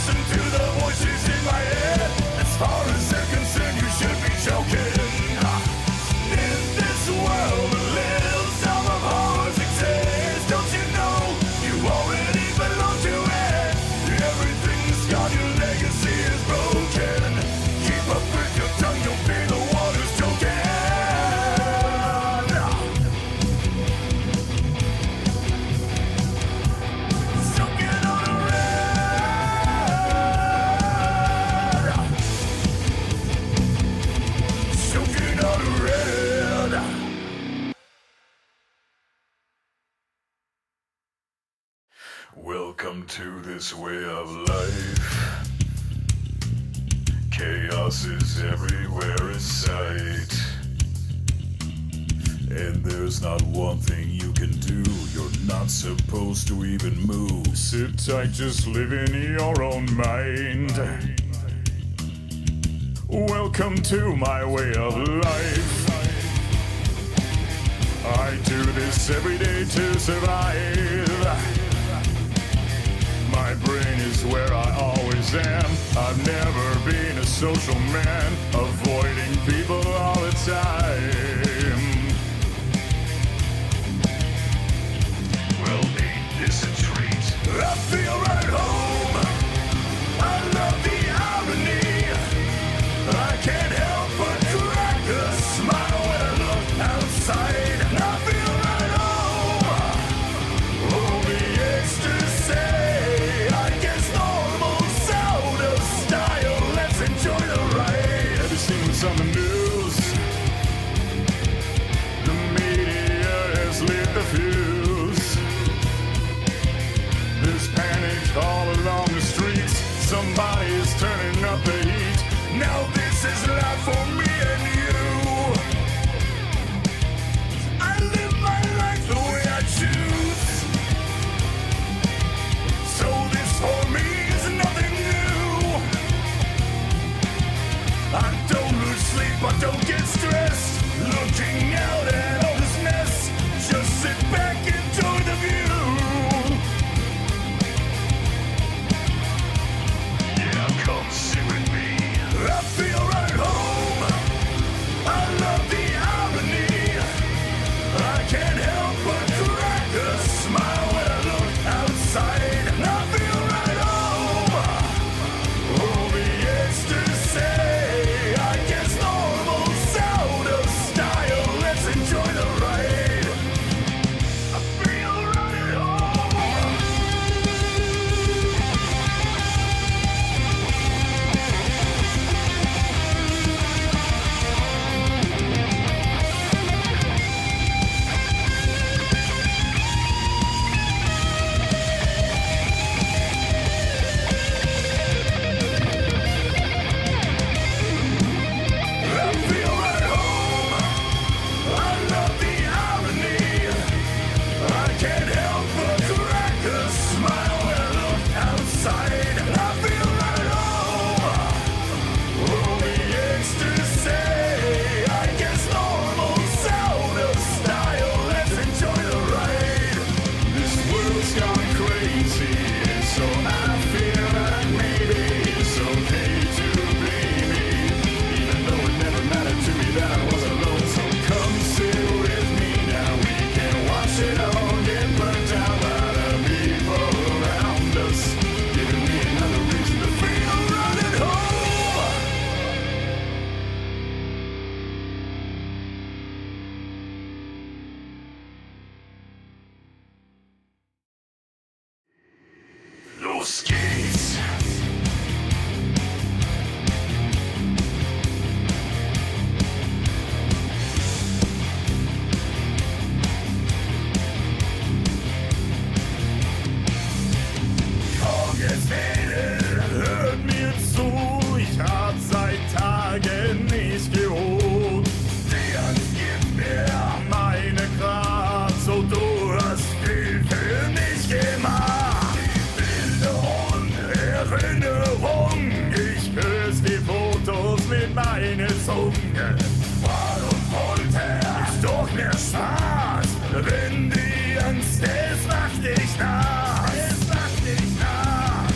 listen to the voices in my head. As far as they're concerned, you should be joking. In this world that lives, some of horrors exist. Don't you know you already belong to it? Everything's gone, your legacy is broken. Keep up with your tongue, you'll be the one who's joking. Soaking on a red. Soaking on a red. Welcome to this way of life. Chaos is everywhere in sight. And there's not one thing you can do. You're not supposed to even move. Sit tight, just live in your own mind. Welcome to my way of life. I do this every day to survive. My brain is where I always am. I've never been a social man, avoiding people all the time. Well, ain't this a treat? I feel right home. I love the irony. I can't help but crack a smile when I look outside. I feel right home. Oh, the ecstasy. I guess normal sound of style. Let's enjoy the ride. Have you seen what's on the news? The media has lit the fuse. There's panic all along the streets. Somebody is turning up the heat. Now this is life for me and you. I live my life the way I choose. So this for me is nothing new. I don't lose sleep, I don't get stressed. Looking out at all this mess. Just sit back, enjoy the view. Yeah, come sit with me. I feel right home. I love the irony. I can't help but crack a smile when I look outside. I feel right home. Oh, the ecstasy. I guess normal sound of style. Let's enjoy the ride. I feel right at home. I feel right home. I love the irony. I can't help but crack a smile when I look outside. I feel right home. Oh, the ecstasy. I guess normal sound of style. Let's enjoy the ride. This world's gone crazy, so I feel like maybe it's okay to be me. Even though it never mattered to me that I was alone. So come sit with me now. We can watch it all get burnt down by the people around us, giving me another reason to feel right at home. Los geht's. Komm jetzt Mädel, hört mir zu. Ich hab seit Tagen nicht geruht. Dann gib mir meine Kraft, so du hast viel für mich gemacht. Bilder und Erinnerung, ich küsse die Fotos mit meiner Zunge. Qual und Folter ist doch mehr Spaß, wenn die Angst, es macht dich nass. Es macht dich nass.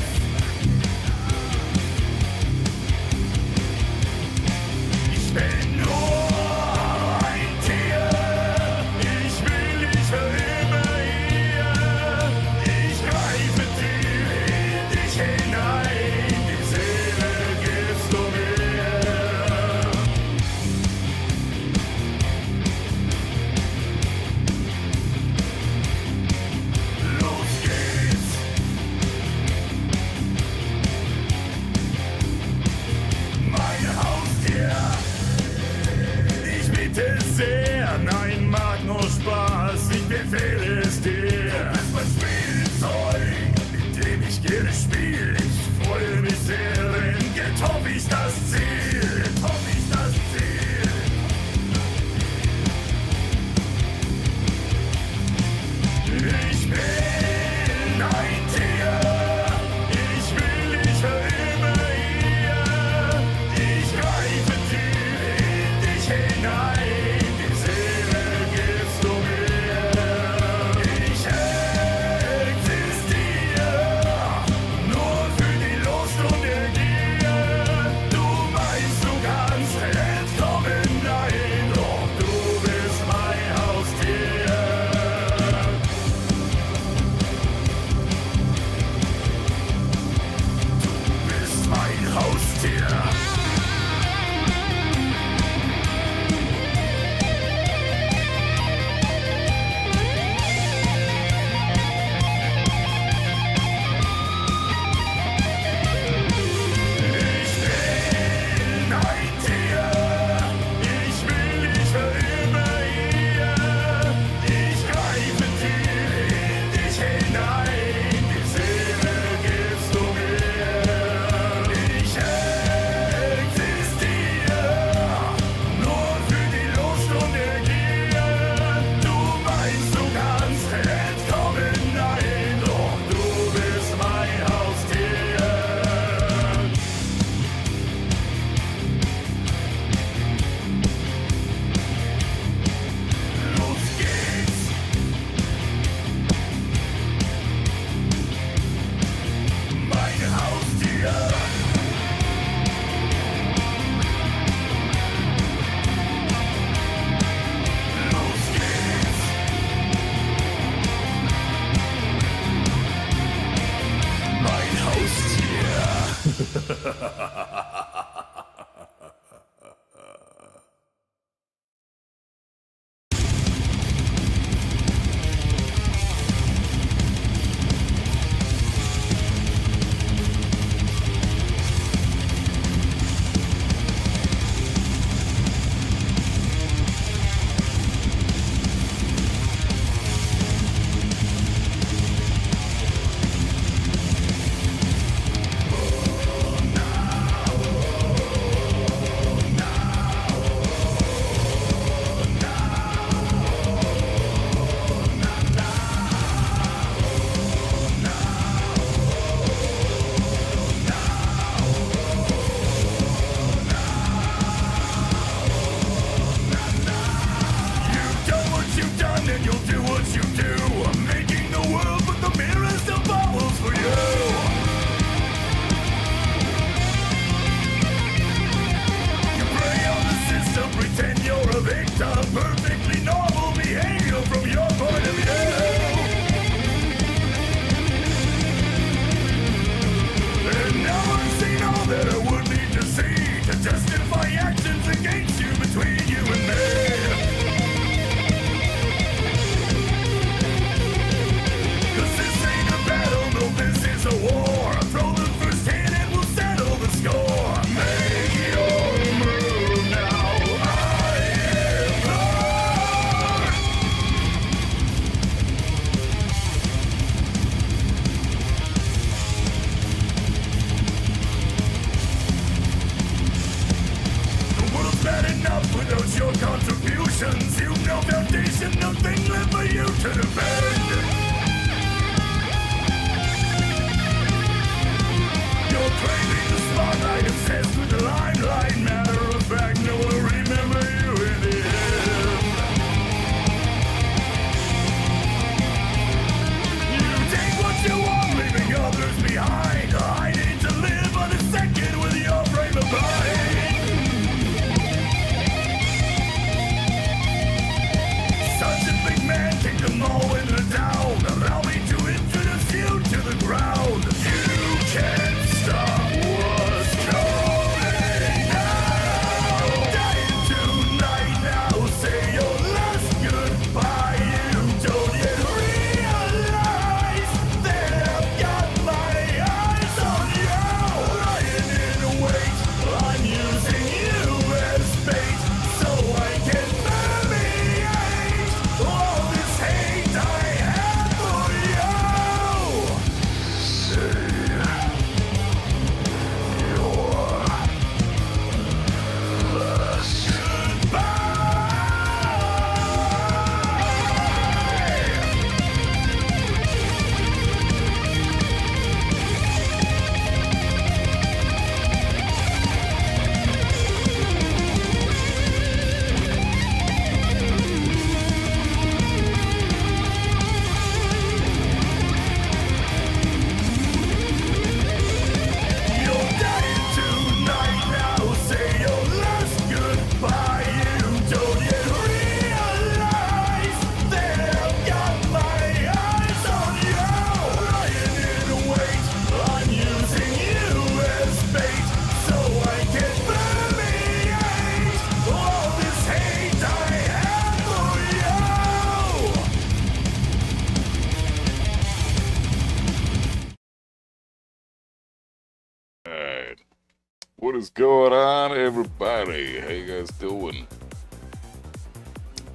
What is going on, everybody? How you guys doing?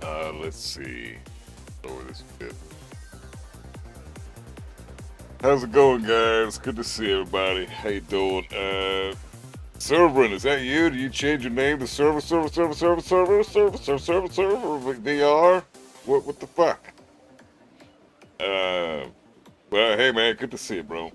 Let's see. Lower this bit. How's it going, guys? Good to see everybody. How you doing? Serverin, is that you? Do you change your name to server? DR? What the fuck? Well, hey man, good to see you, bro.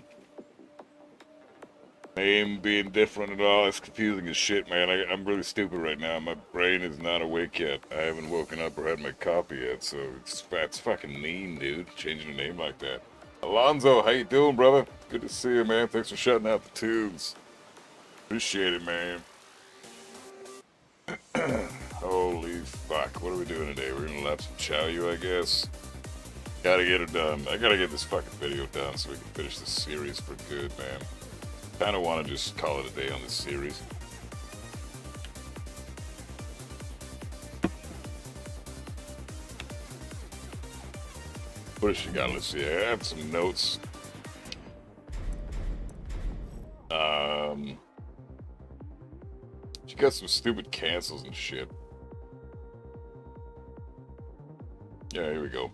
Name being different and all, it's confusing as shit, man. I'm really stupid right now. My brain is not awake yet. I haven't woken up or had my coffee yet, so it's fucking mean, dude, changing a name like that. Alonzo, how you doing, brother? Good to see you, man. Thanks for shutting out the tunes. Appreciate it, man. Holy fuck, what are we doing today? We're gonna lap some chow you, I guess. Gotta get it done. I gotta get this fucking video done so we can finish this series for good, man. Kind of want to just call it a day on this series. What does she got? Let's see. I have some notes. She got some stupid cancels and shit. Yeah, here we go.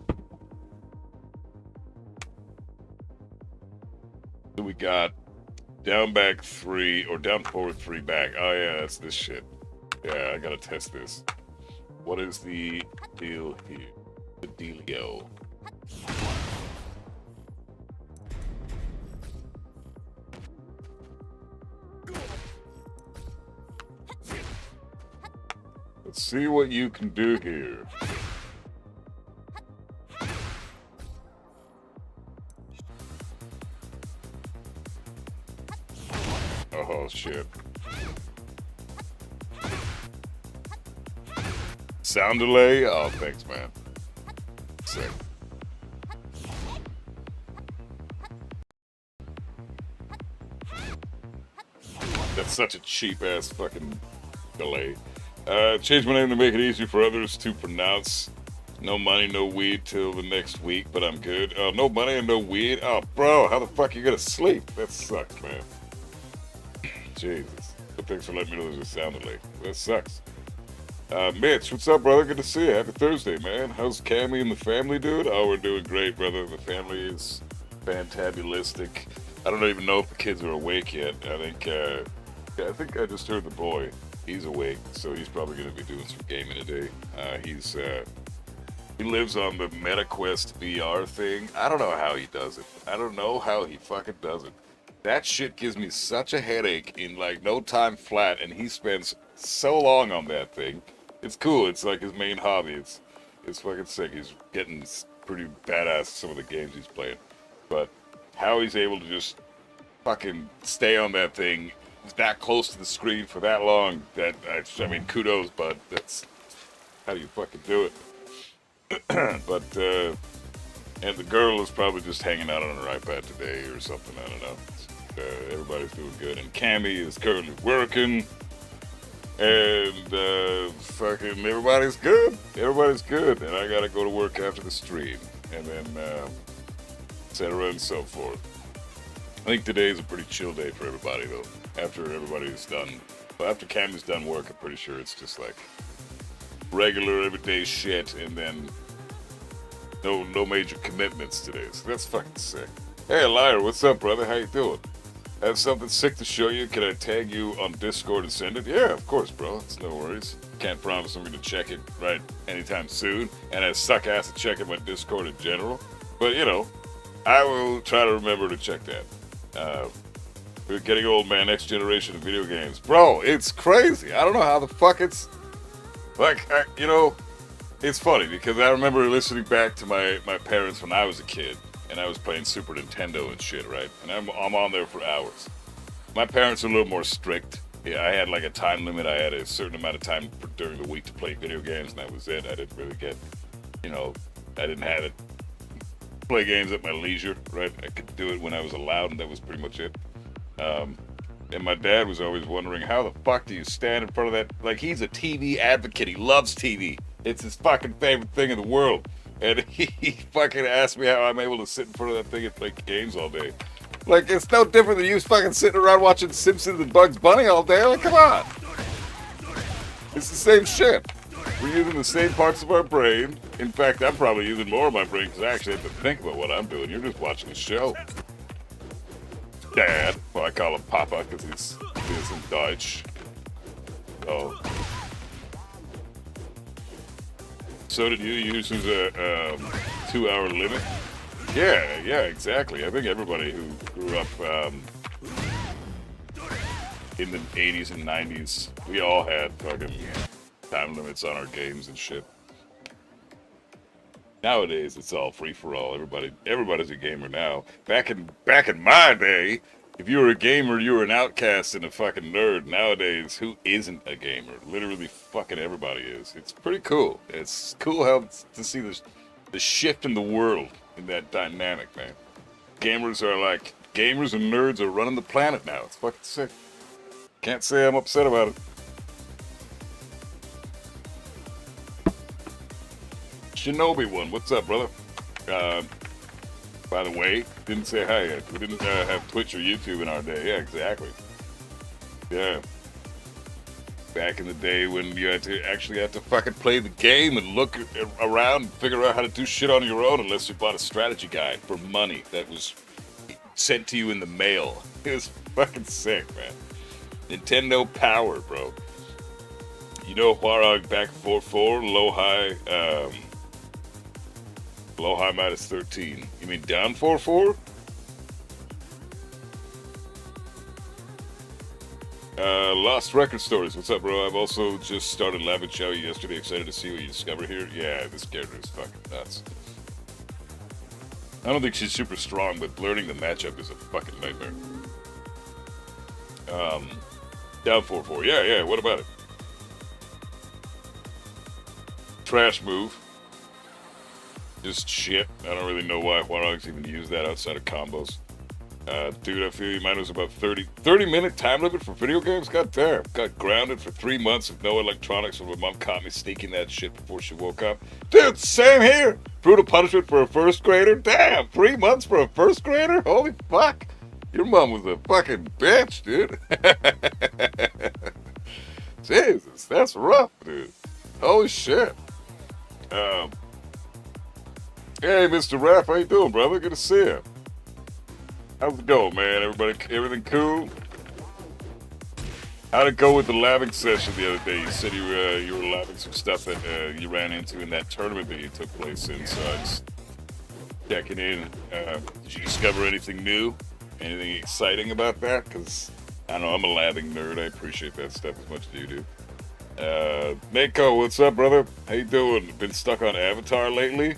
So we got down back 3 or down forward 3 back. Oh yeah, that's this shit. Yeah, I gotta test this. What is the deal here? The dealio. Let's see what you can do here. Oh shit. Sound delay? Oh, thanks, man. Sick. That's such a cheap ass fucking delay. Changed my name to make it easier for others to pronounce. No money, no weed till the next week, but I'm good. Oh, no money and no weed? Oh, bro, how the fuck you gonna sleep? That sucks, man. Jesus. But thanks for letting me know there's a sound delay. That sucks. Mitch, what's up, brother? Good to see you. Happy Thursday, man. How's Cammy and the family doing? Oh, we're doing great, brother. The family is fantabulistic. I don't even know if the kids are awake yet. I think I just heard the boy. He's awake, so he's probably going to be doing some gaming today. He lives on the MetaQuest VR thing. I don't know how he does it. I don't know how he fucking does it. That shit gives me such a headache in like no time flat, and he spends so long on that thing. It's cool. It's like his main hobby. It's fucking sick. He's getting pretty badass at some of the games he's playing. But how he's able to just fucking stay on that thing that close to the screen for that long, I mean, kudos, bud. That's how do you fucking do it. But and the girl is probably just hanging out on her iPad today or something. I don't know. Everybody's doing good, and Cammy is currently working, and fucking everybody's good. Everybody's good, and I gotta go to work after the stream, and then etc. and so forth. I think today is a pretty chill day for everybody, though. After everybody's done, well, after Cammy's done work, I'm pretty sure it's just like regular everyday shit, and then no major commitments today. So that's fucking sick. Hey, Liar, what's up, brother? How you doing? I have something sick to show you. Can I tag you on Discord and send it? Yeah, of course, bro. It's no worries. Can't promise I'm going to check it right anytime soon, and I suck ass at checking my Discord in general. But, you know, I will try to remember to check that. We're getting old, man. Next generation of video games. Bro, it's crazy. I don't know how the fuck it's... Like, you know, it's funny because I remember listening back to my parents when I was a kid, and I was playing Super Nintendo and shit, right? And I'm on there for hours. My parents are a little more strict. Yeah, I had like a time limit. I had a certain amount of time during the week to play video games, and that was it. I didn't really get, you know, I didn't have it. Play games at my leisure, right? I could do it when I was allowed, and that was pretty much it. And my dad was always wondering, how the fuck do you stand in front of that? Like, he's a TV advocate. He loves TV. It's his fucking favorite thing in the world. And he fucking asked me how I'm able to sit in front of that thing and play games all day. Like, it's no different than you fucking sitting around watching Simpsons and Bugs Bunny all day. Like, come on. It's the same shit. We're using the same parts of our brain. In fact, I'm probably using more of my brain because I actually have to think about what I'm doing. You're just watching a show. Dad. Well, I call him Papa because he's in Dutch. Oh. So did you use a 2-hour limit? Yeah, exactly. I think everybody who grew up in the 80s and 90s, we all had fucking time limits on our games and shit. Nowadays, it's all free for all. Everybody's a gamer now. Back in my day, if you were a gamer, you were an outcast and a fucking nerd. Nowadays, who isn't a gamer? Literally, fucking everybody is. It's pretty cool. It's cool to see the shift in the world in that dynamic, man. Gamers are like gamers and nerds are running the planet now. It's fucking sick. Can't say I'm upset about it. Shinobi one, what's up, brother? By the way, didn't say hi yet. We didn't have Twitch or YouTube in our day. Yeah, exactly. Yeah. Back in the day when you actually had to fucking play the game and look around and figure out how to do shit on your own unless you bought a strategy guide for money that was sent to you in the mail. It was fucking sick, man. Nintendo power, bro. You know, Huarog back 4-4, low high minus 13. You mean down 4-4? Lost Record Stories. What's up, bro? I've also just started Lava Chow yesterday. Excited to see what you discover here. Yeah, this character is fucking nuts. I don't think she's super strong, but learning the matchup is a fucking nightmare. Down 4-4. Yeah, what about it? Trash move. Just shit. I don't really know why Huarog's even use that outside of combos. Dude, I feel you. Mine was about 30-minute time limit for video games? God damn. Got grounded for 3 months with no electronics when my mom caught me sneaking that shit before she woke up. Dude, same here. Brutal punishment for a first grader? Damn, 3 months for a first grader? Holy fuck. Your mom was a fucking bitch, dude. Jesus, that's rough, dude. Holy shit. Hey, Mr. Raff, how you doing, brother? Good to see you. How's it going, man? Everything cool? How'd it go with the labbing session the other day? You said you were labbing some stuff that you ran into in that tournament that you took place in, so I just checking in. Did you discover anything new? Anything exciting about that? Because, I don't know, I'm a labbing nerd. I appreciate that stuff as much as you do. Mako, what's up, brother? How you doing? Been stuck on Avatar lately?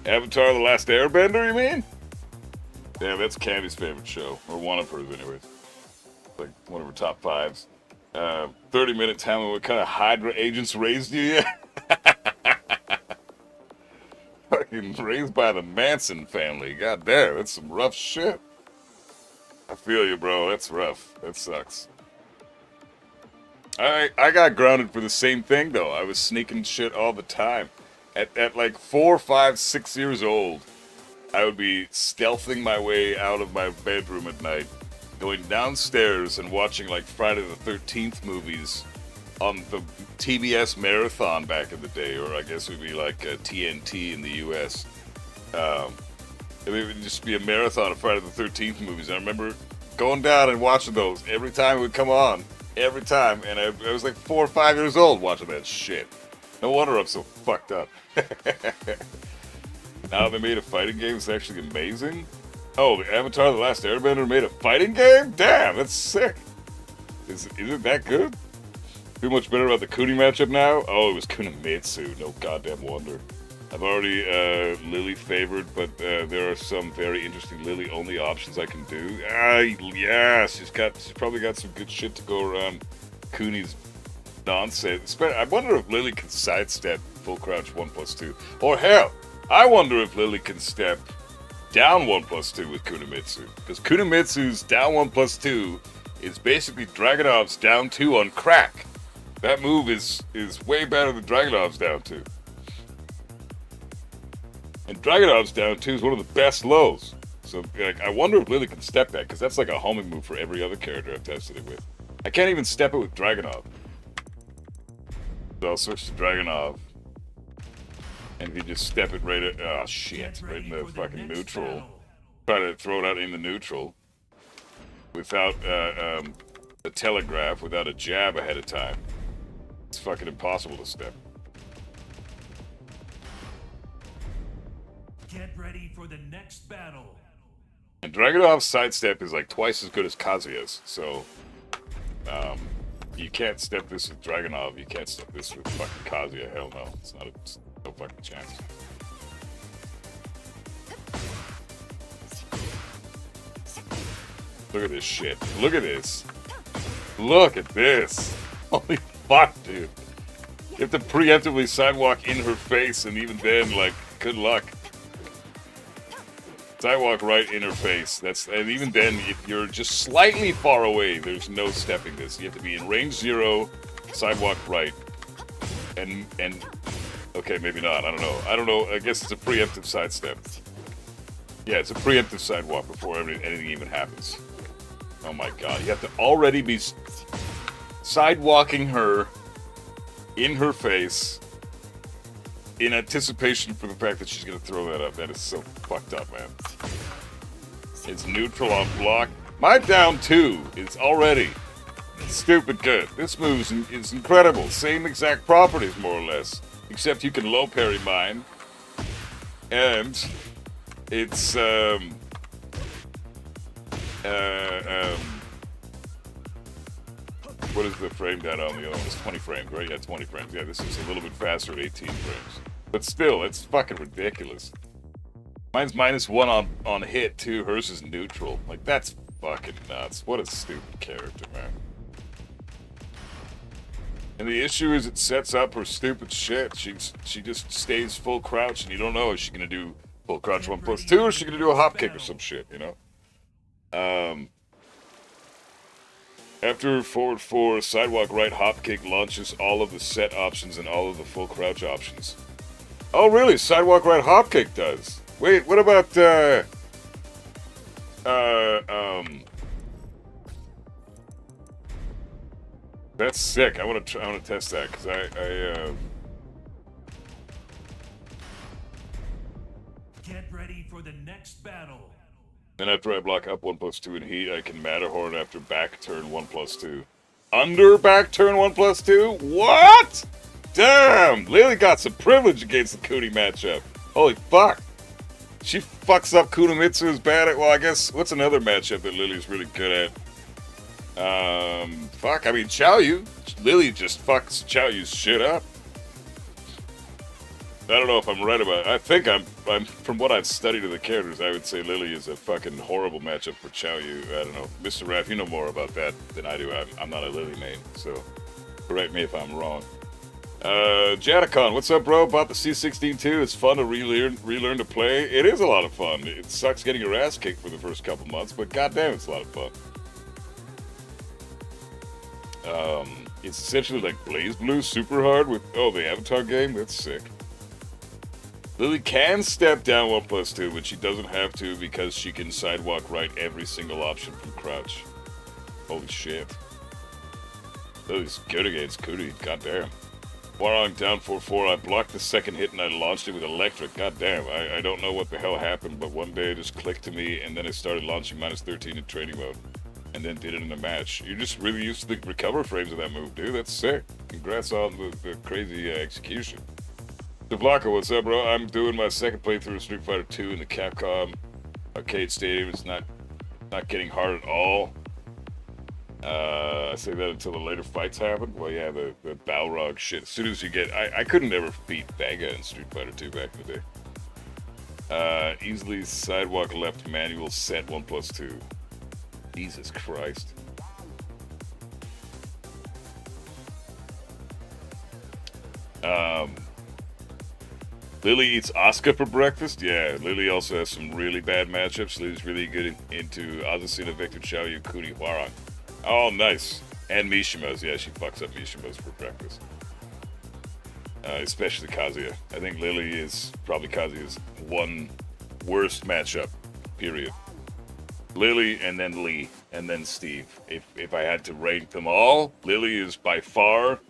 Avatar The Last Airbender, you mean? Damn, that's Candy's favorite show. Or one of hers, anyways. Like, one of her top 5s. 30-minute time. What kind of Hydra agents raised you yet? Fucking raised by the Manson family. God damn, that's some rough shit. I feel you, bro. That's rough. That sucks. I got grounded for the same thing, though. I was sneaking shit all the time. At like 4, 5, 6 years old, I would be stealthing my way out of my bedroom at night, going downstairs and watching like Friday the 13th movies on the TBS Marathon back in the day, or I guess it would be like TNT in the US. It would just be a marathon of Friday the 13th movies. I remember going down and watching those every time it would come on. Every time. And I was like 4 or 5 years old watching that shit. No wonder I'm so fucked up. Now they made a fighting game. It's actually amazing. Oh, the Avatar The Last Airbender made a fighting game? Damn, that's sick. Is it that good? Feel much better about the Kuni matchup now? Oh, it was Kunimitsu. No goddamn wonder. I've already Lily favored, but there are some very interesting Lily-only options I can do. Yeah, she's probably got some good shit to go around Kuni's nonsense. I wonder if Lily can sidestep full crouch 1+2. Or hell, I wonder if Lily can step down 1+2 with Kunimitsu. Because Kunimitsu's down 1+2 is basically Dragunov's down 2 on crack. That move is way better than Dragunov's down 2. And Dragunov's down 2 is one of the best lows. So like, I wonder if Lily can step that, because that's like a homing move for every other character I've tested it with. I can't even step it with Dragunov. So I'll switch to Dragunov. And if you just step it right at, oh shit, right in the fucking neutral. Try to throw it out in the neutral. Without a telegraph, without a jab ahead of time. It's fucking impossible to step. Get ready for the next battle. And Dragunov's sidestep is like twice as good as Kazuya's, so you can't step this with Dragunov, you can't step this with fucking Kazuya, hell no. It's no fucking chance. Look at this shit. Look at this. Look at this. Holy fuck, dude. You have to preemptively sidewalk in her face, and even then, like, good luck. Sidewalk right in her face. And even then, if you're just slightly far away, there's no stepping this. You have to be in range 0, sidewalk right, and okay, maybe not. I don't know. I guess it's a preemptive sidestep. Yeah, it's a preemptive sidewalk before anything even happens. Oh my god, you have to already be sidewalking her in her face in anticipation for the fact that she's going to throw that up. That is so fucked up, man. It's neutral on block. My down 2 is already stupid good. This move is incredible. Same exact properties, more or less. Except you can low parry mine. And it's, what is the frame down on the other one? It's 20 frames, right? Yeah, 20 frames. Yeah, this is a little bit faster at 18 frames. But still, it's fucking ridiculous. Mine's -1 on hit, too. Hers is neutral. Like, that's fucking nuts. What a stupid character, man. And the issue is it sets up her stupid shit. She just stays full crouch, and you don't know, is she going to do full crouch 1+2, or is she going to do a hop kick or some shit, you know? After forward 4, sidewalk right hop kick launches all of the set options and all of the full crouch options. Oh, really? Sidewalk right hop kick does. Wait, what about, that's sick. I want to test that, because Get ready for the next battle. Then after I block up 1+2 in heat, I can Matterhorn after back turn 1+2. Under back turn 1+2? What? Damn! Lily got some privilege against the Kuni matchup. Holy fuck. She fucks up Kunimitsu as bad at, well, I guess, what's another matchup that Lily's really good at? Fuck, I mean, Chaoyu. Lily just fucks Chaoyu's shit up. I don't know if I'm right about it. I think I'm from what I've studied of the characters, I would say Lily is a fucking horrible matchup for Chaoyu. I don't know. Mr. Raff, you know more about that than I do. I'm not a Lily main, so correct me if I'm wrong. Jadicon, what's up, bro? Bought the C16 too. It's fun to relearn to play. It is a lot of fun. It sucks getting your ass kicked for the first couple months, but goddamn, it's a lot of fun. It's essentially like Blaze Blue super hard with, oh, the Avatar game? That's sick. Lily can step down 1+2, but she doesn't have to because she can sidewalk right every single option from crouch. Holy shit. Lily's good against Kuni, goddamn. Warong down 4-4, I blocked the second hit and I launched it with electric, goddamn. I don't know what the hell happened, but one day it just clicked to me and then I started launching -13 in training mode. And then did it in a match. You're just really used to the recover frames of that move, dude. That's sick. Congrats on the crazy execution. DeVlocco, what's up, bro? I'm doing my second playthrough of Street Fighter 2 in the Capcom arcade stadium. It's not getting hard at all. I say that until the later fights happen. Well, yeah, the Balrog shit. As soon as you get... I couldn't ever beat Vega in Street Fighter 2 back in the day. Easily sidewalk left manual set 1+2. Jesus Christ. Lily eats Asuka for breakfast? Yeah, Lily also has some really bad matchups. Lily's really good into Azucena, Victor, Chaoyu, Kuni, Warong. Oh, nice. And Mishima's. Yeah, she fucks up Mishima's for breakfast. Especially Kazuya. I think Lily is probably Kazuya's one worst matchup, period. Lily, and then Lee, and then Steve. If I had to rank them all, Lily is by far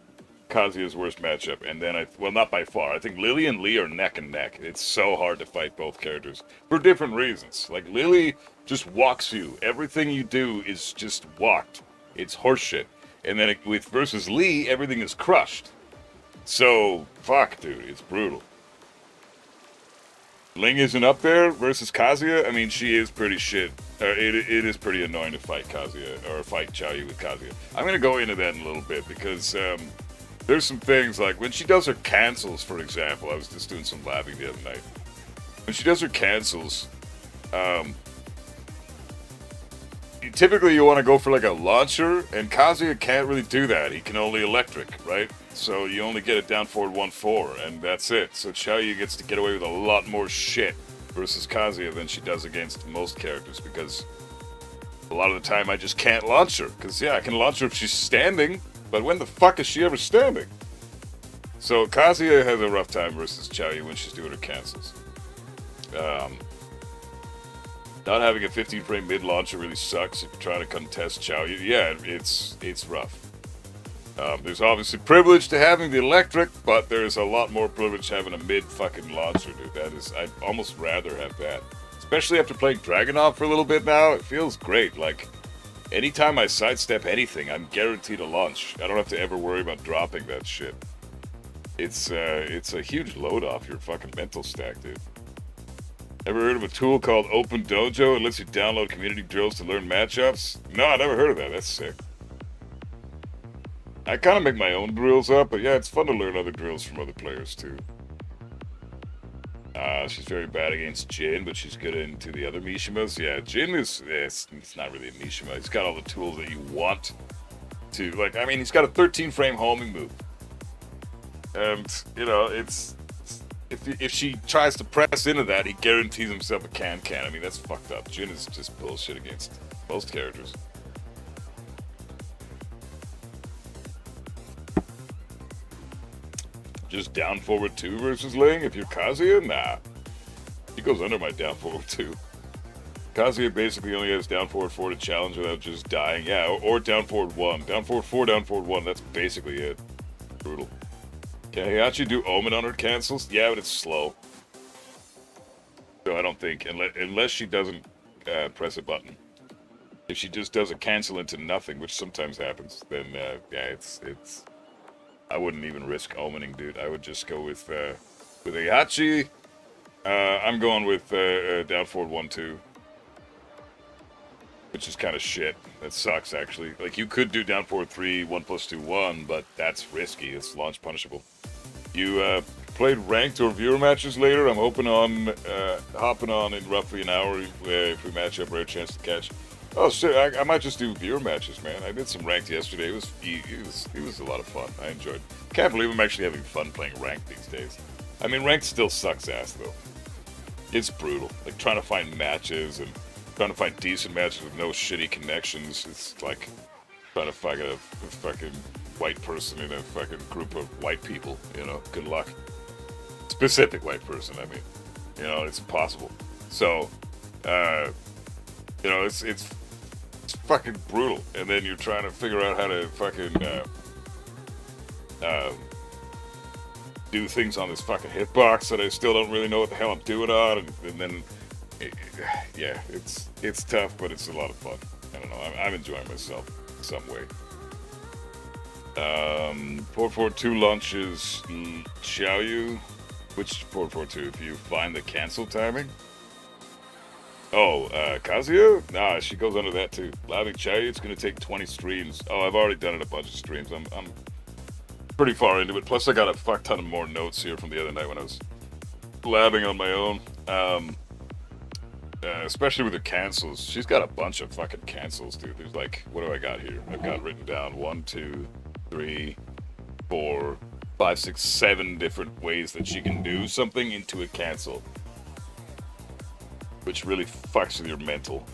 Kazuya's worst matchup, and then well, not by far. I think Lily and Lee are neck and neck. It's so hard to fight both characters for different reasons. Like, Lily just walks you. Everything you do is just walked. It's horseshit. And then with versus Lee, everything is crushed. So, fuck, dude, it's brutal. Ling isn't up there versus Kazuya. I mean, she is pretty shit. It is pretty annoying to fight Kazuya, or fight Chaoyu with Kazuya. I'm gonna go into that in a little bit, because there's some things, like when she does her cancels, for example. I was just doing some labbing the other night. When she does her cancels, typically you want to go for like a launcher, and Kazuya can't really do that. He can only electric, right? So you only get it down forward 1-4, and that's it. So Chaoyu gets to get away with a lot more shit versus Kazuya than she does against most characters, because a lot of the time I just can't launch her. Because, yeah, I can launch her if she's standing, but when the fuck is she ever standing? So Kazuya has a rough time versus Xiaoyu when she's doing her cancels. Not having a 15 frame mid launcher really sucks if you're trying to contest Xiaoyu. Yeah, it's rough. There's obviously privilege to having the electric, but there's a lot more privilege having a mid fucking launcher, dude. I'd almost rather have that. Especially after playing Dragunov for a little bit now, it feels great. Like, anytime I sidestep anything, I'm guaranteed a launch. I don't have to ever worry about dropping that shit. It's a huge load off your fucking mental stack, dude. Ever heard of a tool called Open Dojo? It lets you download community drills to learn matchups? No, I never heard of that. That's sick. I kind of make my own drills up, but yeah, it's fun to learn other drills from other players too. She's very bad against Jin, but she's good into the other Mishimas. Yeah, Jin it's not really a Mishima. He's got all the tools that you want to, like, I mean, he's got a 13 frame homing move. And, you know, it's, if she tries to press into that, he guarantees himself a can. I mean, that's fucked up. Jin is just bullshit against most characters. Just down forward 2 versus Ling if you're Kazuya? Nah. He goes under my down forward 2. Kazuya basically only has down forward 4 to challenge without just dying. Yeah, or down forward 1. Down forward 4, down forward 1. That's basically it. Brutal. Can Heihachi do Omen on her cancels? Yeah, but it's slow. So I don't think, unless she doesn't press a button. If she just does a cancel into nothing, which sometimes happens, then yeah, it's. I wouldn't even risk omening, dude. I would just go with Heihachi. I'm going with down forward 1-2, which is kind of shit. That sucks, actually. Like, you could do down forward 3, 1+2-1, but that's risky. It's launch punishable. You played ranked or viewer matches later? I'm hoping on hopping on in roughly an hour if we match up, rare chance to catch. Oh shit! I might just do viewer matches, man. I did some ranked yesterday. It was a lot of fun. I enjoyed. Can't believe I'm actually having fun playing ranked these days. I mean, ranked still sucks ass though. It's brutal. Like, trying to find matches and trying to find decent matches with no shitty connections. It's like trying to find a fucking white person in a fucking group of white people. You know, good luck. Specific white person, I mean. You know, it's impossible. So, you know, it's fucking brutal. And then you're trying to figure out how to fucking do things on this fucking hitbox that I still don't really know what the hell I'm doing on, and then yeah, it's tough, but it's a lot of fun. I don't know, I'm enjoying myself in some way. 442 launches Xiaoyu. Which 442? If you find the cancel timing? Oh, Kazuya? Nah, she goes under that too. Laving Xiaoyu, it's gonna take 20 streams. Oh, I've already done it a bunch of streams. I'm pretty far into it. Plus, I got a fuck ton of more notes here from the other night when I was labbing on my own. Especially with her cancels. She's got a bunch of fucking cancels, dude. There's like, what do I got here? I've got written down 1, 2, 3, 4, 5, 6, 7 different ways that she can do something into a cancel. Which really fucks with your mental.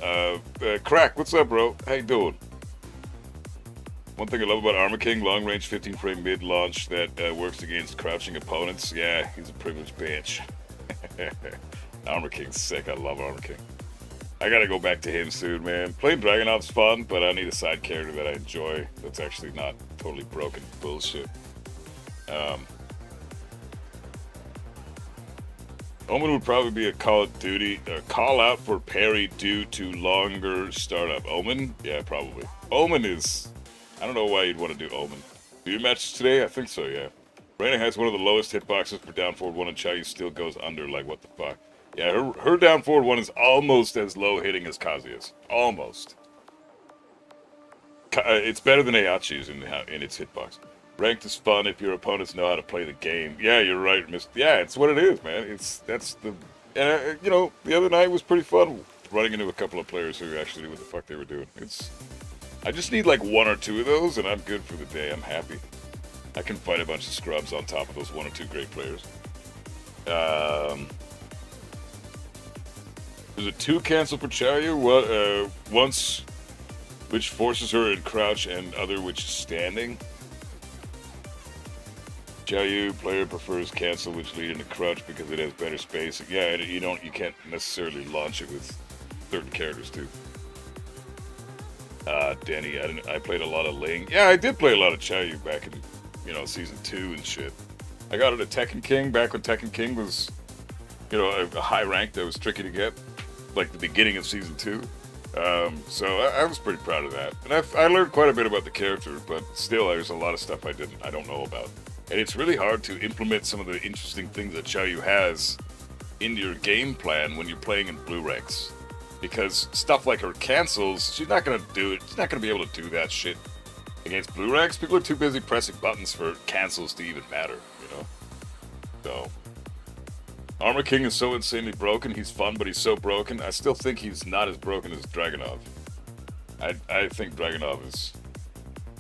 Crack, what's up, bro? How you doing? One thing I love about Armor King, long range 15 frame mid launch that works against crouching opponents. Yeah, he's a privileged bitch. Armor King's sick. I love Armor King. I gotta go back to him soon, man. Playing Dragunov's fun, but I need a side character that I enjoy that's actually not totally broken bullshit. Omen would probably be a Call of Duty call out for parry due to longer startup. Omen? Yeah, probably. Omen is... I don't know why you'd want to do Omen. Do you match today? I think so, yeah. Reina has one of the lowest hitboxes for down forward 1, and Xiaoyu still goes under, like, what the fuck. Yeah, her down forward 1 is almost as low hitting as Kazuya's. Almost. It's better than Heihachi's in its hitbox. Ranked is fun if your opponents know how to play the game. Yeah, you're right, yeah, it's what it is, man. And you know, the other night was pretty fun running into a couple of players who actually knew what the fuck they were doing. I just need like 1 or 2 of those, and I'm good for the day. I'm happy. I can fight a bunch of scrubs on top of those 1 or 2 great players. There's a 2 cancel for Chayu. Once which forces her in crouch and other which is standing. Chayu player prefers cancel which lead into crouch because it has better space. Yeah, you can't necessarily launch it with certain characters too. Danny, I played a lot of Ling. Yeah, I did play a lot of Chayu back in season 2 and shit. I got it at Tekken King back when Tekken King was a high rank that was tricky to get, like the beginning of season 2. So I was pretty proud of that, and I learned quite a bit about the character, but still there's a lot of stuff I don't know about, and it's really hard to implement some of the interesting things that Chayu has into your game plan when you're playing in blue ranks, because stuff like her cancels, she's not gonna do it. She's not gonna be able to do that shit against blue ranks. People are too busy pressing buttons for cancels to even matter, So. Armor King is so insanely broken. He's fun, but he's so broken. I still think he's not as broken as Dragunov. I think Dragunov is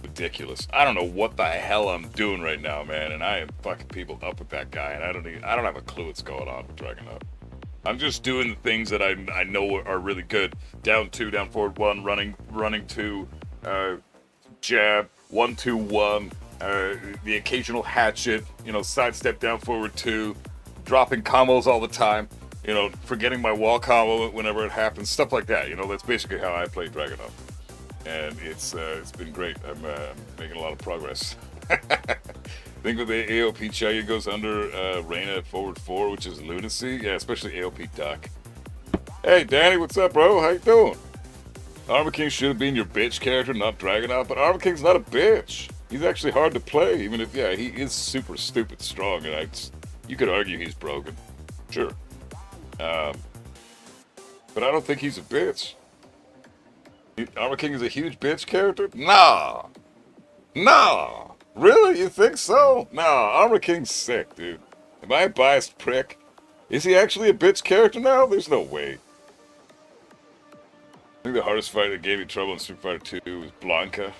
ridiculous. I don't know what the hell I'm doing right now, man, and I am fucking people up with that guy, and I don't have a clue what's going on with Dragunov. I'm just doing the things that I know are really good. Down 2, down forward 1, running 2, jab, 1-2-1, the occasional hatchet, sidestep down forward 2. Dropping combos all the time, forgetting my wall combo whenever it happens, stuff like that. That's basically how I play Dragunov, and it's been great. I'm making a lot of progress. I think with the AOP Chayu goes under Reina at forward 4, which is lunacy. Yeah, especially AOP Duck. Hey Danny, what's up, bro? How you doing? Armor King should have been your bitch character, not Dragunov, but Armor King's not a bitch. He's actually hard to play, even if he is super stupid strong, and you could argue he's broken, sure. But I don't think he's a bitch. Armor King is a huge bitch character? Nah. Really? You think so? Nah, Armor King's sick, dude. Am I a biased prick? Is he actually a bitch character now? There's no way. I think the hardest fight that gave me trouble in Street Fighter 2 was Blanca.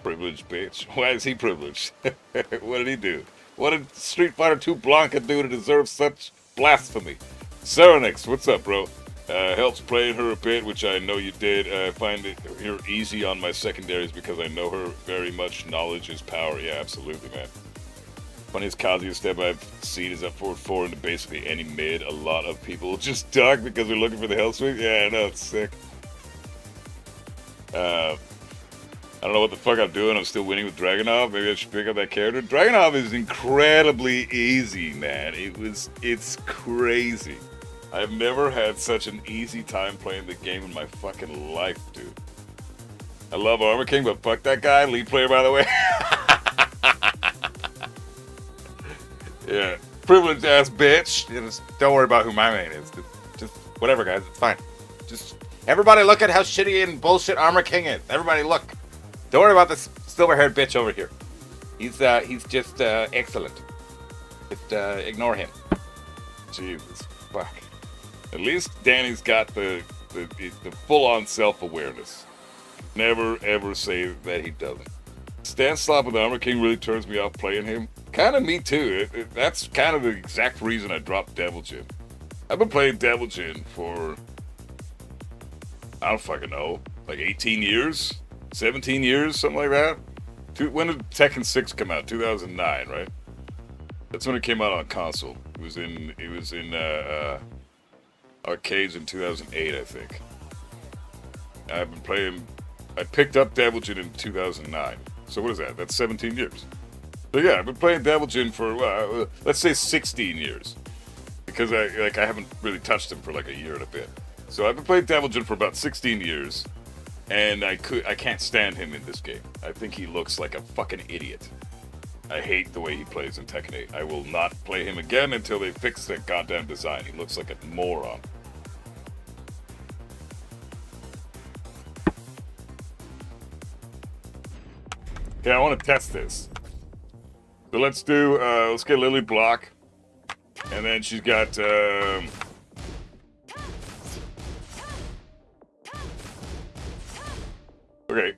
Privileged bitch. Why is he privileged? What did he do? What did Street Fighter 2 Blanca do to deserve such blasphemy? Serenix, what's up, bro? Helps playing her a bit, which I know you did. I find her easy on my secondaries because I know her very much. Knowledge is power. Yeah, absolutely, man. Funniest Kazuya step I've seen is up forward 4 into basically any mid. A lot of people just duck because they're looking for the hell sweep. Yeah, I know, it's sick. I don't know what the fuck I'm doing. I'm still winning with Dragunov. Maybe I should pick up that character. Dragunov is incredibly easy, man. It's crazy. I've never had such an easy time playing the game in my fucking life, dude. I love Armor King, but fuck that guy. Lead player, by the way. Yeah. Privileged ass bitch. Just don't worry about who my main is. Just whatever, guys. It's fine. Just everybody look at how shitty and bullshit Armor King is. Everybody look. Don't worry about this silver-haired bitch over here. He's just excellent. Just ignore him. Jesus, fuck. At least Danny's got the full-on self-awareness. Never ever say that he doesn't. Stance slap with Armor King really turns me off playing him. Kind of me too. That's kind of the exact reason I dropped Devil Jin. I've been playing Devil Jin for I don't fucking know, like 18 years. 17 years, something like that. When did Tekken 6 come out? 2009, right? That's when it came out on console. It was in arcades in 2008, I think. I've been playing. I picked up Devil Jin in 2009. So what is that? That's 17 years. So yeah, I've been playing Devil Jin for let's say 16 years, because I haven't really touched him for like a year and a bit. So I've been playing Devil Jin for about 16 years. And I can't stand him in this game. I think he looks like a fucking idiot. I hate the way he plays in Tekken 8. I will not play him again until they fix that goddamn design. He looks like a moron. Okay, I want to test this. So let's get Lily block. And then she's got, okay,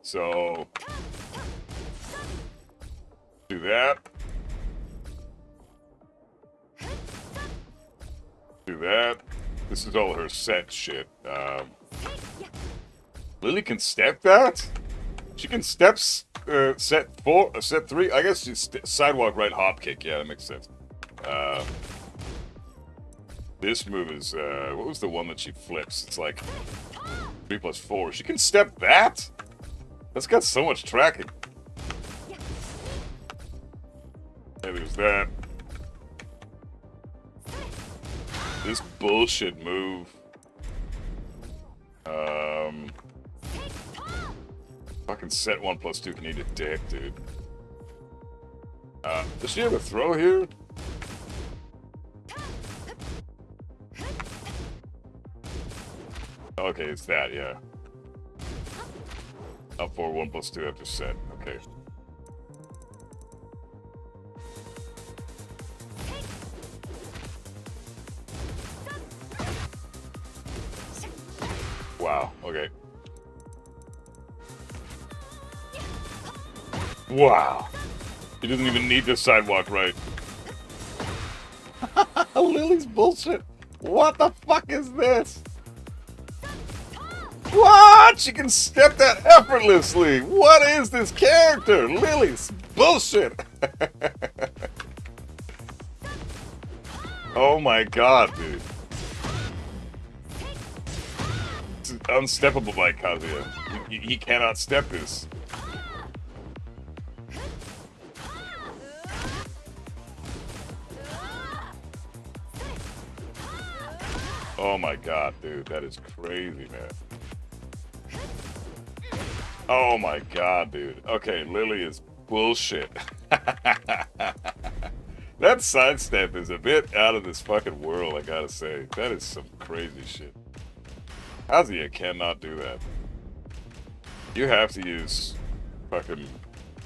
so do that. Do that. This is all her set shit. Lily can step that? She can steps set 3. I guess she's sidewalk right hop kick. Yeah, that makes sense. This move is what was the one that she flips? It's like 3+4. She can step that? That's got so much tracking. Hey, there's that. This bullshit move. Fucking set 1+2 can eat a dick, dude. Does she have a throw here? Okay, it's that, yeah. Up for 1+2 after set. Okay. Wow, okay. Wow. He doesn't even need the sidewalk right. Lily's bullshit. What the fuck is this? What? She can step that effortlessly. What is this character? Lily's bullshit. Oh my god, dude. It's unsteppable by Kazuya. He cannot step this. Oh my god, dude. That is crazy, man. Oh my god, dude. Okay, Lily is bullshit. That sidestep is a bit out of this fucking world, I gotta say. That is some crazy shit. Kazuya cannot do that. You have to use fucking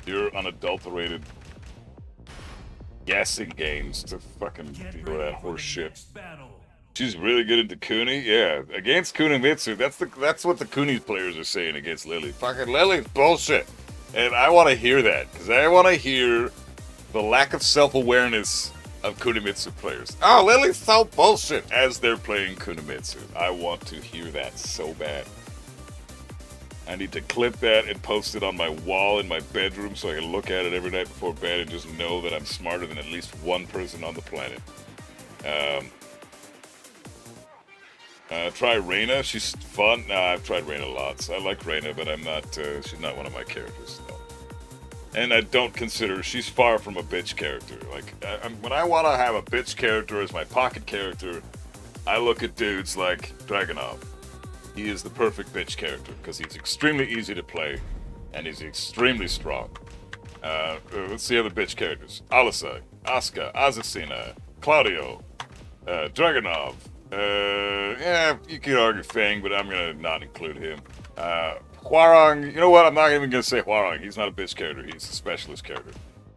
pure unadulterated guessing games to fucking deal with that horse shit. She's really good at the Kuni, yeah. Against Kunimitsu, that's what the Kuni players are saying against Lily. Fucking Lily's bullshit. And I want to hear that, because I want to hear the lack of self-awareness of Kunimitsu players. Oh, Lily's so bullshit as they're playing Kunimitsu. I want to hear that so bad. I need to clip that and post it on my wall in my bedroom so I can look at it every night before bed and just know that I'm smarter than at least one person on the planet. Try Reina. She's fun. Nah, I've tried Reina lots. I like Reina, but I'm not. She's not one of my characters. No. And I don't consider she's far from a bitch character. Like when I want to have a bitch character as my pocket character, I look at dudes like Dragunov. He is the perfect bitch character because he's extremely easy to play, and he's extremely strong. Let's see other bitch characters: Alisai, Asuka, Azucena, Claudio, Dragunov. Yeah, you could argue Fang, but I'm gonna not include him. Hwarang, you know what? I'm not even gonna say Hwarang. He's not a bitch character. He's a specialist character.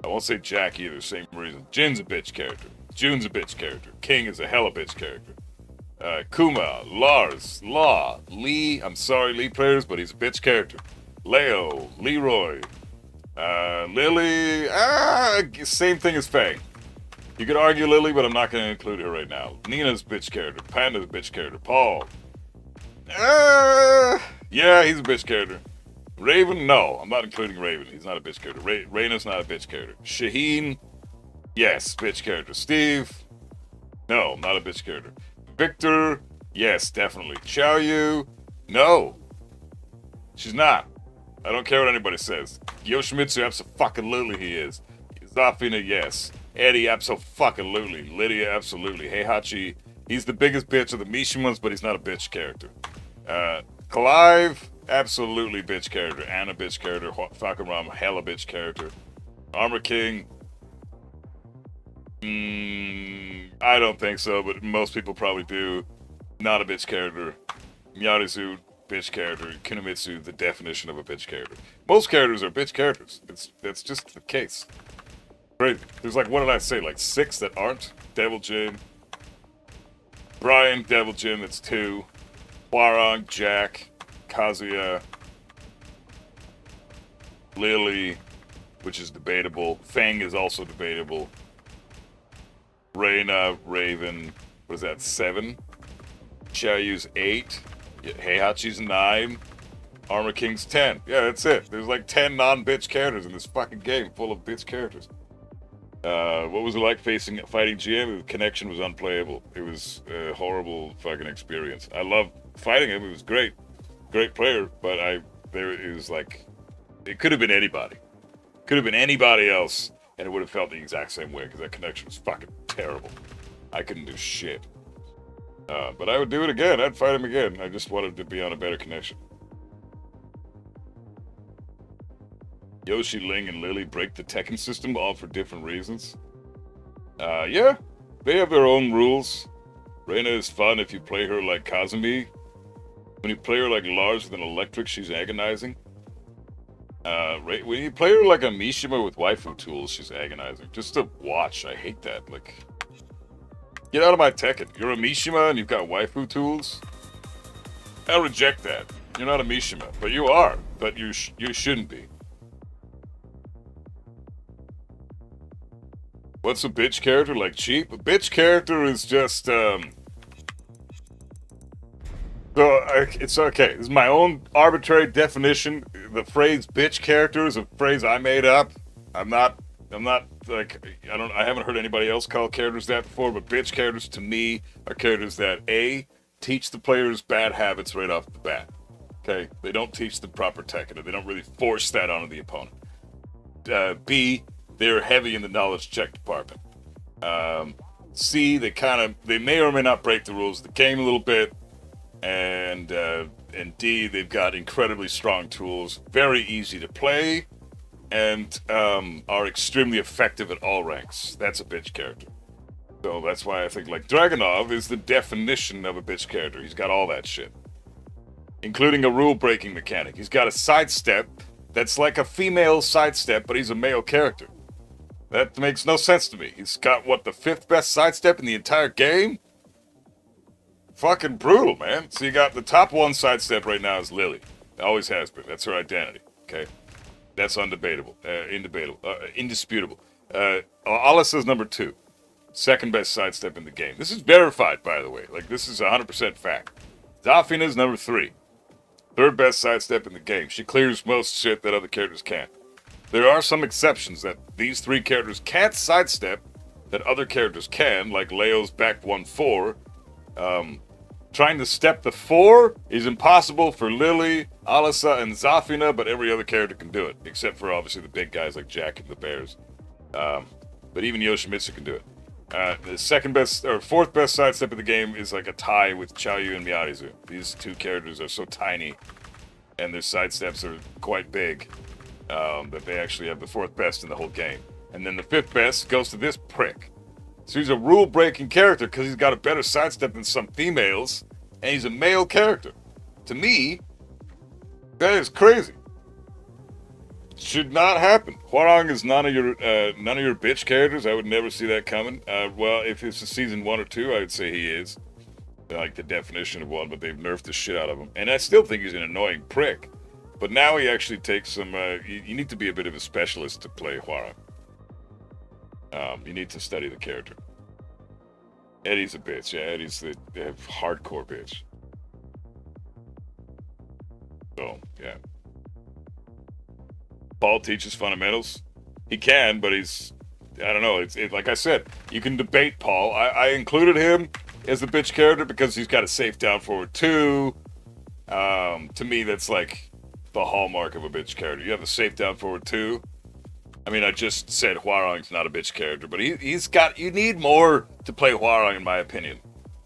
I won't say Jack either. Same reason. Jin's a bitch character. June's a bitch character. King is a hella bitch character. Kuma, Lars, Law, Lee. I'm sorry, Lee players, but he's a bitch character. Leo, Leroy, Lily. Same thing as Fang. You could argue Lily, but I'm not going to include her right now. Nina's bitch character. Panda's bitch character. Paul. Yeah, he's a bitch character. Raven, no. I'm not including Raven. He's not a bitch character. Reyna's not a bitch character. Shaheen, yes, bitch character. Steve, no, not a bitch character. Victor, yes, definitely. Xiaoyu, no. She's not. I don't care what anybody says. Yoshimitsu, abso-fucking-lutely he is. Zafina, yes. Eddie, abso-fucking-lutely. Lydia, absolutely. Heihachi, he's the biggest bitch of the Mishimans, but he's not a bitch character. Clive, absolutely bitch character. Anna, bitch character. Fakaram, hella bitch character. Armor King, I don't think so, but most people probably do. Not a bitch character. Miyarizu, bitch character. Kunimitsu, the definition of a bitch character. Most characters are bitch characters. That's just the case. Great. There's like, what did I say? Like 6 that aren't? Devil Jin. Brian, Devil Jin, that's 2. Hwarang, Jack, Kazuya. Lily, which is debatable. Fang is also debatable. Reina, Raven, what is that, 7? Xiaoyu's 8. Heihachi's 9. Armor King's 10. Yeah, that's it. There's like 10 non-bitch characters in this fucking game full of bitch characters. What was it like fighting GM? The connection was unplayable. It was a horrible fucking experience. I loved fighting him. It was great. Great player, but it was like, it could have been anybody. Could have been anybody else, and it would have felt the exact same way, because that connection was fucking terrible. I couldn't do shit. But I would do it again. I'd fight him again. I just wanted to be on a better connection. Yoshi, Ling, and Lily break the Tekken system, all for different reasons. Yeah, they have their own rules. Reina is fun if you play her like Kazumi. When you play her like Lars with an electric, she's agonizing. When you play her like a Mishima with waifu tools, she's agonizing. Just to watch, I hate that. Like, get out of my Tekken. You're a Mishima and you've got waifu tools? I reject that. You're not a Mishima, but you are. But you shouldn't be. What's a bitch character? Like cheap? A bitch character is just, it's okay. This is my own arbitrary definition. The phrase "bitch character" is a phrase I made up. I'm not like, I haven't heard anybody else call characters that before. But bitch characters to me are characters that A, teach the players bad habits right off the bat. Okay, they don't teach the proper Tekken. They don't really force that onto the opponent. B, they're heavy in the knowledge check department. C, they may or may not break the rules of the game a little bit. And D, they've got incredibly strong tools, very easy to play, and are extremely effective at all ranks. That's a bitch character. So that's why I think like Dragunov is the definition of a bitch character. He's got all that shit, including a rule-breaking mechanic. He's got a sidestep that's like a female sidestep, but he's a male character. That makes no sense to me. He's got, what, the 5th best sidestep in the entire game? Fucking brutal, man. So you got the top 1 sidestep right now is Lily. Always has been. That's her identity, okay? That's undebatable. Indisputable. Alice's number 2. 2nd best sidestep in the game. This is verified, by the way. Like, this is 100% fact. Zafina's number 3. 3rd best sidestep in the game. She clears most shit that other characters can't. There are some exceptions that these 3 characters can't sidestep that other characters can, like Leo's back 1-4. Trying to step the 4 is impossible for Lily, Alisa, and Zafina, but every other character can do it, except for obviously the big guys like Jack and the Bears. But even Yoshimitsu can do it. The 2nd best or 4th best sidestep of the game is like a tie with Xiaoyu and Miarizu. These 2 characters are so tiny, and their sidesteps are quite big. That they actually have the 4th best in the whole game. And then the 5th best goes to this prick. So he's a rule-breaking character because he's got a better sidestep than some females, and he's a male character. To me, that is crazy. Should not happen. Hwoarang is none of your bitch characters. I would never see that coming. Well, if it's a season 1 or 2, I would say he is. Like the definition of one, but they've nerfed the shit out of him. And I still think he's an annoying prick. But now he actually takes some, you need to be a bit of a specialist to play Hwoarang. You need to study the character. Eddie's a bitch. Yeah, Eddie's the hardcore bitch. So, yeah. Paul teaches fundamentals. He can, but he's, I don't know, like I said, you can debate Paul. I included him as the bitch character because he's got a safe down forward 2. To me, that's like the hallmark of a bitch character. You have a safe down forward 2. I mean, I just said Hwoarang's not a bitch character, but he's got, you need more to play Hwoarang, in my opinion.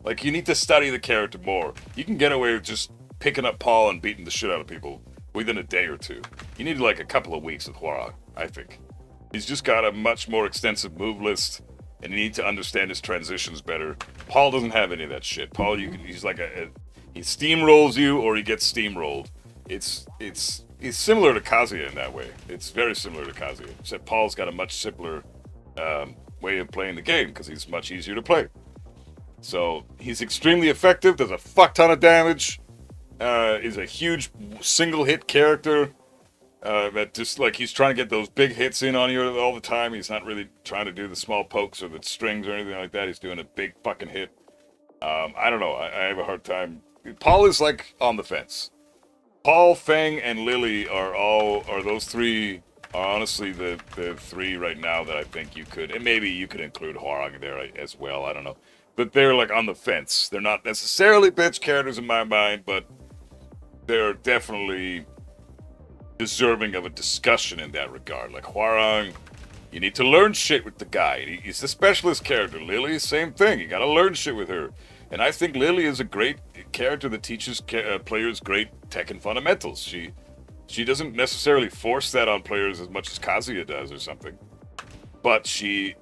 Like, you need to study the character more. You can get away with just picking up Paul and beating the shit out of people within a day or 2. You need like a couple of weeks with Hwoarang, I think. He's just got a much more extensive move list, and you need to understand his transitions better. Paul doesn't have any of that shit. Paul, he's like he steamrolls you or he gets steamrolled. It's similar to Kazuya in that way. It's very similar to Kazuya, except Paul's got a much simpler way of playing the game because he's much easier to play. So he's extremely effective, does a fuck ton of damage, is a huge single hit character that just like he's trying to get those big hits in on you all the time. He's not really trying to do the small pokes or the strings or anything like that. He's doing a big fucking hit. I don't know. I have a hard time. Paul is like on the fence. Paul, Feng, and Lily are those three are honestly the three right now that I think you could, and maybe you could include Hwarang in there as well. I don't know, but they're like on the fence. They're not necessarily bench characters in my mind, but they're definitely deserving of a discussion in that regard. Like Hwarang, you need to learn shit with the guy. He's a specialist character. Lily, same thing. You got to learn shit with her. And I think Lily is a great character that teaches players great Tekken fundamentals. She doesn't necessarily force that on players as much as Kazuya does or something. But she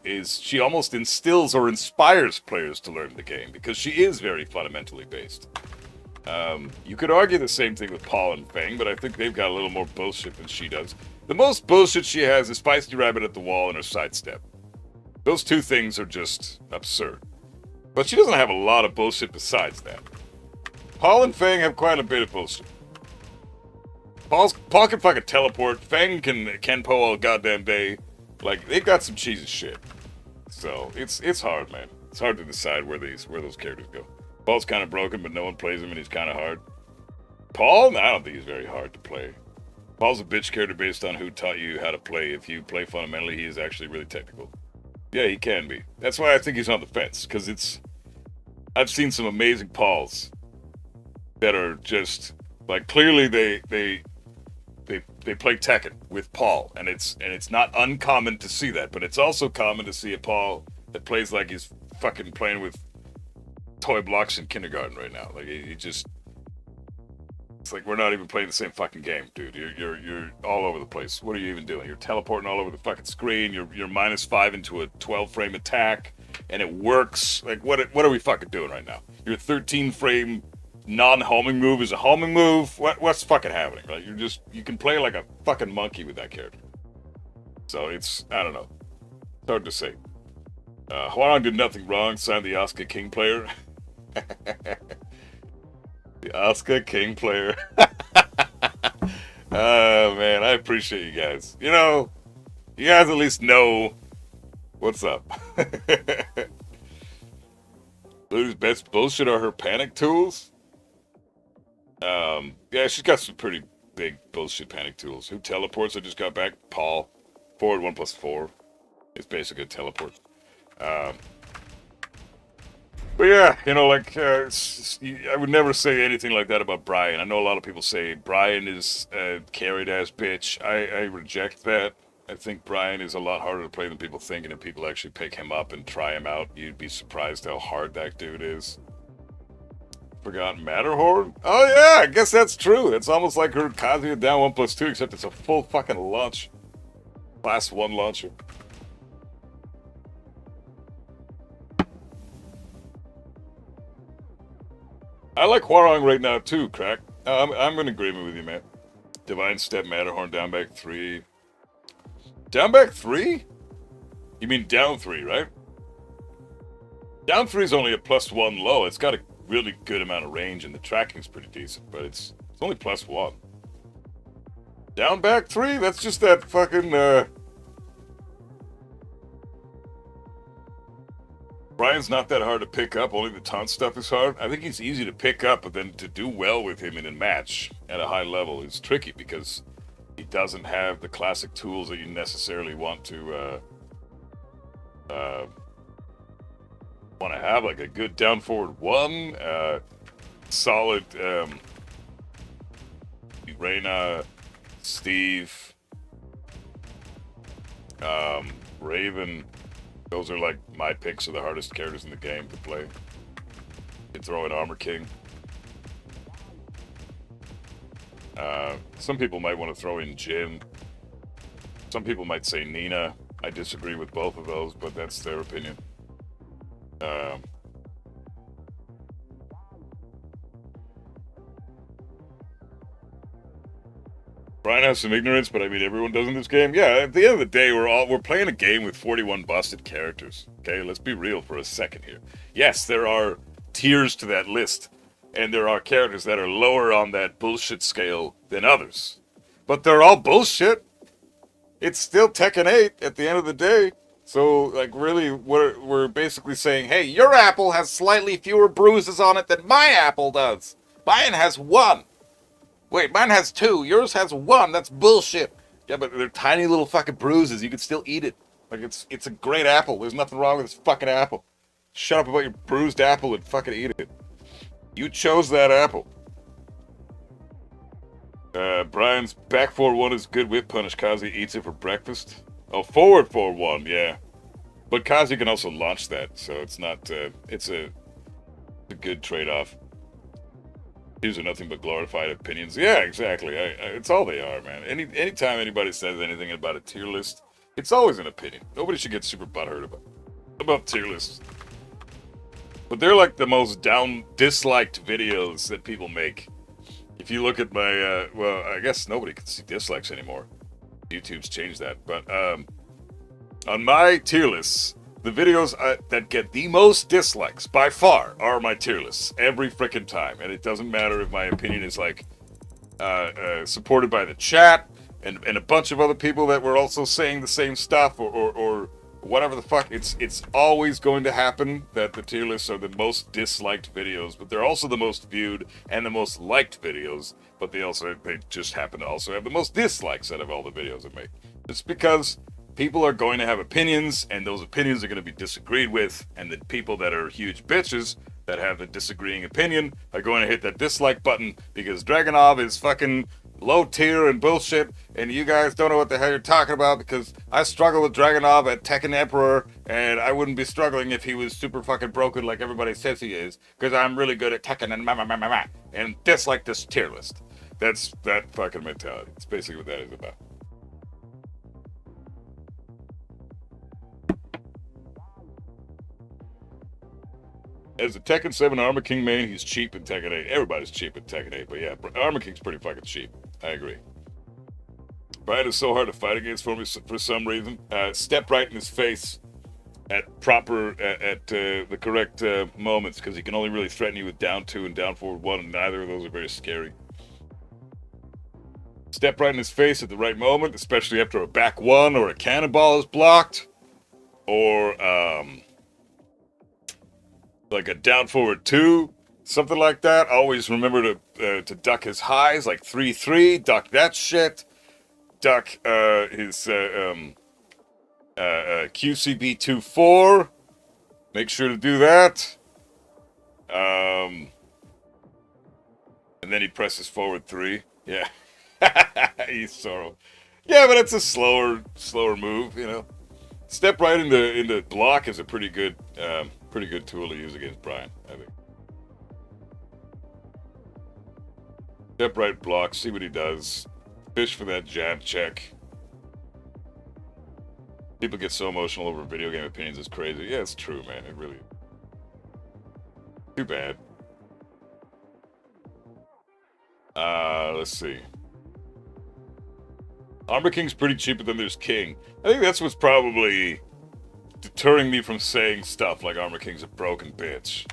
almost instills or inspires players to learn the game because she is very fundamentally based. You could argue the same thing with Paul and Feng, but I think they've got a little more bullshit than she does. The most bullshit she has is Feisty Rabbit at the wall and her sidestep. Those two things are just absurd. But she doesn't have a lot of bullshit besides that. Paul and Feng have quite a bit of bullshit. Paul can fucking teleport. Feng can Kenpo all goddamn day. Like, they've got some cheesy shit. So, it's hard, man. It's hard to decide where those characters go. Paul's kind of broken, but no one plays him, and he's kind of hard. Paul? I don't think he's very hard to play. Paul's a bitch character based on who taught you how to play. If you play fundamentally, he is actually really technical. Yeah, he can be. That's why I think he's on the fence, because I've seen some amazing Pauls that are just, like, clearly they play Tekken with Paul, and it's not uncommon to see that, but it's also common to see a Paul that plays like he's fucking playing with toy blocks in kindergarten right now. Like, he just... It's like we're not even playing the same fucking game, dude. You're all over the place. What are you even doing? You're teleporting all over the fucking screen. You're -5 into a 12-frame attack, and it works. Like, what are we fucking doing right now? Your 13-frame non-homing move is a homing move. What's fucking happening? Right? You can play like a fucking monkey with that character. So I don't know. It's hard to say. Hwarang did nothing wrong. Signed the Asuka King player. The Asuka King player. Oh, man, I appreciate you guys. You know, you guys at least know what's up. Lily's best bullshit are her panic tools. Yeah, she's got some pretty big bullshit panic tools. Who teleports? I just got back. Paul. Forward 1+4. It's basically a teleport. But yeah, you know, like, I would never say anything like that about Brian. I know a lot of people say Brian is a carried-ass bitch. I reject that. I think Brian is a lot harder to play than people think, and if people actually pick him up and try him out, you'd be surprised how hard that dude is. Forgotten Matterhorn? Oh yeah, I guess that's true. It's almost like her Kazuya down 1+2, except it's a full fucking launch. Class 1 launcher. I like Hwarang right now too, Crack. I'm in agreement with you, man. Divine Step, Matterhorn, down back 3. Down back 3? You mean down 3, right? Down 3 is only a +1 low. It's got a really good amount of range, and the tracking's pretty decent, but it's only +1. Down back 3? That's just that fucking, Brian's not that hard to pick up, only the taunt stuff is hard. I think he's easy to pick up, but then to do well with him in a match at a high level is tricky because he doesn't have the classic tools that you necessarily want to have, like a good down forward 1, solid Reina, Steve, Raven. Those are like my picks of the hardest characters in the game to play. You throw in Armor King. Some people might want to throw in Jin. Some people might say Nina. I disagree with both of those, but that's their opinion. Brian has some ignorance, but I mean everyone does in this game. Yeah, at the end of the day, we're playing a game with 41 busted characters. Okay, let's be real for a second here. Yes, there are tiers to that list, and there are characters that are lower on that bullshit scale than others. But they're all bullshit. It's still Tekken 8 at the end of the day. So, like, really, we're basically saying, hey, your apple has slightly fewer bruises on it than my apple does. Mine has one. Wait, mine has two. Yours has one. That's bullshit. Yeah, but they're tiny little fucking bruises. You can still eat it. Like, it's a great apple. There's nothing wrong with this fucking apple. Shut up about your bruised apple and fucking eat it. You chose that apple. Brian's back 4-1 is good whip punish. Kazi eats it for breakfast. Oh, forward 4-1, yeah. But Kazi can also launch that, so it's not, it's a good trade-off. These are nothing but glorified opinions. Yeah, exactly. It's all they are, man. Anytime anybody says anything about a tier list, it's always an opinion. Nobody should get super butthurt about tier lists. But they're like the most disliked videos that people make. If you look at my, well, I guess nobody can see dislikes anymore. YouTube's changed that. But on my tier lists, the videos that get the most dislikes, by far, are my tier lists. Every frickin' time. And it doesn't matter if my opinion is, like, supported by the chat, and a bunch of other people that were also saying the same stuff, or whatever the fuck. It's always going to happen that the tier lists are the most disliked videos, but they're also the most viewed and the most liked videos, but they just happen to also have the most dislikes out of all the videos I make. It's because people are going to have opinions, and those opinions are going to be disagreed with, and the people that are huge bitches that have a disagreeing opinion are going to hit that dislike button because Dragonov is fucking low tier and bullshit, and you guys don't know what the hell you're talking about because I struggle with Dragonov at Tekken Emperor, and I wouldn't be struggling if he was super fucking broken like everybody says he is, because I'm really good at Tekken and dislike this tier list. That's that fucking mentality. It's basically what that is about. As a Tekken 7 Armor King main, he's cheap in Tekken 8. Everybody's cheap in Tekken 8, but yeah, Armor King's pretty fucking cheap. I agree. Brian is so hard to fight against for me for some reason. Step right in his face at the correct moments, because he can only really threaten you with down 2 and down forward 1, and neither of those are very scary. Step right in his face at the right moment, especially after a back 1 or a cannonball is blocked, or like a down forward 2, something like that. Always remember to duck his highs, like 3-3, duck that shit. Duck his QCB 2-4. Make sure to do that. And then he presses forward 3. Yeah. He's sorrow. Yeah, but it's a slower move, you know. Step right into block is a pretty good tool to use against Brian, I think. Step right block, see what he does. Fish for that jab check. People get so emotional over video game opinions, it's crazy. Yeah, it's true, man. It really is. Too bad. Let's see. Armor King's pretty cheap, but then there's King. I think that's what's probably deterring me from saying stuff like Armor King's a broken bitch.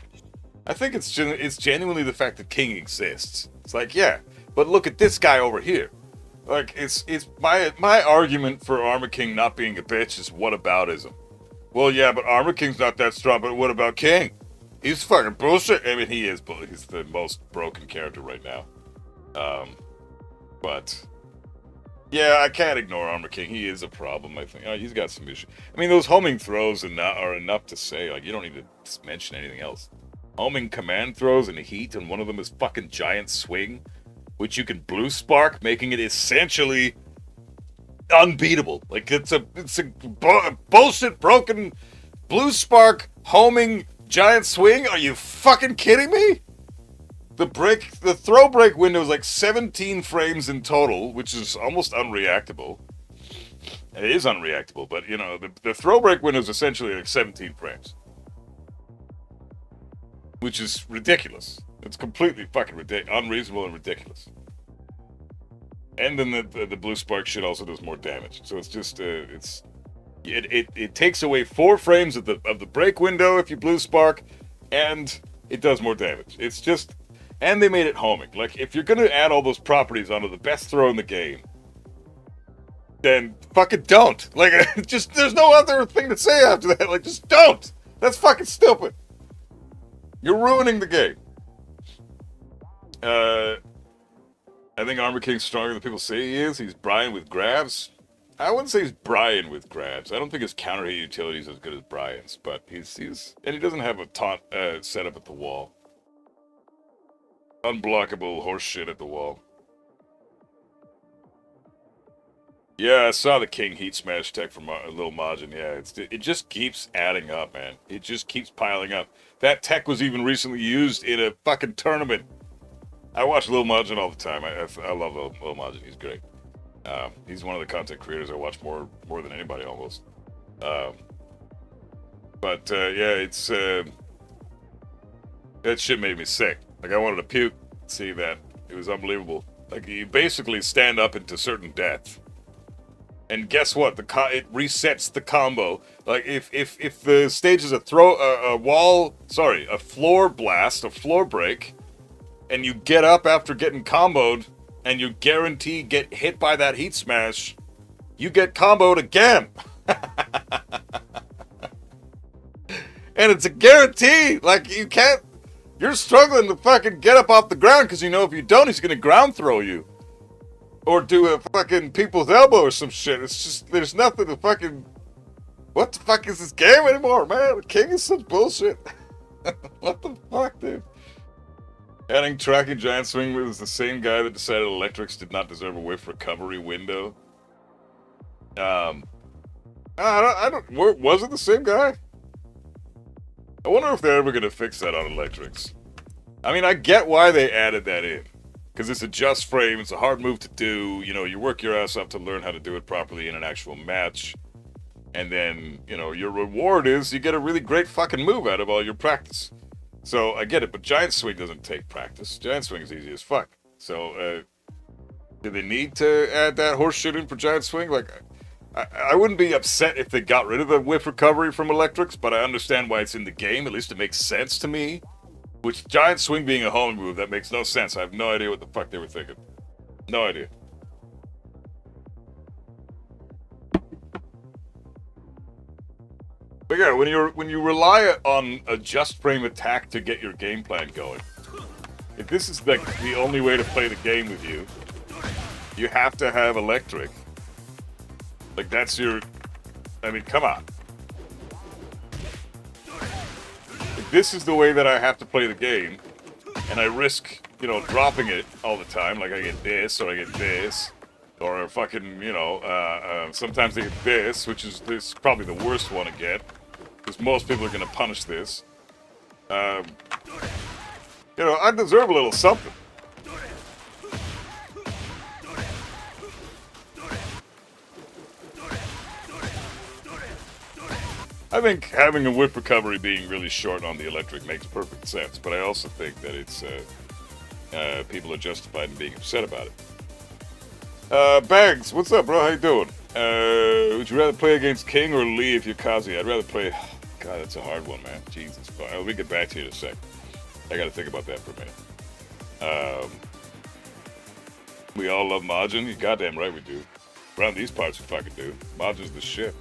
I think it's genuinely the fact that King exists. It's like, yeah, but look at this guy over here. Like, it's my argument for Armor King not being a bitch is whataboutism. Well, yeah, but Armor King's not that strong, but what about King? He's fucking bullshit. I mean, he's the most broken character right now. But yeah, I can't ignore Armor King. He is a problem, I think. He's got some issues. I mean, those homing throws are enough to say. Like, you don't need to mention anything else. Homing command throws and heat, and one of them is fucking giant swing, which you can blue spark, making it essentially unbeatable. Like, it's a bullshit broken blue spark homing giant swing. Are you fucking kidding me? The throw break window is like 17 frames in total, which is almost unreactable. It is unreactable, but you know, the throw break window is essentially like 17 frames. Which is ridiculous. It's completely fucking unreasonable and ridiculous. And then the blue spark shit also does more damage. So it's just it takes away 4 frames of the break window if you blue spark, and it does more damage. It's just, and they made it homing. Like, if you're gonna add all those properties onto the best throw in the game, then fucking don't. Like, just, there's no other thing to say after that. Like, just don't. That's fucking stupid. You're ruining the game. I think Armor King's stronger than people say he is. He's Brian with grabs. I wouldn't say he's Brian with grabs. I don't think his counter hit utility is as good as Brian's, but he's and he doesn't have a taunt setup at the wall. Unblockable horse shit at the wall. Yeah, I saw the King Heat Smash tech from Lil Majin. Yeah, it just keeps adding up, man. It just keeps piling up. That tech was even recently used in a fucking tournament. I watch Lil Majin all the time. I love Lil Majin. He's great. He's one of the content creators I watch more than anybody almost. Yeah, it's that shit made me sick. Like, I wanted to puke. See that? It was unbelievable. Like, you basically stand up into certain death. And guess what? It resets the combo. Like, if the stage is a floor blast, a floor break, and you get up after getting comboed, and you guarantee get hit by that heat smash, you get comboed again. And it's a guarantee. Like, you're struggling to fucking get up off the ground because you know if you don't, he's gonna ground throw you. Or do a fucking people's elbow or some shit. It's just, there's nothing to fucking... What the fuck is this game anymore, man? The King is such bullshit. What the fuck, dude? Adding tracking giant swing was the same guy that decided electrics did not deserve a whiff recovery window. I don't... Was it the same guy? I wonder if they're ever gonna fix that on electrics. I mean, I get why they added that in. Because it's a just frame, it's a hard move to do, you know, you work your ass up to learn how to do it properly in an actual match. And then, you know, your reward is you get a really great fucking move out of all your practice. So, I get it, but Giant Swing doesn't take practice. Giant Swing is easy as fuck. So, do they need to add that horse shit in for Giant Swing? Like, I wouldn't be upset if they got rid of the whiff recovery from electrics, but I understand why it's in the game, at least it makes sense to me. With Giant Swing being a homing move, that makes no sense. I have no idea what the fuck they were thinking. No idea. But yeah, when you rely on a just frame attack to get your game plan going, if this is like the only way to play the game with you, you have to have electric. Like, that's your... I mean, come on. This is the way that I have to play the game, and I risk, you know, dropping it all the time. Like, I get this, or I get this, or fucking, you know, sometimes they get this, which is probably the worst one to get, because most people are going to punish this. You know, I deserve a little something. I think having a whip recovery being really short on the electric makes perfect sense, but I also think that it's people are justified in being upset about it. Bags, what's up, bro? How you doing? Would you rather play against King or Lee if you're Kazi? I'd rather play... God, that's a hard one, man. Jesus. Let me get back to you in a sec. I gotta think about that for a minute. We all love Majin? You're goddamn right we do. Around these parts we fucking do. Majin's the shit.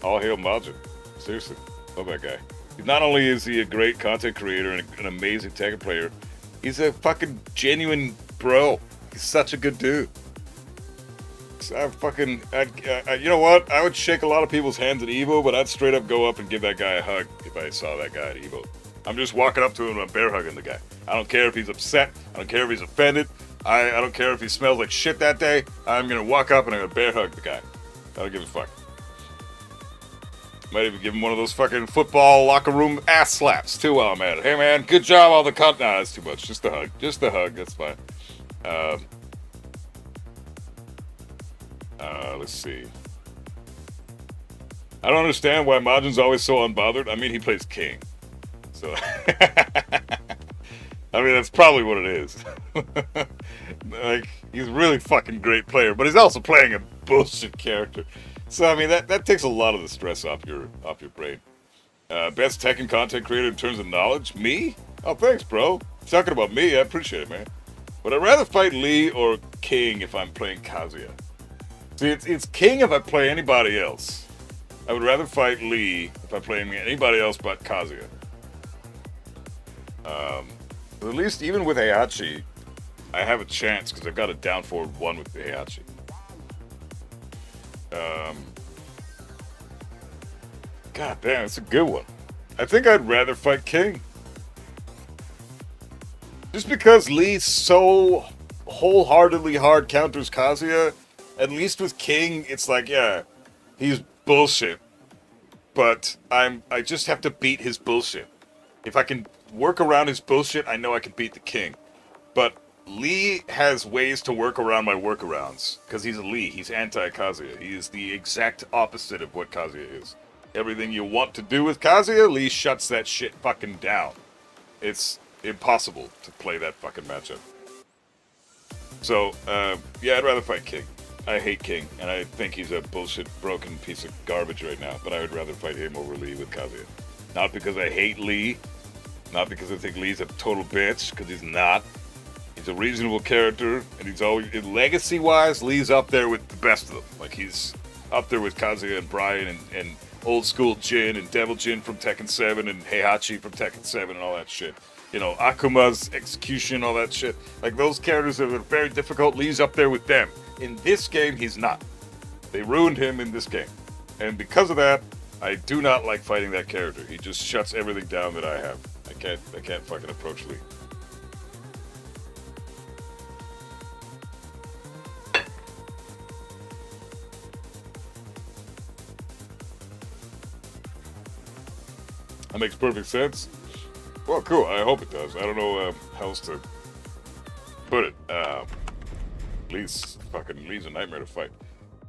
All hail Majin. Seriously. Love that guy. Not only is he a great content creator and an amazing Tekken player, he's a fucking genuine bro. He's such a good dude. So you know what? I would shake a lot of people's hands at Evo, but I'd straight up go up and give that guy a hug if I saw that guy at Evo. I'm just walking up to him and I'm bear hugging the guy. I don't care if he's upset. I don't care if he's offended. I don't care if he smells like shit that day. I'm gonna walk up and I'm gonna bear hug the guy. I don't give a fuck. Might even give him one of those fucking football locker room ass slaps too while I'm at it. Hey man, good job all the cut. Nah, that's too much. Just a hug. Just a hug. That's fine. Let's see. I don't understand why Majin's always so unbothered. I mean, he plays King. So, I mean, that's probably what it is. Like, he's a really fucking great player, but he's also playing a bullshit character. So, I mean, that takes a lot of the stress off your brain. Best Tekken content creator in terms of knowledge? Me? Oh, thanks, bro. Talking about me, I appreciate it, man. But I'd rather fight Lee or King if I'm playing Kazuya. See, it's King if I play anybody else. I would rather fight Lee if I play anybody else but Kazuya. But at least even with Heihachi, I have a chance because I've got a down forward 1 with the Heihachi. God damn, it's a good one. I think I'd rather fight King. Just because Lee so wholeheartedly hard counters Kazuya, at least with King, it's like, yeah, he's bullshit. But I just have to beat his bullshit. If I can work around his bullshit, I know I can beat the King. But Lee has ways to work around my workarounds. Because he's a Lee. He's anti-Kazuya. He is the exact opposite of what Kazuya is. Everything you want to do with Kazuya, Lee shuts that shit fucking down. It's impossible to play that fucking matchup. So, yeah, I'd rather fight King. I hate King, and I think he's a bullshit, broken piece of garbage right now. But I would rather fight him over Lee with Kazuya. Not because I hate Lee. Not because I think Lee's a total bitch, because he's not. He's a reasonable character, and he's always, legacy-wise, Lee's up there with the best of them. Like, he's up there with Kazuya and Brian and old school Jin and Devil Jin from Tekken 7 and Heihachi from Tekken 7 and all that shit. You know, Akuma's execution, all that shit. Like, those characters that are very difficult, Lee's up there with them. In this game, he's not. They ruined him in this game. And because of that, I do not like fighting that character. He just shuts everything down that I have. I can't fucking approach Lee. That makes perfect sense. Well, cool. I hope it does. I don't know how else to put it. Lee's a nightmare to fight.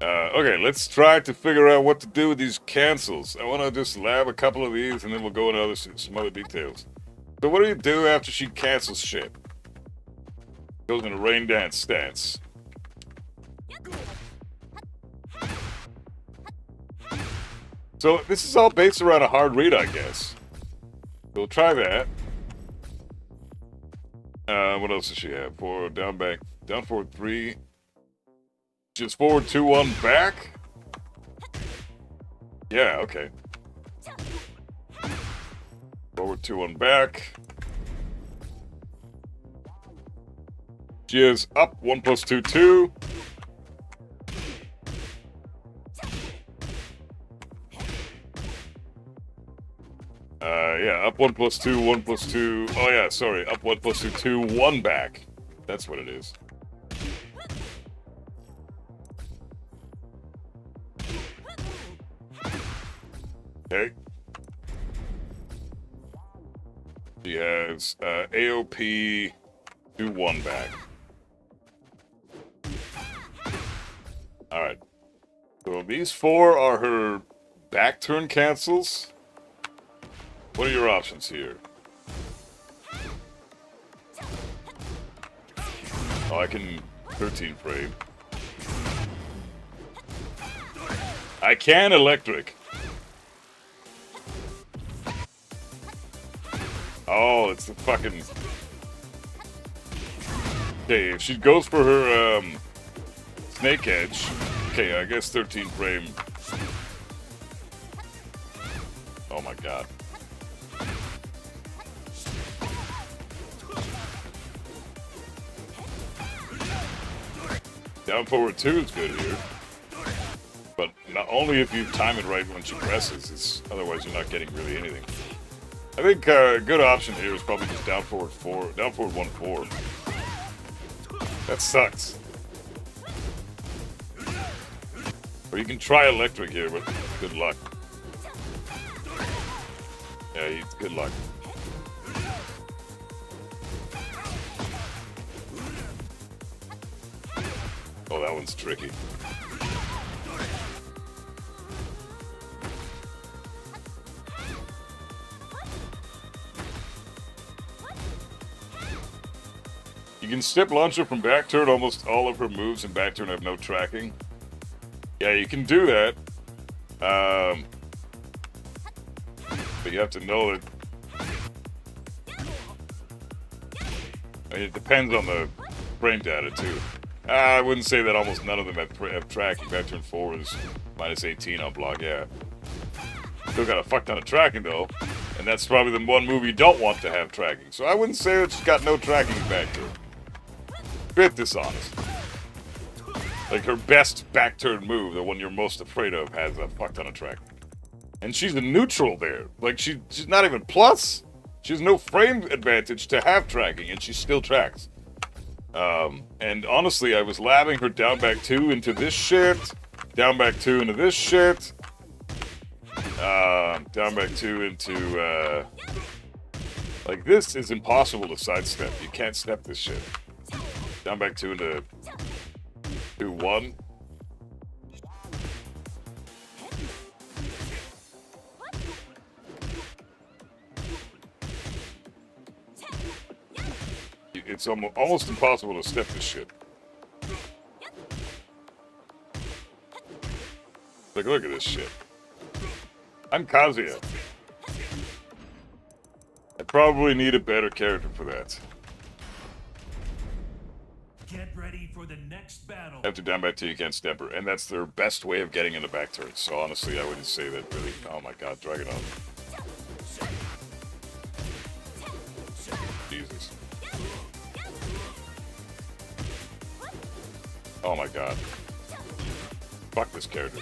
Okay, let's try to figure out what to do with these cancels. I want to just lab a couple of these, and then we'll go into some other details. So what do you do after she cancels shit? Goes into rain dance stance. So this is all based around a hard read, I guess. We'll try that. What else does she have? Forward, down, back, down, forward, 3. Just forward, 2, 1, back? Yeah, okay. Forward, 2, 1, back. She is up, 1 plus 2, 2. Yeah, up 1 plus 2, 1 plus 2. Oh, yeah, sorry. Up 1 plus 2, 2, 1 back. That's what it is. Okay. She has AOP, 2, 1 back. Alright. So these 4 are her back turn cancels. What are your options here? Oh, I can 13 frame. I can electric. Oh, it's the fucking... Okay, if she goes for her, snake edge... Okay, I guess 13 frame... Oh my god. Down forward 2 is good here. But not only if you time it right when she presses, it's, otherwise you're not getting really anything. I think a good option here is probably just down forward 4, down forward 1, 4. That sucks. Or you can try electric here, but good luck. Yeah, good luck. Oh, that one's tricky. You can step launch her from back turn. Almost all of her moves in back turn have no tracking. Yeah, you can do that. But you have to know that... I mean, it depends on the frame data, too. I wouldn't say that almost none of them have tracking. Back turn 4 is minus 18 on block, yeah. Still got a fuck ton of tracking, though. And that's probably the one move you don't want to have tracking. So I wouldn't say that she's got no tracking back turn. Bit dishonest. Like, her best back turn move, the one you're most afraid of, has a fuck ton of tracking. And she's a neutral there. Like, she's not even plus. She has no frame advantage to have tracking, and she still tracks. And honestly, I was labbing her down back 2 into this shit, down back 2 into this shit, down back 2 into, like, this is impossible to sidestep. You can't step this shit. Down back 2 into 2-1. It's almost impossible to step this shit. Like, look at this shit. I'm Kazuya. I probably need a better character for that. Get ready for the next battle. After down back 2, you can't step her. And that's their best way of getting into back turns. So honestly, I wouldn't say that really. Oh my god, Dragon on. Jesus. Oh my god. Fuck this character.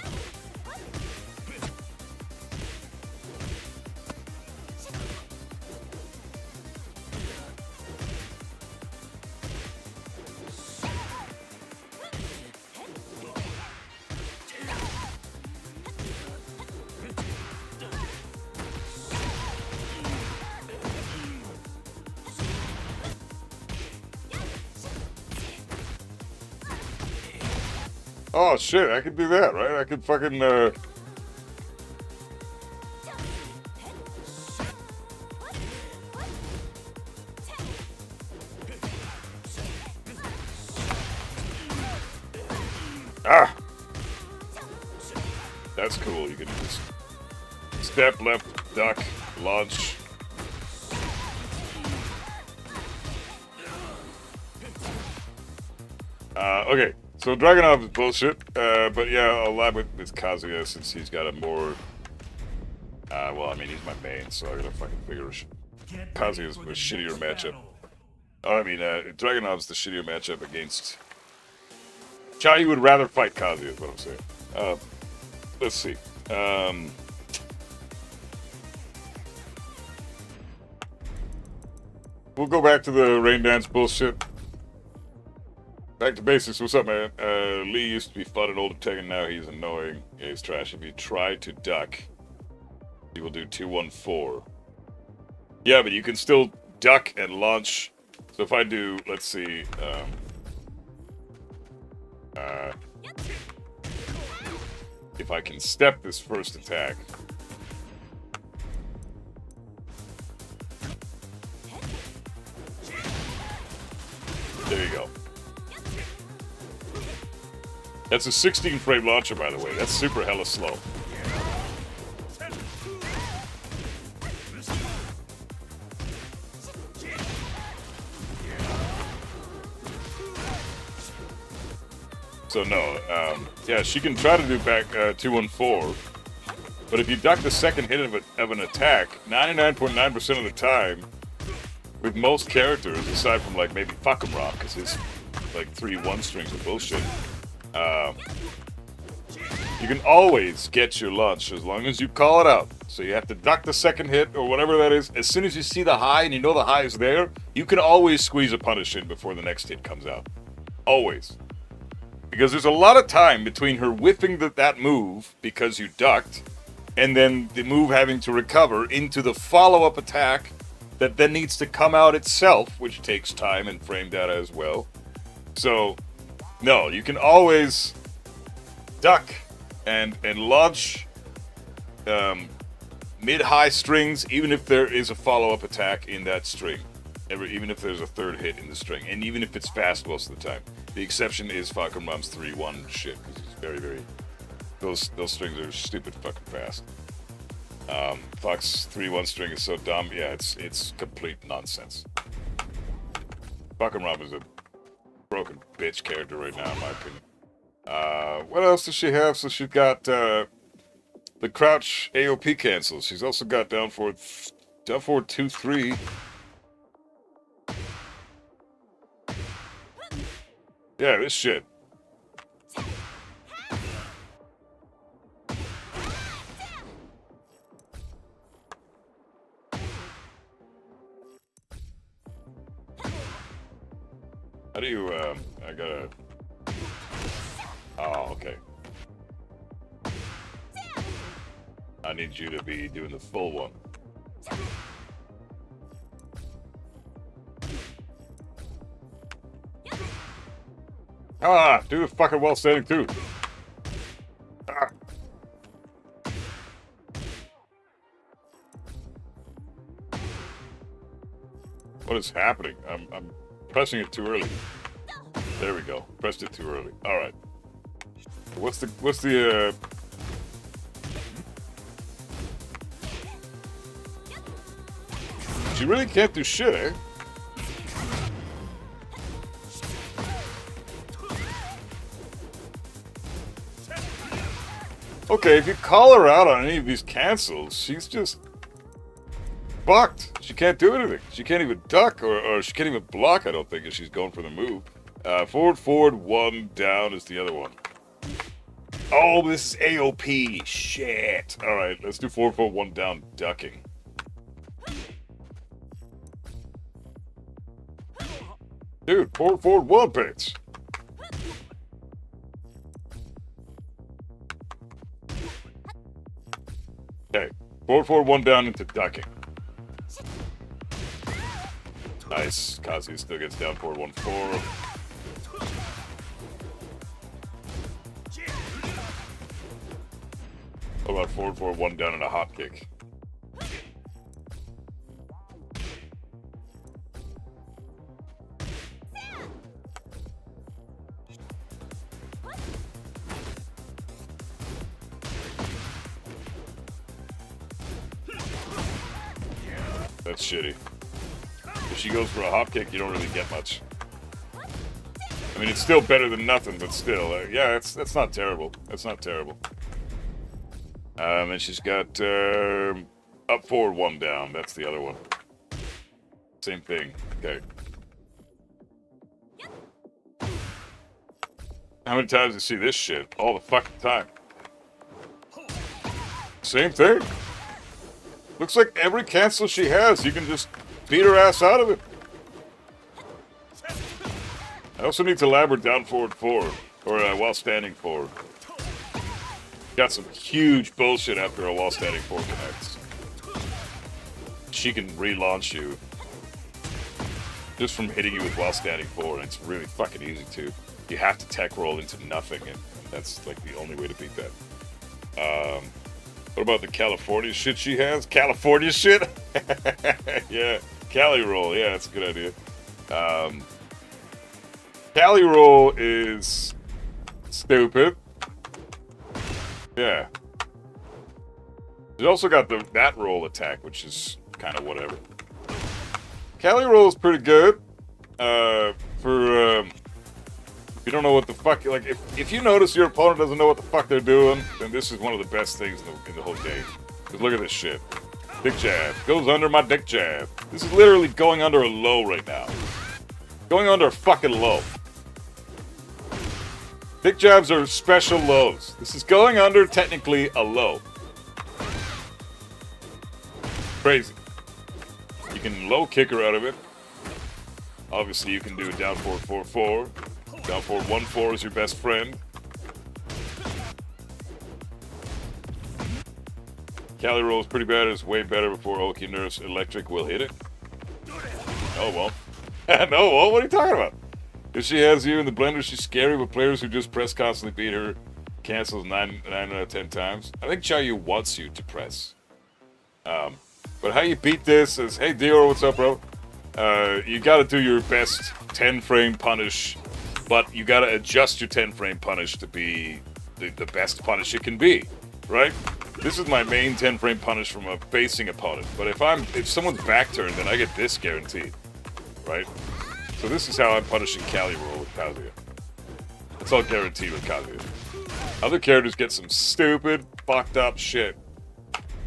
Oh shit, I could do that, right? I could fucking, Ah! That's cool, you can just step, left, duck, launch. Okay. So Dragunov is bullshit, but yeah, I'll lab with Kazuya since he's got a more, well, I mean, he's my main, so I gotta fucking figure Kazuya's the shittier matchup. Oh, I mean, Dragunov's the shittier matchup against... Chai would rather fight Kazuya, is what I'm saying. Let's see. We'll go back to the rain dance bullshit. Back to basics. What's up, man? Lee used to be fun at Old Tekken, now he's annoying. Yeah, he's trash. If you try to duck, he will do 2-1-4. Yeah, but you can still duck and launch. So if I do, let's see, if I can step this first attack. There you go. That's a 16 frame launcher, by the way. That's super hella slow. So no, yeah, she can try to do back 2-1-4, but if you duck the second hit of an attack, 99.9% of the time, with most characters, aside from like maybe Fuck 'em Rock, because his like 3 1-strings are bullshit. You can always get your launch as long as you call it out. So you have to duck the second hit or whatever that is. As soon as you see the high and you know the high is there, you can always squeeze a punish in before the next hit comes out. Always. Because there's a lot of time between her whiffing that move because you ducked and then the move having to recover into the follow-up attack that then needs to come out itself, which takes time and frame data as well. So, no, you can always duck and launch mid-high strings, even if there is a follow-up attack in that string. Even if there's a third hit in the string, and even if it's fast most of the time. The exception is Falcon Rum's 3-1 shit, because it's very, very... Those strings are stupid fucking fast. Fox 3-1 string is so dumb, yeah, it's complete nonsense. Falcon Rum is a broken bitch character right now, in my opinion. What else does she have? So she's got the crouch AOP cancels. She's also got down forward 2-3. Yeah, this shit. How do you, I gotta... Oh, okay. I need you to be doing the full one. Ah, do the fucking while standing too. Ah. What is happening? I'm pressing it too early. There we go. Pressed it too early. All right. What's the She really can't do shit, eh? Okay, if you call her out on any of these cancels, she's just fucked. She can't do anything. She can't even duck, or she can't even block, I don't think, if she's going for the move. Forward, 1 down is the other one. Oh, this is AOP. Shit. Alright, let's do forward, 1 down, ducking. Dude, forward, 1, bitch. Okay, forward, 1 down into ducking. Nice. Kazu still gets down forward 1-4. What about forward 1 down and a hop kick? That's shitty. If she goes for a hop kick, you don't really get much. I mean, it's still better than nothing, but still, yeah, that's not terrible. That's not terrible. And she's got up forward 1 down. That's the other one. Same thing. Okay. How many times do you see this shit? All the fucking time. Same thing. Looks like every cancel she has, you can just beat her ass out of it. I also need to lab her down forward 4, or while standing forward. Got some huge bullshit after a while standing 4 connects. She can relaunch you just from hitting you with while standing 4, and it's really fucking easy too. You have to tech roll into nothing, and that's like the only way to beat that. What about the California shit she has? California shit? Yeah, Cali roll. Yeah, that's a good idea. Cali roll is stupid. Yeah. She's also got that roll attack, which is kind of whatever. Cali roll is pretty good. If you don't know what the fuck, like, if you notice your opponent doesn't know what the fuck they're doing, then this is one of the best things in the whole game. Because look at this shit. Dick jab. Goes under my dick jab. This is literally going under a low right now. Going under a fucking low. Dick jabs are special lows. This is going under, technically, a low. Crazy. You can low kick her out of it. Obviously, you can do down forward 4-4. Down forward 1-4 is your best friend. Cali roll is pretty bad. It's way better before Oki Nurse Electric will hit it. Oh, well. No, well, what are you talking about? If she has you in the blender, she's scary, but players who just press constantly beat her cancels 9 out of 10 times. I think Chaoyu wants you to press. But how you beat this is, hey, Dior, what's up, bro? You gotta do your best 10-frame punish, but you gotta adjust your 10-frame punish to be the best punish it can be, right? This is my main 10-frame punish from a facing opponent, but if someone's back turned, then I get this guaranteed, right? So this is how I'm punishing Cali roll with Kazuya. It's all guaranteed with Kazuya. Other characters get some stupid, fucked up shit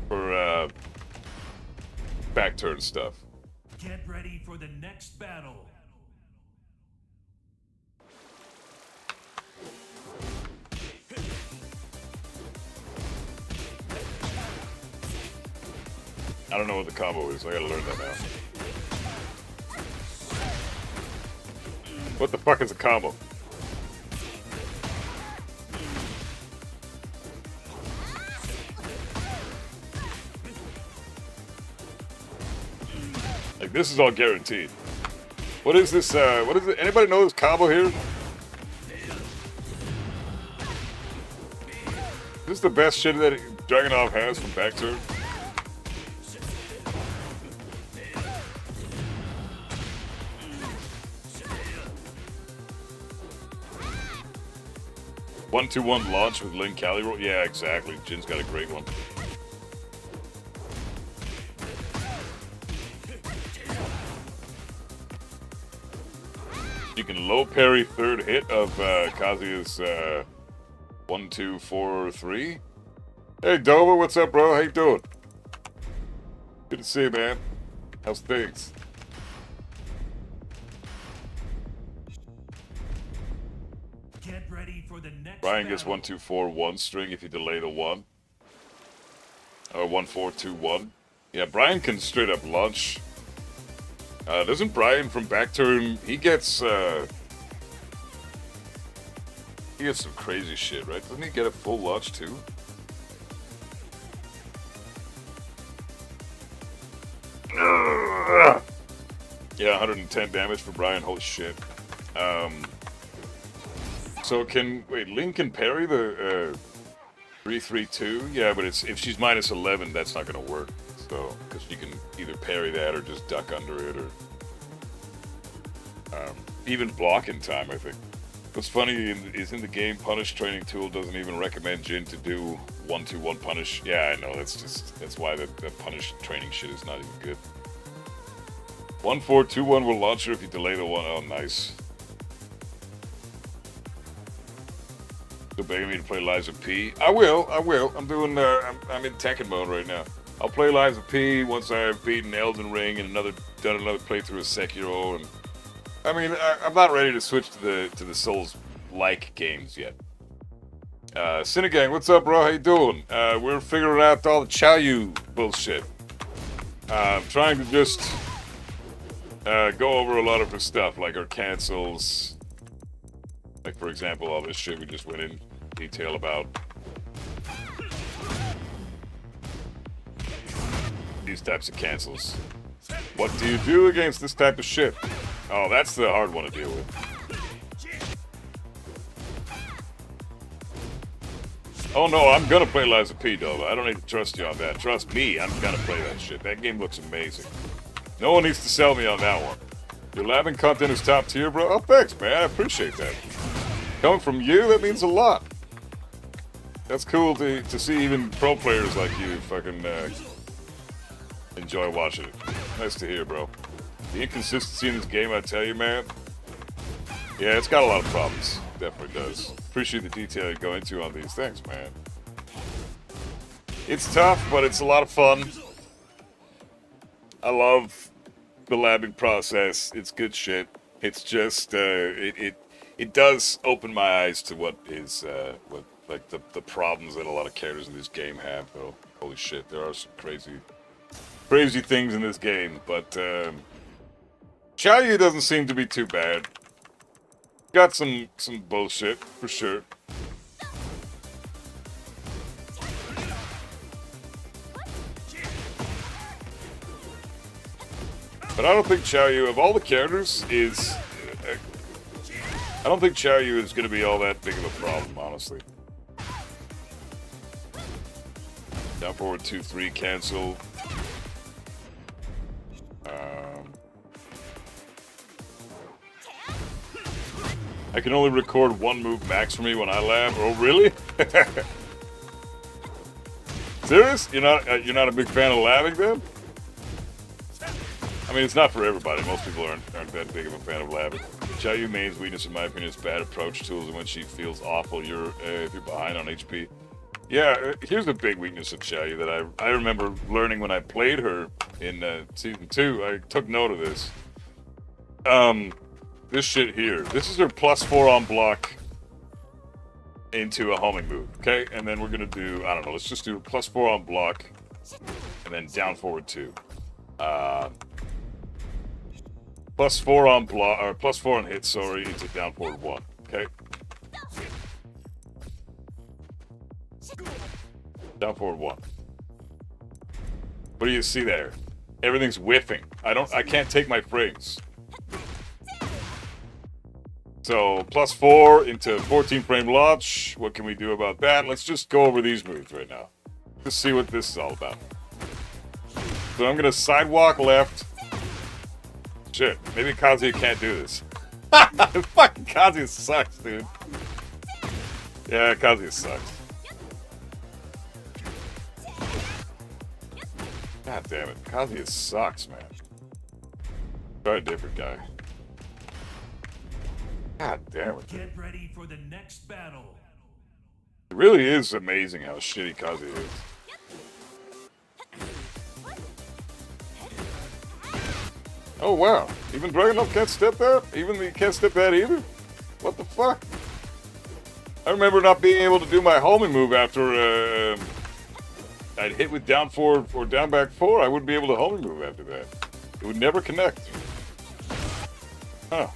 for back turn stuff. Get ready for the next battle. I don't know what the combo is. I gotta learn that now. What the fuck is a combo? Like, this is all guaranteed. What is this, what is it? Anybody know this combo here? Is this the best shit that Dragunov has from back turn? One-2-1 launch with Link Cali roll? Yeah, exactly. Jin's got a great one. You can low parry third hit of Kazuya's 1, 2, 4, 3. Hey Dover, what's up, bro? How you doing? Good to see you, man. How's things? Get ready for the next Brian gets battle. 1, 2, 4, 1 string if you delay the 1. Or 1, 4, 2, 1. Yeah, Brian can straight up launch. Doesn't Brian from back turn, he gets some crazy shit, right? Doesn't he get a full launch too? Yeah, 110 damage for Brian, holy shit. So wait, Link can parry the 3-3-2? Yeah, but if she's minus 11, that's not gonna work. So, because you can either parry that or just duck under it, or even block in time, I think. What's funny is in the game, Punish Training Tool doesn't even recommend Jin to do 1-2-1 punish. Yeah, I know, that's why the punish training shit is not even good. 1-4-2-1 will launch her if you delay the 1. Oh, nice. So begging me to play Lies of P. I will. I'm doing, I'm in Tekken mode right now. I'll play Lies of P once I've beaten Elden Ring and done another playthrough of Sekiro. And I mean, I'm not ready to switch to the Souls-like games yet. Cinegang, what's up, bro? How you doing? We're figuring out all the Chaoyu bullshit. I'm trying to just go over a lot of her stuff, like her cancels. Like, for example, all this shit we just went in detail about. These types of cancels. What do you do against this type of shit? Oh, that's the hard one to deal with. Oh no, I'm gonna play Lies of P, Dova. I don't need to trust you on that. Trust me, I'm gonna play that shit. That game looks amazing. No one needs to sell me on that one. Your labbing content is top tier, bro. Oh, thanks, man. I appreciate that. Coming from you, that means a lot. That's cool to see even pro players like you fucking enjoy watching it. Nice to hear, bro. The inconsistency in this game, I tell you, man. Yeah, it's got a lot of problems. Definitely does. Appreciate the detail you go into on these things, man. It's tough, but it's a lot of fun. I love the labbing process. It's good shit. It's just it does open my eyes to what like the problems that a lot of characters in this game have, though. Holy shit, there are some crazy things in this game, but Chaoyu doesn't seem to be too bad. Got some bullshit for sure. But I don't think Chaoyu, of all the characters, I don't think Chaoyu is going to be all that big of a problem, honestly. Down forward 2-3 cancel. I can only record one move max for me when I lab. Oh, really? Serious? You're not a big fan of labbing, then? I mean, it's not for everybody. Most people aren't that big of a fan of Labbing. Xiaoyu main's weakness, in my opinion, is bad approach tools, and when she feels awful, if you're behind on HP. Yeah, here's a big weakness of Xiaoyu that I remember learning when I played her in Season 2. I took note of this. This shit here. This is her +4 on block into a homing move, okay? And then we're gonna do, I don't know, let's just do +4 on block, and then down forward 2. +4 on block, or +4 on hit, sorry, into down forward 1, okay? Down forward 1. What do you see there? Everything's whiffing. I can't take my frames. So, +4 into 14 frame launch. What can we do about that? Let's just go over these moves right now. Just see what this is all about. So I'm gonna sidewalk left. Shit, maybe Kazuya can't do this. Fucking Kazuya sucks, dude. Yeah, Kazuya sucks. God damn it, Kazuya sucks, man. Try a different guy. God damn it. Get ready for the next battle. It really is amazing how shitty Kazuya is. Oh wow, even Dragunov can't step that? Even he can't step that either? What the fuck? I remember not being able to do my homing move after I'd hit with down 4 or down back 4. I wouldn't be able to homing move after that. It would never connect. Huh.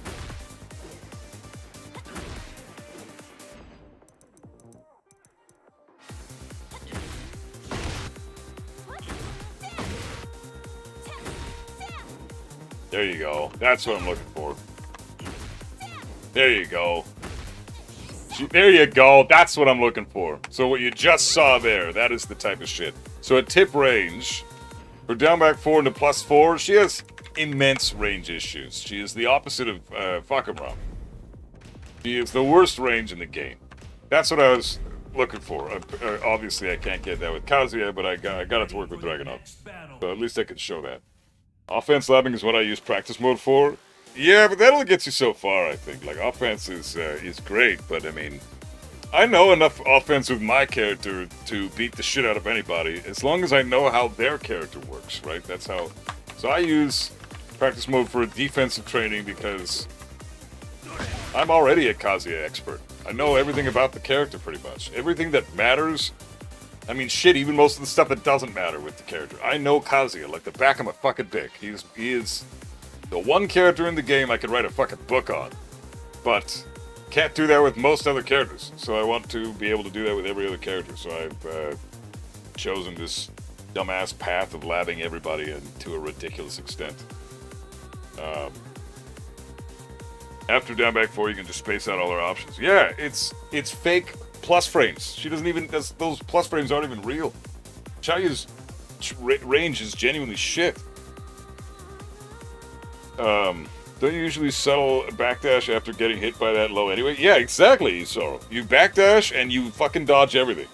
There you go. That's what I'm looking for. There you go. There you go. That's what I'm looking for. So what you just saw there, that is the type of shit. So at tip range, for down back 4 into +4, she has immense range issues. She is the opposite of Fakamram. She is the worst range in the game. That's what I was looking for. Obviously, I can't get that with Kazuya, but I got it to work with Dragunov. So at least I could show that. Offense labbing is what I use practice mode for. Yeah, but that only gets you so far, I think. Like, offense is great, but I mean, I know enough offense with my character to beat the shit out of anybody, as long as I know how their character works, right? That's how... So I use practice mode for defensive training because I'm already a Kazuya expert. I know everything about the character, pretty much. Everything that matters... I mean, shit, even most of the stuff that doesn't matter with the character. I know Kazuya like the back of my fucking dick. He is the one character in the game I could write a fucking book on. But can't do that with most other characters. So I want to be able to do that with every other character. So I've chosen this dumbass path of labbing everybody and to a ridiculous extent. After down back 4, you can just space out all our options. Yeah, it's fake plus frames. She doesn't even... Those plus frames aren't even real. Xiaoyu's range is genuinely shit. Don't you usually settle a backdash after getting hit by that low anyway? Yeah, exactly, Sorrow. You backdash and you fucking dodge everything.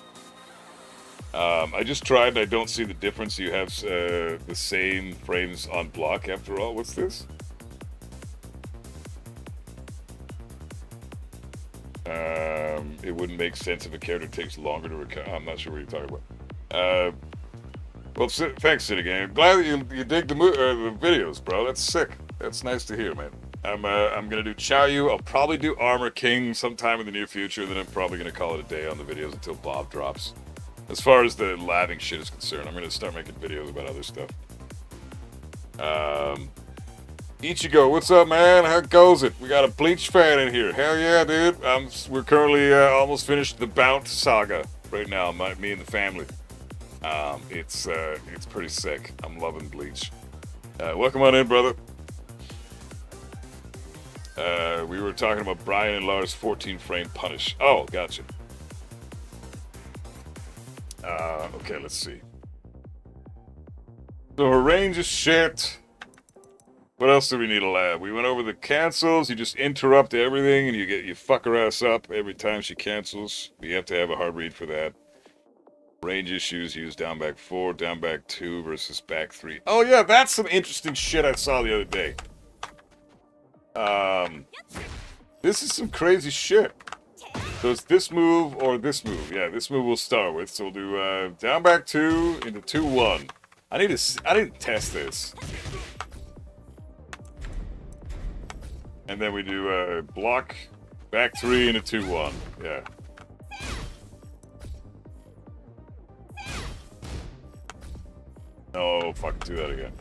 I just tried and I don't see the difference. You have the same frames on block after all. What's this? It wouldn't make sense if a character takes longer to recover. I'm not sure what you're talking about. Well, thanks, City Game. Glad that you dig the videos, bro. That's sick. That's nice to hear, man. I'm gonna do Xiaoyu. I'll probably do Armor King sometime in the near future. Then I'm probably gonna call it a day on the videos until Bob drops. As far as the labbing shit is concerned, I'm gonna start making videos about other stuff. Ichigo, what's up, man? How goes it? We got a Bleach fan in here. Hell yeah, dude. We're currently almost finished the Bount saga right now. Me and the family. It's pretty sick. I'm loving Bleach. Welcome on in, brother. We were talking about Brian and Lars' 14-frame punish. Oh, gotcha. Okay, let's see. So her range is shit. What else do we need to lab? We went over the cancels. You just interrupt everything and you fuck her ass up every time she cancels. You have to have a hard read for that. Range issues, use down back 4, down back 2 versus back 3. Oh yeah, that's some interesting shit I saw the other day. This is some crazy shit. So it's this move or this move. Yeah, this move we'll start with. So we'll do down back 2 into 2-1. I need to test this. And then we do block back 3 into 2-1. Yeah. No, fucking do that again.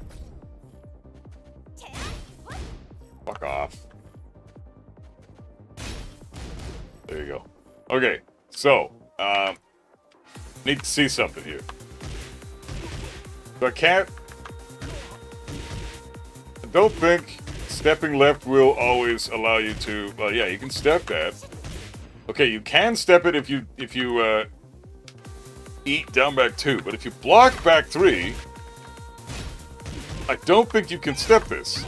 Fuck off. There you go. Okay, so, need to see something here. So I don't think stepping left will always allow you to, well, yeah, you can step that. Okay, you can step it if you eat down back 2, but if you block back 3, I don't think you can step this.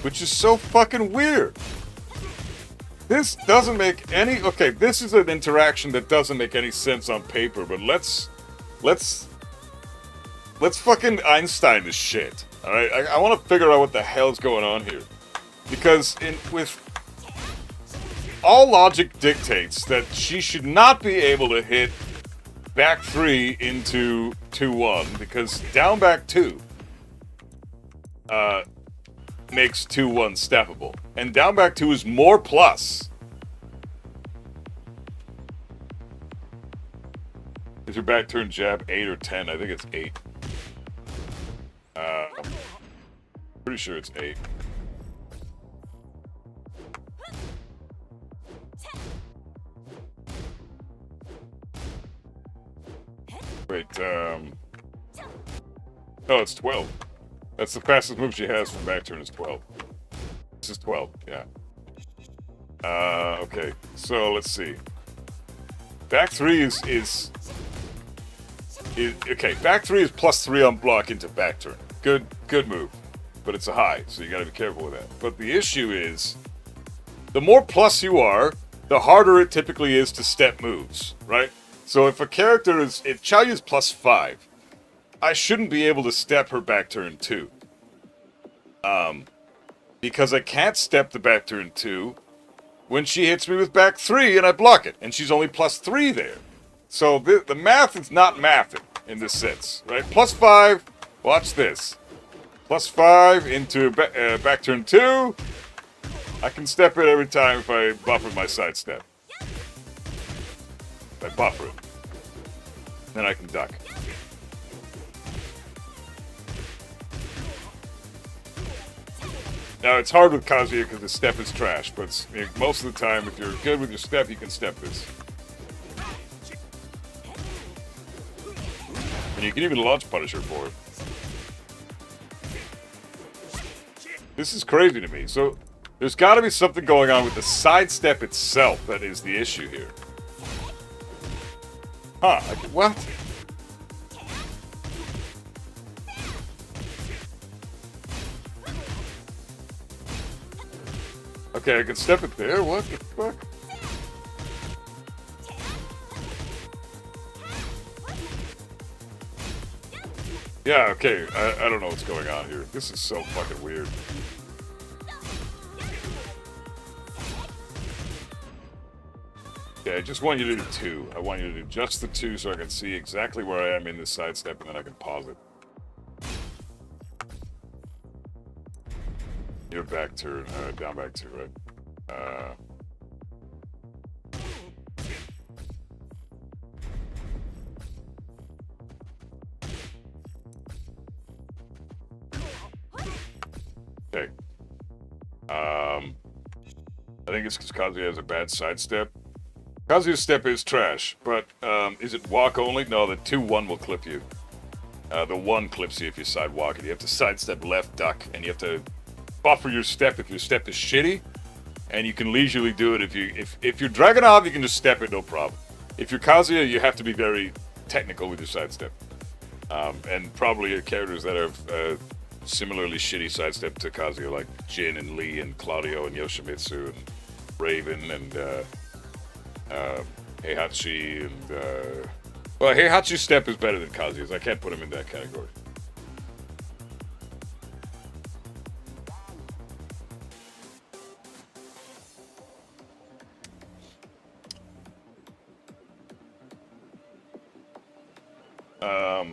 Which is so fucking weird. This doesn't make any... Okay, this is an interaction that doesn't make any sense on paper, but let's fucking Einstein this shit. Alright? I want to figure out what the hell's going on here. Because with... all logic dictates that she should not be able to hit back 3 into 2-1, because down back 2 makes 2-1 steppable. And down back 2 is more plus. Is your back turn jab 8 or 10? I think it's 8. Pretty sure it's 8. Wait, oh, it's 12. That's the fastest move she has from back turn is 12. This is 12, yeah. Okay, so let's see. Back 3 is okay, back 3 is +3 on block into back turn. Good move. But it's a high, so you gotta be careful with that. But the issue is, the more plus you are, the harder it typically is to step moves, right? So if a character is, if Xiaoyu is +5, I shouldn't be able to step her back turn 2. Because I can't step the back turn 2 when she hits me with back 3 and I block it, and she's only +3 there. So the math is not mathing in this sense, right? +5, watch this. +5 into back turn 2. I can step it every time if I buffer my side step. If I buffer it. Then I can duck. Now, it's hard with Kazuya because the step is trash, but most of the time, if you're good with your step, you can step this. And you can even launch Punisher for it. This is crazy to me. So, there's got to be something going on with the sidestep itself that is the issue here. Huh, what? Okay, I can step it there? What the fuck? Yeah, okay, I don't know what's going on here. This is so fucking weird. Yeah, I just want you to do 2. I want you to do just the 2 so I can see exactly where I am in this sidestep and then I can pause it. Your back turn, down back 2, right? Okay. I think it's because Kazuya has a bad sidestep. Kazuya's step is trash, but is it walk only? No, the 2-1 will clip you. The 1 clips you if you side walk it. You have to sidestep left, duck, and you have to buffer your step if your step is shitty. And you can leisurely do it if you're Dragunov, you can just step it, no problem. If you're Kazuya, you have to be very technical with your sidestep. And probably your characters that have similarly shitty sidestep to Kazuya, like Jin and Lee and Claudio and Yoshimitsu and Raven and Heihachi and Well, Heihachi's step is better than Kazuya's. I can't put him in that category.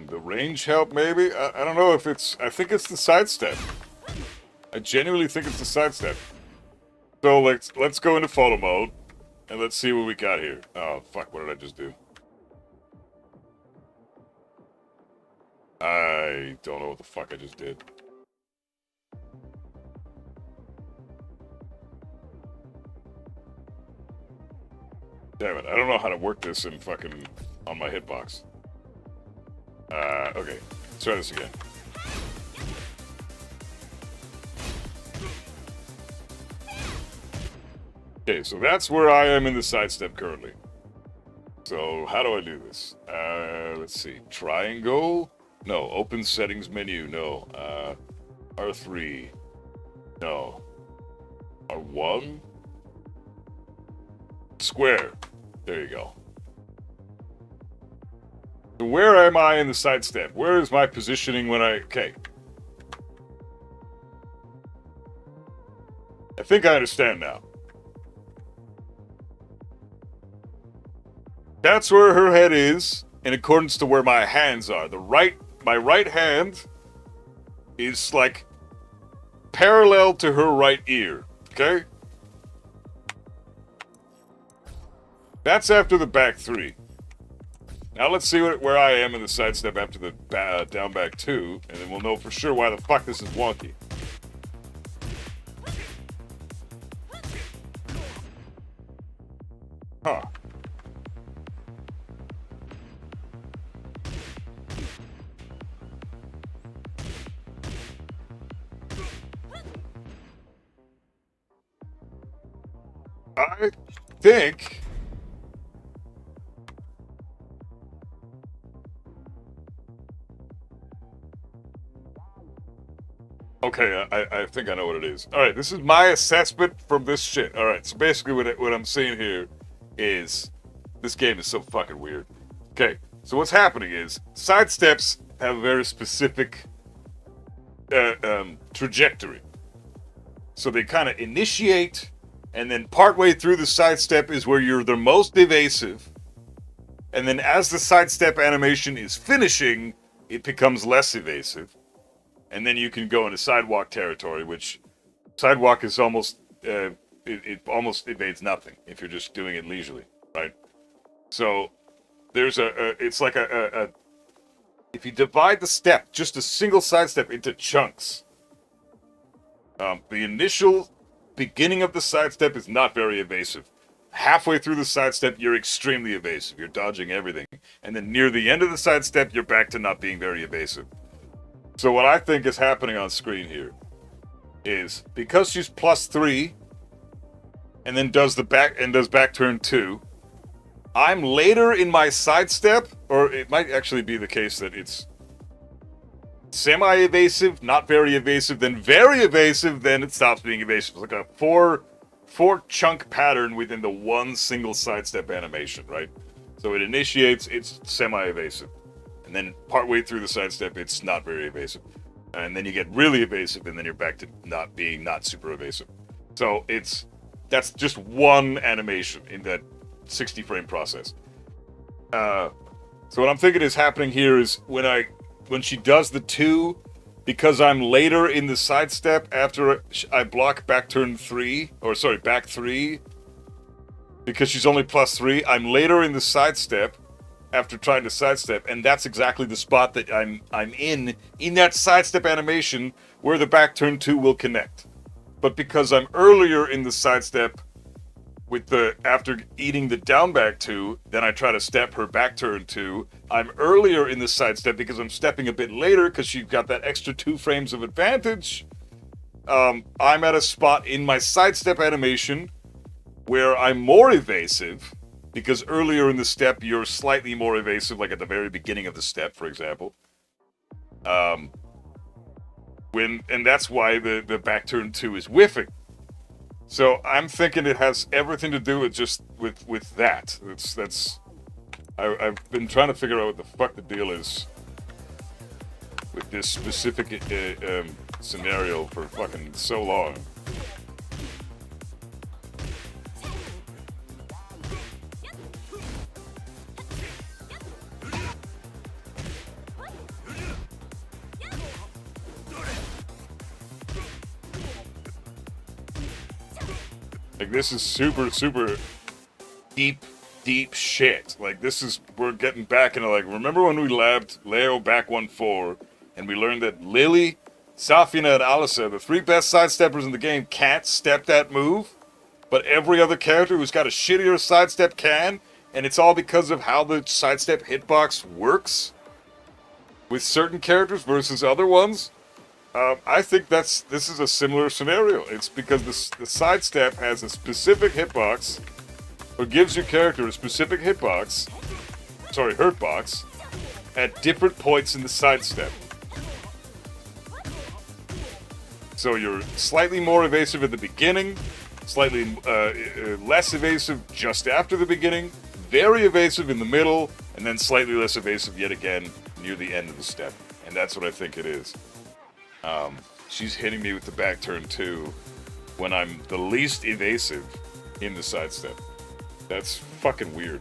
The range help, maybe? I don't know if it's... I think it's the sidestep. I genuinely think it's the sidestep. So let's go into photo mode, and let's see what we got here. Oh, fuck, what did I just do? I don't know what the fuck I just did. Damn it, I don't know how to work this in fucking... on my hitbox. Okay. Let's try this again. Okay, so that's where I am in the sidestep currently. So, how do I do this? Let's see. Triangle? No. Open settings menu? No. R3? No. R1? Square. There you go. So where am I in the sidestep? Where is my positioning when I... Okay. I think I understand now. That's where her head is, in accordance to where my hands are. My right hand is like parallel to her right ear. Okay? That's after the back three. Now let's see where I am in the sidestep after the down back two, and then we'll know for sure why the fuck this is wonky. Huh. I think... Okay, I think I know what it is. Alright, this is my assessment from this shit. Alright, so basically what I'm seeing here is... This game is so fucking weird. Okay, so what's happening is... Sidesteps have a very specific... trajectory. So they kind of initiate... And then partway through the sidestep is where you're the most evasive. And then as the sidestep animation is finishing, it becomes less evasive. And then you can go into sidewalk territory, which sidewalk is almost, it almost evades nothing if you're just doing it leisurely, right? So there's it's like if you divide the step, just a single sidestep into chunks, the initial beginning of the sidestep is not very evasive. Halfway through the sidestep, you're extremely evasive. You're dodging everything. And then near the end of the sidestep, you're back to not being very evasive. So what I think is happening on screen here is because she's +3 and then does back turn 2, I'm later in my sidestep, or it might actually be the case that it's semi-evasive, not very evasive, then very evasive, then it stops being evasive. It's like a four chunk pattern within the one single sidestep animation, right? So it initiates, it's semi-evasive. And then partway through the sidestep, it's not very evasive. And then you get really evasive, and then you're back to not super evasive. So that's just one animation in that 60 frame process. So what I'm thinking is happening here is when she does the 2, because I'm later in the sidestep after I block back 3, because she's only +3, I'm later in the sidestep after trying to sidestep, and that's exactly the spot that I'm in that sidestep animation where the back turn 2 will connect. But because I'm earlier in the sidestep after eating the down back 2, then I try to step her back turn 2. I'm earlier in the sidestep because I'm stepping a bit later because she's got that extra 2 frames of advantage. I'm at a spot in my sidestep animation where I'm more evasive because earlier in the step you're slightly more evasive, like at the very beginning of the step, for example. And that's why the back turn 2 is whiffing. So I'm thinking it has everything to do with just with that. I've been trying to figure out what the fuck the deal is with this specific scenario for fucking so long. Like, this is super, super deep shit. Like, this is, we're getting back into, like, remember when we labbed Leo back 1-4, and we learned that Lily, Safina, and Alyssa, the 3 best sidesteppers in the game, can't step that move, but every other character who's got a shittier sidestep can, and it's all because of how the sidestep hitbox works with certain characters versus other ones. I think this is a similar scenario. It's because the sidestep has a specific hitbox, or gives your character a specific hurtbox, at different points in the sidestep. So you're slightly more evasive at the beginning, slightly less evasive just after the beginning, very evasive in the middle, and then slightly less evasive yet again near the end of the step. And that's what I think it is. She's hitting me with the back turn too when I'm the least evasive in the sidestep. That's fucking weird.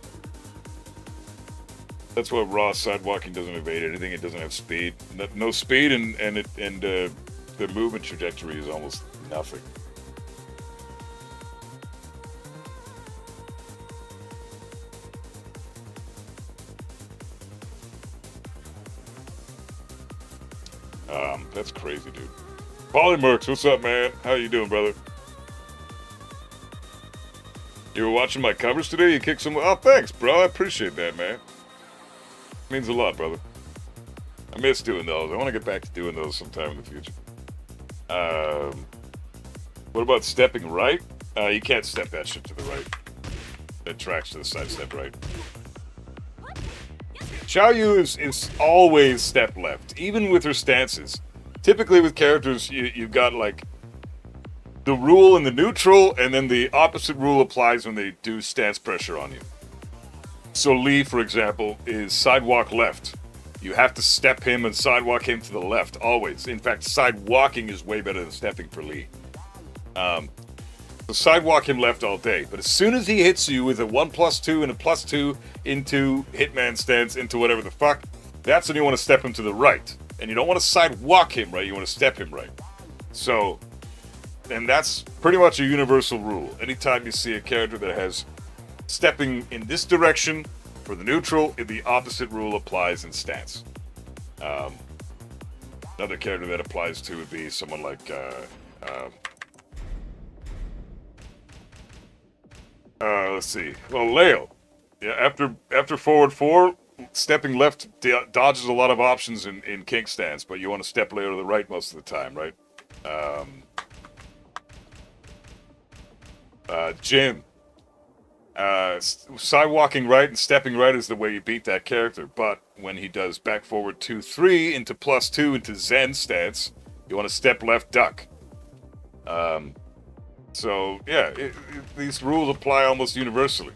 That's why raw sidewalking doesn't evade anything. It doesn't have speed. No speed, and the movement trajectory is almost nothing. That's crazy, dude. Polymerx, what's up, man? How you doing, brother? You were watching my covers today? You kicked some... Oh, thanks, bro. I appreciate that, man. Means a lot, brother. I miss doing those. I want to get back to doing those sometime in the future. What about stepping right? You can't step that shit to the right. It tracks to the side step right. Xiaoyu is always step left, even with her stances. Typically with characters, you've got like the rule in the neutral, and then the opposite rule applies when they do stance pressure on you. So Lee, for example, is sidewalk left. You have to step him and sidewalk him to the left, always. In fact, sidewalking is way better than stepping for Lee. So sidewalk him left all day, but as soon as he hits you with a 1+2 and a +2 into hitman stance, into whatever the fuck, that's when you want to step him to the right. And you don't want to sidewalk him right, you want to step him right. So, and that's pretty much a universal rule. Anytime you see a character that has stepping in this direction for the neutral, the opposite rule applies in stance. Another character that applies to would be someone like, let's see. Well, Leo. Yeah, after forward 4, stepping left dodges a lot of options in kink stance, but you want to step Leo to the right most of the time, right? Jin. Sidewalking right and stepping right is the way you beat that character, but when he does back forward 2-3 into +2 into Zen stance, you want to step left duck. So yeah, these rules apply almost universally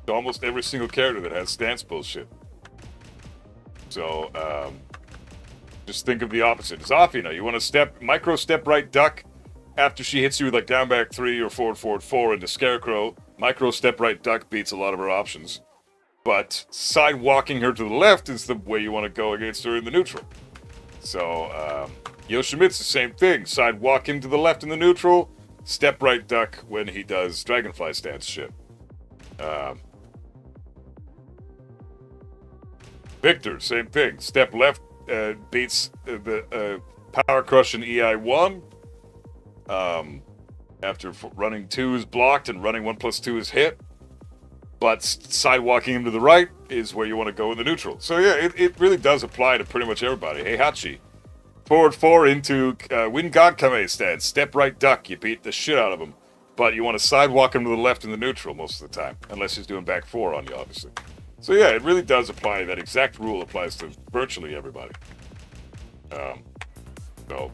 to almost every single character that has stance bullshit. So just think of the opposite. Zafina, you want to micro step right duck after she hits you with like down back 3 or forward 4 into Scarecrow. Micro step right duck beats a lot of her options, but sidewalking her to the left is the way you want to go against her in the neutral. So Yoshimitsu, same thing. Sidewalk him to the left in the neutral. Step right duck when he does dragonfly stance shit. Victor, same thing. Step left beats the power crush in EI1. After running 2 is blocked and running 1+2 is hit. But sidewalking him to the right is where you want to go in the neutral. So yeah, it really does apply to pretty much everybody. Heihachi. Forward 4 into Wind God Kame stance. Step right duck, you beat the shit out of him. But you want to sidewalk him to the left in the neutral most of the time. Unless he's doing back 4 on you, obviously. So yeah, it really does apply. That exact rule applies to virtually everybody. So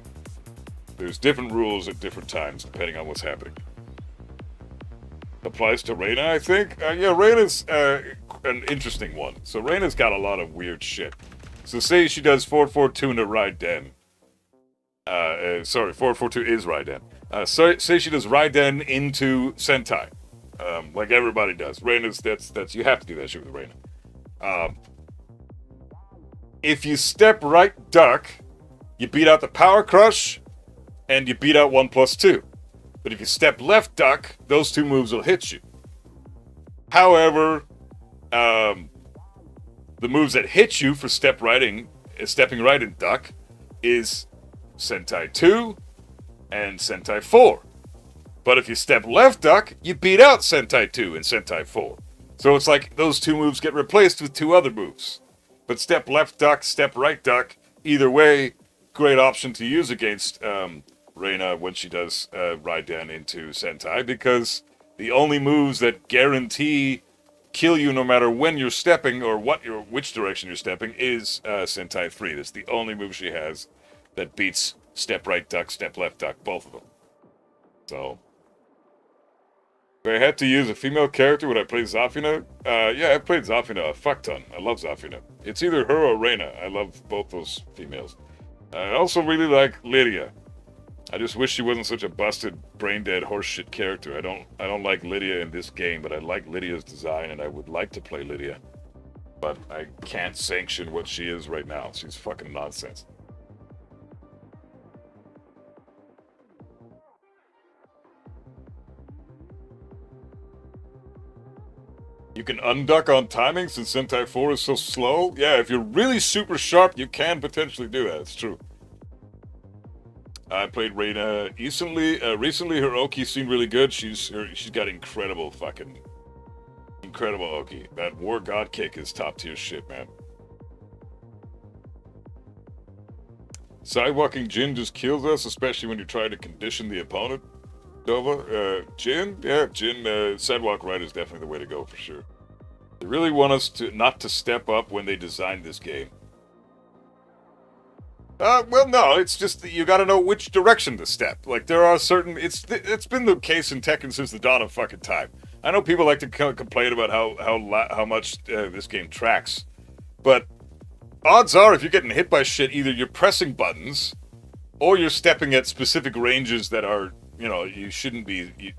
there's different rules at different times depending on what's happening. applies to Reina, I think. Yeah, Reina's an interesting one. So Reina's got a lot of weird shit. So say she does 442 into Raiden. Sorry, 442 is Raiden. So say she does Raiden into Sentai. Like everybody does. Reina's, that's you have to do that shit with Reina. If you step right duck, you beat out the Power Crush, and you beat out 1+2. But if you step left duck, those two moves will hit you. However, the moves that hit you for stepping right and duck is Sentai 2 and Sentai 4. But if you step left duck, you beat out Sentai 2 and Sentai 4. So it's like those two moves get replaced with two other moves. But step left duck, step right duck, either way, great option to use against Reina when she does Raiden into Sentai, because the only moves that guarantee kill you no matter when you're stepping or which direction you're stepping is Sentai 3. That's the only move she has that beats step right duck, step left duck, both of them. So, if I had to use a female character, would I play Zafina? Yeah, I played Zafina a fuck ton. I love Zafina. It's either her or Reina. I love both those females. I also really like Lydia. I just wish she wasn't such a busted, brain-dead horseshit character. I don't like Lydia in this game, but I like Lydia's design, and I would like to play Lydia. But I can't sanction what she is right now. She's fucking nonsense. You can unduck on timing since Sentai 4 is so slow? Yeah, if you're really super sharp, you can potentially do that. It's true. I played Reina recently. Her Oki seemed really good. She's got incredible Oki. That War God kick is top tier shit, man. Sidewalking Jin just kills us, especially when you try to condition the opponent. Dova, Jin? Yeah, Jin, sidewalk right is definitely the way to go for sure. They really want us to not to step up when they designed this game. Well, no, it's just that you gotta know which direction to step. Like, there are certain... It's been the case in Tekken since the dawn of fucking time. I know people like to complain about how much this game tracks. But odds are, if you're getting hit by shit, either you're pressing buttons, or you're stepping at specific ranges that are, you shouldn't be...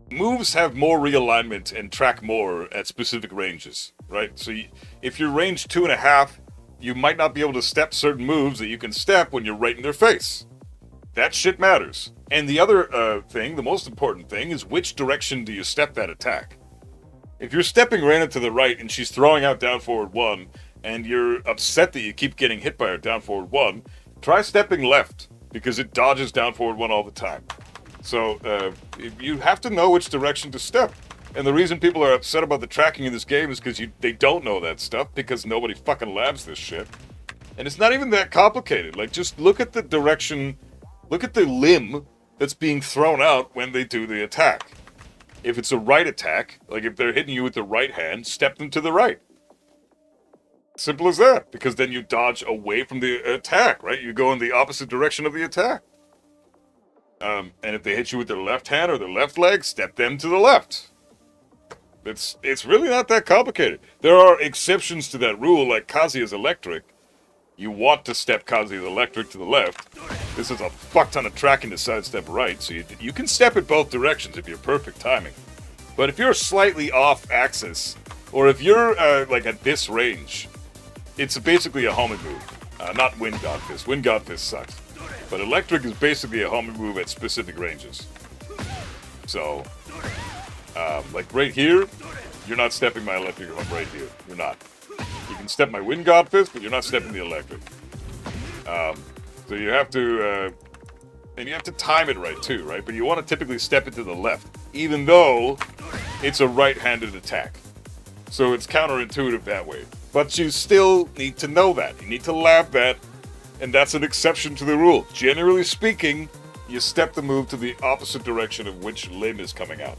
Moves have more realignment and track more at specific ranges, right? So if you're range 2.5... you might not be able to step certain moves that you can step when you're right in their face. That shit matters. And the other thing, the most important thing, is which direction do you step that attack? If you're stepping Reina to the right and she's throwing out down forward 1, and you're upset that you keep getting hit by her down forward 1, try stepping left, because it dodges down forward 1 all the time. So you have to know which direction to step. And the reason people are upset about the tracking in this game is because they don't know that stuff, because nobody fucking labs this shit. And it's not even that complicated. Like, just look at the direction, look at the limb that's being thrown out when they do the attack. If it's a right attack, like if they're hitting you with the right hand, step them to the right. Simple as that, because then you dodge away from the attack, right? You go in the opposite direction of the attack. And if they hit you with their left hand or their left leg, step them to the left. It's really not that complicated. There are exceptions to that rule, like Kazuya's electric. You want to step Kazuya's electric to the left. This is a fuck ton of tracking to sidestep right, so you can step it both directions if you're perfect timing. But if you're slightly off axis, or if you're like at this range, it's basically a homing move. Not Wind God Fist. Wind God Fist sucks. But electric is basically a homing move at specific ranges. So... like right here, you're not stepping my electric right here. You're not. You can step my Wind God Fist, but you're not stepping the electric. So you have to, and you have to time it right too, right? But you want to typically step it to the left, even though it's a right-handed attack. So it's counterintuitive that way. But you still need to know that. You need to lab that, and that's an exception to the rule. Generally speaking, you step the move to the opposite direction of which limb is coming out.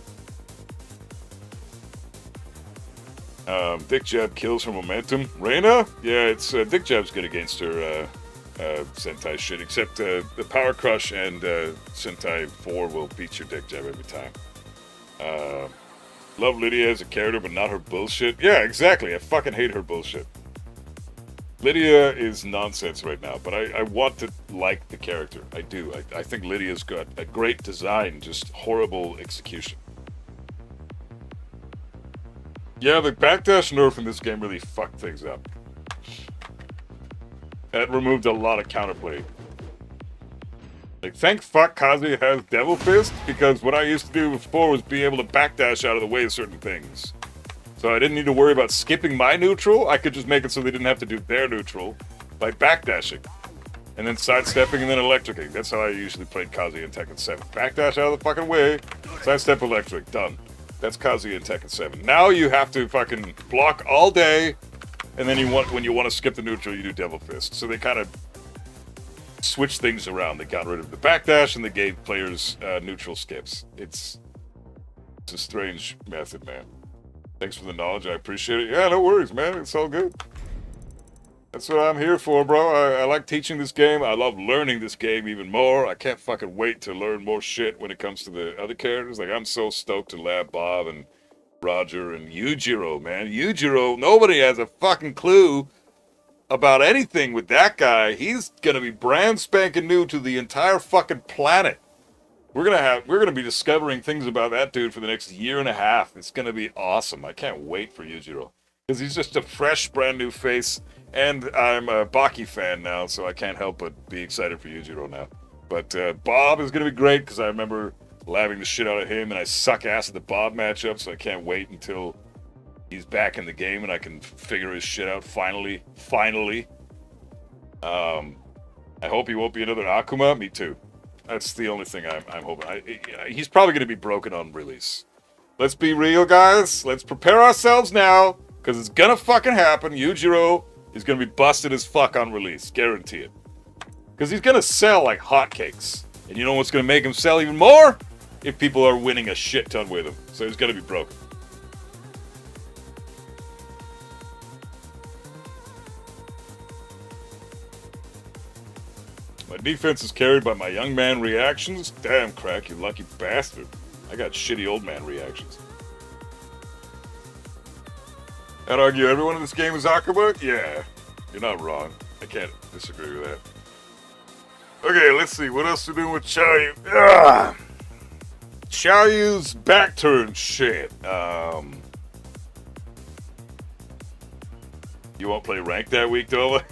Dick Jab kills her momentum. Reina? Yeah, it's Dick Jab's good against her Sentai shit, except the Power Crush and Sentai 4 will beat your Dick Jab every time. Love Lydia as a character, but not her bullshit. Yeah, exactly. I fucking hate her bullshit. Lydia is nonsense right now, but I want to like the character. I do. I think Lydia's got a great design, just horrible execution. Yeah, the backdash nerf in this game really fucked things up. That removed a lot of counterplay. Like, thank fuck Kazuya has Devil Fist, because what I used to do before was be able to backdash out of the way of certain things. So I didn't need to worry about skipping my neutral. I could just make it so they didn't have to do their neutral by backdashing. And then sidestepping and then electriking. That's how I usually played Kazuya in Tekken 7. Backdash out of the fucking way, sidestep electric, done. That's Kazuya in Tekken 7. Now you have to fucking block all day, and then when you want to skip the neutral, you do Devil Fist. So they kind of switched things around. They got rid of the backdash and they gave players neutral skips. It's a strange method, man. Thanks for the knowledge. I appreciate it. Yeah, no worries, man. It's all good. That's what I'm here for, bro. I like teaching this game. I love learning this game even more. I can't fucking wait to learn more shit when it comes to the other characters. Like, I'm so stoked to lab Bob and Roger and Yujiro, man. Yujiro, nobody has a fucking clue about anything with that guy. He's gonna be brand spanking new to the entire fucking planet. We're gonna be discovering things about that dude for the next year and a half. It's gonna be awesome. I can't wait for Yujiro. Because he's just a fresh, brand new face. And I'm a Baki fan now, so I can't help but be excited for Yujiro now. But Bob is gonna be great, because I remember labbing the shit out of him, and I suck ass at the Bob matchup, so I can't wait until he's back in the game and I can figure his shit out finally. I hope he won't be another Akuma. Me too. That's the only thing I'm hoping. He's probably going to be broken on release. Let's be real, guys. Let's prepare ourselves now, because it's going to fucking happen. Yujiro is going to be busted as fuck on release. Guarantee it. Because he's going to sell like hotcakes. And you know what's going to make him sell even more? If people are winning a shit ton with him. So he's going to be broken. My defense is carried by my young man reactions. Damn, Crack, you lucky bastard. I got shitty old man reactions. I'd argue everyone in this game is Akuma? Yeah, you're not wrong. I can't disagree with that. Okay, let's see. What else we doing with Xiaoyu? Xiaoyu's back turn shit. You won't play rank that week, Dova?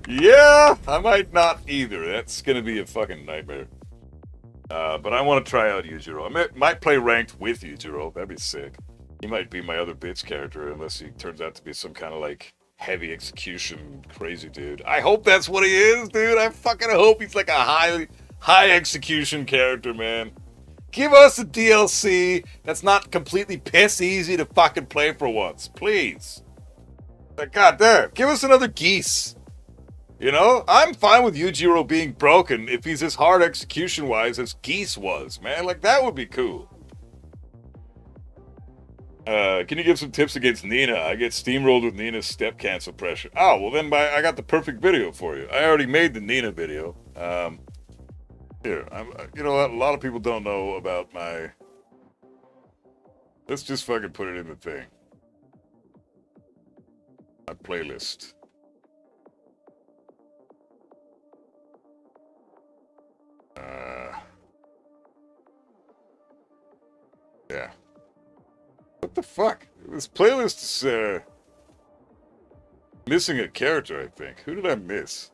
Yeah, I might not either. That's gonna be a fucking nightmare. But I want to try out Yujiro. I might play ranked with Yujiro. That'd be sick. He might be my other bits character, unless he turns out to be some kind of like heavy execution crazy dude. I hope that's what he is, dude. I fucking hope he's like a high execution character, man. Give us a DLC that's not completely piss easy to fucking play for once, please. Like, goddamn, give us another Geese. You know, I'm fine with Yujiro being broken if he's as hard execution-wise as Geese was, man. Like, that would be cool. Can you give some tips against Nina? I get steamrolled with Nina's step cancel pressure. Oh, well then I got the perfect video for you. I already made the Nina video. Here, you know what? A lot of people don't know about my... Let's just fucking put it in the thing. My playlist. Yeah. What the fuck? This playlist is, missing a character, I think. Who did I miss?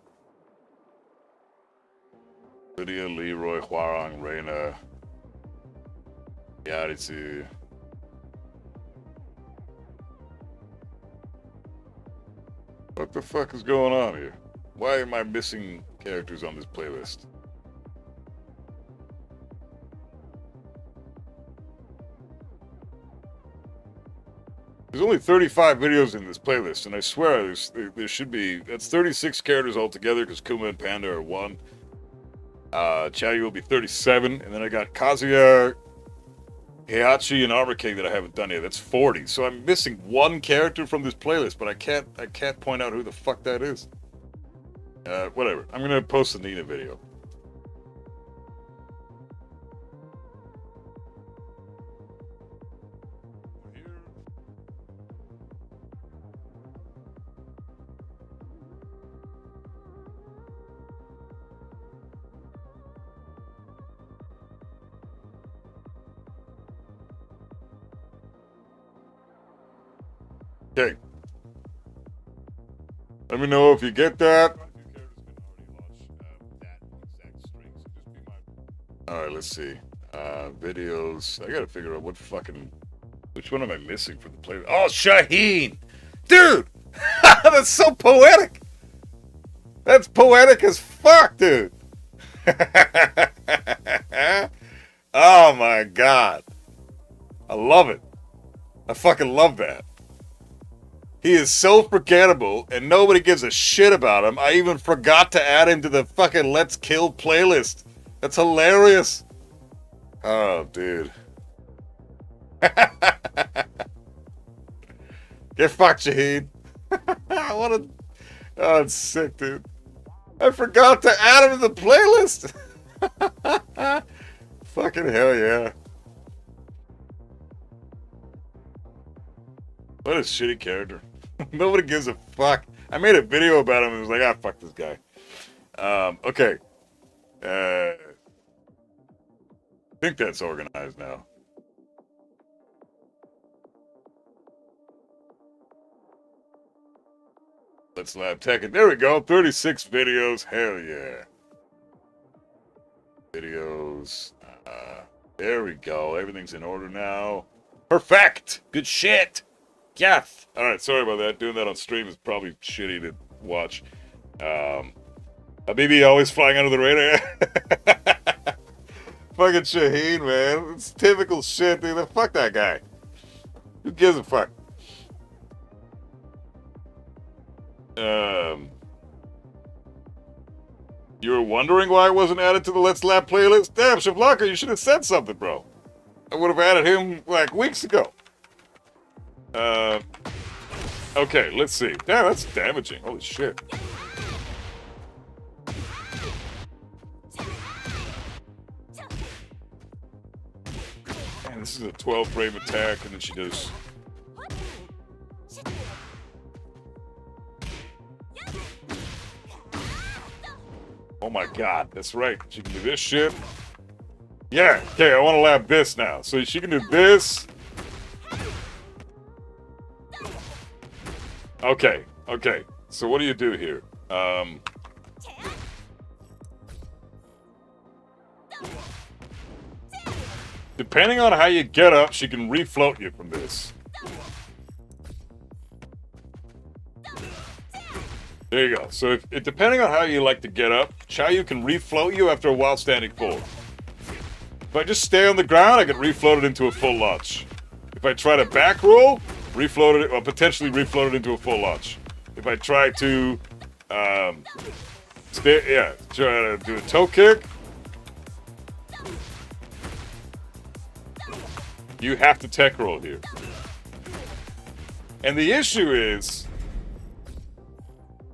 Lydia, Leroy, Huarong, Reina, Yaritsu. What the fuck is going on here? Why am I missing characters on this playlist? There's only 35 videos in this playlist, and I swear there should be... That's 36 characters altogether, because Kuma and Panda are 1. Xiaoyu will be 37, and then I got Kazuya, Heihachi, and Armor King that I haven't done yet. That's 40. So I'm missing one character from this playlist, but I can't point out who the fuck that is. Whatever. I'm gonna post the Nina video. Okay. Let me know if you get that. Alright, let's see. Videos. I gotta figure out which one am I missing for the play? Oh, Shaheen! Dude! That's so poetic! That's poetic as fuck, dude! Oh my god. I love it. I fucking love that. He is so forgettable, and nobody gives a shit about him. I even forgot to add him to the fucking Let's Kill playlist. That's hilarious. Oh, dude. Get fucked, Shaheen. What a... Oh, it's sick, dude. I forgot to add him to the playlist. Fucking hell yeah. What a shitty character. Nobody gives a fuck. I made a video about him and was like, ah, fuck this guy. Okay. I think that's organized now. Let's lab tech it. There we go. 36 videos. Hell yeah. Videos. There we go. Everything's in order now. Perfect. Good shit. Yes. All right. Sorry about that. Doing that on stream is probably shitty to watch. Habibi always flying under the radar. Fucking Shaheen, man. It's typical shit, dude. Fuck that guy. Who gives a fuck? You were wondering why I wasn't added to the Let's Lab playlist? Damn, Shavlaka, you should have said something, bro. I would have added him, like, weeks ago. Okay, let's see. Damn, that's damaging. Holy shit. Man, this is a 12-frame attack, and then she does... Oh my god, that's right. She can do this shit. Yeah, okay, I want to lab this now. So she can do this. Okay, okay. So what do you do here? Depending on how you get up, she can refloat you from this. There you go. So if depending on how you like to get up, Chaoyu can refloat you after a while standing forward. If I just stay on the ground, I get refloated into a full launch. If I try to back roll, refloat it, or potentially refloat it into a full launch. If I try to, try to do a toe kick, you have to tech roll here. And the issue is,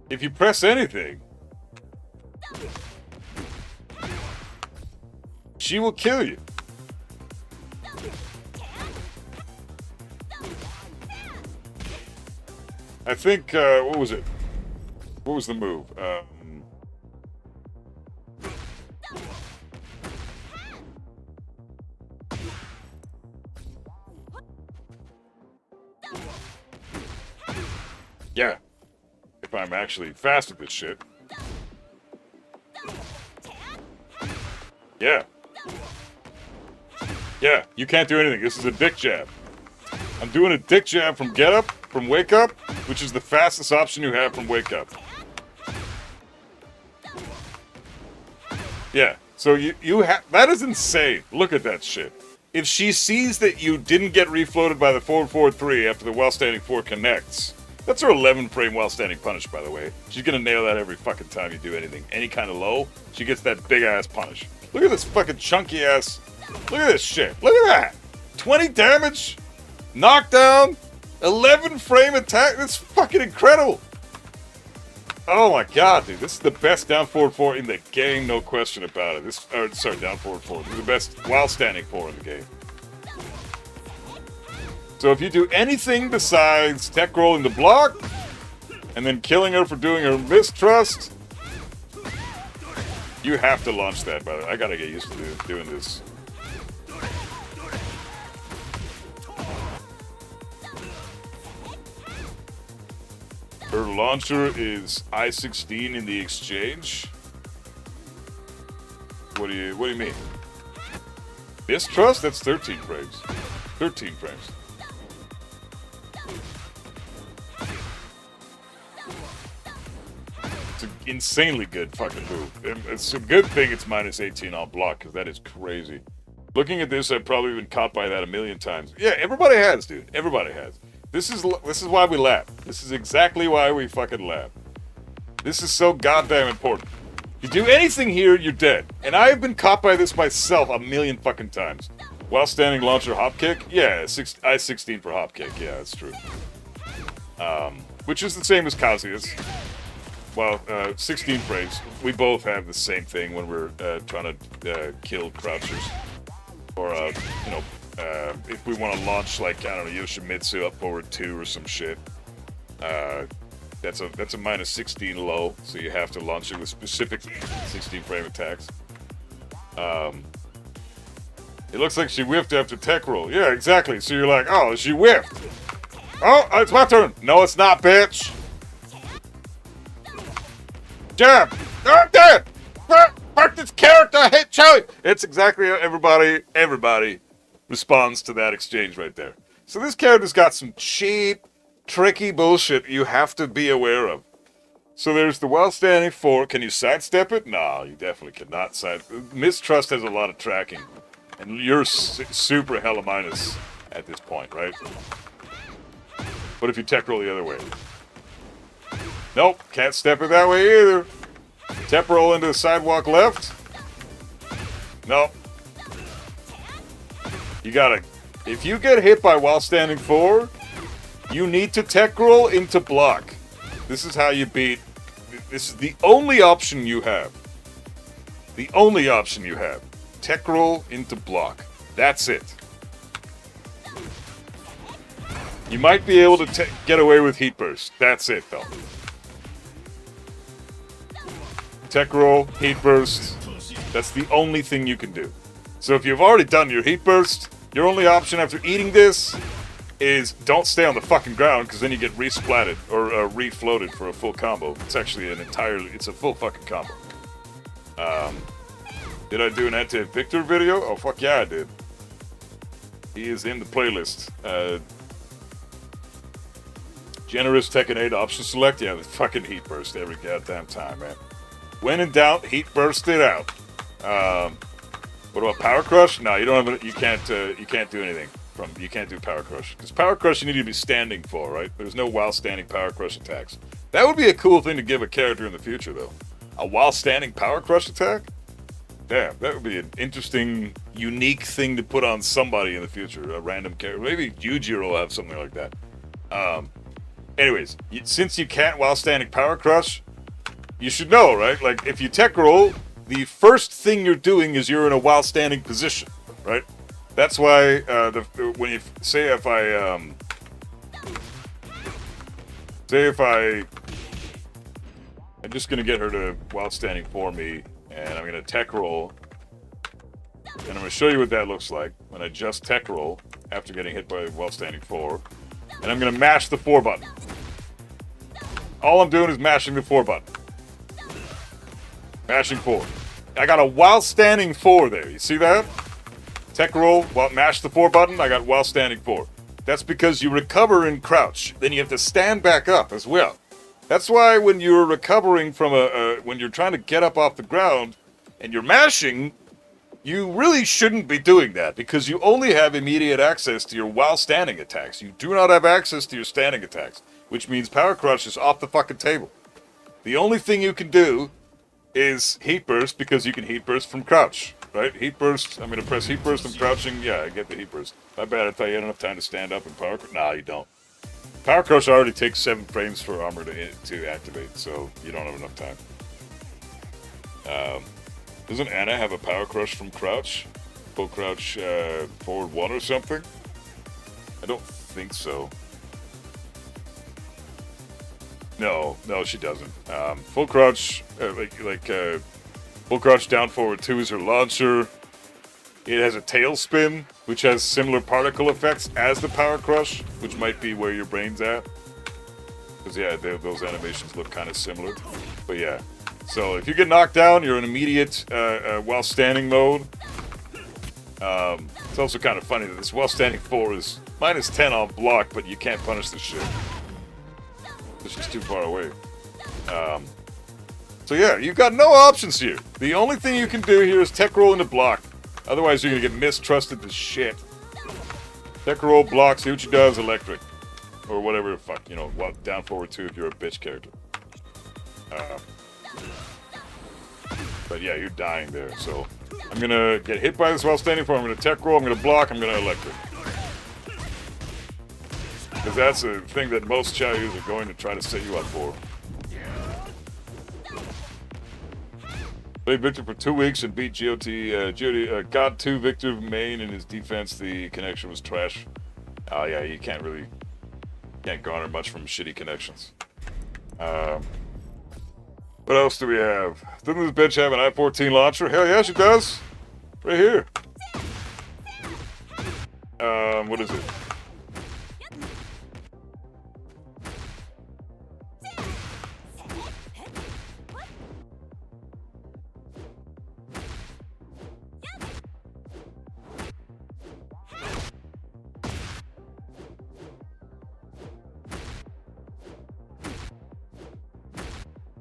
if you press anything, she will kill you. I think, what was it? What was the move? Yeah. If I'm actually fast at this shit. Yeah. Yeah, you can't do anything. This is a dick jab. I'm doing a dick jab from get up, from wake up, which is the fastest option you have from wake up. Yeah, so you have, that is insane. Look at that shit. If she sees that you didn't get refloated by the forward forward 3 after the while standing 4 connects, that's her 11 frame while standing punish, by the way. She's gonna nail that every fucking time you do anything. Any kind of low, she gets that big ass punish. Look at this fucking chunky ass. Look at this shit. Look at that. 20 damage, knockdown, 11 frame attack. That's fucking incredible. Oh my god, dude. This is the best down forward 4 in the game, no question about it. Sorry, down forward 4. This is the best while standing 4 in the game. So if you do anything besides tech rolling the block, and then killing her for doing her mistrust, you have to launch that, by the way. I gotta get used to doing this. Her launcher is I-16 in the exchange. What do you mean? Mistrust? That's 13 frames. 13 frames. It's an insanely good fucking move. And it's a good thing it's minus 18 on block, because that is crazy. Looking at this, I've probably been caught by that a million times. Yeah, everybody has, dude. Everybody has. This is why we laugh. This is exactly why we fucking laugh. This is so goddamn important. You do anything here, you're dead. And I've been caught by this myself a million fucking times. While standing launcher hop kick? Yeah, I-16 for hop kick. Yeah, that's true. Which is the same as Kazuya's. Well, 16 frames. We both have the same thing when we're trying to kill crouchers. Or, if we want to launch, like, I don't know, Yoshimitsu up forward 2 or some shit. That's a minus 16 low, so you have to launch it with specific 16 frame attacks. It looks like she whiffed after tech roll. Yeah, exactly. So you're like, oh, she whiffed. Oh, it's my turn. No, it's not, bitch. Jab. Oh, I'm dead. Fuck this character. I hate Charlie. It's exactly how everybody responds to that exchange right there. So this character's got some cheap, tricky bullshit you have to be aware of. So there's the while standing 4. Can you sidestep it? No, you definitely cannot Mistrust has a lot of tracking. And you're super hella minus at this point, right? But if you tech roll the other way. Nope, can't step it that way either. Tech roll into the sidewalk left. Nope. You gotta... If you get hit by while standing 4, you need to tech roll into block. This is how you beat... This is the only option you have. The only option you have. Tech roll into block. That's it. You might be able to get away with heat burst. That's it, though. Tech roll, heat burst. That's the only thing you can do. So if you've already done your heat burst, your only option after eating this is don't stay on the fucking ground, because then you get re-splatted or re-floated for a full combo. It's actually it's a full fucking combo. Did I do an anti-Victor video? Oh, fuck yeah, I did. He is in the playlist. Generous Tekken 8 option select? Yeah, the fucking heat burst every goddamn time, man. When in doubt, heat burst it out. What about Power Crush? No, you don't have you can't do anything you can't do Power Crush. Because Power Crush you need to be standing for, right? There's no while standing Power Crush attacks. That would be a cool thing to give a character in the future, though. A while standing Power Crush attack? Damn, that would be an interesting, unique thing to put on somebody in the future. A random character. Maybe Yujiro will have something like that. Anyways, since you can't while standing Power Crush, you should know, right? Like, if you tech roll, the first thing you're doing is you're in a while standing position, right? That's why, when you say if I'm just gonna get her to while standing for me, and I'm gonna tech roll, and I'm gonna show you what that looks like when I just tech roll after getting hit by while standing 4, and I'm gonna mash the 4 button. All I'm doing is mashing the 4 button. Mashing 4. I got a while standing 4 there. You see that? Tech roll, mash the 4 button. I got while standing 4. That's because you recover in crouch. Then you have to stand back up as well. That's why when you're recovering from when you're trying to get up off the ground and you're mashing, you really shouldn't be doing that, because you only have immediate access to your while standing attacks. You do not have access to your standing attacks, which means Power Crush is off the fucking table. The only thing you can do is Heat Burst, because you can Heat Burst from crouch, right? Heat Burst, I'm going to press Heat Burst, I'm crouching, yeah, I get the Heat Burst. My bad, I thought you had enough time to stand up and Power Crush. Nah, you don't. Power Crush already takes 7 frames for armor to activate, so you don't have enough time. Doesn't Anna have a Power Crush from crouch? Full crouch forward 1 or something? I don't think so. No, she doesn't. Full crouch, full crouch down forward 2 is her launcher. It has a tail spin, which has similar particle effects as the Power Crush, which might be where your brain's at. Because, yeah, those animations look kind of similar. But, yeah. So, if you get knocked down, you're in immediate while standing mode. It's also kind of funny that this while standing 4 is -10 on block, but you can't punish this shit. It's just too far away. So yeah, you've got no options here. The only thing you can do here is tech roll into block. Otherwise, you're gonna get mistrusted to shit. Tech roll, block, see what she does, electric. Or whatever the fuck, you know, down forward 2 if you're a bitch character. But yeah, you're dying there, so I'm gonna get hit by this while standing 4. I'm gonna tech roll, I'm gonna block, I'm gonna electric. Because that's a thing that most Chaoyus are going to try to set you up for. Played Victor for 2 weeks and beat got 2 Victor main in his defense. The connection was trash. Oh yeah, you can't garner much from shitty connections. What else do we have? Doesn't this bitch have an I-14 launcher? Hell yeah, she does. Right here. What is it?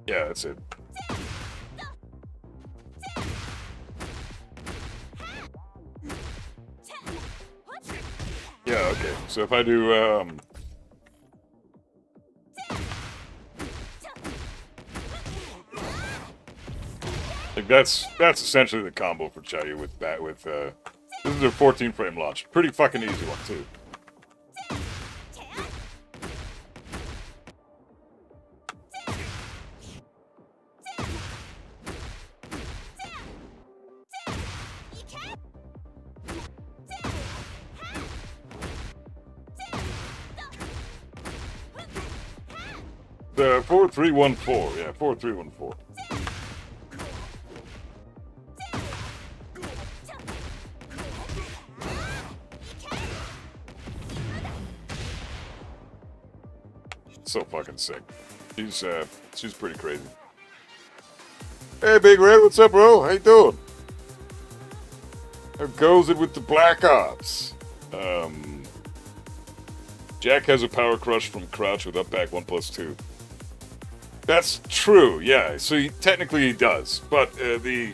Yeah, that's it. Yeah, okay. So if I do, like that's essentially the combo for Chaoyu with that. This is a 14 frame launch. Pretty fucking easy one too. The 4314, yeah, 4314. So fucking sick. She's pretty crazy. Hey, Big Red, what's up, bro? How you doing? How goes it with the Black Ops? Jack has a power crush from crouch with up back 1+2. That's true, yeah. So technically he does, but a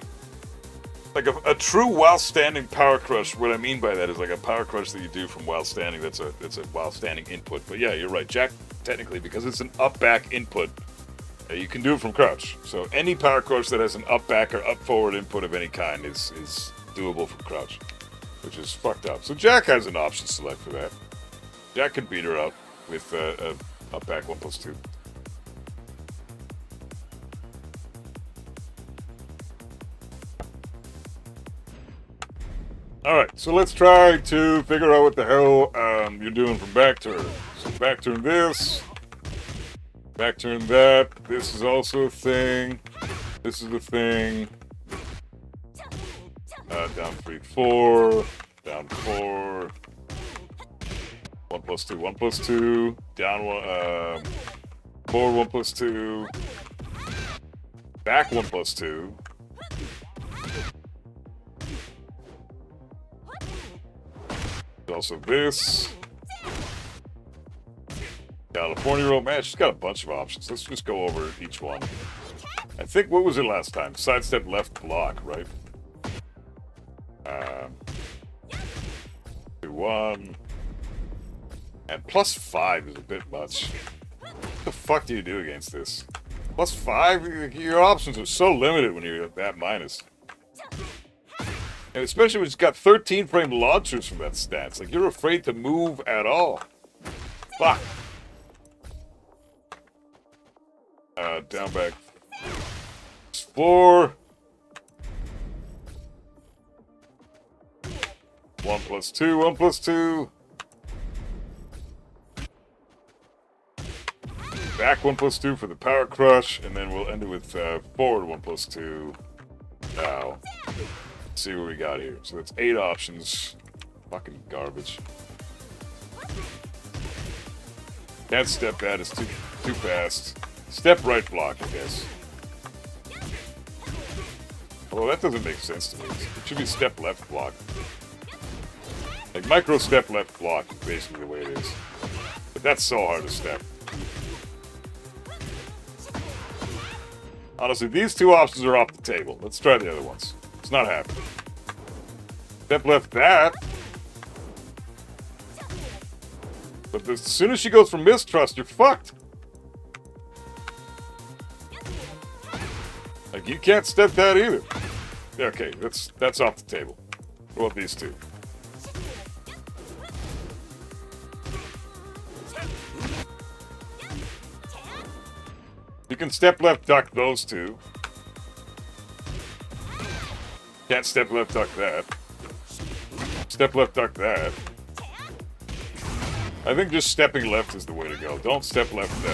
true while standing power crush. What I mean by that is like a power crush that you do from while standing. That's a while standing input. But yeah, you're right, Jack. Technically, because it's an up back input, you can do it from crouch. So any power crush that has an up back or up forward input of any kind is doable from crouch, which is fucked up. So Jack has an option select for that. Jack can beat her up with up back 1+2. Alright, so let's try to figure out what the hell you're doing from back turn. So back turn this, back turn that, this is also a thing, this is a thing, down 3-4, down 4, 1+2, 1+2, down 1, 4, 1+2, back 1+2, also this. California roll. Man, she's got a bunch of options. Let's just go over each one. I think, what was it last time? Sidestep left block, right? 2-1. And +5 is a bit much. What the fuck do you do against this? +5? Your options are so limited when you're at that minus. And especially when it's got 13 frame launchers from that stance. Like, you're afraid to move at all. Fuck. Down back 4. 1+2, 1+2. Back 1+2 for the power crush, and then we'll end it with forward 1+2. Now. See what we got here. So that's 8 options. Fucking garbage. Can't step that, it's too fast. Step right block, I guess. Well, that doesn't make sense to me. It should be step left block. Like micro step left block is basically the way it is. But that's so hard to step. Honestly, these two options are off the table. Let's try the other ones. It's not happening. Step left that. But as soon as she goes for mistrust, you're fucked. Like, you can't step that either. Okay, that's off the table. What about these two? You can step left duck those two. Can't step left duck that. Step left duck that. I think just stepping left is the way to go. Don't step left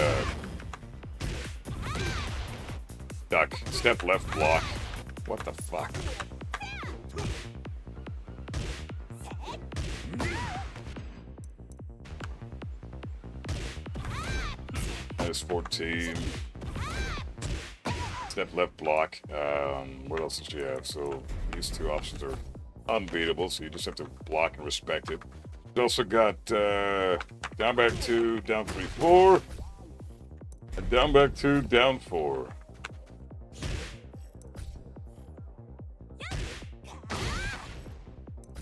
duck. Step left block. What the fuck? Minus 14. Step left block. What else does she have? So these two options are unbeatable, so you just have to block and respect it. You also got down back 2, down 3, 4. And down back 2, down 4.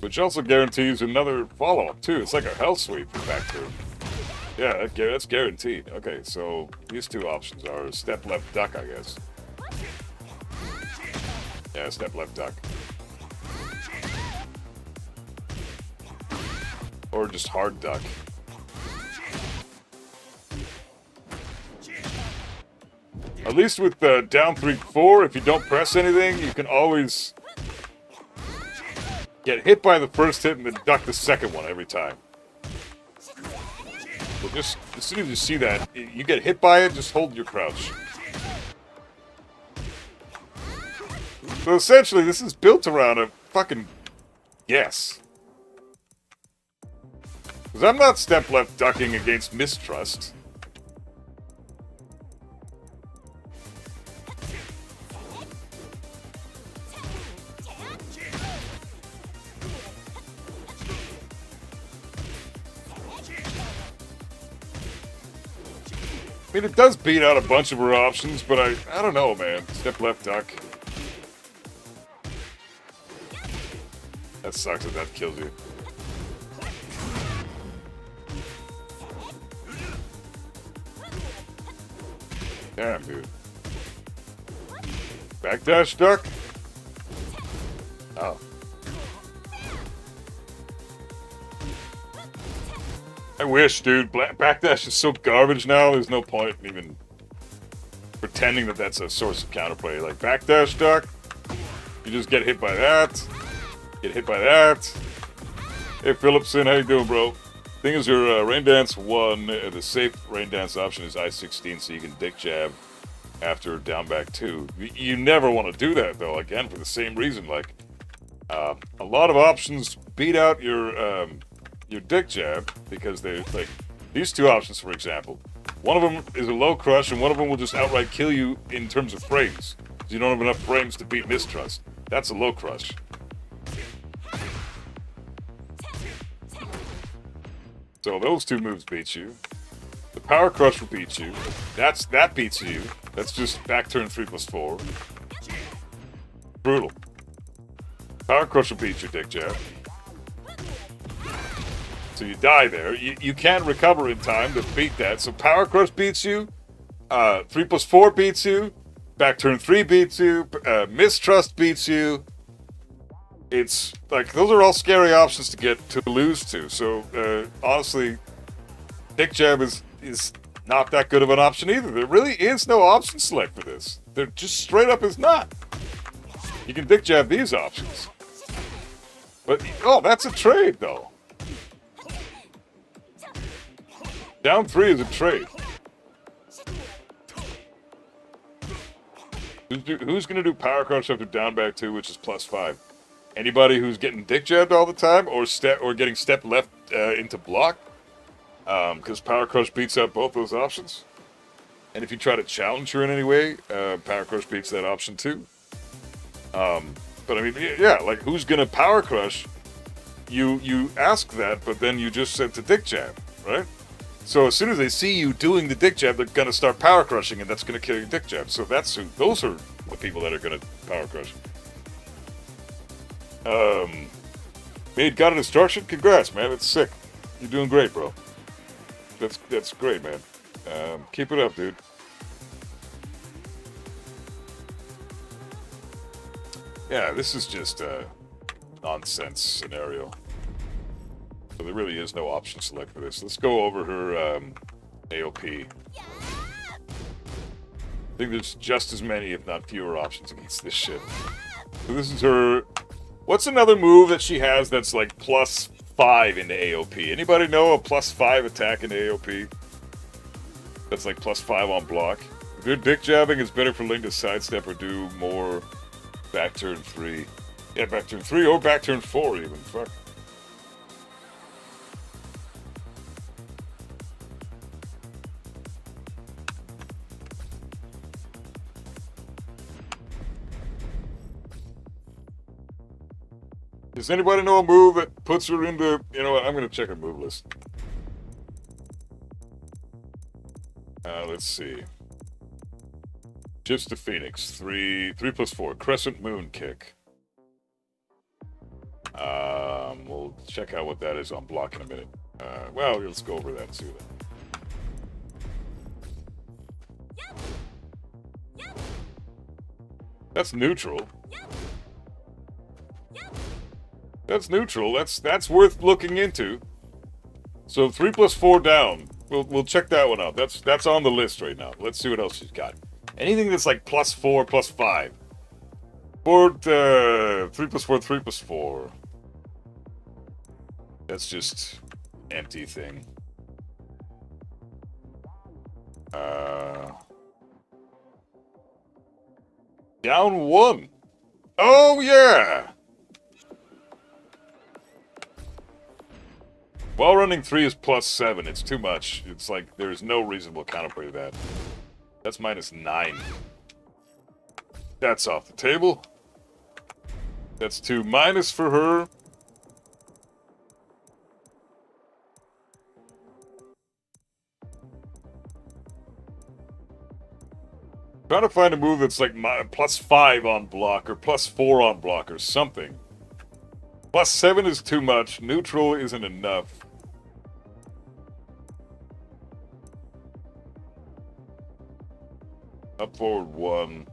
Which also guarantees another follow-up, too. It's like a hell sweep for back 2. Yeah, that's guaranteed. Okay, so these two options are step left duck, I guess. Yeah, step left duck. Or just hard duck. At least with down 3, 4, if you don't press anything, you can always get hit by the first hit and then duck the second one every time. So just as soon as you see that, you get hit by it, just hold your crouch. So essentially, this is built around a fucking guess. Because I'm not step left ducking against mistrust. I mean, it does beat out a bunch of her options, but I don't know, man. Step left duck. That sucks if that kills you. Damn, dude. Backdash duck? Oh. I wish, dude. Backdash is so garbage now, there's no point in even pretending that that's a source of counterplay. Like, backdash duck, you just get hit by that, get hit by that. Hey, Phillipson, how you doing, bro? Thing is, your rain dance 1, the safe rain dance option is I-16, so you can dick jab after down back 2. You never want to do that, though, again, for the same reason. Like, a lot of options beat out your dick jab, because they, like, these two options, for example, one of them is a low crush, and one of them will just outright kill you in terms of frames. Because you don't have enough frames to beat mistrust. That's a low crush. So those two moves beat you. The power crush will beat you. That beats you. That's just back turn 3+4. Brutal. Power crush will beat your dick jab. So you die there. You can't recover in time to beat that. So power crush beats you. 3+4 beats you. Back turn 3 beats you. Mistrust beats you. It's like, those are all scary options to lose to. So honestly, dick jab is not that good of an option either. There really is no option select for this. There just straight up is not. You can dick jab these options. But, oh, that's a trade though. Down 3 is a trade. Who's going to do power crush after down back 2, which is +5? Anybody who's getting dick jabbed all the time, or getting step left into block? Because Power Crush beats out both those options. And if you try to challenge her in any way, Power Crush beats that option too. But I mean, yeah, like who's gonna Power Crush? You ask that, but then you just sent the dick jab, right? So as soon as they see you doing the dick jab, they're gonna start Power Crushing, and that's gonna kill your dick jab. So that's who. Those are the people that are gonna Power Crush. Made got an instruction. Congrats, man. That's sick. You're doing great, bro. That's great, man. Keep it up, dude. Yeah, this is just a nonsense scenario. So there really is no option select for this. Let's go over her AOP. I think there's just as many, if not fewer, options against this shit. So this is her... What's another move that she has that's like +5 into AOP? Anybody know a +5 attack into AOP? That's like +5 on block. Good dick jabbing is better for Ling to sidestep or do more back turn 3. Yeah, back turn 3 or back turn 4 even. Fuck. Does anybody know a move that puts her into... You know what, I'm going to check her move list. Let's see. Just the Phoenix. 3 + 4. Crescent Moon Kick. We'll check out what that is on block in a minute. Well, let's go over that and see that. That's neutral. That's neutral. That's worth looking into. So 3 + 4 down. We'll check that one out. That's on the list right now. Let's see what else she's got. Anything that's like +4, +5. Board 3 + 4, 3 + 4. That's just empty thing. Down 1. Oh yeah. While running 3 is +7. It's too much. It's like there's no reasonable counterplay to that. That's -9. That's off the table. That's 2- for her. Trying to find a move that's like +5 on block or +4 on block or something. +7 is too much. Neutral isn't enough. Up forward 1.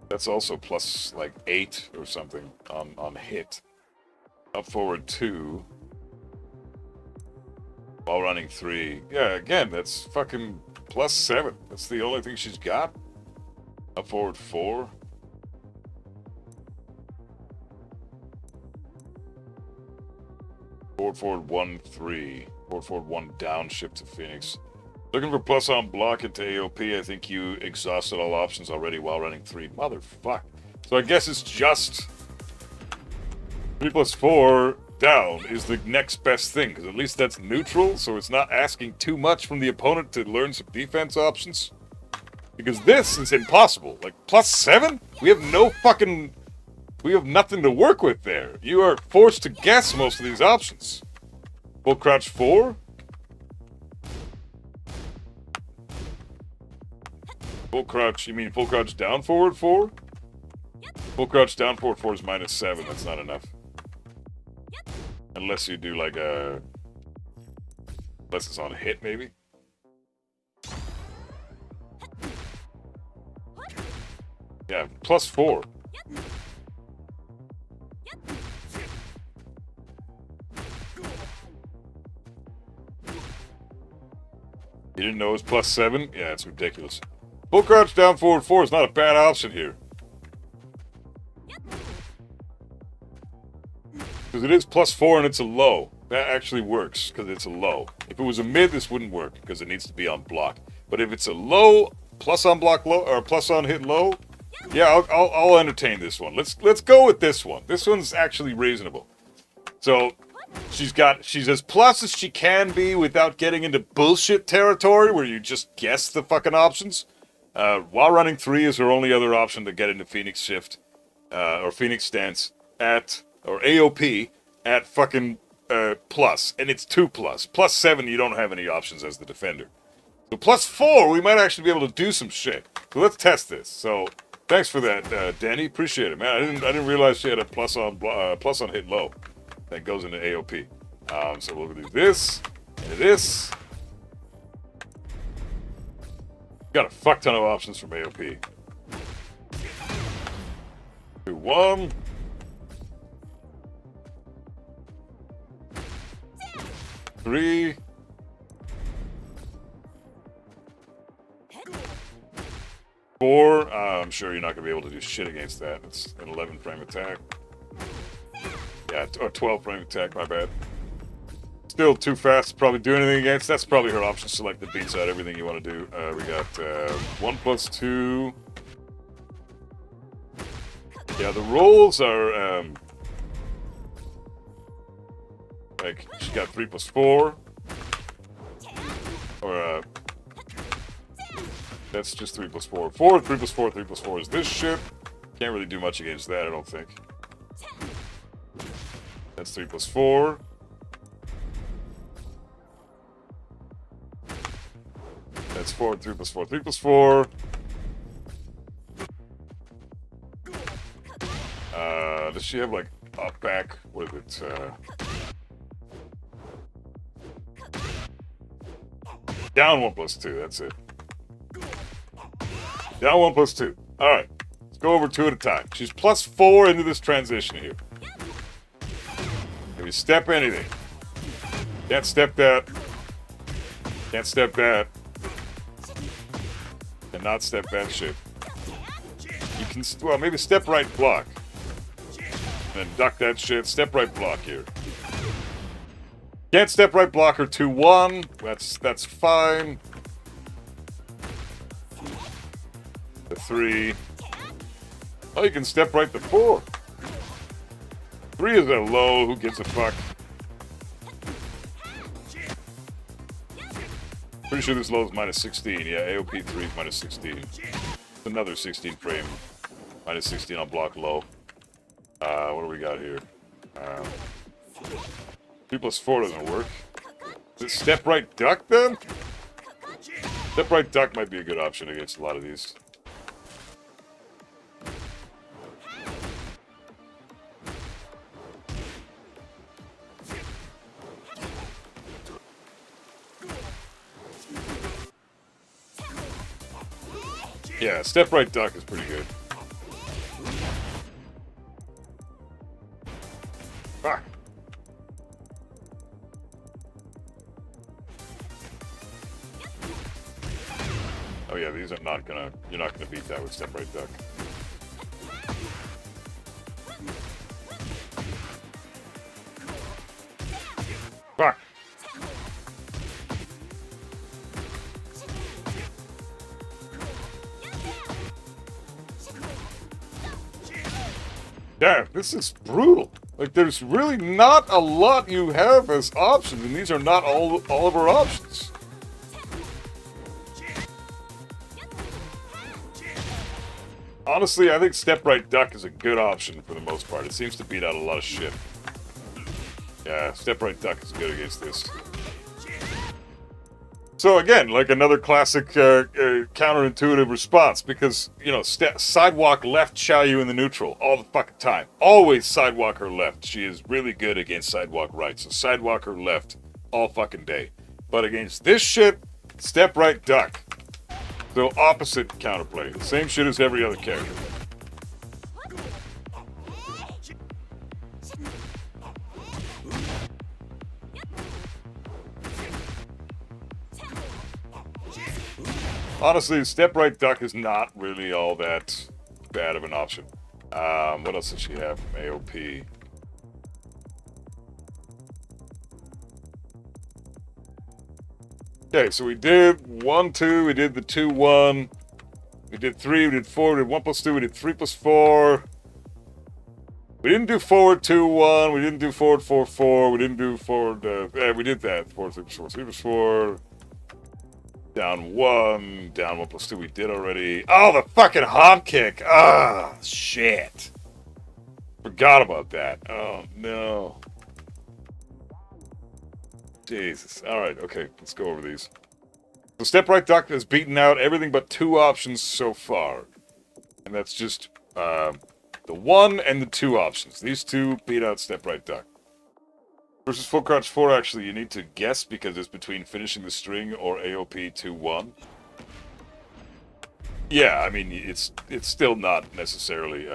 That's also +8 or something on hit. Up forward 2. While running 3. Yeah, again, that's fucking +7. That's the only thing she's got. Up forward 4. Forward 1, 3. Forward 1 down, shift to Phoenix. Looking for plus on block into AOP. I think you exhausted all options already while running 3. Motherfuck. So I guess it's just 3 + 4 down is the next best thing, because at least that's neutral, so it's not asking too much from the opponent to learn some defense options. Because this is impossible. Like, +7? We have no fucking... We have nothing to work with there. You are forced to guess most of these options. Full crouch 4? Full crouch, you mean full crouch down forward 4? Full crouch down forward 4 is -7. That's not enough. Unless you do like a... Unless it's on a hit, maybe? Yeah, +4. You didn't know it was +7? Yeah, it's ridiculous. Full crouch down forward 4 is not a bad option here. Because it is +4 and it's a low. That actually works, because it's a low. If it was a mid, this wouldn't work, because it needs to be on block. But if it's a low, plus on block low, or plus on hit low, yeah, I'll entertain this one. Let's go with this one. This one's actually reasonable. So, She's as plus as she can be without getting into bullshit territory where you just guess the fucking options. While running 3 is her only other option to get into Phoenix Shift, or Phoenix Stance or AOP at fucking plus, and it's 2 plus. Plus 7, you don't have any options as the defender. So plus 4, we might actually be able to do some shit. So let's test this. So thanks for that, Danny. Appreciate it, man. I didn't realize she had a plus on hit low that goes into AOP. So we'll do this and this. Got a fuck ton of options from AOP. 2, 1. 3. 4. I'm sure you're not going to be able to do shit against that. It's an 11 frame attack. Yeah, or 12 frame attack, my bad. Still too fast to probably do anything against. That's probably her option select that beats out everything you want to do. We got 1 plus 2. Yeah, the rolls are like she got 3 plus 4. Or that's just 3 plus 4. 4, 3 plus 4, 3 plus 4 is this shit. Can't really do much against that, I don't think. That's 3 plus 4. That's 4, 3 plus 4, 3 plus 4. Does she have like up back? What is it? Down 1 plus 2, that's it. Down 1 plus 2. Alright. Let's go over 2 at a time. She's plus 4 into this transition here. If you step anything. Can't step that. Can't step that. Cannot step that shit. You can, well, maybe step right block. And then duck that shit. Step right block here. Can't step right blocker 2-1. That's fine. The 3. Oh, you can step right to 4. 3 is a low. Who gives a fuck? Pretty sure this low is minus 16. Yeah, AOP 3 is minus 16. Another 16 frame. Minus 16 on block low. What do we got here? 3 plus 4 doesn't work. Is it step right duck then? Step right duck might be a good option against a lot of these. Yeah, step right duck is pretty good. Fuck. Oh yeah, these are not gonna, you're not gonna beat that with step right duck. Fuck. Yeah, this is brutal. Like, there's really not a lot you have as options, and these are not all of our options. Honestly, I think step right duck is a good option for the most part. It seems to beat out a lot of shit. Yeah, step right duck is good against this. So again, like another classic counterintuitive response, because, you know, sidewalk left Xiaoyu in the neutral all the fucking time. Always sidewalk her left. She is really good against sidewalk right, so sidewalk her left all fucking day. But against this shit, step right duck. So opposite counterplay. Same shit as every other character. Honestly, step right duck is not really all that bad of an option. What else does she have from AOP? Okay, so we did 1, 2, we did the 2, 1. We did 3, we did 4, we did 1 plus 2, we did 3 plus 4. We didn't do forward 2-1. We didn't do forward 4-4. We didn't do forward. We did that. Forward 3+4. Down 1. Down 1+2. We did already. Oh, the fucking hop kick. Ah, shit. Forgot about that. Oh, no. Jesus. All right. Okay. Let's go over these. The step right duck has beaten out everything but 2 options so far. And that's just the 1 and the 2 options. These 2 beat out step right duck. Versus full crouch 4, actually, you need to guess because it's between finishing the string or AOP 2-1. Yeah, I mean, it's still not necessarily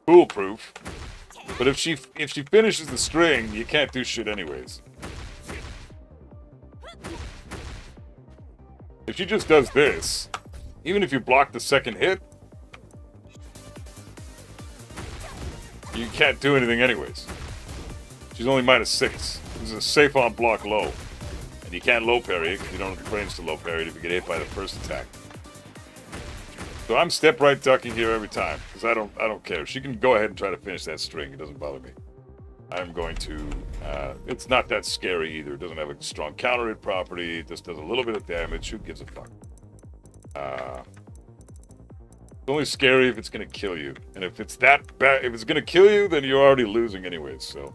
foolproof. But if she finishes the string, you can't do shit anyways. If she just does this, even if you block the second hit, you can't do anything anyways. She's only -6. This is a safe on block low. And you can't low parry it because you don't have the frames to low parry it if you get hit by the first attack. So I'm step right ducking here every time because I don't care. She can go ahead and try to finish that string. It doesn't bother me. I'm going to. It's not that scary either. It doesn't have a strong counter hit property. It just does a little bit of damage. Who gives a fuck? It's only scary if it's gonna kill you, and if it's that bad, if it's gonna kill you, then you're already losing anyways. So.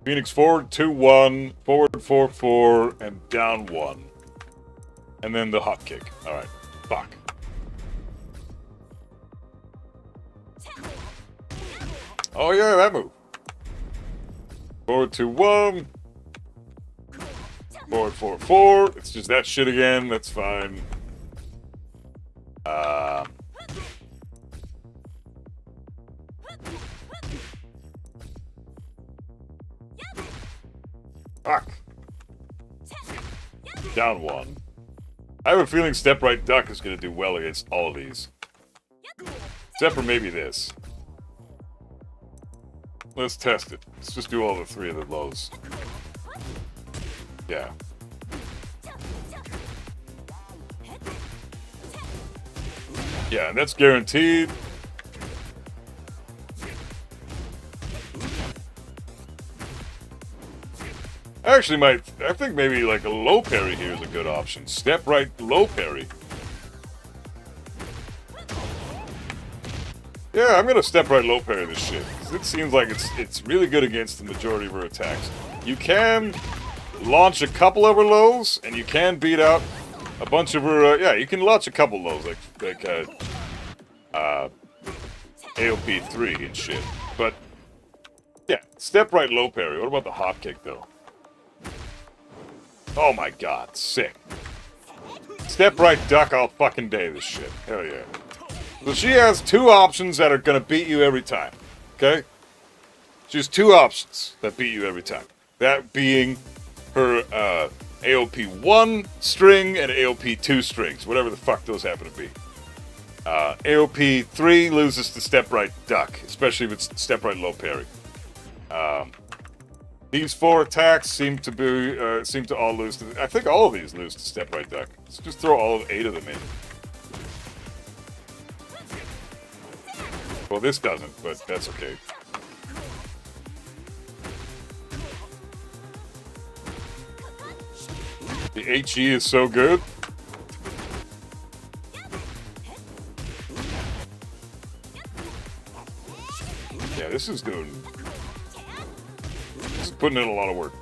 Phoenix forward 2-1, forward 4-4, and down 1. And then the hop kick. Alright. Fuck. Oh yeah, that move. Forward 2-1. Forward 4-4. It's just that shit again. That's fine. Fuck. Down 1. I have a feeling step right duck is going to do well against all of these. Except for maybe this. Let's test it. Let's just do all the 3 of the lows. Yeah. Yeah, and that's guaranteed. I think maybe like a low parry here is a good option. Step right low parry. Yeah, I'm gonna step right low parry this shit. It seems like it's really good against the majority of her attacks. You can launch a couple of her lows, and you can beat out a bunch of her. Yeah, you can launch a couple lows like AOP 3 and shit. But yeah, step right low parry. What about the hop kick though? Oh my god, sick. Step right duck all fucking day this shit. Hell yeah. So she has 2 options that are gonna beat you every time. Okay? She has 2 options that beat you every time. That being her AOP 1 string and AOP 2 strings, whatever the fuck those happen to be. AOP 3 loses to step right duck, especially if it's step right low parry. These 4 attacks seem to all lose to. I think all of these lose to step right duck. Let's just throw all 8 of them in. Well, this doesn't, but that's okay. The HE is so good. Yeah, this is putting in a lot of work.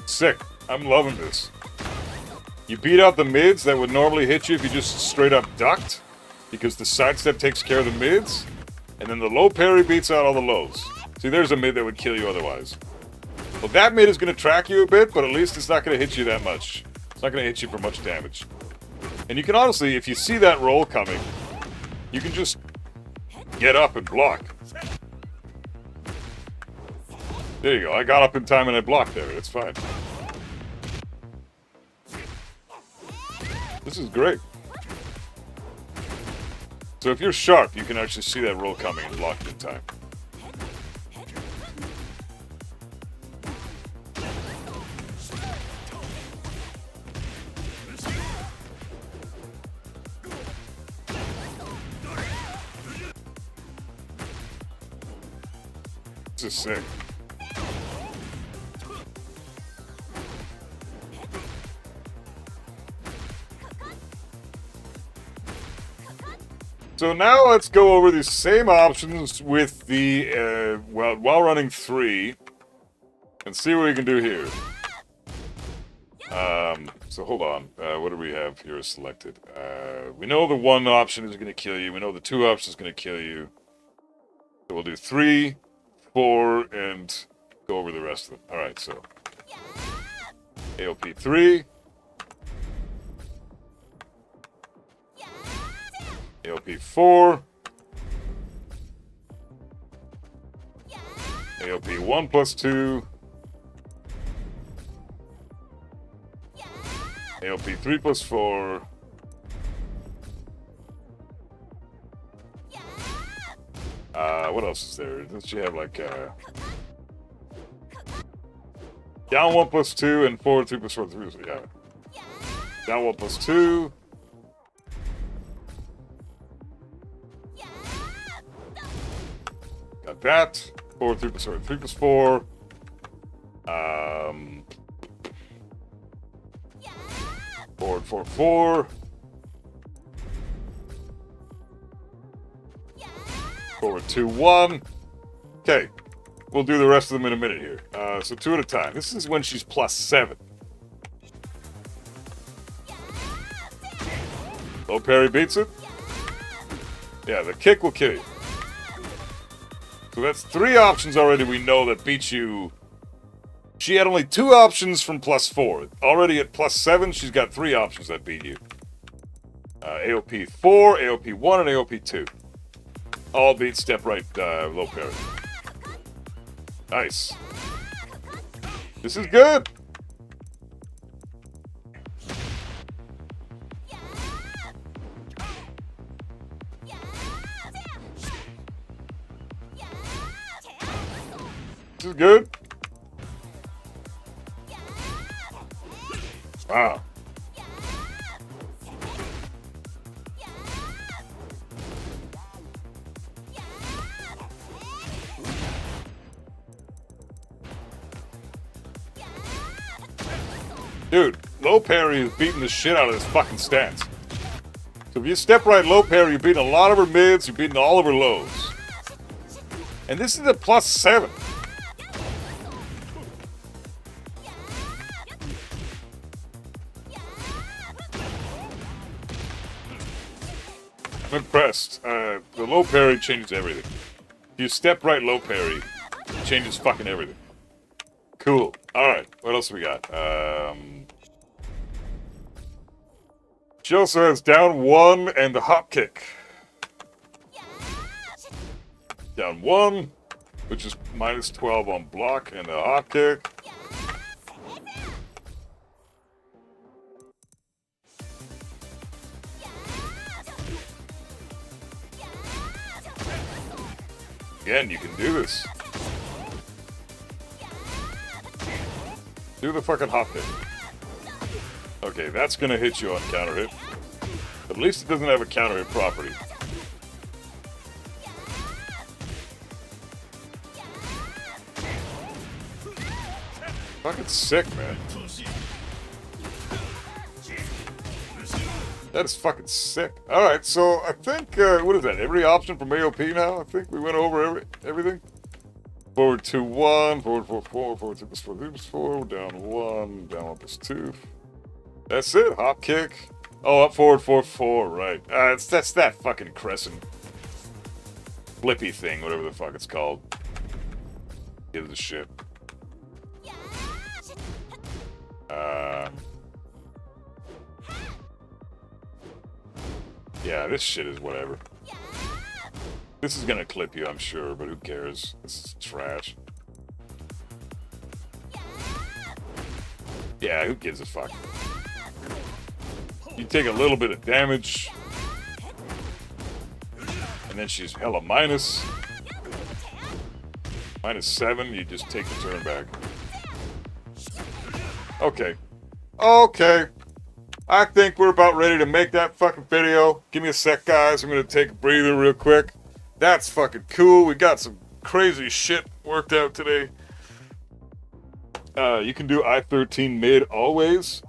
Sick. I'm loving this. You beat out the mids that would normally hit you if you just straight up ducked, because the sidestep takes care of the mids, and then the low parry beats out all the lows. See, there's a mid that would kill you otherwise. Well, that mid is going to track you a bit, but at least it's not going to hit you that much. It's not going to hit you for much damage. And you can honestly, if you see that roll coming, you can just get up and block. There you go. I got up in time and I blocked there. It's fine. This is great. So if you're sharp, you can actually see that roll coming and block it in time. This is sick. So now let's go over the same options with the, while running 3, and see what we can do here. So hold on, what do we have here selected? We know the 1 option is going to kill you, we know the 2 options is going to kill you. So we'll do 3, 4, and go over the rest of them. Alright, so AOP 3. AOP 4. AOP 1 plus 2. AOP 3 plus 4. What else is there? Does you have like down 1 plus 2 and forward 3 plus 4, 3 plus 4, yeah. Down 1 plus 2. Got that. Forward 3 plus 4, 3 plus 4. Forward 4, 4. Forward 2, 1. Okay. We'll do the rest of them in a minute here. So 2 at a time. This is when she's plus 7. Low parry beats it. Yeah, the kick will kill you. So that's 3 options already we know that beat you. She had only 2 options from plus 4. Already at plus 7, she's got 3 options that beat you. AOP 4, AOP 1, and AOP 2. All beat step right low parry. Nice. This is good. This is good. Wow. Dude, low parry is beating the shit out of this fucking stance. So if you step right low parry, you're beating a lot of her mids, you're beating all of her lows. And this is a plus 7. I'm impressed. The low parry changes everything. If you step right low parry, it changes fucking everything. Cool. Alright, what else we got? She also has down 1 and the hop kick. Down 1, which is minus 12 on block, and the hop kick. Again, you can do this. Do the fucking hop hit. Okay, that's gonna hit you on counter hit. At least it doesn't have a counter hit property. Fucking sick, man. That is fucking sick. Alright, so I think, what is that? Every option from AOP now? I think we went over everything. Forward 2, 1, forward 4, 4, forward 2 plus 4, 3 plus 4, down 1, down 1 plus 2. That's it, hop kick. Oh, up forward 4, 4, right. That's that fucking crescent flippy thing, whatever the fuck it's called. Give it a shit. Yeah, this shit is whatever. This is gonna clip you, I'm sure, but who cares? This is trash. Yeah, who gives a fuck? You take a little bit of damage. And then she's hella minus. -7, you just take the turn back. Okay. Okay. I think we're about ready to make that fucking video. Give me a sec, guys. I'm gonna take a breather real quick. That's fucking cool. We got some crazy shit worked out today. You can do I-13 mid always.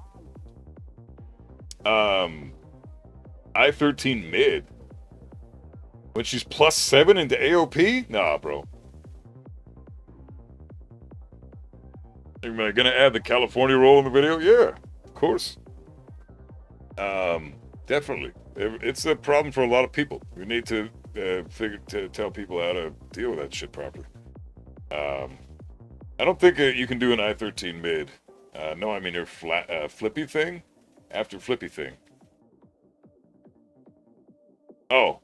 I-13 mid. When she's +7 into AOP? Nah, bro. Am I gonna add the California roll in the video? Yeah, of course. Definitely. It's a problem for a lot of people. We need to tell people how to deal with that shit properly. I don't think you can do an I-13 mid. No, I mean your flippy thing after flippy thing. Oh.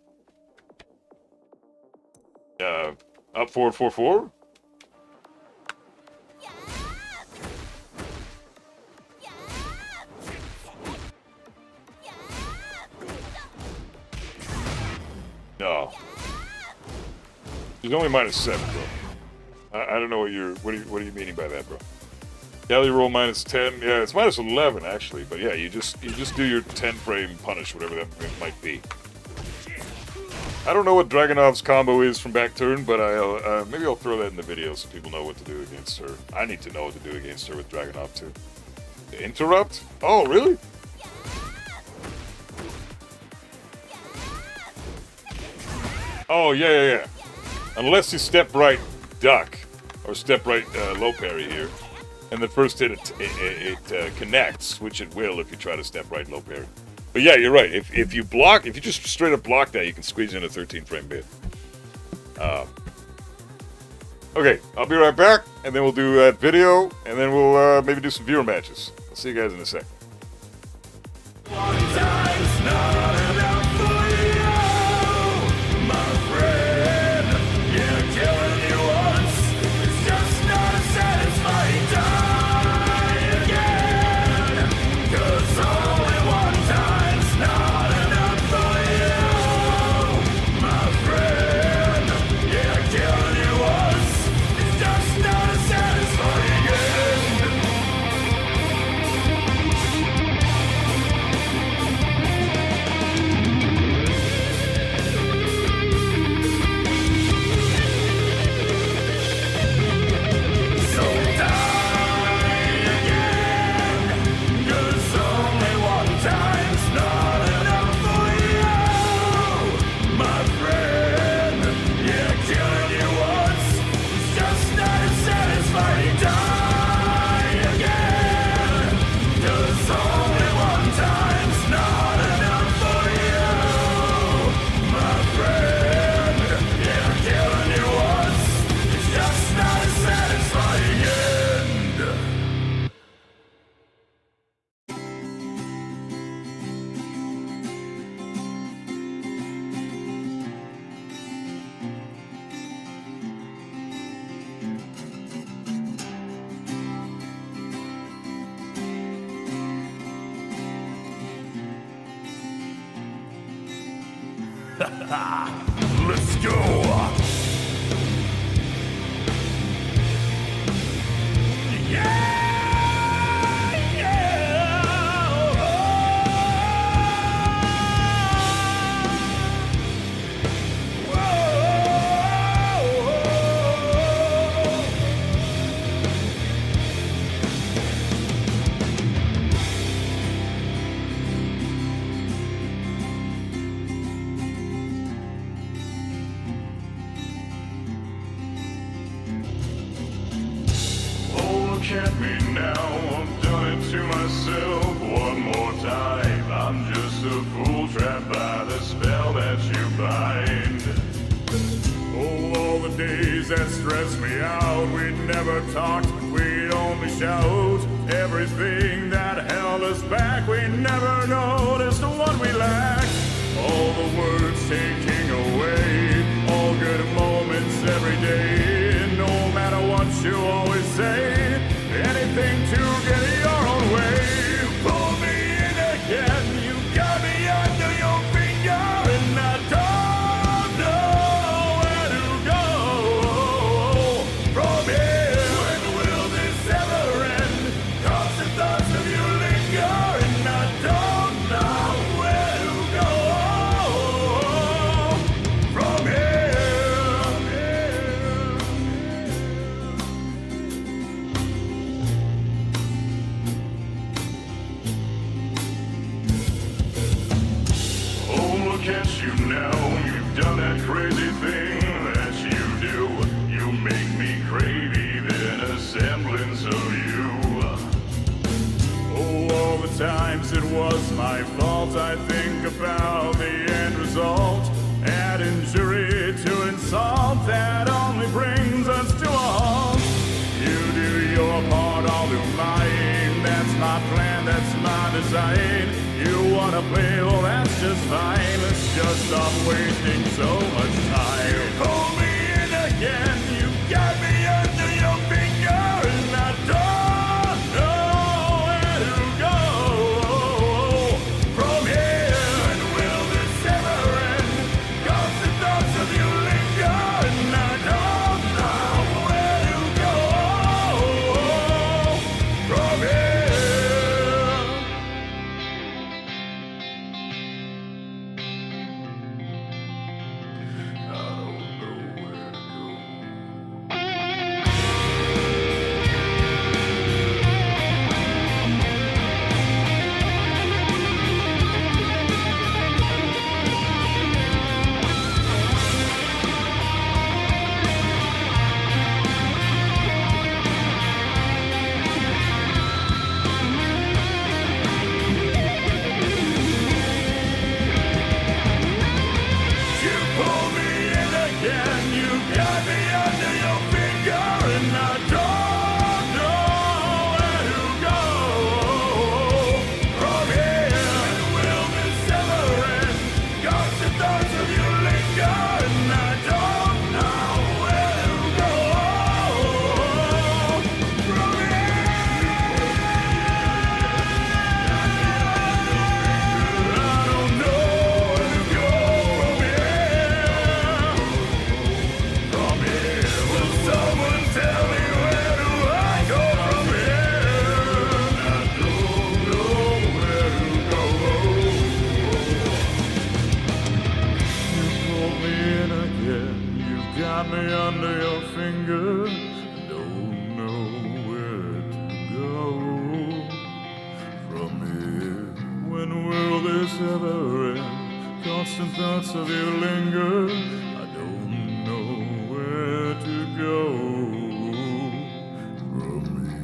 Up forward 4-4. No. She's only -7, bro. I don't know what are you meaning by that, bro? Galley roll -10. Yeah, it's -11 actually, but yeah, you just do your 10 frame punish, whatever that might be. I don't know what Dragunov's combo is from back turn, but maybe I'll throw that in the video so people know what to do against her. I need to know what to do against her with Dragunov too. The interrupt? Oh, really? Oh, yeah. Unless you step right duck, or step right low parry here, and the first hit it connects, which it will if you try to step right low parry. But yeah, you're right. If you just straight up block that, you can squeeze in a 13 frame bid. Okay, I'll be right back, and then we'll do that video, and then we'll maybe do some viewer matches. I'll see you guys in a sec. One time's not enough for you, my friend. Yeah, killing you once is just not a satisfying die again. 'Cause only one time's not enough for you, my friend. Yeah, killing you once is just not a satisfying end. So die again, 'cause only one time's not enough for you, my friend. Yeah, killing you once is just not as satisfying. Die again, 'cause only one time's not enough for you, my friend. Yeah, killing you once is just not a satisfying end. Let's go. Oh, look at me now, I've done it to myself one more time. I'm just a fool trapped by the spell that you bind. Oh, all the days that stressed me out, we never talked, we'd only shout. Everything that held us back, we never noticed what we lacked. All the words taking away, all good moments every day. No matter what you always say, anything to get your own way. Pull me in again, you catch you now. You've done that crazy thing that you do. You make me crave even a semblance of you. Oh, all the times it was my fault. I think about the end result. Add injury to insult, that only brings us to a halt. You do your part, I'll do mine. That's my plan, that's my design. You wanna play, well that's just fine. Let's just stop wasting so much time. You pull me in again, you got me under your finger, and I don't know where to go from here. When will this ever end? Constant thoughts of you linger, and I don't know where to go from here. Got me under your fingers, don't know where to go from here. When will this ever end? Constant thoughts of you linger, I don't know where to go from here.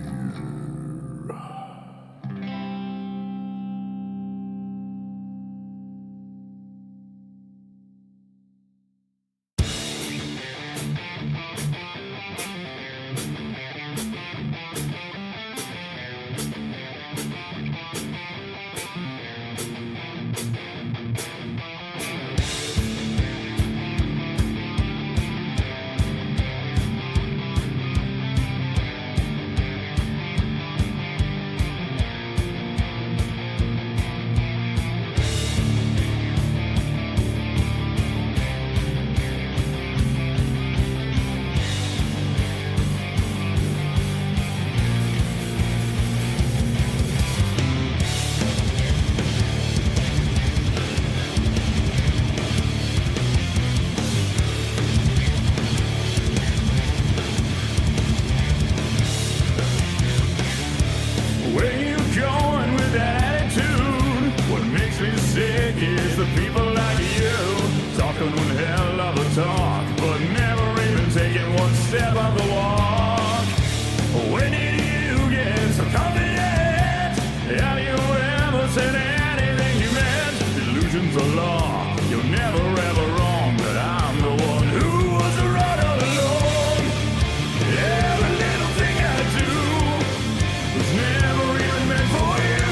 Is the people like you talking one hell of a talk, but never even taking one step of the walk? When did you get so confident? Have you ever said anything you meant? Illusions are law, you're never ever wrong, but I'm the one who was right all along. Every little thing I do was never even meant for you.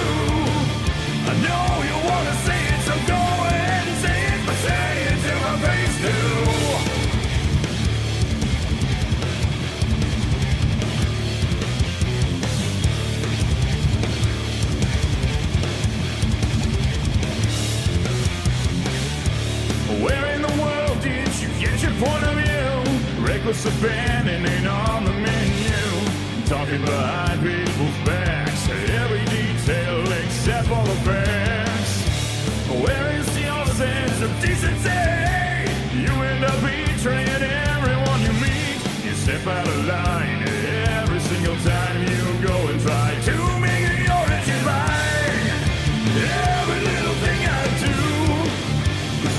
I know you wanna say it, so go ahead and say it, but say it to my face too. Where in the world did you get your point of view? Reckless abandoning on the menu, talking behind people's backs, every detail except for the facts. Where is your sense of decency? You end up betraying everyone you meet. You step out of line every single time you go and try to make your engine right. Every little thing I do was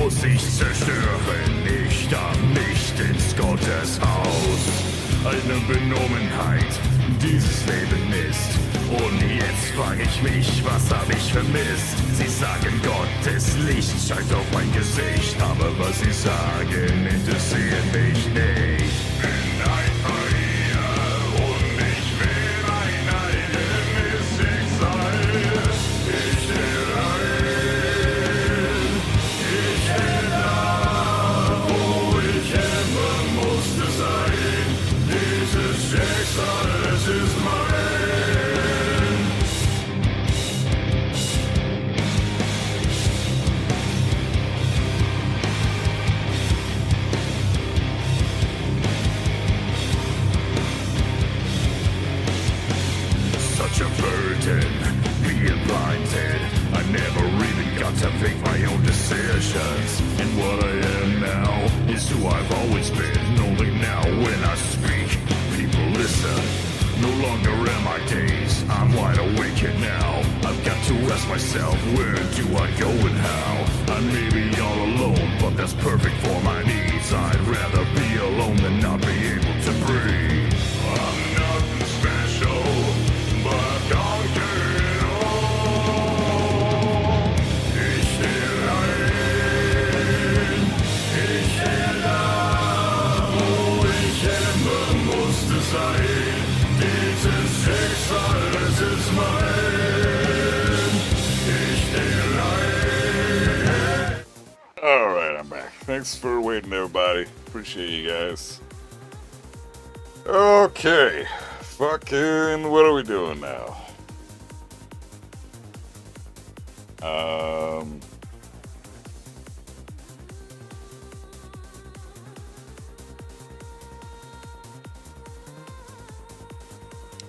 muss ich zerstören. Ich darf nicht ins Gotteshaus. Eine Benommenheit, dieses Leben ist. Und jetzt frag ich mich, was hab ich vermisst? Sie sagen, Gottes Licht scheint auf mein Gesicht, aber was sie sagen, interessiert mich nicht. Bin ein Parier und ich will mein eigenes Schicksal. Ich will ein, ich will da, wo ich immer musste sein. Dieses Schicksal, es ist mein. Such a burden, being blinded. I never even got to make my own decisions. And what I am now is who I've always been. Only now when I speak, people listen. No longer am I dazed, I'm wide awake and now. I've got to ask myself, where do I go and how? I may be all alone, but that's perfect for my needs. I'd rather be alone than not be able to breathe. I'm nothing special, but I've conquered it all. Ich will ein, ich will da, wo ich immer musste sein. Dieses Schicksal, es ist mein. Ich will ein. Alright, I'm back. Thanks for waiting, everybody. Appreciate you guys. Okay. Fucking, what are we doing now?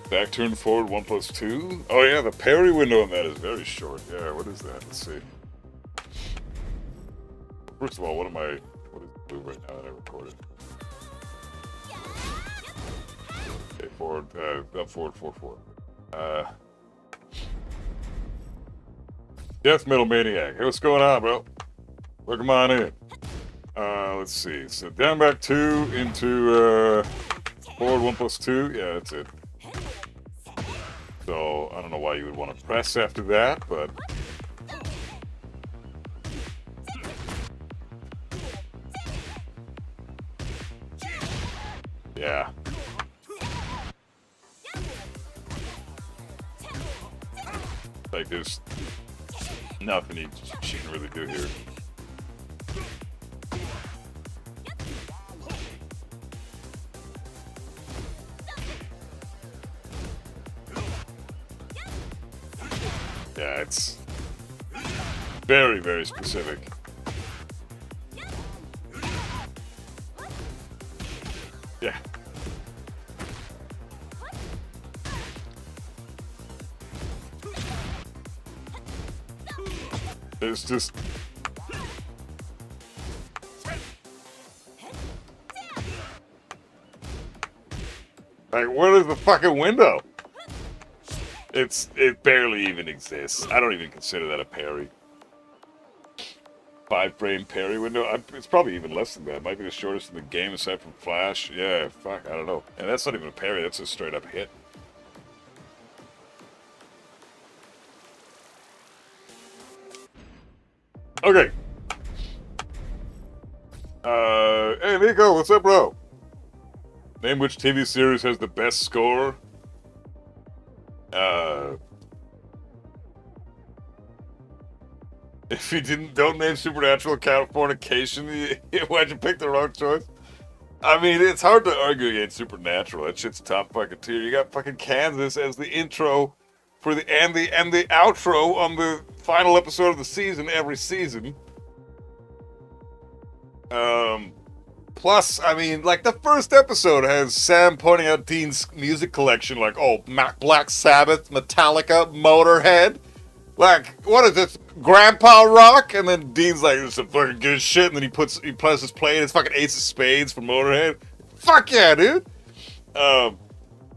Back turn forward 1+2. Oh yeah, the parry window on that is very short. Yeah, what is that? Let's see. First of all, what is the move right now that I recorded? Okay, forward, up forward, forward. Death Metal Maniac. Hey, what's going on, bro? Welcome on in. Let's see. So down back 2 into forward 1+2. Yeah, that's it. So I don't know why you would want to press after that, but yeah. Like there's nothing she can really do here. Yeah, it's very, very specific. Yeah. It's just... like, what is the fucking window? It barely even exists. I don't even consider that a parry. 5-frame parry window? It's probably even less than that. It might be the shortest in the game aside from Flash. Yeah, fuck, I don't know. And that's not even a parry, that's a straight up hit. Okay. Hey Nico, what's up, bro? Name which TV series has the best score? If you don't name Supernatural account fornication, why'd you pick the wrong choice? I mean, it's hard to argue against Supernatural. That shit's top fucking tier. You got fucking Kansas as the intro for the outro on the final episode of the season every season. Plus, I mean, like the first episode has Sam pointing out Dean's music collection, like, oh, Black Sabbath, Metallica, Motorhead. Like, what is this, Grandpa Rock? And then Dean's like, this is some fucking good shit. And then he presses play and it's fucking Ace of Spades from Motorhead. Fuck yeah, dude.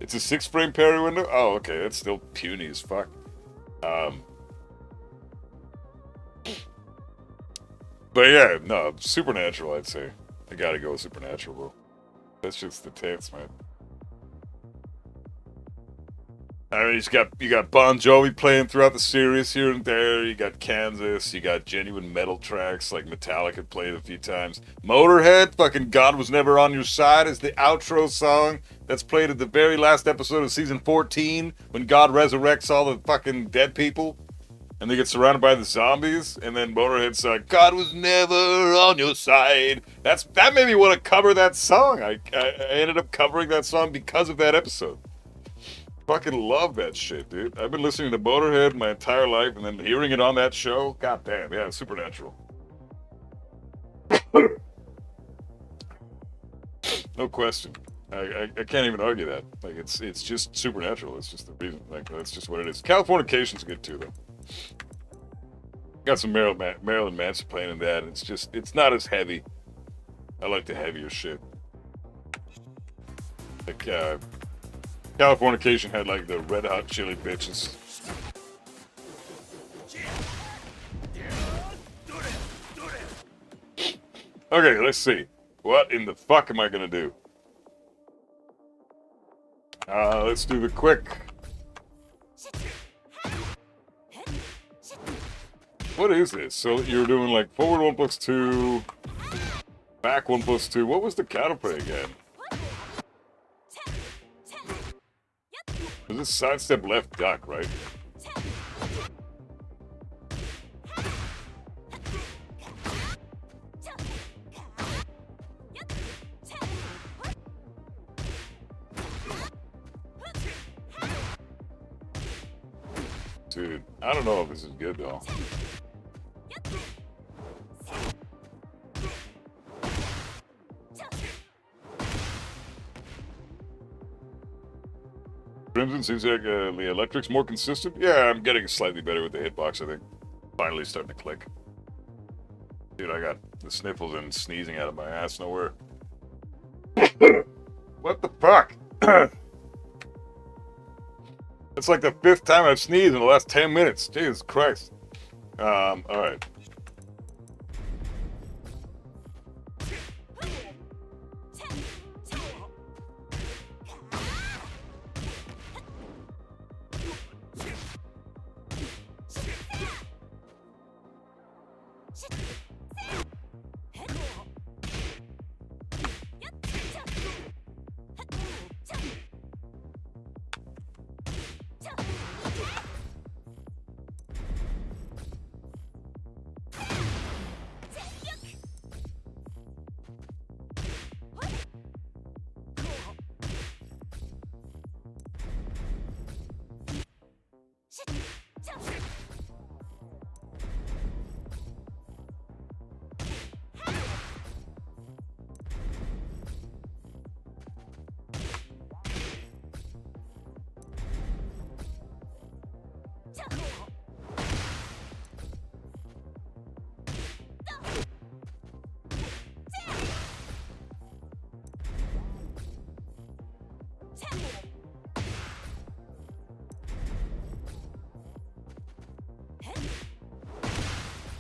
It's a 6-frame parry window. Oh, okay, that's still puny as fuck. But yeah, no, Supernatural, I'd say. I gotta go with Supernatural, bro. That's just the tits, man. I mean, you got Bon Jovi playing throughout the series here and there. You got Kansas. You got genuine metal tracks like Metallica played a few times. Motorhead, fucking God Was Never on Your Side is the outro song that's played at the very last episode of season 14 when God resurrects all the fucking dead people and they get surrounded by the zombies. And then Motorhead's like, God was never on your side. That made me want to cover that song. I ended up covering that song because of that episode. Fucking love that shit, dude. I've been listening to Motorhead my entire life, and then hearing it on that show. God damn, yeah, Supernatural. No question. I can't even argue that. Like it's just Supernatural. It's just the reason. Like that's just what it is. Californication's good too, though. Got some Marilyn Manson playing in that. And it's not as heavy. I like the heavier shit. Like Californication had like the Red Hot Chili Bitches. Okay, let's see. What in the fuck am I gonna do? Let's do the quick. What is this? So you're doing like forward 1 plus 2, back 1 plus 2. What was the counterplay again? Was this sidestep left duck, right? Dude, I don't know if this is good though. Crimson seems like the electric's more consistent. Yeah, I'm getting slightly better with the hitbox, I think. Finally starting to click. Dude, I got the sniffles and sneezing out of my ass nowhere. What the fuck? It's like the 5th time I've sneezed in the last 10 minutes. Jesus Christ. Alright.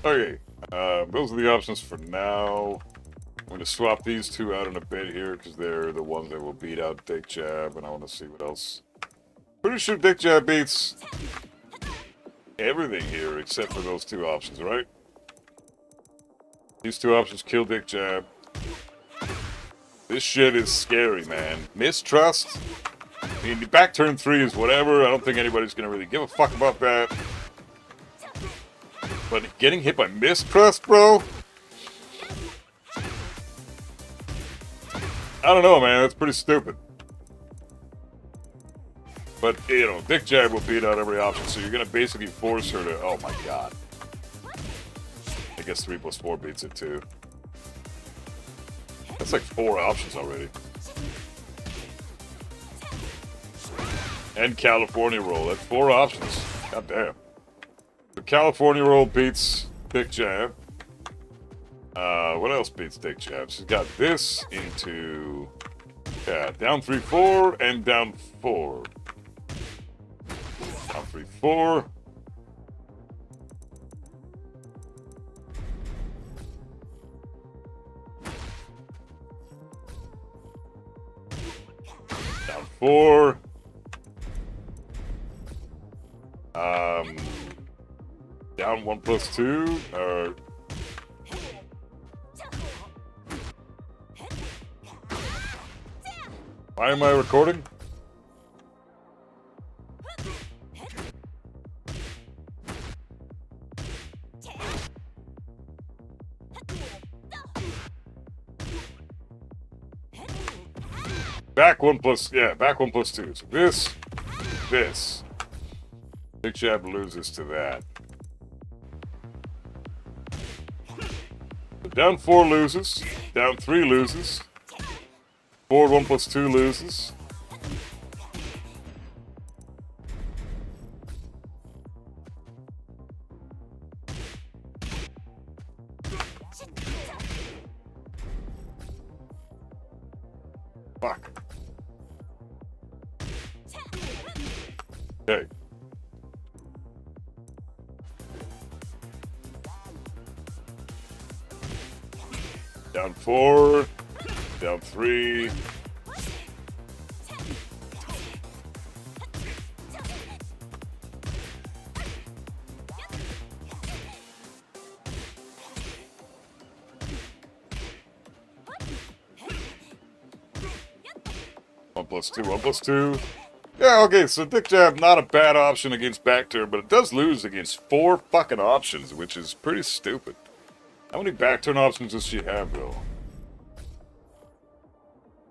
Okay, those are the options for now. I'm going to swap these two out in a bit here because they're the ones that will beat out Dick Jab, and I want to see what else. Pretty sure Dick Jab beats everything here except for those two options, right? These two options kill Dick Jab. This shit is scary, man. Mistrust? I mean, the back turn 3 is whatever. I don't think anybody's going to really give a fuck about that. But getting hit by mistrust, bro? I don't know, man. That's pretty stupid. But, you know, Dick Jab will beat out every option, so you're going to basically force her to... Oh, my God. I guess 3 plus 4 beats it, too. That's like 4 options already. And California Roll. That's 4 options. God damn. The California Roll beats Dick Jab. What else beats Dick Jab? She's got this into... Yeah, down 3-4 and down 4. Down 3-4. Down 4. Down 1 plus 2. Why am I recording? Back 1 plus, yeah, back 1 plus 2. So this. Big jab loses to that. So down 4 loses. Down 3 loses. Forward 1 plus 2 loses. Fuck. Okay. Down 4. Down 3. One plus 2, 1 plus 2. Yeah, okay, so dick jab, not a bad option against back turn, but it does lose against 4 fucking options, which is pretty stupid. How many back turn options does she have, though?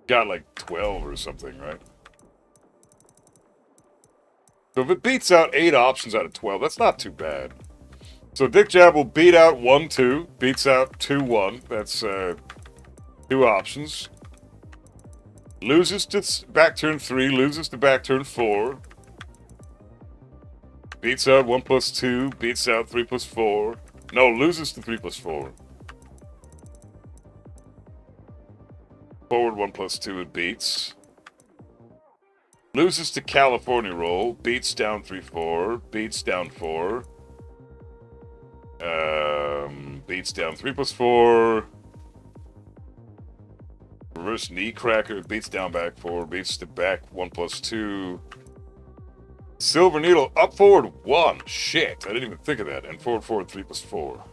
Got like 12 or something, right? So if it beats out 8 options out of 12, that's not too bad. So dick jab will beat out 1, 2, beats out 2, 1. That's 2 options. Loses to back turn 3, loses to back turn 4. Beats out 1 plus 2, beats out 3 plus 4. No, loses to 3 plus 4. Forward 1 plus 2, it beats. Loses to California roll, beats down 3, 4, beats down 4. Beats down 3 plus 4. Reverse knee cracker, beats down back 4, beats to back 1 plus 2. Silver needle, up forward 1. Shit, I didn't even think of that. And forward 3 plus 4.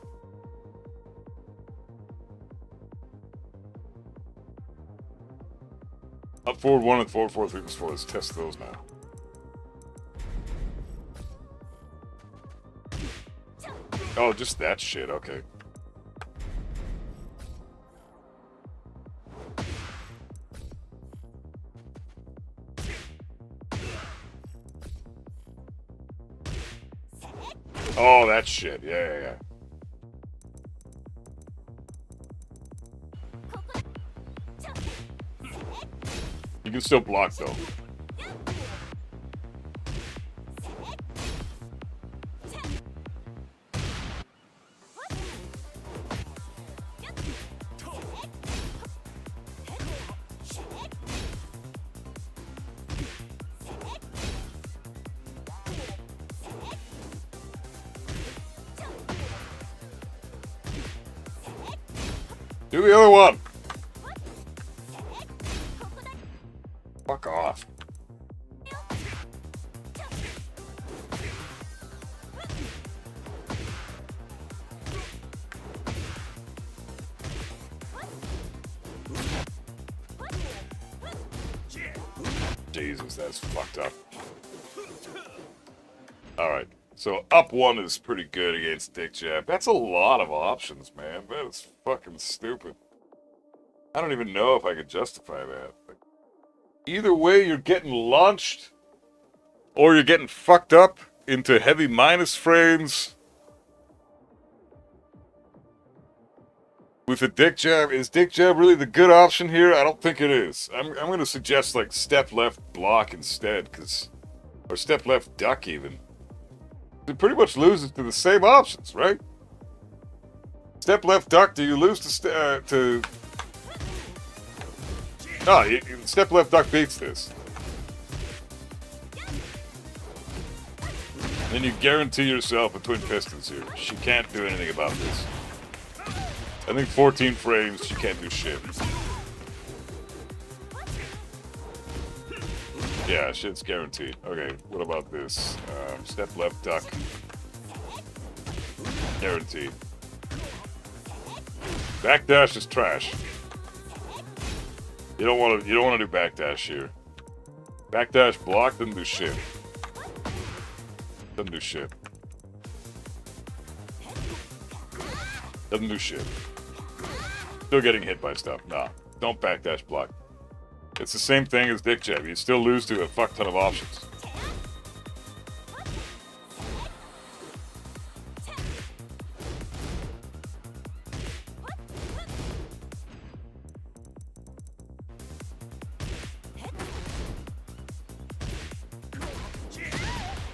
Up forward 1 and forward 3 plus 4. Let's test those now. Oh, just that shit, okay. Oh, that shit. Yeah. You can still block, though. Do the other one. Fuck off. Jesus, that's fucked up. Alright, so up 1 is pretty good against dick jab. That's a lot of options, man. That is fucking stupid. I don't even know if I could justify that. Either way, you're getting launched, or you're getting fucked up into heavy minus frames. With a dick jab, is dick jab really the good option here? I don't think it is. I'm going to suggest like step left block instead, or step left duck even. It pretty much loses to the same options, right? Step left duck, do you lose to no, step left duck beats this. Then you guarantee yourself a twin pistons here. She can't do anything about this. I think 14 frames, she can't do shit. Yeah, shit's guaranteed. Okay, what about this? Step left duck. Guaranteed. Backdash is trash. You don't want to do backdash here. Backdash block doesn't do shit. Doesn't do shit. Doesn't do shit. Still getting hit by stuff. Nah, don't backdash block. It's the same thing as dick jab. You still lose to a fuck ton of options.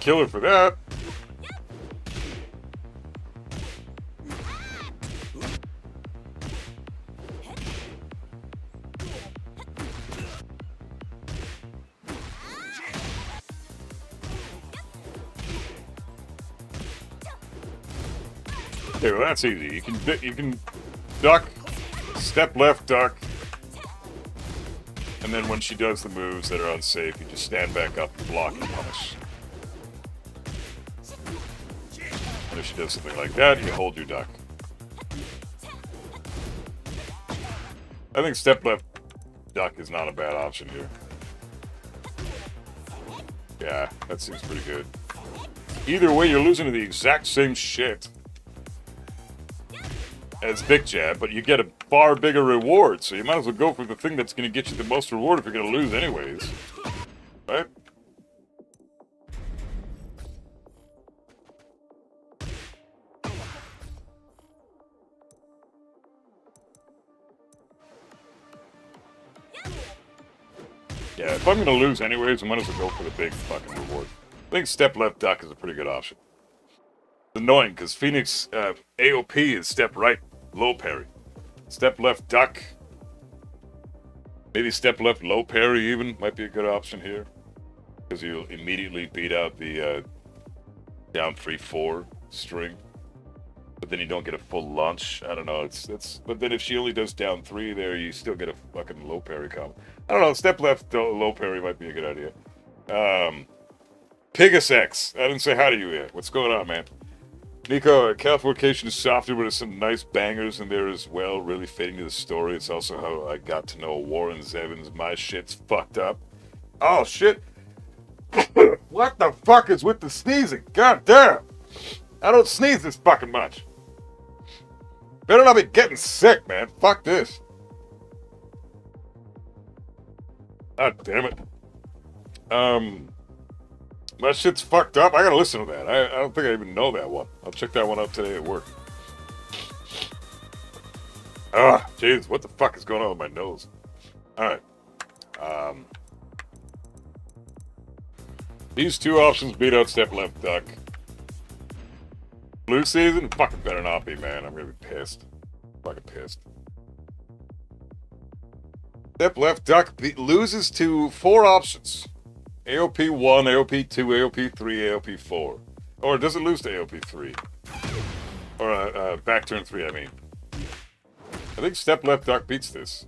Killer for that. Okay, well that's easy. You can duck, step left, duck, and then when she does the moves that are unsafe, you just stand back up and block and punish. And if she does something like that, you hold your duck. I think step left duck is not a bad option here. Yeah, that seems pretty good. Either way, you're losing to the exact same shit as Big Jab, but you get a far bigger reward, so you might as well go for the thing that's going to get you the most reward if you're going to lose anyways. Right? Yeah, if I'm going to lose anyways, I might as well go for the big fucking reward. I think step left duck is a pretty good option. It's annoying because Phoenix AOP is step right low parry. Step left duck. Maybe step left low parry even might be a good option here. Because you'll immediately beat out the down 3-4 string. But then you don't get a full launch. I don't know. But then if she only does down 3 there, you still get a fucking low parry combo. I don't know. Step left low parry might be a good idea. Pigus X. I didn't say hi to you yet. What's going on, man? Nico, Californication is softer, but there's some nice bangers in there as well, really fitting to the story. It's also how I got to know Warren Zevons. My shit's fucked up. Oh, shit. What the fuck is with the sneezing? God damn. I don't sneeze this fucking much. Better not be getting sick, man. Fuck this. God damn it. My shit's fucked up. I gotta listen to that. I don't think I even know that one. I'll check that one out today at work. Ah, jeez, what the fuck is going on with my nose? Alright. These two options beat out step left duck. Blue season? Fucking better not be, man. I'm gonna be pissed. Fucking pissed. Step left duck loses to 4 options. AOP 1, AOP 2, AOP 3, AOP 4. Or does it lose to AOP 3? Or back turn 3, I mean. I think step left duck beats this.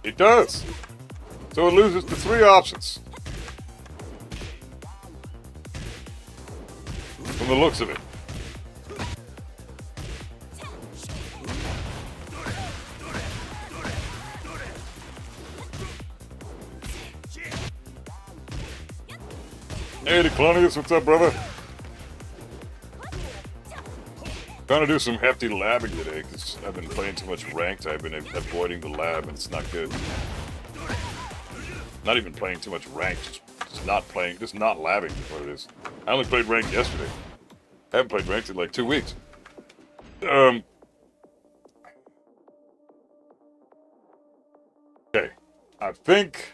It does. So it loses to 3 options. From the looks of it. Hey, Declonius, what's up, brother? Trying to do some hefty labbing today because I've been playing too much ranked. I've been avoiding the lab, and it's not good. Not even playing too much ranked, just not playing, just not labbing is what it is. I only played ranked yesterday. I haven't played ranked in like 2 weeks. Okay, I think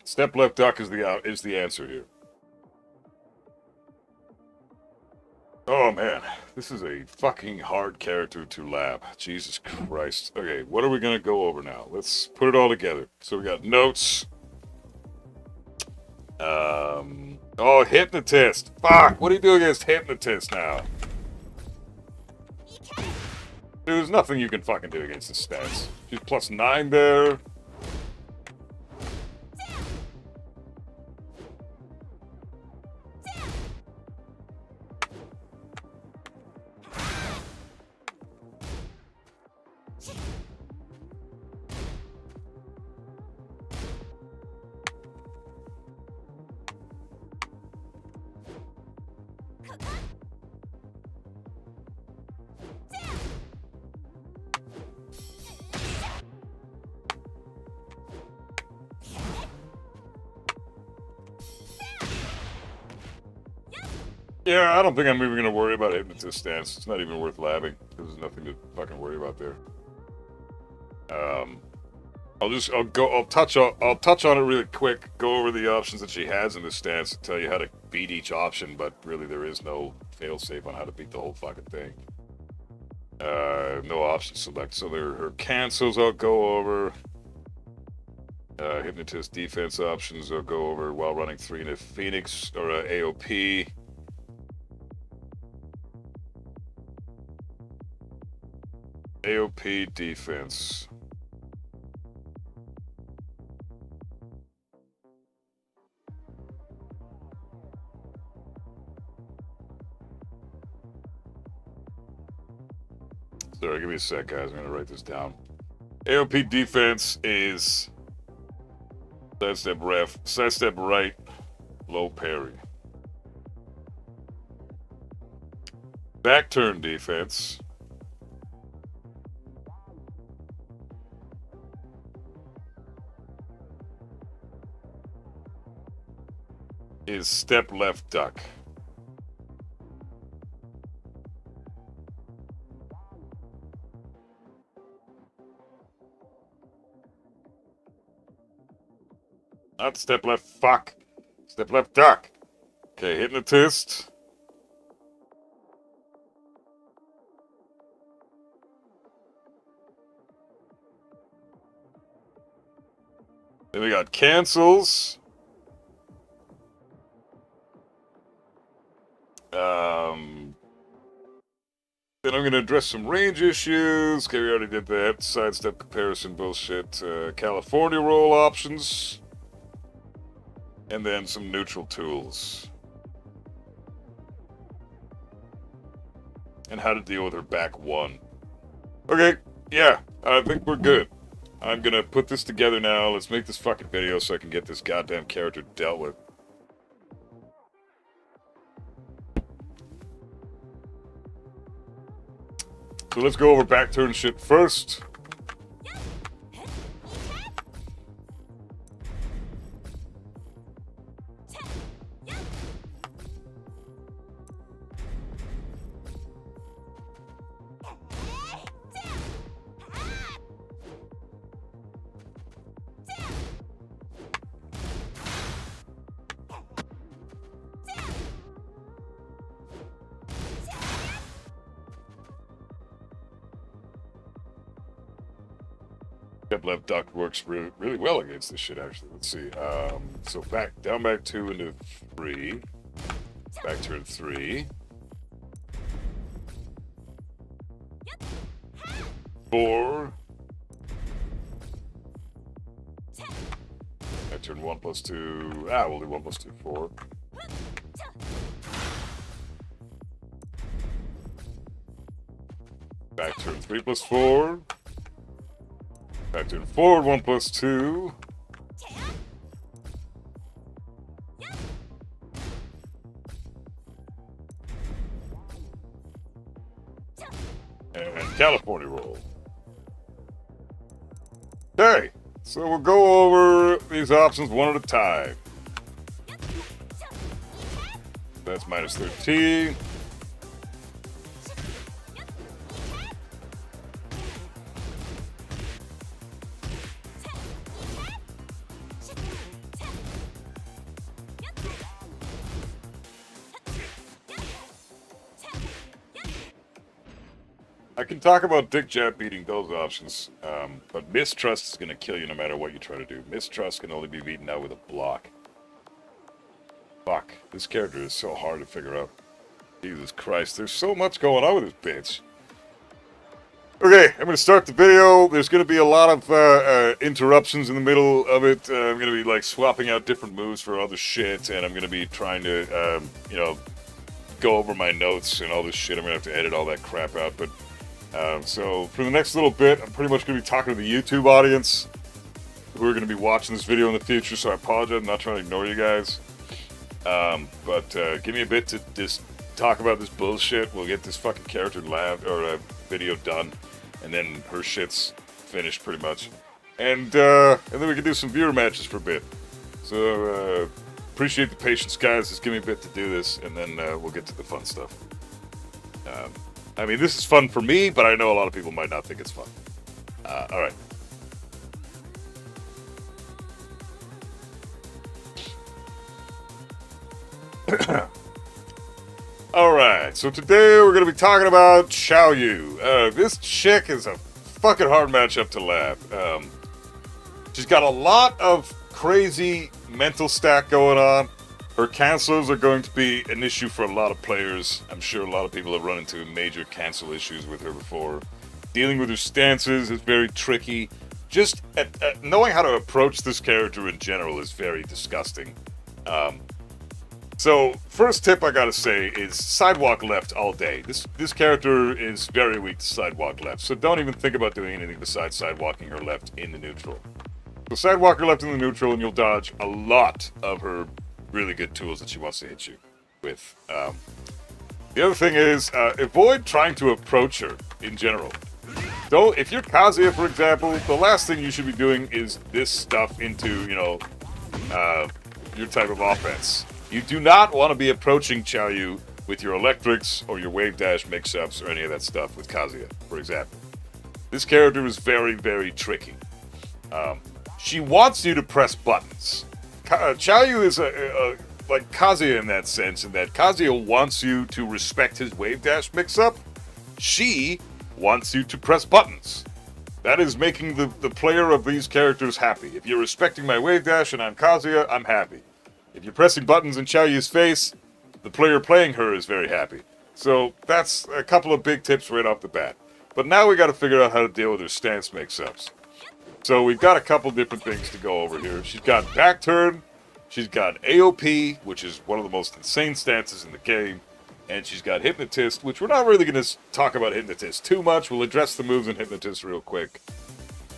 step left duck is the answer here. Oh man, this is a fucking hard character to lab. Jesus Christ. Okay, what are we gonna go over now? Let's put it all together. So we got notes. Oh, Hypnotist. Fuck, what do you do against Hypnotist now? There's nothing you can fucking do against the stats. She's +9 there. Yeah, I don't think I'm even gonna worry about Hypnotist stance. It's not even worth labbing. There's nothing to fucking worry about there. I'll touch on it really quick. Go over the options that she has in this stance and tell you how to beat each option. But really, there is no failsafe on how to beat the whole fucking thing. No option select. So there, her cancels I'll go over. Hypnotist defense options I'll go over while running 3 in a Phoenix or a AOP. AOP defense. Sorry, give me a sec, guys. I'm gonna write this down. AOP defense is sidestep right, low parry. Back turn defense is step left duck. Not step left fuck. Step left duck. Okay, Hypnotist. Then we got cancels. Then I'm going to address some range issues. Okay, we already did that. Sidestep comparison bullshit. California roll options. And then some neutral tools. And how to deal with her back one. Okay, yeah, I think we're good. I'm going to put this together now. Let's make this fucking video so I can get this goddamn character dealt with. So let's go over back turn shit first. Step left duck works really well against this shit, actually. Let's see. So down back 2 into 3. Back turn 3. 4. Back turn 1 plus 2. We'll do 1 plus 2, 4. Back turn 3 plus 4. Back turn forward 1 plus 2. And California roll. Okay, so we'll go over these options one at a time. That's minus 13. I can talk about dick jab beating those options, but mistrust is going to kill you no matter what you try to do. Mistrust can only be beaten out with a block. Fuck, this character is so hard to figure out. Jesus Christ, there's so much going on with this bitch. Okay, I'm going to start the video. There's going to be a lot of interruptions in the middle of it. I'm going to be like swapping out different moves for other shit, and I'm going to be trying to, you know, go over my notes and all this shit. I'm going to have to edit all that crap out. But so for the next little bit, I'm pretty much going to be talking to the YouTube audience who are going to be watching this video in the future. So I apologize. I'm not trying to ignore you guys. But give me a bit to just talk about this bullshit. We'll get this fucking character video done, and then her shit's finished pretty much. And then we can do some viewer matches for a bit. So appreciate the patience, guys. Just give me a bit to do this, and then we'll get to the fun stuff. I mean, this is fun for me, but I know a lot of people might not think it's fun. All right. Alright, so today we're going to be talking about Xiao Yu. This chick is a fucking hard matchup to lab. She's got a lot of crazy mental stack going on. Her cancels are going to be an issue for a lot of players. I'm sure a lot of people have run into major cancel issues with her before. Dealing with her stances is very tricky. Just knowing how to approach this character in general is very disgusting. So, first tip I gotta say is sidewalk left all day. This character is very weak to sidewalk left, so don't even think about doing anything besides sidewalking her left in the neutral. So sidewalk her left in the neutral and you'll dodge a lot of her really good tools that she wants to hit you with. The other thing is, avoid trying to approach her in general. If you're Kazuya, for example, the last thing you should be doing is this stuff into, you know, your type of offense. You do not want to be approaching Xiao Yu with your electrics or your wave dash mix-ups or any of that stuff with Kazuya, for example. This character is very, very tricky. She wants you to press buttons. Xiao Yu is like Kazuya in that sense, in that Kazuya wants you to respect his wave dash mix-up. She wants you to press buttons. That is making the player of these characters happy. If you're respecting my wave dash and I'm Kazuya, I'm happy. If you're pressing buttons in Xiao Yu's face, the player playing her is very happy. So that's a couple of big tips right off the bat. But now we got to figure out how to deal with her stance mix-ups. So we've got a couple different things to go over here. She's got back turn, she's got AOP, which is one of the most insane stances in the game, and she's got Hypnotist, which we're not really going to talk about Hypnotist too much. We'll address the moves in Hypnotist real quick.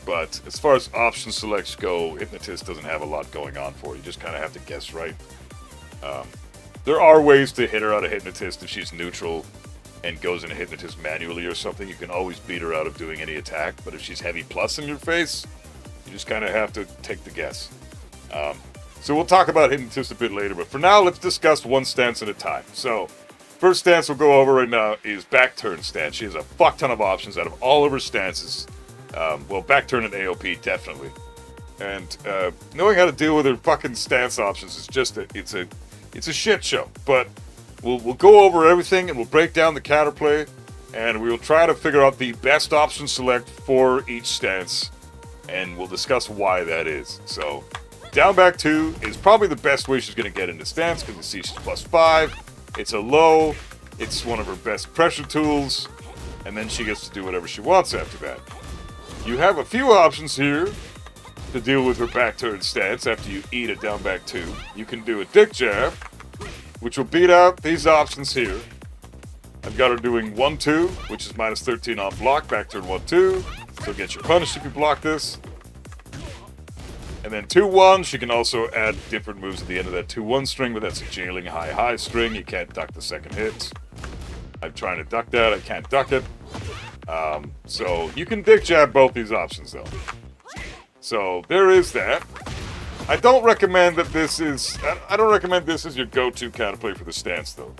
But as far as option selects go, Hypnotist doesn't have a lot going on for you. You just kind of have to guess right. There are ways to hit her out of Hypnotist if she's neutral and goes into Hypnotist manually or something. You can always beat her out of doing any attack. But if she's heavy plus in your face, you just kind of have to take the guess. So we'll talk about Hypnotist a bit later. But for now, let's discuss one stance at a time. So first stance we'll go over right now is back turn stance. She has a fuck ton of options out of all of her stances. Well, back turn and AOP, definitely. And knowing how to deal with her fucking stance options is just it's a shit show. But we'll go over everything and we'll break down the counterplay and we'll try to figure out the best option select for each stance and we'll discuss why that is. So down back 2 is probably the best way she's going to get into stance because you see she's +5. It's a low. It's one of her best pressure tools. And then she gets to do whatever she wants after that. You have a few options here to deal with her back turn stance after you eat a down back 2. You can do a dick jab, which will beat out these options here. I've got her doing 1-2, which is -13 on block, back turn 1-2. So get your punish if you block this. And then 2-1, she can also add different moves at the end of that 2-1 string, but that's a jailing high string. You can't duck the second hit. I'm trying to duck that, I can't duck it. So you can dick jab both these options though. So there is that. I don't recommend this as your go-to counterplay for the stance though.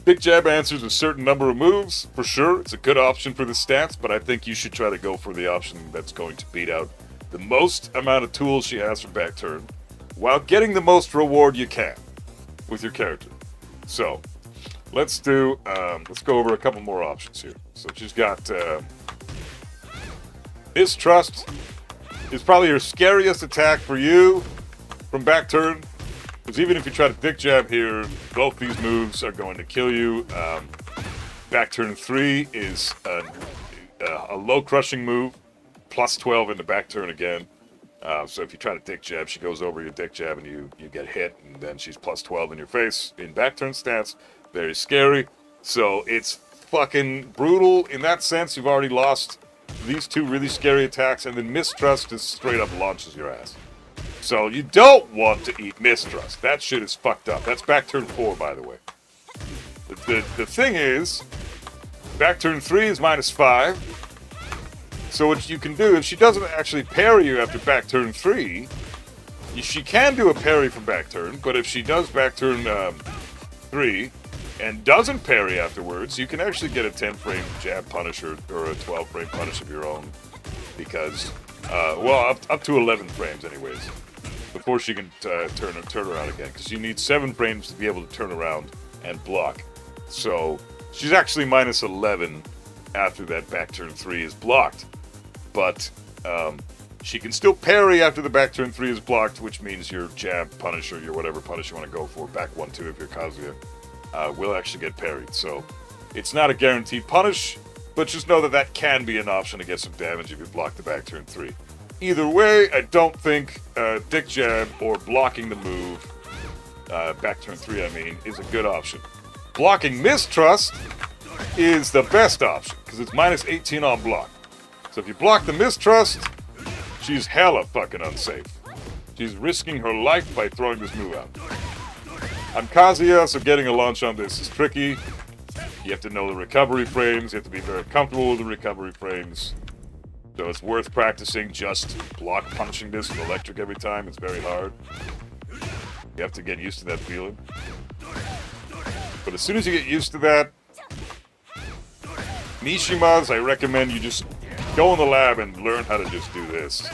Dick jab answers a certain number of moves, for sure. It's a good option for the stance, but I think you should try to go for the option that's going to beat out the most amount of tools she has for back turn, while getting the most reward you can with your character. So let's go over a couple more options here. So she's got Mistrust is probably her scariest attack for you from back turn. Because even if you try to dick jab here, both these moves are going to kill you. Back turn 3 is a a low crushing move, plus 12 in the back turn again. So if you try to dick jab, she goes over your dick jab and you get hit, and then she's plus 12 in your face in back turn stance. Very scary. So it's fucking brutal in that sense. You've already lost these two really scary attacks, and then Mistrust just straight up launches your ass. So you don't want to eat Mistrust. That shit is fucked up. That's back turn 4, by the way. The thing is, back turn 3 is -5. So what you can do, if she doesn't actually parry you after back turn 3, she can do a parry from back turn, but if she does back turn 3 and doesn't parry afterwards, you can actually get a 10-frame jab punish or a 12-frame punish of your own. Because, well, up to 11 frames anyways, before she can turn around again. Because you need 7 frames to be able to turn around and block. So she's actually -11 after that back turn 3 is blocked. But she can still parry after the back turn 3 is blocked, which means your jab punish or your whatever punish you want to go for, back 1-2 if you're Kazuya, will actually get parried. So it's not a guaranteed punish, but just know that that can be an option to get some damage if you block the back turn 3. Either way, I don't think dick jab or blocking the move, back turn 3 I mean, is a good option. Blocking Mistrust is the best option, because it's -18 on block. So if you block the Mistrust, she's hella fucking unsafe. She's risking her life by throwing this move out. I'm Kazuya, so getting a launch on this is tricky. You have to know the recovery frames, you have to be very comfortable with the recovery frames. So it's worth practicing just block punishing this with electric every time. It's very hard. You have to get used to that feeling. But as soon as you get used to that, Mishimas, I recommend you just go in the lab and learn how to just do this.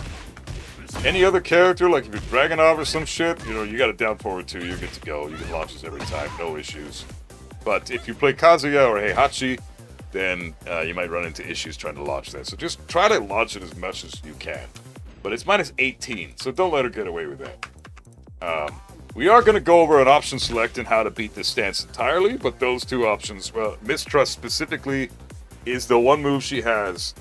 Any other character, like if you're Dragonov or some shit, you know, you got a down forward 2, you're good to go. You can launch this every time, no issues. But if you play Kazuya or Heihachi, then you might run into issues trying to launch that. So just try to launch it as much as you can. But it's -18, so don't let her get away with that. We are going to go over an option select and how to beat this stance entirely, but those two options, well, Mistrust specifically is the one move she has,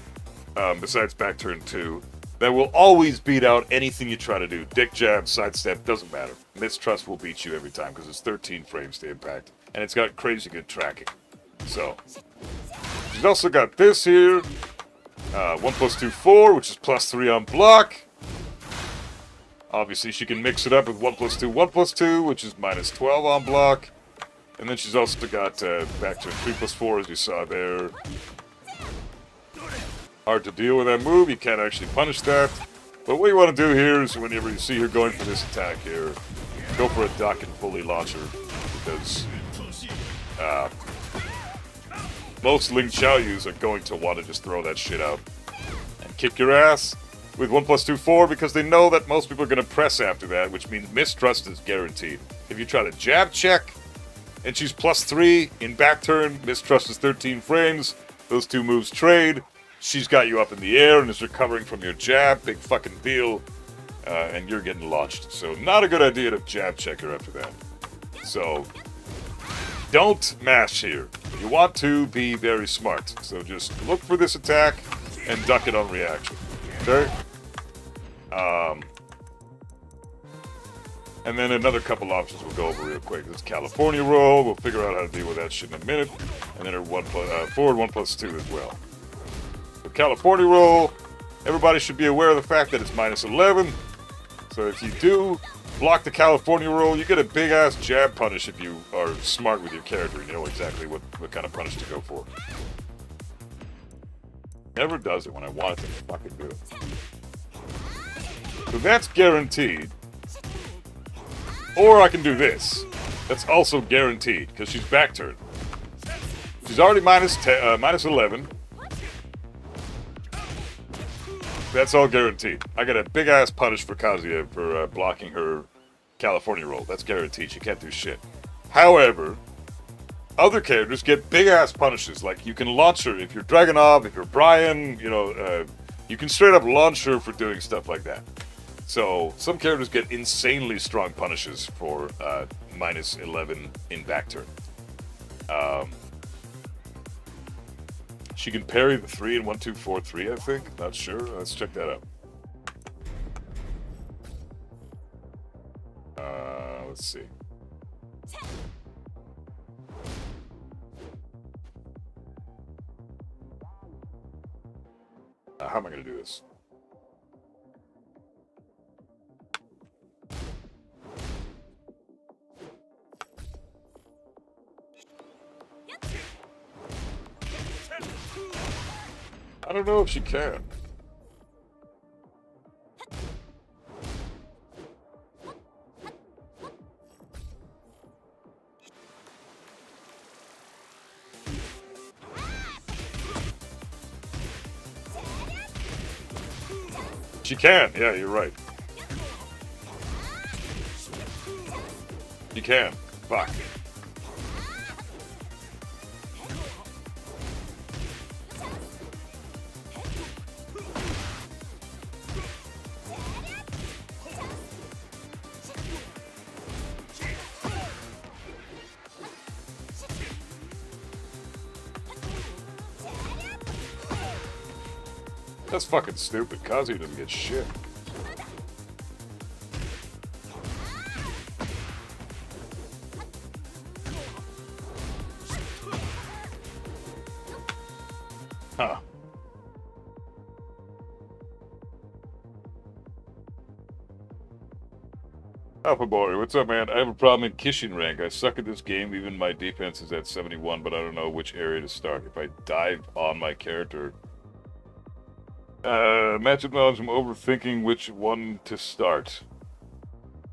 besides back turn 2, that will always beat out anything you try to do. Dick jab, sidestep, doesn't matter. Mistrust will beat you every time because it's 13 frames to impact, and it's got crazy good tracking. So, she's also got this here, 1+2, 4, which is +3 on block. Obviously, she can mix it up with 1+2, 1+2, which is -12 on block. And then she's also got back to 3+4, as you saw there. Hard to deal with that move. You can't actually punish that. But what you want to do here is, whenever you see her going for this attack here, go for a duck and fully launch her. Because most Ling Xiaoyus are going to want to just throw that shit out and kick your ass with 1+2, 4, because they know that most people are going to press after that, which means Mistrust is guaranteed. If you try to jab check, and she's +3 in back turn, Mistrust is 13 frames, those two moves trade, she's got you up in the air and is recovering from your jab, big fucking deal, and you're getting launched. So not a good idea to jab check her after that. So don't mash here. You want to be very smart. So just look for this attack and duck it on reaction. Okay? And then another couple options we'll go over real quick. This California roll. We'll figure out how to deal with that shit in a minute. And then her forward 1+2 as well. The California roll. Everybody should be aware of the fact that it's -11. So if you do block the California roll, you get a big ass jab punish if you are smart with your character and you know exactly what kind of punish to go for. Never does it when I want it to fucking do it. So that's guaranteed. Or I can do this. That's also guaranteed, because she's back turned. She's already -11. That's all guaranteed. I got a big ass punish for Kazuya for blocking her California roll. That's guaranteed. She can't do shit. However, other characters get big ass punishes. Like you can launch her if you're Dragonov, if you're Brian. You know, you can straight up launch her for doing stuff like that. So some characters get insanely strong punishes for -11 in back turn. She can parry the 3 and 1, 2, 4, 3, I think. Not sure. Let's check that out. Let's see. How am I going to do this? I don't know if she can. She can. Yeah, you're right. You can. Fuck. That's fucking stupid. Kazuya doesn't get shit. Huh. Alpha Boy, what's up, man? I have a problem in Kishin rank. I suck at this game. Even my defense is at 71, but I don't know which area to start. If I dive on my character... matchup knowledge, I'm overthinking which one to start.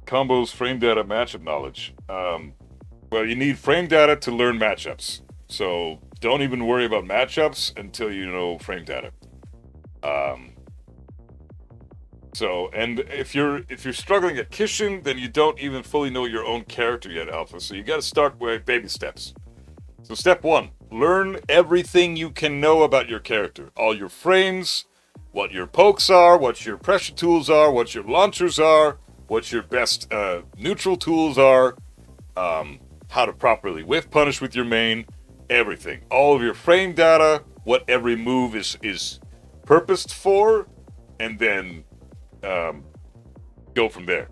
Combos, frame data, matchup knowledge. Well, you need frame data to learn matchups. So don't even worry about matchups until you know frame data. And if you're struggling at Kishin, then you don't even fully know your own character yet, Alpha. So you got to start with baby steps. So step 1, learn everything you can know about your character. All your frames, what your pokes are, what your pressure tools are, what your launchers are, what your best neutral tools are, how to properly whiff punish with your main, everything. All of your frame data, what every move is purposed for, and then go from there.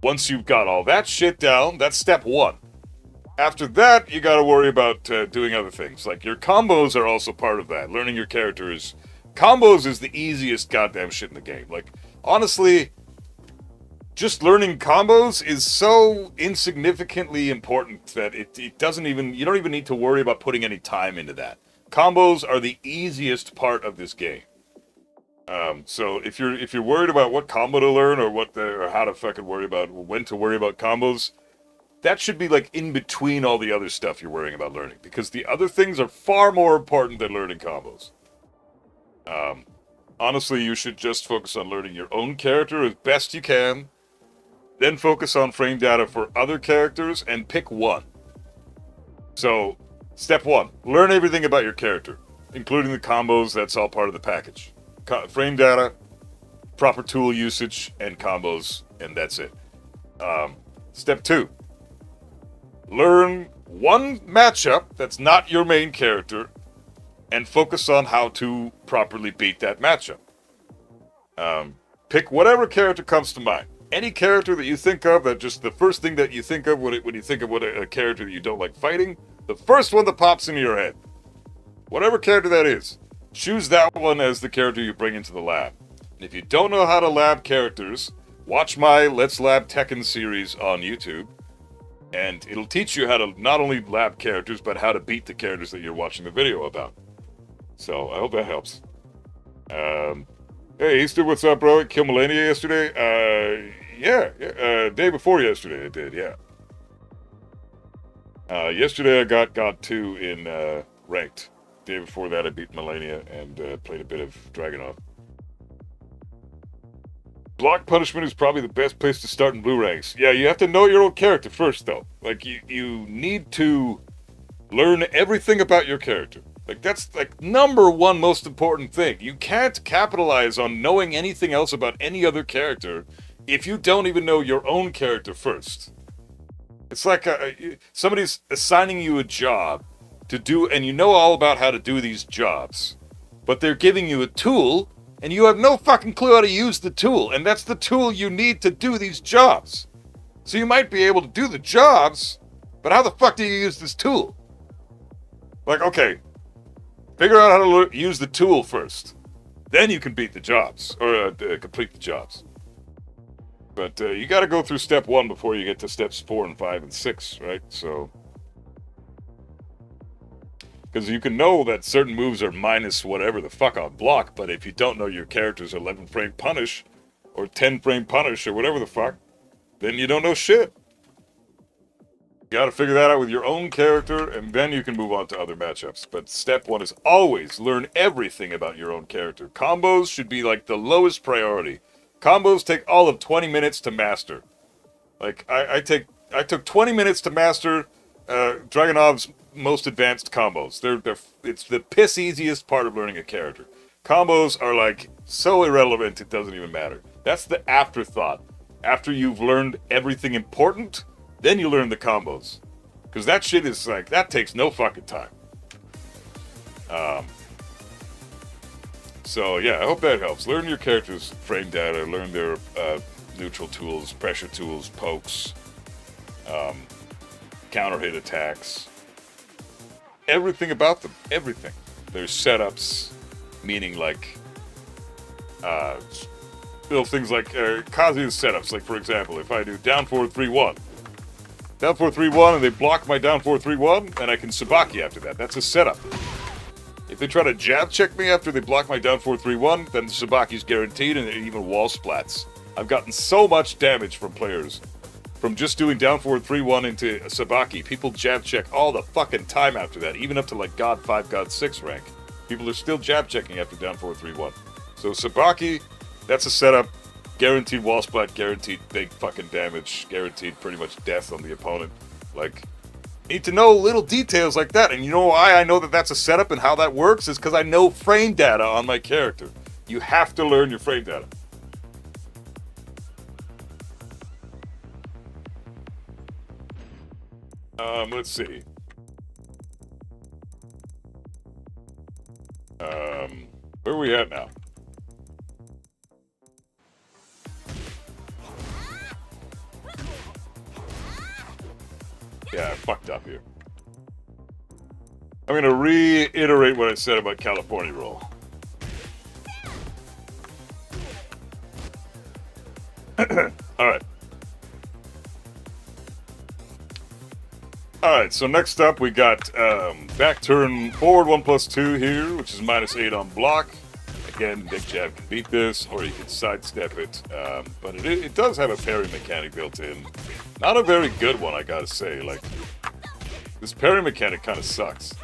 Once you've got all that shit down, that's step 1. After that, you gotta worry about doing other things. Like your combos are also part of that. Learning your character is... Combos is the easiest goddamn shit in the game. Like, honestly, just learning combos is so insignificantly important that it doesn't even... You don't even need to worry about putting any time into that. Combos are the easiest part of this game. So if you're worried about what combo to learn or how to fucking worry about when to worry about combos, that should be like in between all the other stuff you're worrying about learning, because the other things are far more important than learning combos. Honestly, you should just focus on learning your own character as best you can, then focus on frame data for other characters and pick one. So, step 1, learn everything about your character, including the combos. That's all part of the package. Frame data, proper tool usage, and combos, and that's it. Step 2, learn one matchup that's not your main character, and focus on how to properly beat that matchup. Pick whatever character comes to mind. Any character that you think of, that just the first thing that you think of when you think of a character that you don't like fighting, the first one that pops into your head. Whatever character that is, choose that one as the character you bring into the lab. And if you don't know how to lab characters, watch my Let's Lab Tekken series on YouTube, and it'll teach you how to not only lab characters, but how to beat the characters that you're watching the video about. So, I hope that helps. Hey, Easter, what's up, bro? Kill Millennia yesterday? Yeah, day before yesterday I did, yeah. Yesterday I got 2 in ranked. Day before that I beat Millennia and played a bit of Dragunov. Block punishment is probably the best place to start in blue ranks. Yeah, you have to know your own character first, though. Like, you need to learn everything about your character. Like, that's, like, #1 most important thing. You can't capitalize on knowing anything else about any other character if you don't even know your own character first. It's like somebody's assigning you a job to do, and you know all about how to do these jobs, but they're giving you a tool, and you have no fucking clue how to use the tool, and that's the tool you need to do these jobs. So you might be able to do the jobs, but how the fuck do you use this tool? Like, okay, figure out how to use the tool first. Then you can beat the jobs, or complete the jobs. But you gotta go through step 1 before you get to steps 4 and 5 and 6, right? So, because you can know that certain moves are minus whatever the fuck on block, but if you don't know your character's 11 frame punish, or 10 frame punish, or whatever the fuck, then you don't know shit. You gotta figure that out with your own character, and then you can move on to other matchups. But step 1 is always learn everything about your own character. Combos should be like the lowest priority. Combos take all of 20 minutes to master. Like, I took 20 minutes to master Dragunov's most advanced combos. It's the piss easiest part of learning a character. Combos are like so irrelevant it doesn't even matter. That's the afterthought. After you've learned everything important, then you learn the combos. Because that shit is like, that takes no fucking time. So yeah, I hope that helps. Learn your character's frame data, learn their neutral tools, pressure tools, pokes, counter hit attacks. Everything about them, everything. There's setups, meaning like, little things like Kazuya's setups. Like for example, if I do down 4-3-1, down 4-3-1, and they block my down 4-3-1, and I can Sabaki after that. That's a setup. If they try to jab check me after they block my down 4-3-1, then the Sabaki's guaranteed, and even wall splats. I've gotten so much damage from players from just doing down 4-3-1 into Sabaki. People jab check all the fucking time after that, even up to like God 5, God 6 rank. People are still jab checking after down 4-3-1. So Sabaki, that's a setup. Guaranteed wall splat, guaranteed big fucking damage, guaranteed pretty much death on the opponent. Like, you need to know little details like that. And you know why I know that that's a setup and how that works? Is because I know frame data on my character. You have to learn your frame data. Let's see. Where are we at now? Yeah, I fucked up here. I'm gonna reiterate what I said about California roll. Alright. Alright, so next up we got back turn forward 1+2 here, which is -8 on block. Again, Big Jab can beat this, or you can sidestep it. But it does have a parry mechanic built in. Not a very good one, I gotta say. Like, this parry mechanic kind of sucks.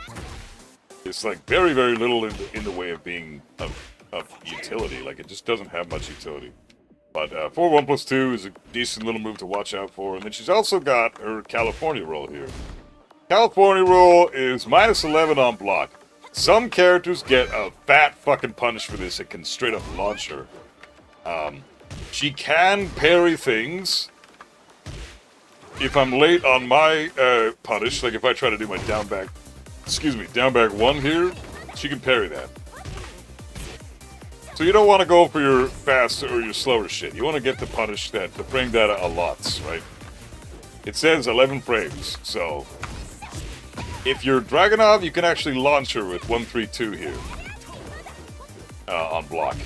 It's like very, very little in the way of being of utility. Like, it just doesn't have much utility. But forward 1+2 is a decent little move to watch out for. And then she's also got her California roll here. California roll is -11 on block. Some characters get a fat fucking punish for this. It can straight up launch her. She can parry things. If I'm late on my punish, like if I try to do my down back 1 here, she can parry that. So you don't want to go for your fast or your slower shit. You want to get the punish that the frame data allots, right? It says 11 frames, so if you're Dragunov, you can actually launch her with 1-3-2 here on block.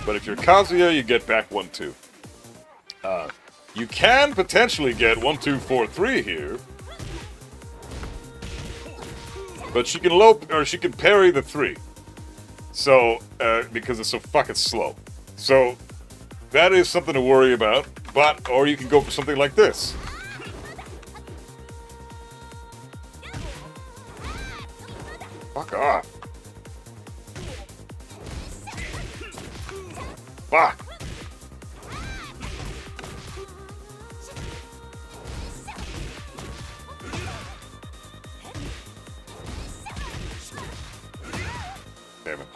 But if you're Kazuya, you get back 1-2. You can potentially get 1-2-4-3 here, but she can parry the 3. So because it's so fucking slow. So that is something to worry about. Or you can go for something like this. Fuck off. Fuck. Damn it.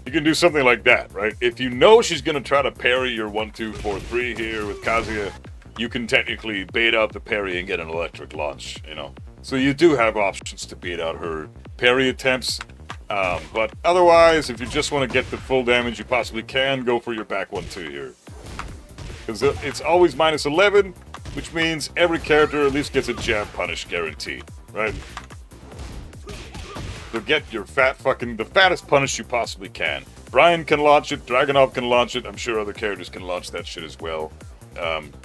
You can do something like that, right? If you know she's going to try to parry your 1, 2, 4, 3 here with Kazuya, you can technically bait out the parry and get an electric launch, you know? So you do have options to bait out her parry attempts. But otherwise, if you just want to get the full damage you possibly can, go for your back 1, 2 here. Because it's always minus 11, which means every character at least gets a jab punish guaranteed, right? So get your the fattest punish you possibly can. Brian can launch it, Dragunov can launch it, I'm sure other characters can launch that shit as well.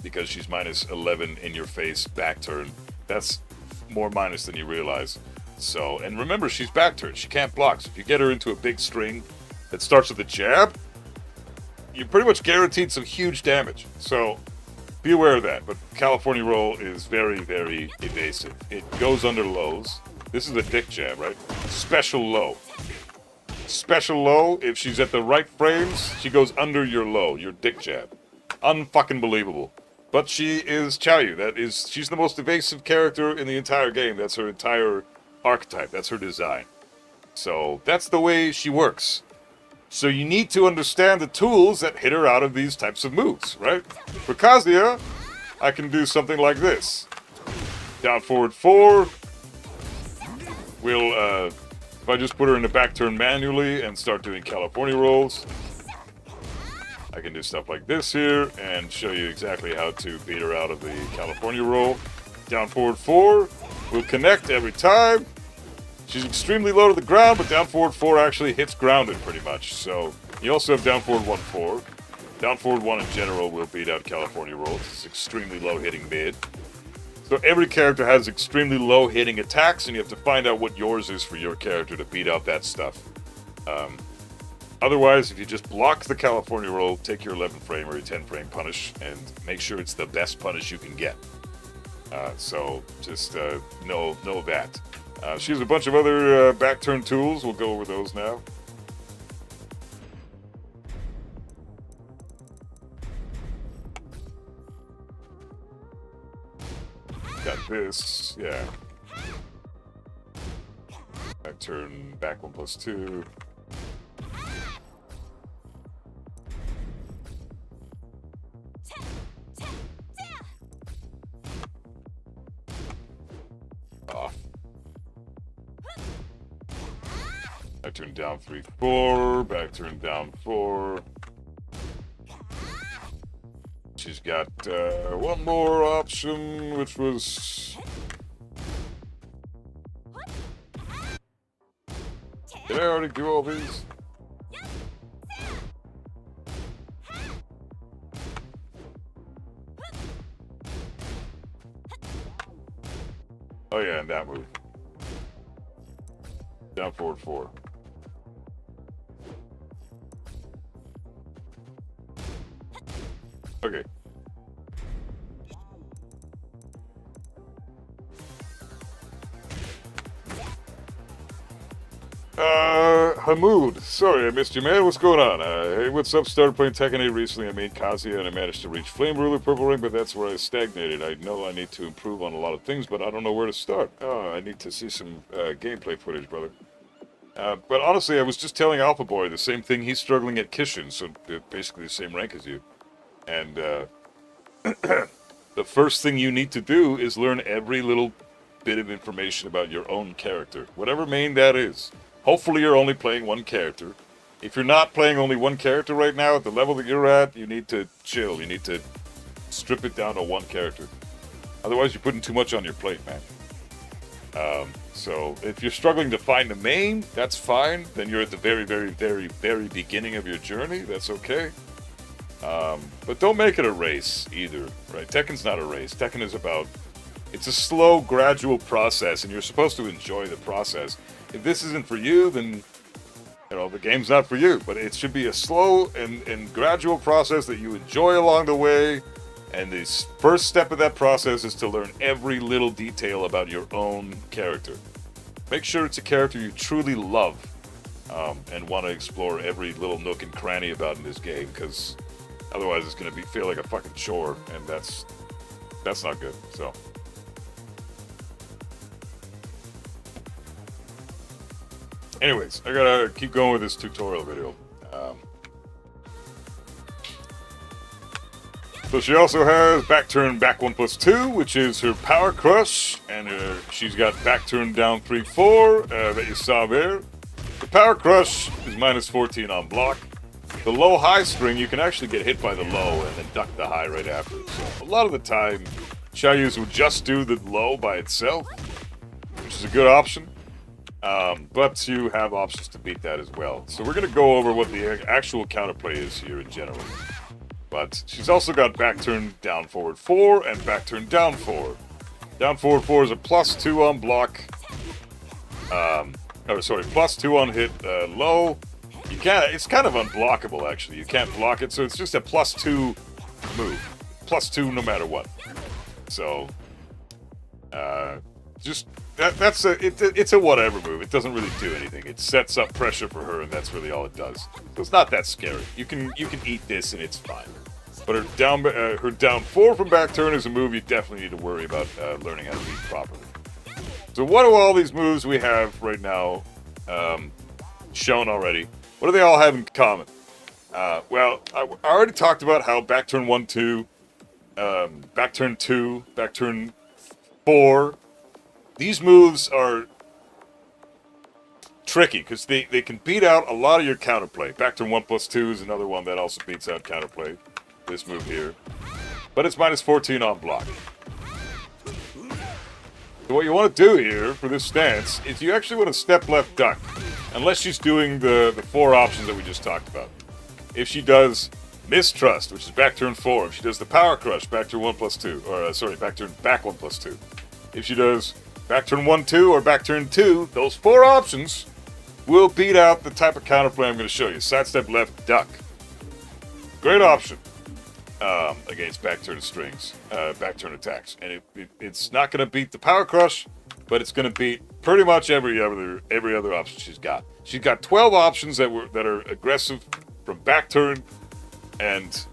Because she's minus 11 in your face, back turn. That's more minus than you realize. So, and remember, she's back turn. She can't block. So if you get her into a big string that starts with a jab, you pretty much guaranteed some huge damage. So be aware of that. But California Roll is very, very evasive. It goes under lows. This is a dick jab, right? Special low. Special low, if she's at the right frames, she goes under your low, your dick jab. Unfucking believable. But she is Chaoyu. She's the most evasive character in the entire game. That's her entire archetype. That's her design. So that's the way she works. So you need to understand the tools that hit her out of these types of moves, right? For Kazuya, I can do something like this. Down forward 4. If I just put her in the back turn manually and start doing California rolls, I can do stuff like this here and show you exactly how to beat her out of the California roll. Down forward 4 will connect every time. She's extremely low to the ground, but down forward 4 actually hits grounded pretty much. So you also have down forward 1, 4. Down forward 1 in general will beat out California rolls. It's extremely low hitting mid. So every character has extremely low hitting attacks, and you have to find out what yours is for your character to beat out that stuff. Otherwise, if you just block the California roll, take your 11 frame or your 10 frame punish, and make sure it's the best punish you can get. So just know that. She has a bunch of other back turn tools. We'll go over those now. Got this, yeah. Back turn, back 1 plus 2. Off. Back turn down 3, 4. Back turn down 4. She's got one more option, which was... Did I already do all these? Oh yeah, and that move. Down forward 4. Okay. Hamoud. Sorry, I missed you, man. What's going on? Hey, what's up? Started playing Tekken 8 recently. I made Kazuya and I managed to reach Flame Ruler Purple Ring, but that's where I stagnated. I know I need to improve on a lot of things, but I don't know where to start. Oh, I need to see some gameplay footage, brother. But honestly, I was just telling Alpha Boy the same thing. He's struggling at Kishin, so basically the same rank as you. And the first thing you need to do is learn every little bit of information about your own character, whatever main that is. Hopefully you're only playing one character. If you're not playing only one character right now at the level that you're at, you need to chill. You need to strip it down to one character. Otherwise you're putting too much on your plate, man. So if you're struggling to find a main, that's fine. Then you're at the very, very, very, very beginning of your journey. That's okay. But don't make it a race either, right? Tekken's not a race. Tekken is about... It's a slow, gradual process, and you're supposed to enjoy the process. If this isn't for you, then, you know, the game's not for you. But it should be a slow and gradual process that you enjoy along the way. And the first step of that process is to learn every little detail about your own character. Make sure it's a character you truly love, and want to explore every little nook and cranny about in this game, because otherwise it's going to feel like a fucking chore, and that's not good. So... Anyways, I gotta keep going with this tutorial video. So she also has back turn back 1+2, which is her power crush, and she's got back turn down 3/4 that you saw there. The power crush is -14 on block. The low high string, you can actually get hit by the low and then duck the high right after. So a lot of the time, Xiaoyu's will just do the low by itself, which is a good option. But you have options to beat that as well. So we're going to go over what the actual counterplay is here in general. But she's also got back turn down forward 4 and back turn down 4. Down forward 4 is a +2 on block. +2 on hit low. You can't. It's kind of unblockable actually. You can't block it, so it's just a +2 move. +2 no matter what. So, just it's a whatever move. It doesn't really do anything. It sets up pressure for her, and that's really all it does. So it's not that scary. You can eat this, and it's fine. But her down 4 from back turn is a move you definitely need to worry about learning how to beat properly. So what do all these moves we have right now shown already? What do they all have in common? Well, I already talked about how back turn 1-2, back turn 2, back turn 4. These moves are tricky because they can beat out a lot of your counterplay. Back turn 1+2 is another one that also beats out counterplay. This move here. But it's -14 on block. So what you want to do here for this stance is you actually want to step left duck. Unless she's doing the 4 options that we just talked about. If she does mistrust, which is back turn 4. If she does the power crush, back turn 1+2. Or, back turn back 1+2. If she does back turn 1-2 or back turn 2, those 4 options will beat out the type of counterplay I'm going to show you. Sidestep left duck. Great option against back turn strings, back turn attacks. And it's not going to beat the power crush, but it's going to beat pretty much every other option she's got. She's got 12 options that are aggressive from back turn, and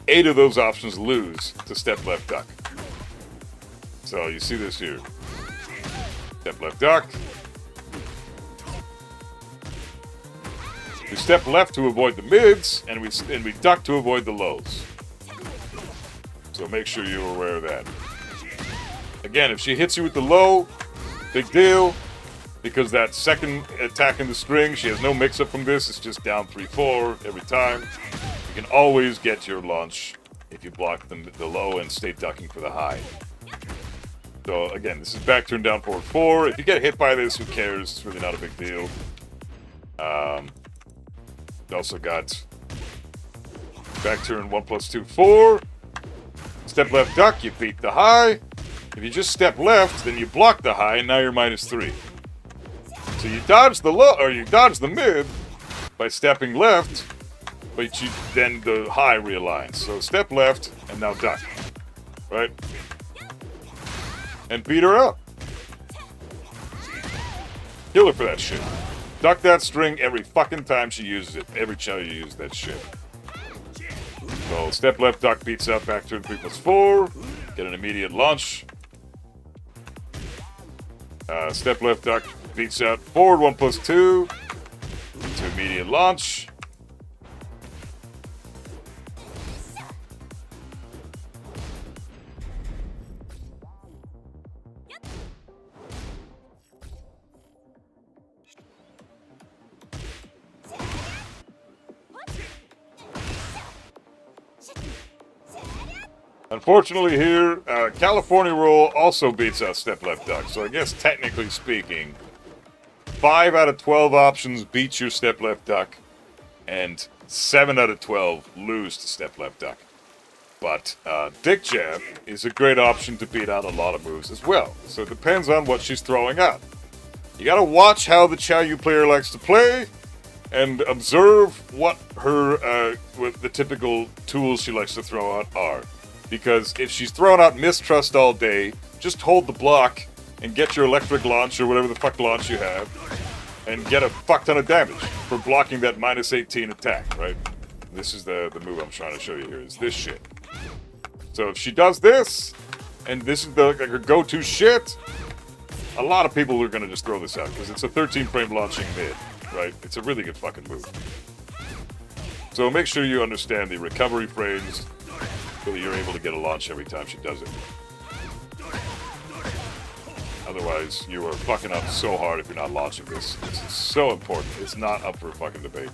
8 of those options lose to step left duck. So you see this here. Step left duck. We step left to avoid the mids, and we duck to avoid the lows. So make sure you're aware of that. Again, if she hits you with the low, big deal, because that second attack in the string, she has no mix-up from this. It's just down 3/4 every time. You can always get your launch if you block the low and stay ducking for the high. So again, this is back turn down forward 4. If you get hit by this, who cares? It's really not a big deal. You also got back turn 1+2, 4. Step left duck, you beat the high. If you just step left, then you block the high, and now you're -3. So you dodge the low, or you dodge the mid by stepping left, but then the high realigns. So step left, and now duck. Right? And beat her up. Kill her for that shit. Duck that string every fucking time she uses it. Every time you use that shit. So step left duck beats out back turn 3+4. Get an immediate launch. Step left duck beats out forward 1+2 to immediate launch. Unfortunately here, California roll also beats out step left duck. So I guess technically speaking, 5 out of 12 options beat your step left duck, and 7 out of 12 lose to step left duck. But dick jab is a great option to beat out a lot of moves as well. So it depends on what she's throwing out. You gotta watch how the Xiaoyu player likes to play, and observe what the typical tools she likes to throw out are. Because if she's throwing out mistrust all day, just hold the block and get your electric launch or whatever the fuck launch you have, and get a fuck ton of damage for blocking that -18 attack, right? This is the move I'm trying to show you here, is this shit. So if she does this, and this is her go-to shit, a lot of people are going to just throw this out, because it's a 13-frame launching mid, right? It's a really good fucking move. So make sure you understand the recovery frames, so that you're able to get a launch every time she does it. Otherwise, you are fucking up so hard if you're not launching this. This is so important. It's not up for a fucking debate.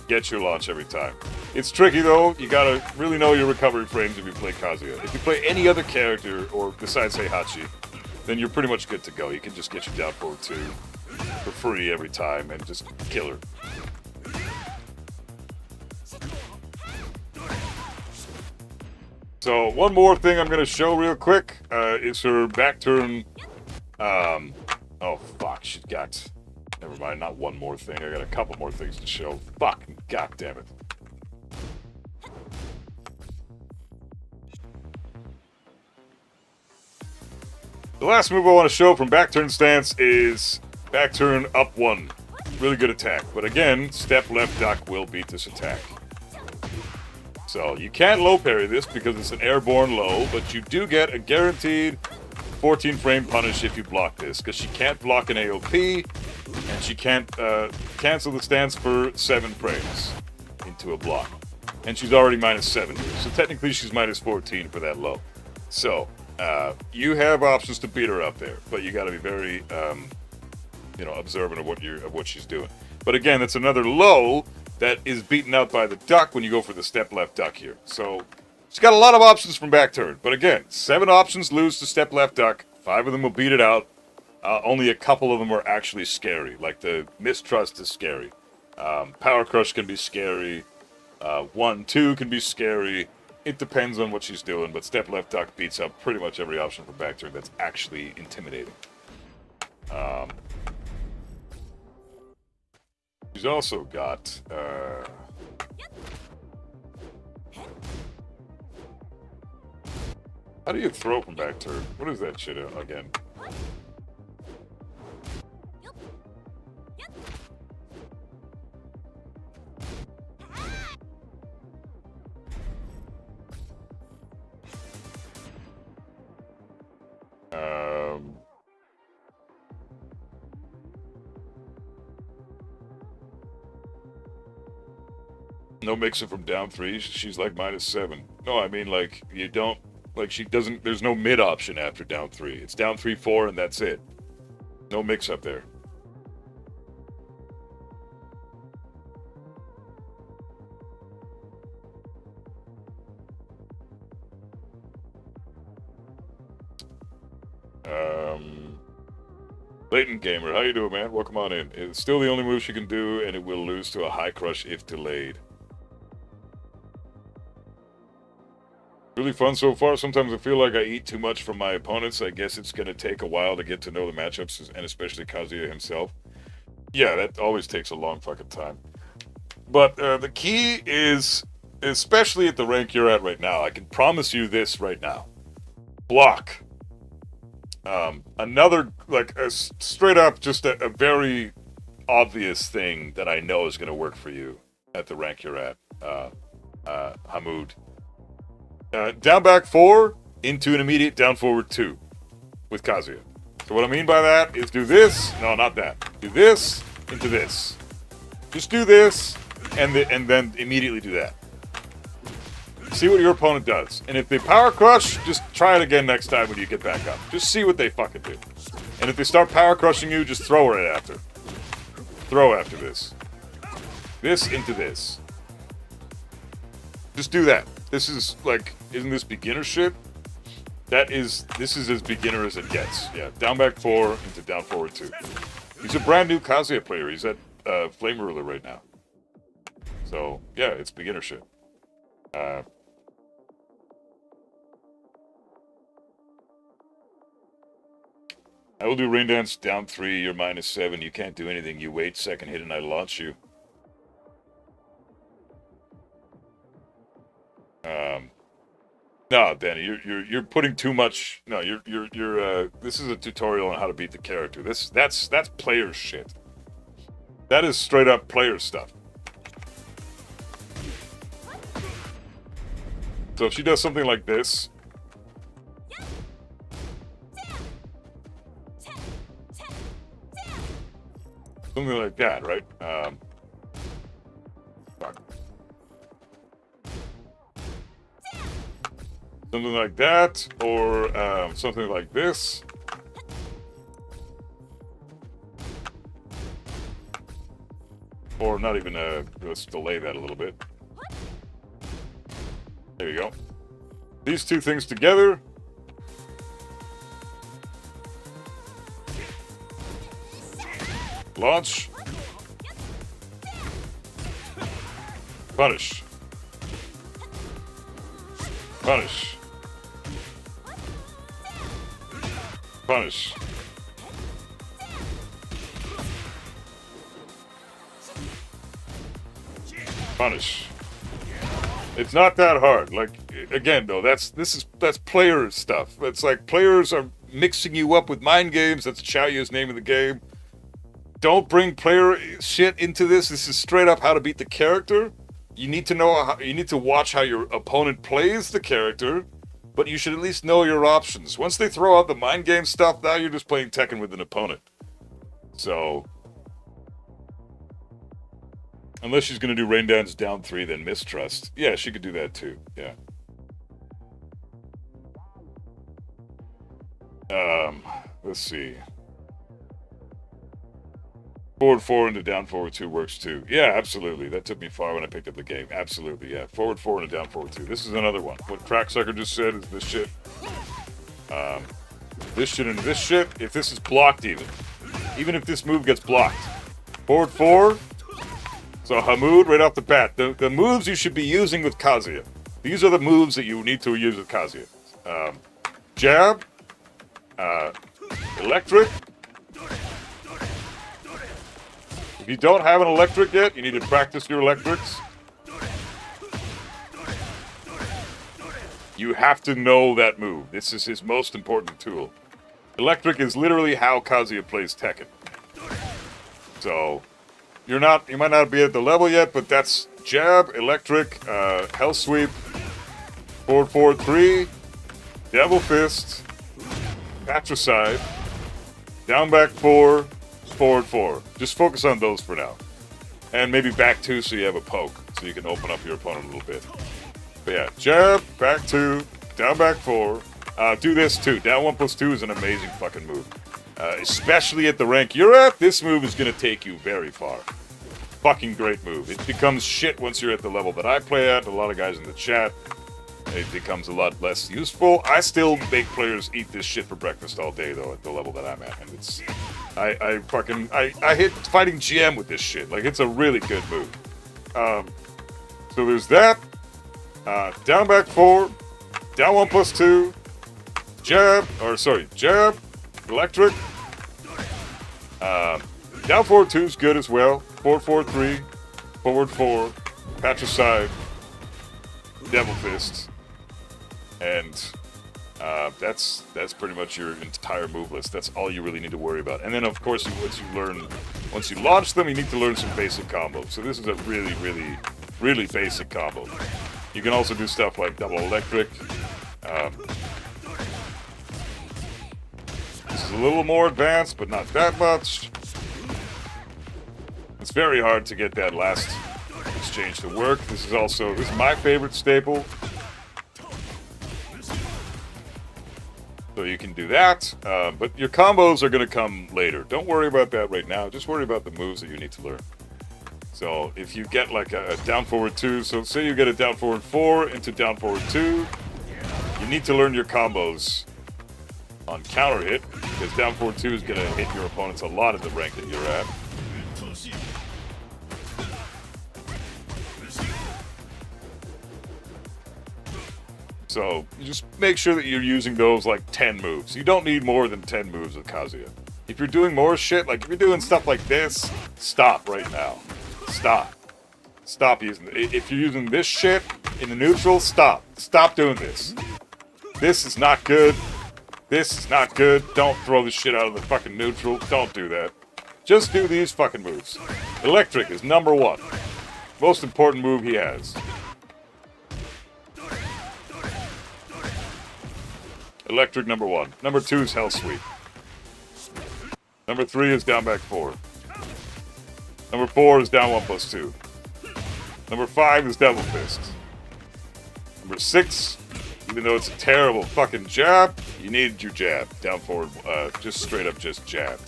Get your launch every time. It's tricky though. You gotta really know your recovery frames if you play Kazuya. If you play any other character, or besides Heihachi, then you're pretty much good to go. You can just get your down forward 2 for free every time and just kill her. So one more thing I'm gonna show real quick is her back turn. Oh fuck, she's got. Never mind, not one more thing. I got a couple more things to show. Fuck, god damn it. The last move I want to show from back turn stance is back turn up 1. Really good attack. But again, step left duck will beat this attack. So you can't low parry this because it's an airborne low, but you do get a guaranteed 14 frame punish if you block this, because she can't block an AOP, and she can't cancel the stance for 7 frames into a block. And she's already -7 here, so technically she's -14 for that low. So, you have options to beat her up there, but you gotta be very, observant of what she's doing. But again, that's another low that is beaten out by the duck when you go for the step left duck here. So, she's got a lot of options from back turn. But again, 7 options lose to step left duck. 5 of them will beat it out. Only a couple of them are actually scary. Like the mistrust is scary. Power crush can be scary. 1, 2 can be scary. It depends on what she's doing. But step left duck beats up pretty much every option from back turn that's actually intimidating. She's also got... how do you throw from back turn? What is that shit again? No mixing from down 3. She's like -7. No, I mean like you don't like she doesn't. There's no mid option after down 3. It's down 3, 4, and that's it. No mix up there. Latent Gamer, how you doing, man? Welcome on in. It's still the only move she can do, and it will lose to a high crush if delayed. Really fun so far. Sometimes I feel like I eat too much from my opponents. I guess it's going to take a while to get to know the matchups, and especially Kazuya himself. Yeah, that always takes a long fucking time. But the key is, especially at the rank you're at right now, I can promise you this right now. Block. Another, like, straight up, just a very obvious thing that I know is going to work for you at the rank you're at, Hamoud. Down back 4 into an immediate down forward 2 with Kazuya. So what I mean by that is do this, no, not that. Do this into this. Just do this, and then immediately do that. See what your opponent does. And if they power crush, just try it again next time when you get back up. Just see what they fucking do. And if they start power crushing you, just throw her after. Throw after this. This into this. Just do that. This is like, isn't this beginner shit? This is as beginner as it gets. Yeah, down back 4 into down forward 2. He's a brand new Kazuya player. He's at Flame Ruler right now. So, yeah, it's beginner shit. I will do rain dance down 3, you're -7, you can't do anything, you wait, second hit and I launch you. No, Danny, you're putting too much. No, you're this is a tutorial on how to beat the character. That's player shit. That is straight up player stuff. So if she does something like this, something like that, right? Fuck. Something like that, or something like this. Or not even, let's delay that a little bit. There you go. These two things together. Launch. Punish. Punish. Punish. Punish. It's not that hard. Like, again, though, that's player stuff. It's like players are mixing you up with mind games. That's Chaoya's name of the game. Don't bring player shit into this. This is straight up how to beat the character. You need to know how, you need to watch how your opponent plays the character, but you should at least know your options. Once they throw out the mind game stuff, now you're just playing Tekken with an opponent. So, unless she's going to do rain dance down 3, then mistrust. Yeah, she could do that too. Yeah. Let's see. Forward 4 into down forward 2 works too. Yeah, absolutely. That took me far when I picked up the game. Absolutely, yeah. Forward 4 into down forward 2. This is another one. What Cracksucker just said is this shit. This shit into this shit. If this is blocked even if this move gets blocked. Forward 4. So Hamoud right off the bat. The moves you should be using with Kazuya. These are the moves that you need to use with Kazuya. Jab. Electric. If you don't have an electric yet, you need to practice your electrics. You have to know that move. This is his most important tool. Electric is literally how Kazuya plays Tekken. So, you might not be at the level yet, but that's jab, electric, hell sweep, forward, forward 3, devil fist, patricide, down back 4, forward 4. Just focus on those for now. And maybe back 2 so you have a poke, so you can open up your opponent a little bit. But yeah, jab, back 2, down back 4. Do this too. Down 1+2 is an amazing fucking move. Especially at the rank you're at, this move is going to take you very far. Fucking great move. It becomes shit once you're at the level that I play at. A lot of guys in the chat, it becomes a lot less useful. I still make players eat this shit for breakfast all day, though, at the level that I'm at. And it's... I hit fighting GM with this shit. Like, it's a really good move. So there's that. Down back 4. Down 1+2. Jab. Jab. Electric. Down forward 2 is good as well. Forward 4 3. Forward 4. Patricide. Devil fist. And that's pretty much your entire move list. That's all you really need to worry about. And then, of course, once you launch them, you need to learn some basic combos. So this is a really, really, really basic combo. You can also do stuff like double electric. This is a little more advanced, but not that much. It's very hard to get that last exchange to work. This is my favorite staple. So you can do that, but your combos are going to come later. Don't worry about that right now. Just worry about the moves that you need to learn. So if you get like a down forward 2, so say you get a down forward 4 into down forward 2, you need to learn your combos on counter hit, because down forward 2 is going to hit your opponents a lot at the rank that you're at. So you just make sure that you're using those like 10 moves. You don't need more than 10 moves with Kazuya. If you're doing more shit, like if you're doing stuff like this, stop right now. Stop. Stop using it. If you're using this shit in the neutral, stop. Stop doing this. This is not good. This is not good. Don't throw the shit out of the fucking neutral. Don't do that. Just do these fucking moves. Electric is number 1. Most important move he has. Electric number 1. Number 2 is Hell Sweep. Number 3 is down back 4. Number 4 is down 1+2. Number 5 is Devil Fist. Number 6, Even though it's a terrible fucking jab, you need your jab. Down forward, just straight up just jab.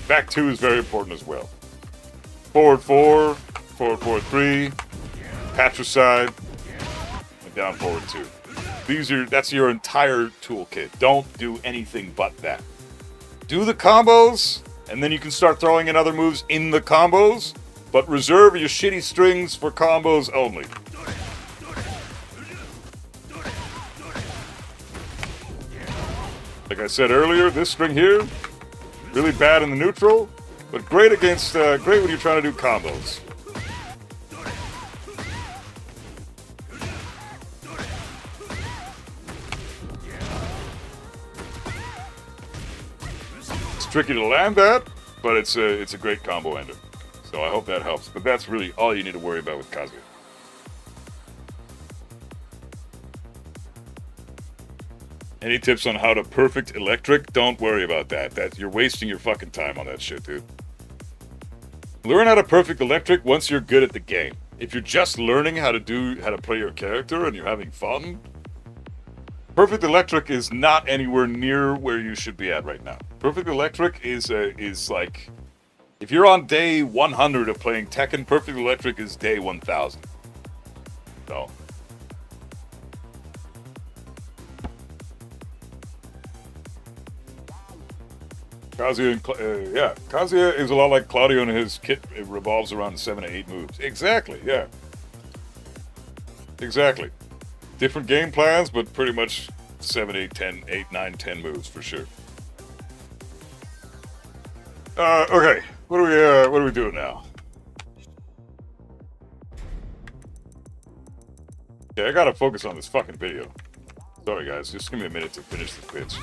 Back 2 is very important as well. Forward 4, forward 4, 3, patricide, and down forward 2. That's your entire toolkit. Don't do anything but that. Do the combos, and then you can start throwing in other moves in the combos, but reserve your shitty strings for combos only. Like I said earlier, this string here, really bad in the neutral, but great against, great when you're trying to do combos. It's tricky to land that, but it's a great combo ender. So I hope that helps. But that's really all you need to worry about with Kazuya. Any tips on how to perfect electric? Don't worry about that. You're wasting your fucking time on that shit, dude. Learn how to perfect electric once you're good at the game. If you're just learning how to play your character and you're having fun, perfect electric is not anywhere near where you should be at right now. Perfect electric is like, if you're on day 100 of playing Tekken, perfect electric is day 1000. So. Kazuya, Kazuya is a lot like Claudio, and his kit it revolves around 7 to 8 moves. Exactly, yeah. Exactly. Different game plans, but pretty much 7, 8, 10, 8, 9, 10 moves for sure. Okay, what are we doing now? Okay, I gotta focus on this fucking video. Sorry guys, just give me a minute to finish this bitch.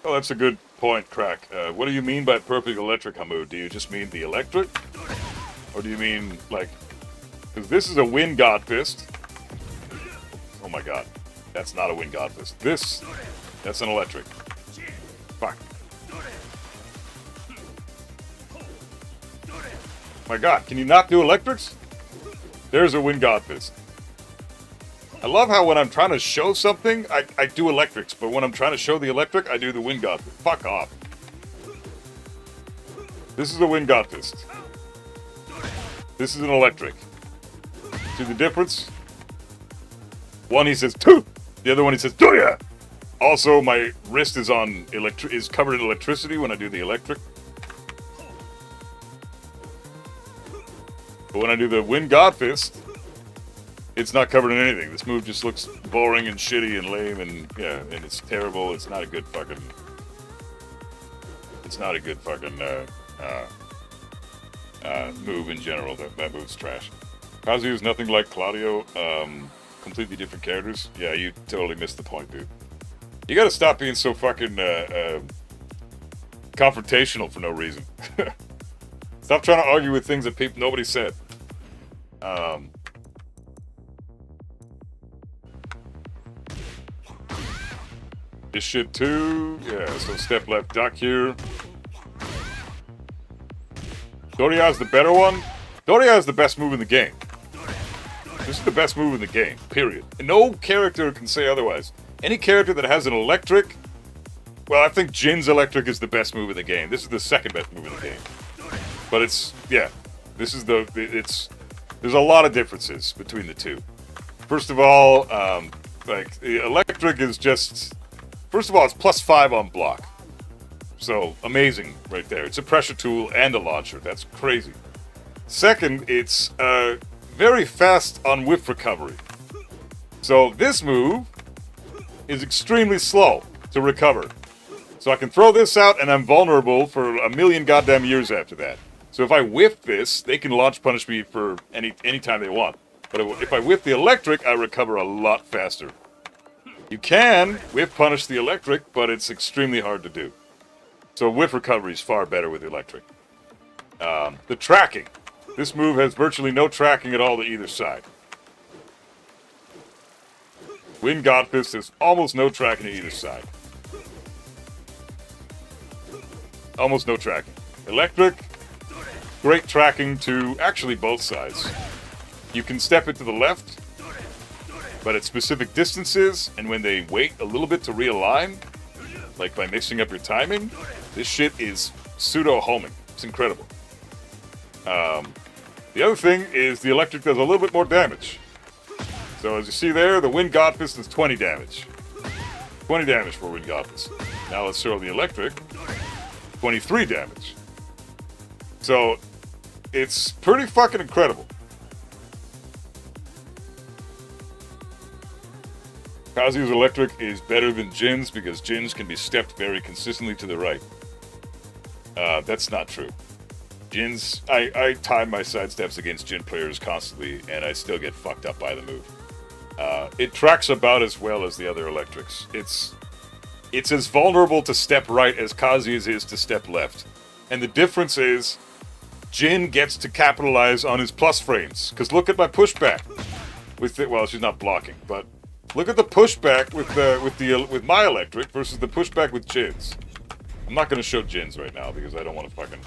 Oh, that's a good point, Crack. What do you mean by perfect electric, Hamu? Do you just mean the electric? Or do you mean, like... Because this is a Wind God Fist. Oh my god. That's not a Wind God Fist. That's an electric. Fuck. My god, can you not do electrics? There's a Wind God Fist. I love how when I'm trying to show something, I do electrics, but when I'm trying to show the electric, I do the Wind God Fist. Fuck off. This is a Wind God Fist. This is an electric. See the difference? One he says, "Two!" The other one he says, "Do ya!" Also, my wrist is is covered in electricity when I do the electric. But when I do the Wind God Fist, it's not covered in anything. This move just looks boring and shitty and lame and, yeah, and it's terrible. It's not a good fucking... It's not a good fucking, move in general. That move's trash. Kazuya is nothing like Claudio. Completely different characters. Yeah, you totally missed the point, dude. You gotta stop being so fucking, confrontational for no reason. Stop trying to argue with things that nobody said. This shit too. Yeah, so step left duck here. Doria is the better one. Doria is the best move in the game. This is the best move in the game, period. And no character can say otherwise. Any character that has an electric... Well, I think Jin's electric is the best move in the game. This is the second best move in the game. But it's... Yeah. This is the... There's a lot of differences between the two. First of all, like, the electric is just... First of all, it's +5 on block. So, amazing right there. It's a pressure tool and a launcher. That's crazy. Second, it's very fast on whiff recovery. So, this move is extremely slow to recover. So I can throw this out and I'm vulnerable for a million goddamn years after that. So if I whiff this, they can launch punish me for any time they want. But if I whiff the electric, I recover a lot faster. You can whiff punish the electric, but it's extremely hard to do. So whiff recovery is far better with the electric. The tracking. This move has virtually no tracking at all to either side. Wind Godfist has almost no tracking to either side. Almost no tracking. Electric, great tracking to actually both sides. You can step it to the left, but at specific distances, and when they wait a little bit to realign, like by mixing up your timing, this shit is pseudo-homing. It's incredible. The other thing is the electric does a little bit more damage. So as you see there, the Wind Godfist is 20 damage. 20 damage for Wind Godfist. Now let's throw the electric. 23 damage. So it's pretty fucking incredible. Kazuya's electric is better than Jin's because Jin's can be stepped very consistently to the right. That's not true. Jin's, I time my side steps against Jin players constantly, and I still get fucked up by the move. It tracks about as well as the other electrics. It's as vulnerable to step right as Kazuya's is to step left. And the difference is, Jin gets to capitalize on his plus frames. Because look at my pushback. Well, she's not blocking, but look at the pushback with my electric versus the pushback with Jin's. I'm not going to show Jin's right now because I don't want to fucking...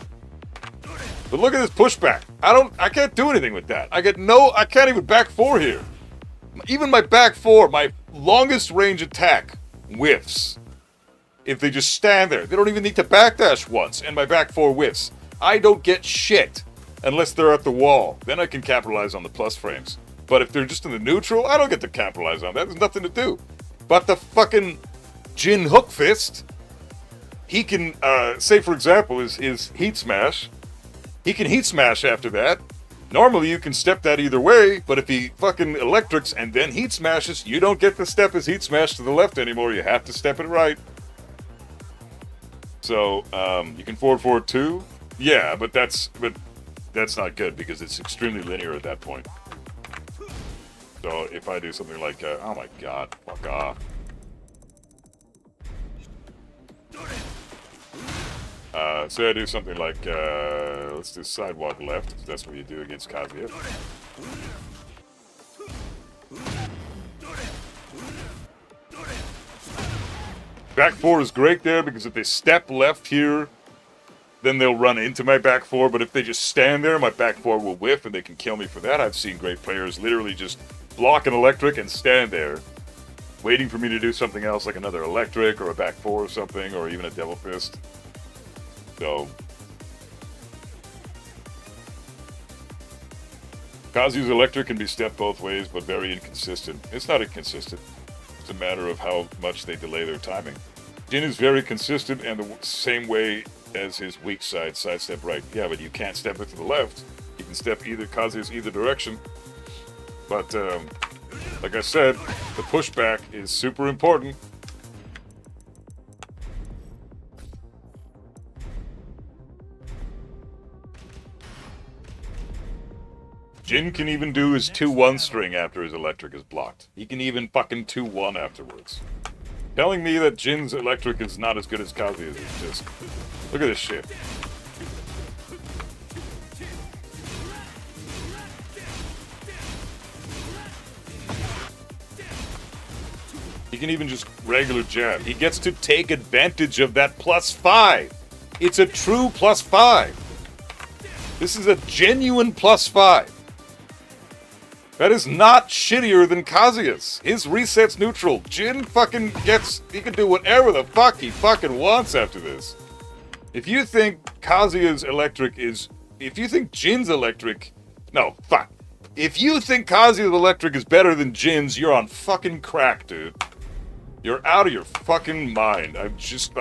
But look at this pushback. I can't do anything with that. I can't even back four here. Even my back four, my longest range attack whiffs. If they just stand there. They don't even need to backdash once, and my back four whiffs. I don't get shit unless they're at the wall. Then I can capitalize on the plus frames. But if they're just in the neutral, I don't get to capitalize on that. There's nothing to do. But the fucking Jin Hook Fist, he can, say for example, his Heat Smash. He can Heat Smash after that. Normally you can step that either way, but if he fucking electrics and then Heat Smashes, you don't get to step his Heat Smash to the left anymore. You have to step it right. So, you can forward too. Yeah, but that's not good because it's extremely linear at that point. So if I do something like, oh my god, fuck off. Say I do something like, let's do sidewalk left, if that's what you do against Kazuya. Back four is great there because if they step left here, then they'll run into my back four, but if they just stand there, my back four will whiff and they can kill me for that. I've seen great players literally just block an electric and stand there, waiting for me to do something else like another electric or a back four or something, or even a devil fist. So, Kazuya's electric can be stepped both ways, but very inconsistent. It's not inconsistent. It's a matter of how much they delay their timing. Jin is very consistent and the same way as his weak side step right. Yeah, but you can't step it to the left. You can step Kazuya's either direction. But, like I said, the pushback is super important. Jin can even do his 2-1 string after his electric is blocked. He can even fucking 2-1 afterwards. Telling me that Jin's electric is not as good as Kazuya's is just... Look at this shit. He can even just regular jab. He gets to take advantage of that +5. It's a true +5. This is a genuine +5. That is not shittier than Kazuya's. His reset's neutral. Jin fucking gets... He can do whatever the fuck he fucking wants after this. If you think Kazuya's electric is... If you think Jin's electric... No, fuck. If you think Kazuya's electric is better than Jin's, you're on fucking crack, dude. You're out of your fucking mind. I just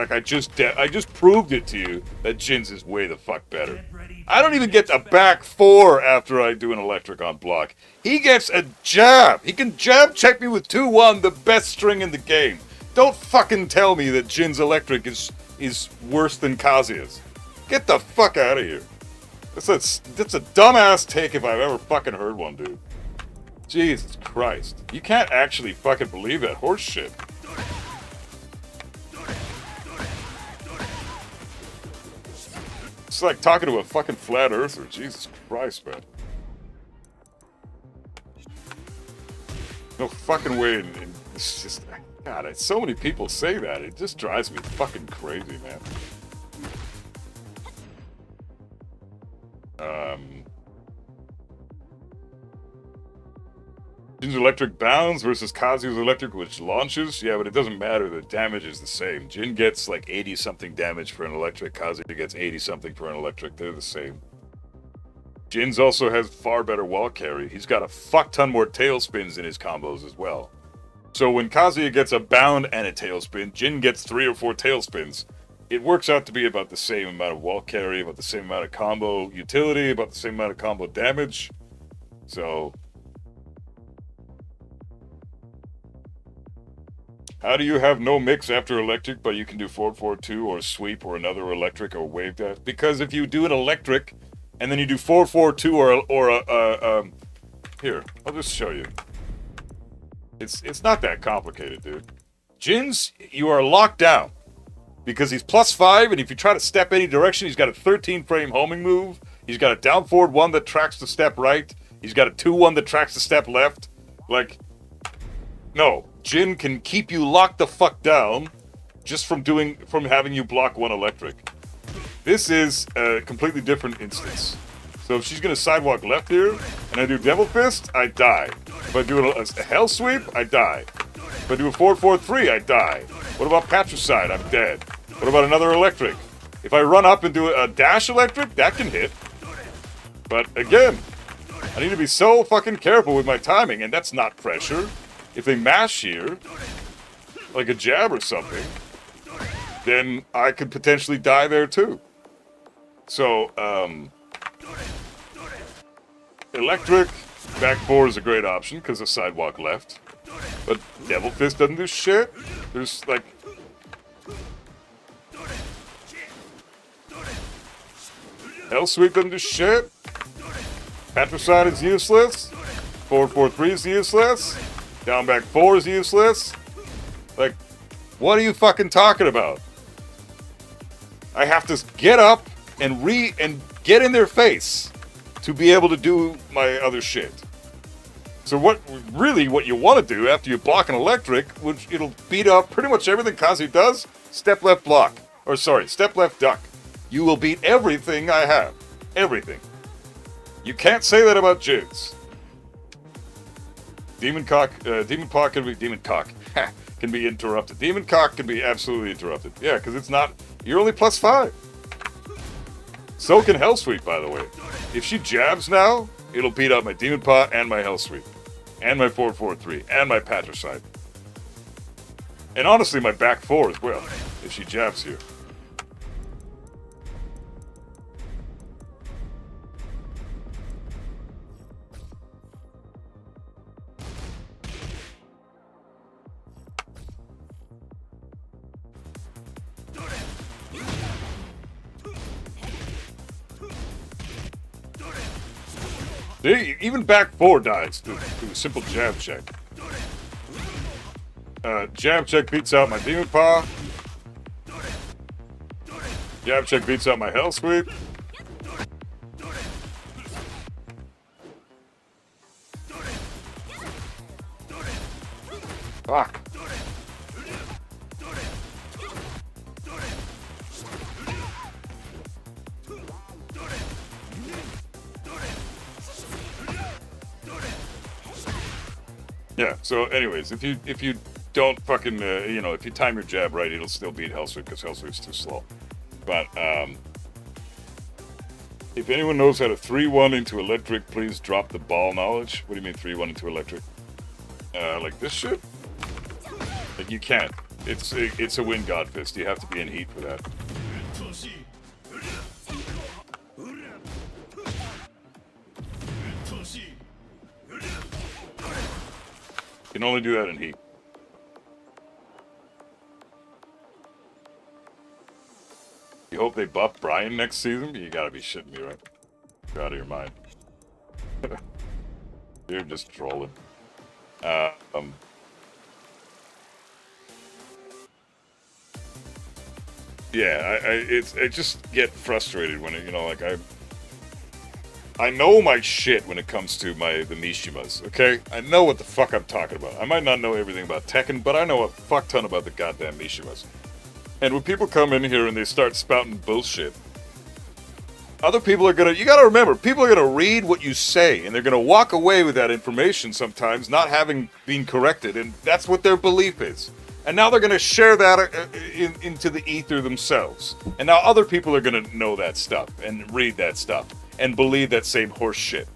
proved it to you that Jin's is way the fuck better. I don't even get a back four after I do an electric on block. He gets a jab. He can jab check me with 2-1, the best string in the game. Don't fucking tell me that Jin's electric is worse than Kazuya's. Get the fuck out of here. That's a dumbass take if I've ever fucking heard one, dude. Jesus Christ. You can't actually fucking believe that horse shit. It's like talking to a fucking flat earther. Jesus Christ, man. No fucking way. And it's just, God, so many people say that. It just drives me fucking crazy, man. Jin's electric bounds versus Kazu's electric, which launches. Yeah, but it doesn't matter. The damage is the same. Jin gets like 80-something damage for an electric. Kazu gets 80-something for an electric. They're the same. Jin's also has far better wall carry. He's got a fuck ton more tailspins in his combos as well. So when Kazuya gets a bound and a tailspin, Jin gets 3 or 4 tailspins. It works out to be about the same amount of wall carry, about the same amount of combo utility, about the same amount of combo damage. So how do you have no mix after electric, but you can do 4-4-2 or sweep or another electric or wave dash? Because if you do an electric and then you do 4-4-2 or a here, I'll just show you. It's not that complicated, dude. Jin's, you are locked down because he's +5, and if you try to step any direction, he's got a 13-frame homing move. He's got a down forward 1 that tracks the step right. He's got a 2-1 that tracks the step left. Like, no. Jin can keep you locked the fuck down just from having you block 1 electric. This is a completely different instance. So if she's gonna sidewalk left here, and I do Devil Fist, I die. If I do a Hell Sweep, I die. If I do a 4-4-3, I die. What about Patricide? I'm dead. What about another electric? If I run up and do a dash electric, that can hit. But again, I need to be so fucking careful with my timing, and that's not pressure. If they mash here, like a jab or something, then I could potentially die there too. So, electric, back 4 is a great option because of sidewalk left. But Devil Fist doesn't do shit. There's like... Hell Sweep doesn't do shit. Patricide is useless. 4-4-3 is useless. Down back 4 is useless. Like, what are you fucking talking about? I have to get up and get in their face to be able to do my other shit. So what you want to do after you block an electric, which it'll beat up pretty much everything Kazu does, step left block. Or sorry, step left duck. You will beat everything I have. Everything. You can't say that about Jin's. Demon Cock can be interrupted. Demon Cock can be absolutely interrupted. Yeah, because it's not, you're only +5. So can Hell Sweep, by the way. If she jabs now, it'll beat up my Demon Paw and my Hell Sweep. And my 4-4-3, and my Patricide. And honestly, my back 4 as well, if she jabs here. Even back 4 dies through a simple jab check. Jab check beats out my Demon Paw. Jab check beats out my Hell Sweep. Fuck. Yeah, so anyways, if you don't fucking, if you time your jab right, it'll still beat Hell Sweep because Hell Sweep's too slow. But, if anyone knows how to 3-1 into electric, please drop the ball knowledge. What do you mean 3-1 into electric? Like this shit? Like you can't. It's a Wind God Fist. You have to be in heat for that. You can only do that in heat. You hope they buff Brian next season? You gotta be shitting me, right? You're out of your mind. You're just trolling. Yeah, I just get frustrated when it, like I know my shit when it comes to the Mishimas, okay? I know what the fuck I'm talking about. I might not know everything about Tekken, but I know a fuck ton about the goddamn Mishimas. And when people come in here and they start spouting bullshit, other people are gonna, you gotta remember, people are gonna read what you say, and they're gonna walk away with that information sometimes, not having been corrected, and that's what their belief is. And now they're gonna share that into the ether themselves. And now other people are gonna know that stuff, and read that stuff, and believe that same horse shit.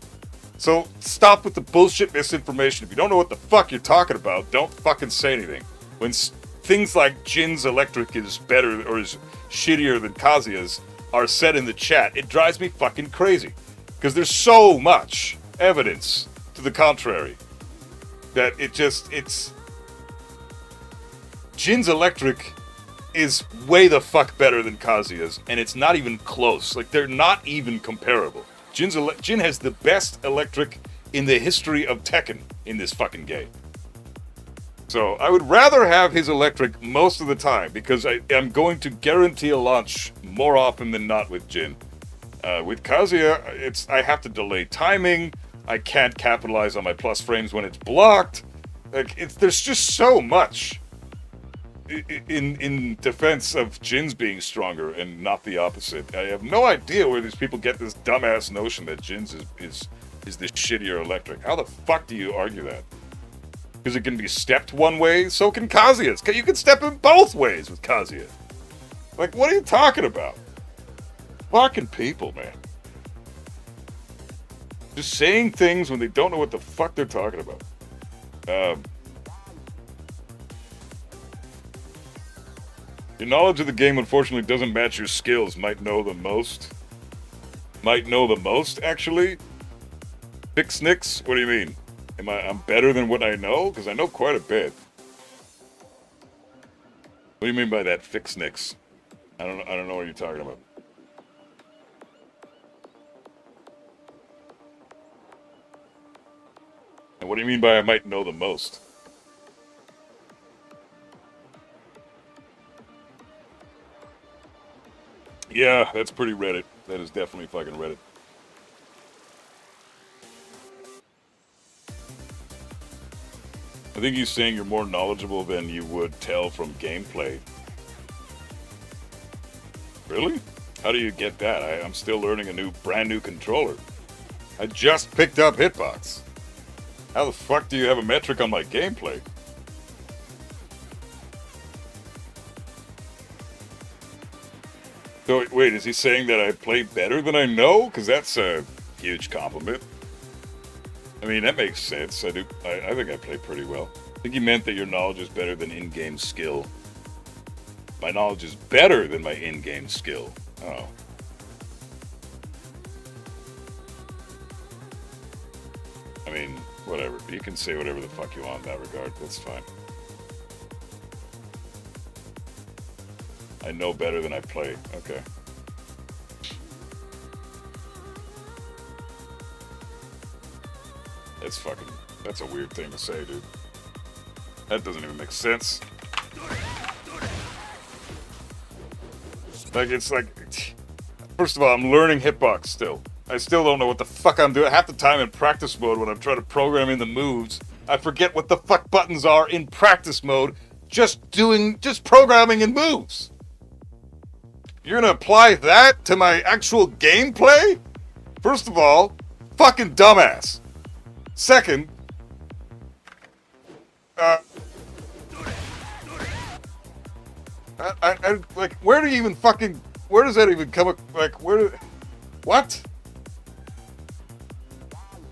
So stop with the bullshit misinformation. If you don't know what the fuck you're talking about, don't fucking say anything. When things like Jin's electric is better or is shittier than Kazuya's are said in the chat, it drives me fucking crazy. Because there's so much evidence to the contrary that it's... Jin's electric is way the fuck better than Kazuya's, and it's not even close. Like, they're not even comparable. Jin has the best electric in the history of Tekken in this fucking game. So, I would rather have his electric most of the time, because I am going to guarantee a launch more often than not with Jin. With Kazuya, I have to delay timing, I can't capitalize on my plus frames when it's blocked. Like, there's just so much in defense of Jin's being stronger and not the opposite. I have no idea where these people get this dumbass notion that Jin's is this shittier electric. How the fuck do you argue that? Because it can be stepped one way, so can Kazuya's. You can step in both ways with Kazuya. Like, what are you talking about? Fucking people, man. Just saying things when they don't know what the fuck they're talking about. Your knowledge of the game, unfortunately, doesn't match your skills. Might know the most. Might know the most, actually? Fix nicks? What do you mean? I'm better than what I know? Because I know quite a bit. What do you mean by that, fix nicks? I don't know what you're talking about. And what do you mean by I might know the most? Yeah, that's pretty Reddit. That is definitely fucking Reddit. I think he's saying you're more knowledgeable than you would tell from gameplay. Really? How do you get that? I'm still learning a brand new controller. I just picked up Hitbox. How the fuck do you have a metric on my gameplay? So wait, is he saying that I play better than I know? Because that's a huge compliment. I mean, that makes sense. I think I play pretty well. I think he meant that your knowledge is better than in-game skill. My knowledge is better than my in-game skill. Oh. I mean, whatever. You can say whatever the fuck you want in that regard. That's fine. I know better than I play. Okay. That's a weird thing to say, dude. That doesn't even make sense. It's like, first of all, I'm learning hitbox still. I still don't know what the fuck I'm doing. Half the time in practice mode when I'm trying to program in the moves, I forget what the fuck buttons are in practice mode, just programming in moves. You're gonna apply that to my actual gameplay? First of all, fucking dumbass. Second, like, where does that even come, what?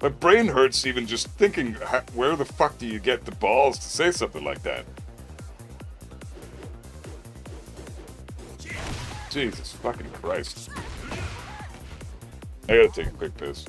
My brain hurts even just thinking, where the fuck do you get the balls to say something like that? Jesus fucking Christ. I gotta take a quick piss.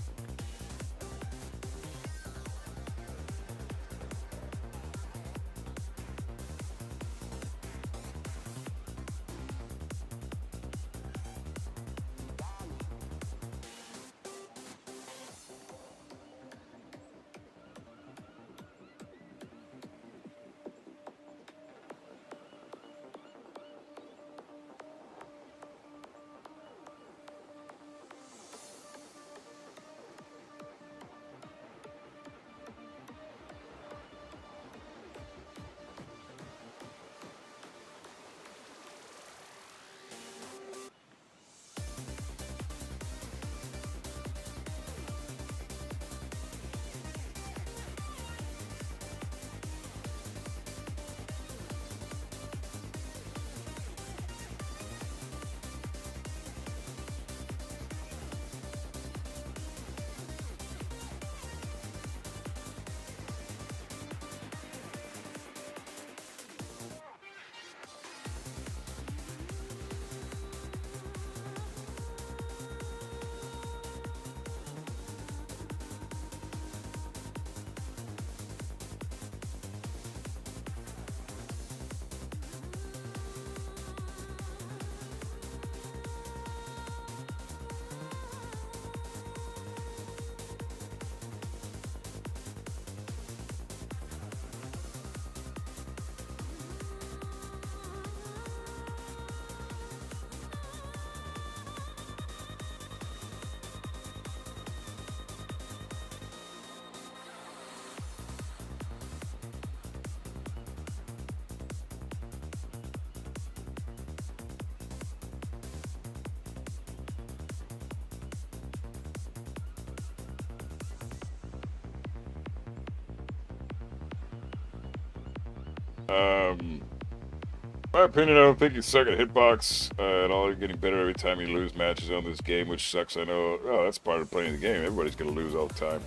My opinion, I don't think you suck at hitbox at all. You're getting better every time you lose matches on this game, which sucks. I know. Oh, that's part of playing the game. Everybody's gonna lose all the time.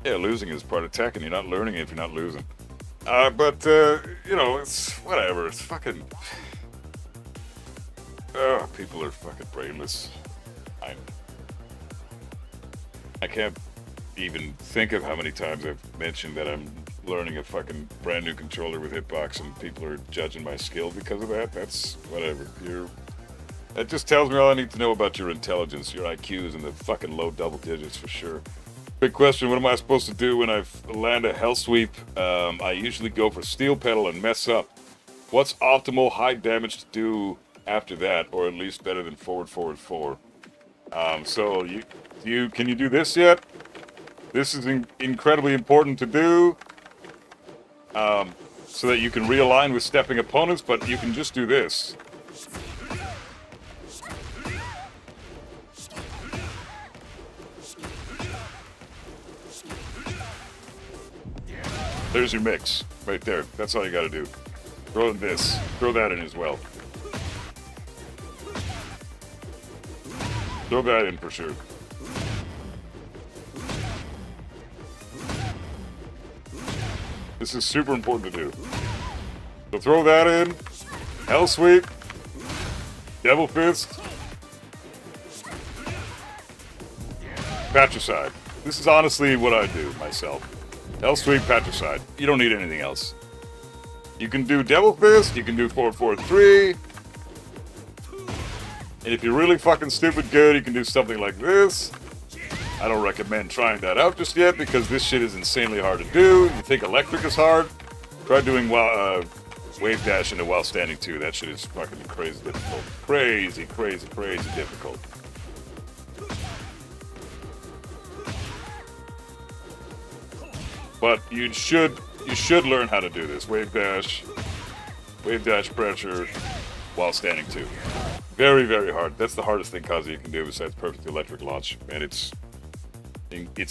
Yeah, losing is part of tech, and you're not learning it if you're not losing. But you know, it's whatever. It's fucking. Oh, people are fucking brainless. I can't even think of how many times I've mentioned that I'm learning a fucking brand new controller with hitbox, and people are judging my skill because of that. That's whatever. That just tells me all I need to know about your intelligence. Your IQ is in the fucking low double digits for sure. Big question, what am I supposed to do when I land a hell sweep? I usually go for steel pedal and mess up. What's optimal high damage to do after that, or at least better than forward 4? So can you do this yet? This is incredibly important to do, so that you can realign with stepping opponents, but you can just do this. There's your mix, right there. That's all you gotta do. Throw in this. Throw that in as well. Throw that in for sure. This is super important to do. So throw that in. Hell sweep. Devil fist. Patricide. This is honestly what I do myself. Hell sweep, patricide. You don't need anything else. You can do devil fist. You can do 4-4-3. And if you're really fucking stupid good, you can do something like this. I don't recommend trying that out just yet because this shit is insanely hard to do. You think electric is hard? Try doing wave dash into while standing too. That shit is fucking crazy difficult. Crazy difficult. But you should learn how to do this. Wave dash pressure while standing too. Very, very hard. That's the hardest thing Kazuya can do besides perfect electric launch. And it's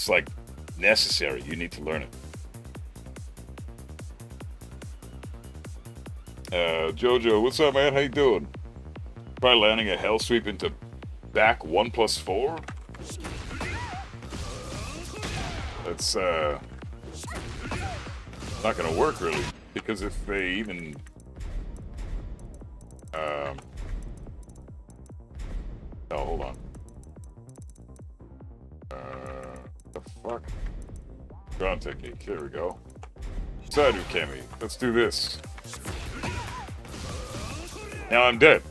like necessary. You need to learn it. Jojo, what's up, man? How you doing? Probably landing a hell sweep into back 1+4? That's not gonna work really, because if they even oh, hold on. The fuck? Ground technique. There we go. Saidu Kemi. Let's do this. Now I'm dead.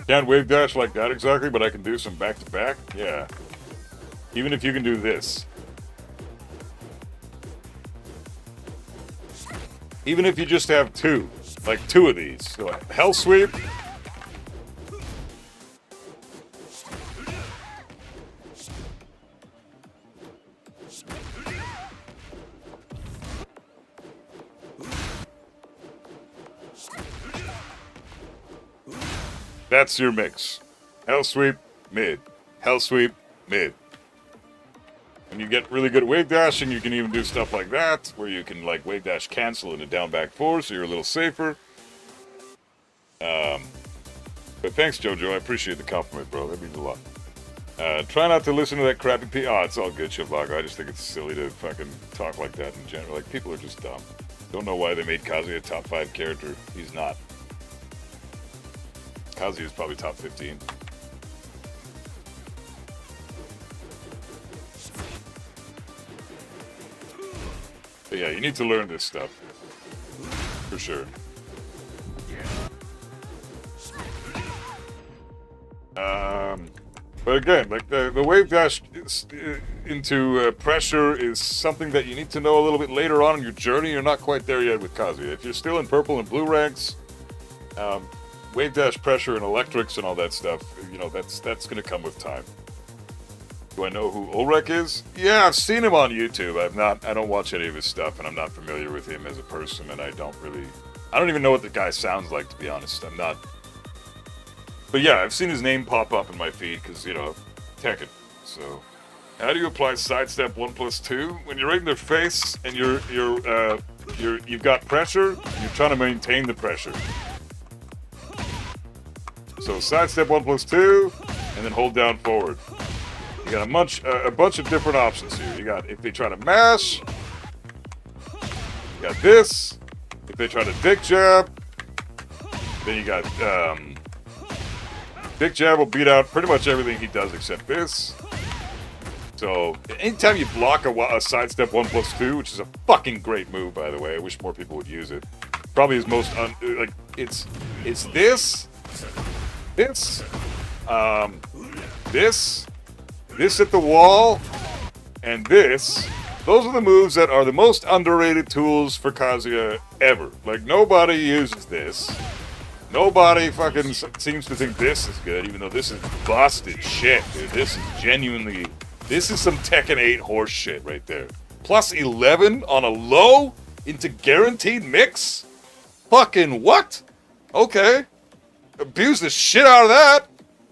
Can't wave dash like that exactly, but I can do some back to back. Yeah. Even if you can do this. Even if you just have two. Like two of these. So hell sweep. That's your mix. Hell sweep, mid. Hell sweep, mid. When you get really good at wave dashing, you can even do stuff like that, where you can like wave dash cancel into down back 4, so you're a little safer. But thanks, Jojo. I appreciate the compliment, bro. That means a lot. Try not to listen to that crappy Oh, it's all good, Shivago. I just think it's silly to fucking talk like that in general. Like, people are just dumb. Don't know why they made Kazuya a top 5 character. He's not. Kazuya's probably top 15. But yeah, you need to learn this stuff. For sure. But again, like the wave dash into pressure is something that you need to know a little bit later on in your journey. You're not quite there yet with Kazuya. If you're still in purple and blue ranks, wave dash pressure and electrics and all that stuff, you know, that's going to come with time. Do I know who Ulrich is? Yeah, I've seen him on YouTube. I don't watch any of his stuff, and I'm not familiar with him as a person, and I don't even know what the guy sounds like, to be honest. I'm not. But yeah, I've seen his name pop up in my feed, because, you know, Tekken, so. How do you apply sidestep 1+2 when you're right in their face and you've got pressure? You're trying to maintain the pressure. So sidestep 1+2, and then hold down forward. You got a bunch of different options here. You got if they try to mash. You got this. If they try to dick jab, then you got dick jab will beat out pretty much everything he does except this. So anytime you block a sidestep 1+2, which is a fucking great move, by the way, I wish more people would use it. Probably his most it's this, this at the wall, and this. Those are the moves that are the most underrated tools for Kazuya ever. Like, nobody uses this. Nobody fucking seems to think this is good, even though this is busted shit, dude. This is genuinely... This is some Tekken 8 horse shit right there. Plus 11 on a low into guaranteed mix? Fucking what? Okay. Abuse the shit out of that,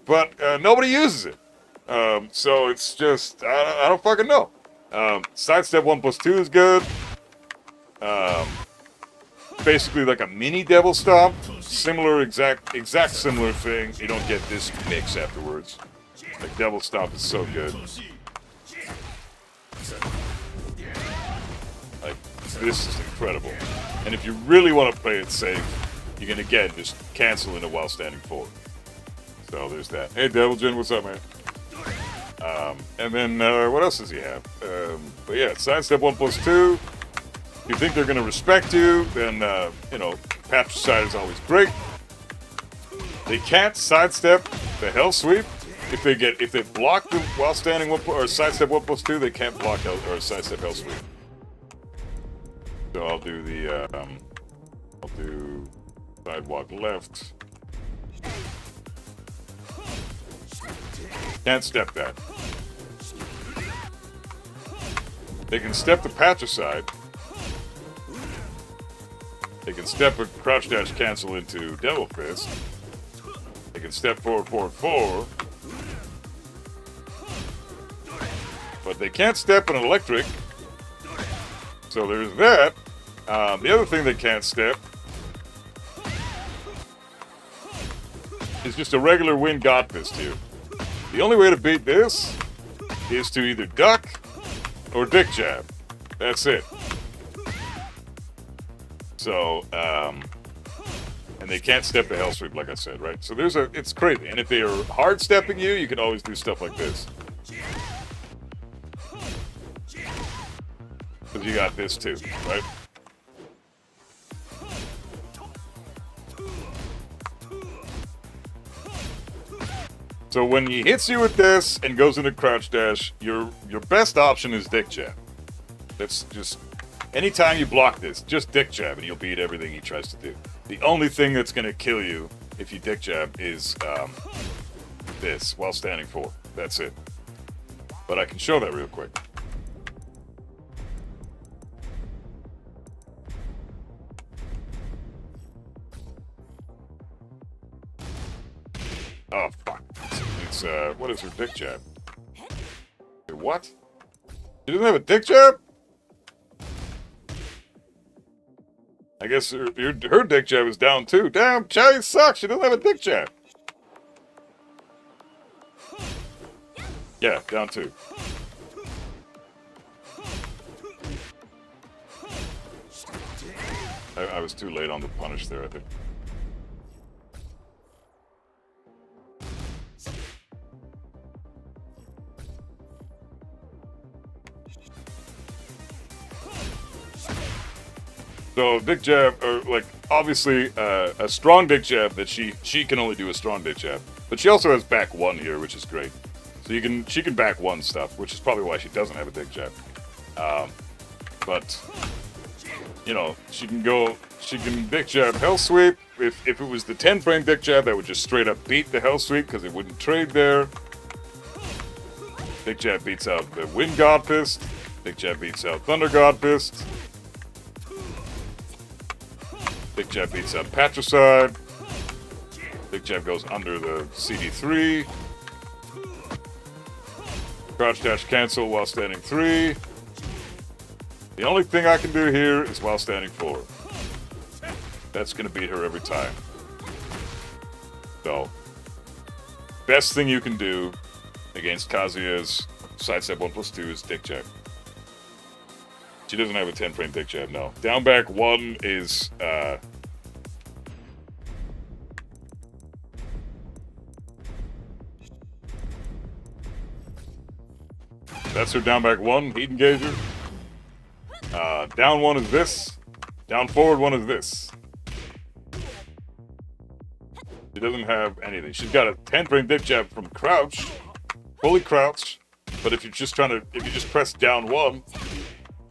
but nobody uses it. So it's just... I don't fucking know. Sidestep 1+2 is good. Basically like a mini devil stomp. Similar, exact similar thing. You don't get this mix afterwards. Like devil stomp is so good. Like, this is incredible. And if you really want to play it safe, you can again just cancel into while standing forward. So there's that. Hey Devil Jin, what's up, man? And then, what else does he have? But yeah, sidestep 1+2. If you think they're going to respect you, then, you know, patricide is always great. They can't sidestep the hell sweep. If they block them while standing or sidestep 1+2, they can't block or sidestep hell sweep. So I'll do the, I'll do sidewalk left. Can't step that. They can step the patricide. They can step a crouch dash cancel into Devil Fist. They can step forward, forward, forward. But they can't step an electric. So there's that. The other thing they can't step is just a regular wind God Fist here. The only way to beat this is to either duck or dick jab. That's it. So, and they can't step the hell sweep, like I said, right? So it's crazy. And if they are hard stepping you, you can always do stuff like this. Because you got this too, right? So when he hits you with this and goes into crouch dash, your best option is dick jab. That's just, anytime you block this, just dick jab and you'll beat everything he tries to do. The only thing that's going to kill you if you dick jab is this while standing forward. That's it. But I can show that real quick. Oh, fuck. It's, what is her dick jab? What? She doesn't have a dick jab? I guess her dick jab is down too. Damn, Chai sucks. She doesn't have a dick jab. Yeah, down too. I was too late on the punish there, I think. So dick jab, or like obviously a strong dick jab that she can only do a strong dick jab, but she also has back one here, which is great. So she can back one stuff, which is probably why she doesn't have a dick jab. But you know, she can dick jab hell sweep. If it was the 10 frame dick jab, that would just straight up beat the hell sweep because it wouldn't trade there. Dick jab beats out the Wind God Fist. Dick jab beats out Thunder God Fist. Dick jab beats out patricide. Dick jab goes under the CD3. Crouch dash cancel while standing 3. The only thing I can do here is while standing 4. That's gonna beat her every time. So, best thing you can do against Kazuya's sidestep 1+2 is dick jab. She doesn't have a 10 frame dick jab, no. Down back 1 is, that's her down back 1, heat engager. Down 1 is this. Down forward 1 is this. She doesn't have anything. She's got a 10 frame dick jab from crouch, fully crouched. But if you just press down 1,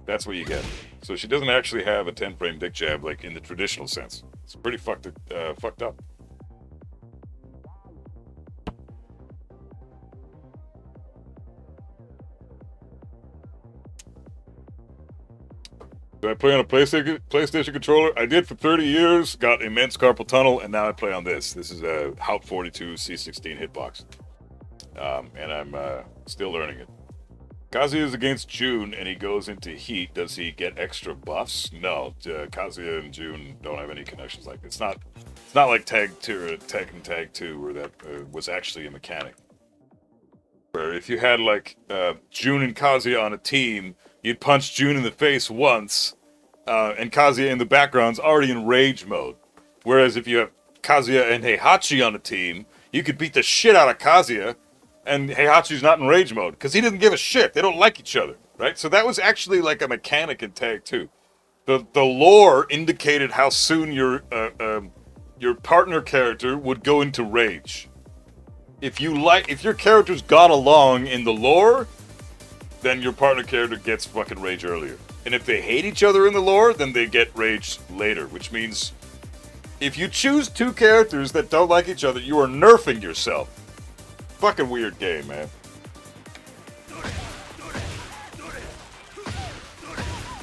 that's what you get. So she doesn't actually have a 10 frame dick jab like in the traditional sense. It's pretty fucked up. Do I play on a PlayStation controller? I did for 30 years, got immense carpal tunnel, and now I play on this. This is a Haut 42 C16 hitbox. And I'm still learning it. Kazuya is against June, and he goes into heat. Does he get extra buffs? No, Kazuya and June don't have any connections like this. It's not like Tag 2 or Tag 2, where that was actually a mechanic. Where if you had like June and Kazuya on a team, you'd punch June in the face once, and Kazuya in the background's already in rage mode. Whereas if you have Kazuya and Heihachi on a team, you could beat the shit out of Kazuya, and Heihachi's not in rage mode, because he doesn't give a shit. They don't like each other, right? So that was actually like a mechanic in Tag 2. The lore indicated how soon your partner character would go into rage. If your characters got along in the lore, then your partner character gets fucking rage earlier. And if they hate each other in the lore, then they get rage later, which means if you choose 2 characters that don't like each other, you are nerfing yourself. Fucking weird game, man.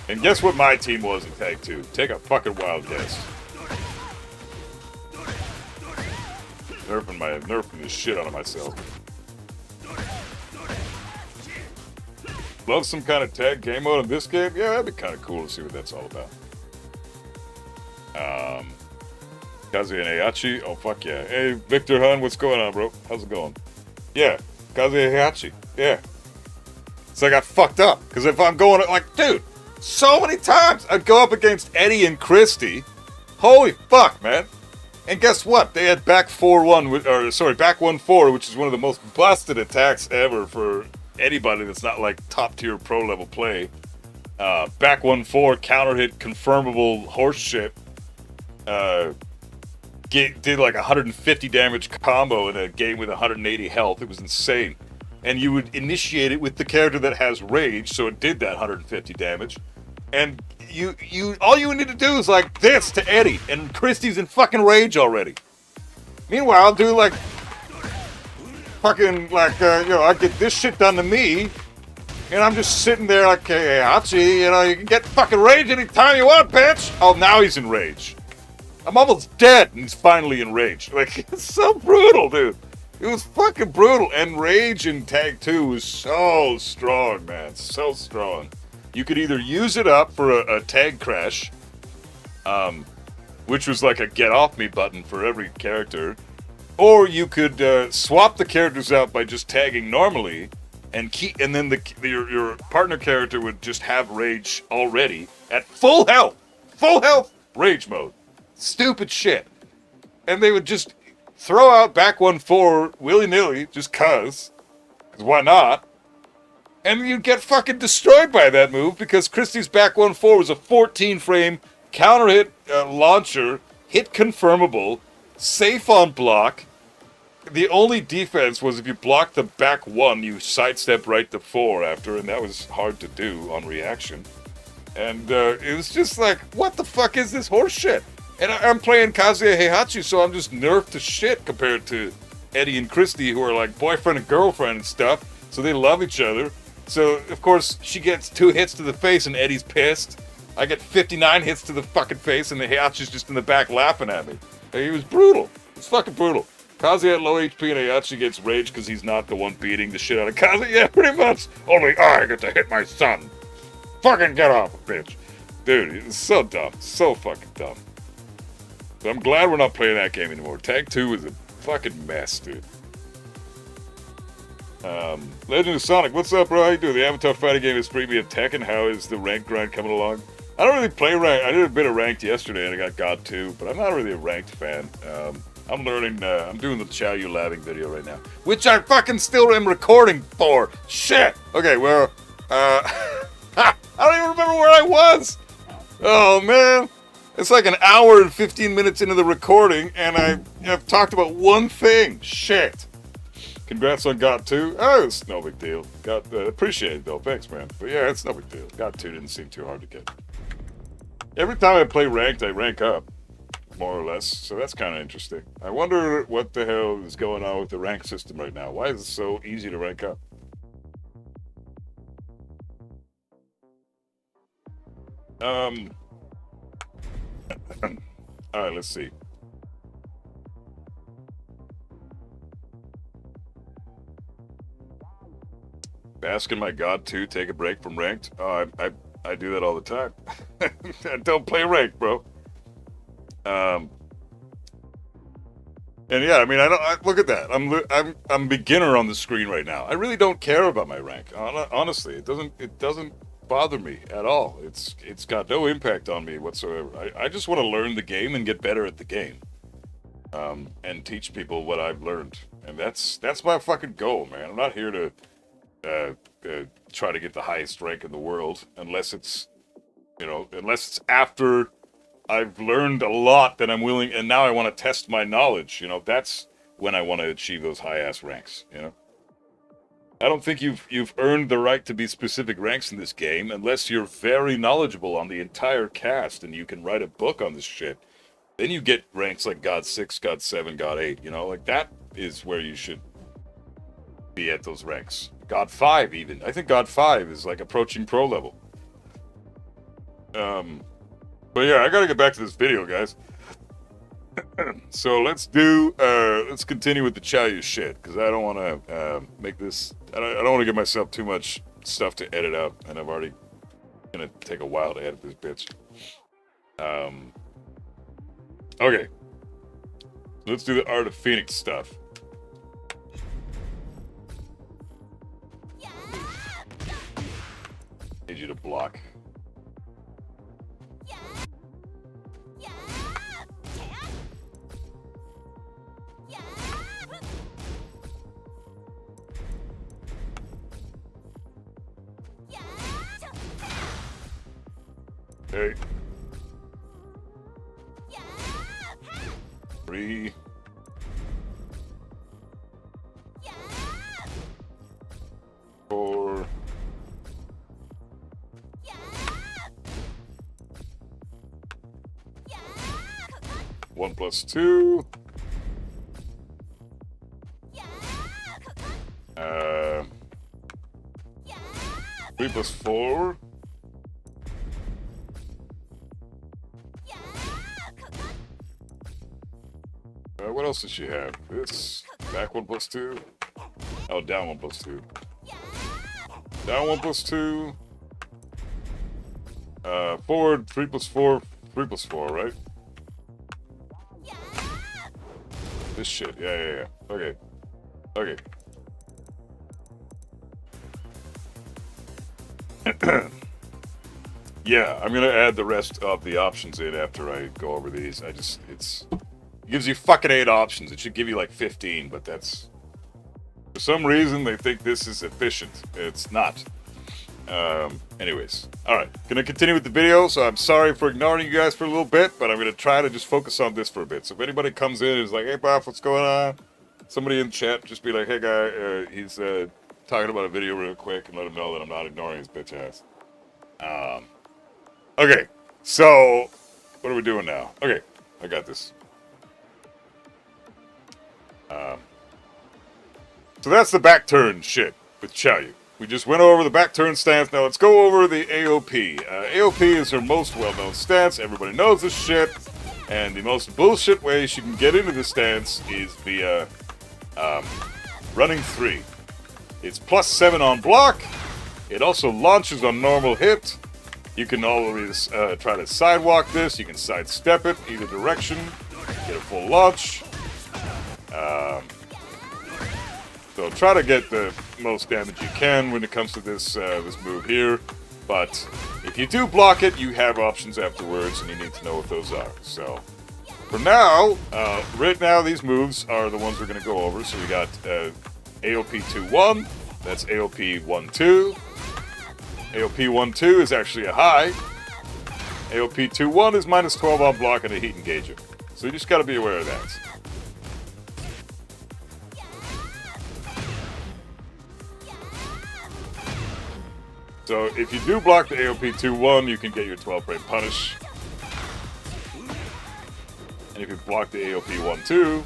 And guess what my team was in Tag 2? Take a fucking wild guess. Nerfing the shit out of myself. Love some kind of tag game mode in this game? Yeah, that'd be kind of cool to see what that's all about. Kazuya and Heihachi? Oh, fuck yeah. Hey, Victor Hun, what's going on, bro? How's it going? Yeah, Kazuya and Heihachi. Yeah. So I got fucked up. Because if I'm going, like, dude, so many times I'd go up against Eddie and Christy. Holy fuck, man. And guess what? They had back 1-4, which is one of the most busted attacks ever for anybody that's not like top tier pro level play. Back 1-4 counter hit confirmable horse shit. Did like 150 damage combo in a game with 180 health. It was insane. And you would initiate it with the character that has rage, so it did that 150 damage. And all you need to do is like this to Eddie, and Christy's in fucking rage already. Meanwhile, dude, like fucking like I get this shit done to me, and I'm just sitting there like, hey, Hachi, you can get fucking rage anytime you want, bitch. Oh, now he's in rage. I'm almost dead, and he's finally in rage. Like, it's so brutal, dude. It was fucking brutal, and rage in Tag 2 was so strong, man, so strong. You could either use it up for a tag crash, which was like a get off me button for every character, or you could swap the characters out by just tagging normally, and then your partner character would just have rage already at full health rage mode. Stupid shit. And they would just throw out back 1-4 willy-nilly, just cause why not? And you'd get fucking destroyed by that move because Christie's back 1-4 was a 14 frame counter hit launcher, hit confirmable, safe on block. The only defense was if you blocked the back 1, you sidestep right to 4 after, and that was hard to do on reaction. And it was just like, what the fuck is this horse shit? And I'm playing Kazuya Heihachi, so I'm just nerfed to shit compared to Eddie and Christy, who are like boyfriend and girlfriend and stuff, so they love each other. So, of course, she gets 2 hits to the face and Eddie's pissed. I get 59 hits to the fucking face and the Heihachi's just in the back laughing at me. It was brutal. It's fucking brutal. Kazuya at low HP and Ayachi gets rage because he's not the one beating the shit out of Kazuya. Yeah, pretty much. Only I get to hit my son. Fucking get off, bitch. Dude, it's so dumb. So fucking dumb. But I'm glad we're not playing that game anymore. Tag 2 is a fucking mess, dude. Legend of Sonic, what's up, bro? How you doing? The Avatar fighting game is freebie of Tekken. How is the rank grind coming along? I don't really play ranked. I did a bit of ranked yesterday and I got God 2, but I'm not really a ranked fan. I'm learning, I'm doing the Chow Yu Labbing video right now, which I fucking still am recording for. Shit! Okay, well, I don't even remember where I was. Oh, man. It's like an hour and 15 minutes into the recording, and I have talked about one thing. Shit. Congrats on GOT 2. Oh, it's no big deal. Appreciate it, though. Thanks, man. But yeah, it's no big deal. GOT 2 didn't seem too hard to get. Every time I play ranked, I rank up, more or less. So that's kind of interesting. I wonder what the hell is going on with the rank system right now. Why is it so easy to rank up? Alright, let's see. Bask in my God 2, take a break from ranked. Oh, I do that all the time. I don't play ranked, bro. And yeah, I mean, look at that. I'm beginner on the screen right now. I really don't care about my rank. Honestly, it doesn't bother me at all. It's got no impact on me whatsoever. I just want to learn the game and get better at the game. And teach people what I've learned. And that's my fucking goal, man. I'm not here to try to get the highest rank in the world, unless it's after I've learned a lot that I'm willing, and now I want to test my knowledge. That's when I want to achieve those high-ass ranks. I don't think you've earned the right to be specific ranks in this game unless you're very knowledgeable on the entire cast and you can write a book on this shit. Then you get ranks like God 6, God 7, God 8. Like that is where you should be at those ranks. God 5 even. I think God 5 is like approaching pro level. But yeah, I gotta get back to this video, guys. So let's continue with the Chow Yu shit, because I don't want to make this, I don't want to give myself too much stuff to edit out, and I'm already gonna take a while to edit this bitch. Okay. Let's do the Art of Phoenix stuff. Need you to block. Okay. 3. 4. 1 plus 2. 3 plus 4. What else does she have? This. Back 1 plus 2. Oh, down 1 plus 2. Down 1 plus 2. Forward 3 plus 4. 3 plus 4, right? This shit. Yeah. Okay. Yeah, I'm gonna add the rest of the options in after I go over these. It gives you fucking 8 options. It should give you like 15, but that's... For some reason, they think this is efficient. It's not. Anyways. Alright, gonna continue with the video, so I'm sorry for ignoring you guys for a little bit, but I'm gonna try to just focus on this for a bit. So if anybody comes in and is like, hey, Bob, what's going on? Somebody in chat, just be like, hey, guy, he's talking about a video real quick, and let him know that I'm not ignoring his bitch ass. Okay, so what are we doing now? Okay, I got this. So that's the back turn shit with Chow Yu. We just went over the back turn stance. Now let's go over the AOP. AOP is her most well-known stance. Everybody knows this shit. And the most bullshit way she can get into the stance is via running 3. It's +7 on block. It also launches on normal hit. You can always try to sidewalk this. You can sidestep it either direction. Get a full launch. So try to get the most damage you can when it comes to this this move here. But if you do block it, you have options afterwards, and you need to know what those are. So for now, right now, these moves are the ones we're going to go over. So we got AOP 2-1. That's AOP 1-2. AOP 1-2 is actually a high. AOP 2-1 is -12 on block and a heat engager. So you just got to be aware of that. So if you do block the AOP 2-1, you can get your 12 frame punish. And if you block the AOP 1-2,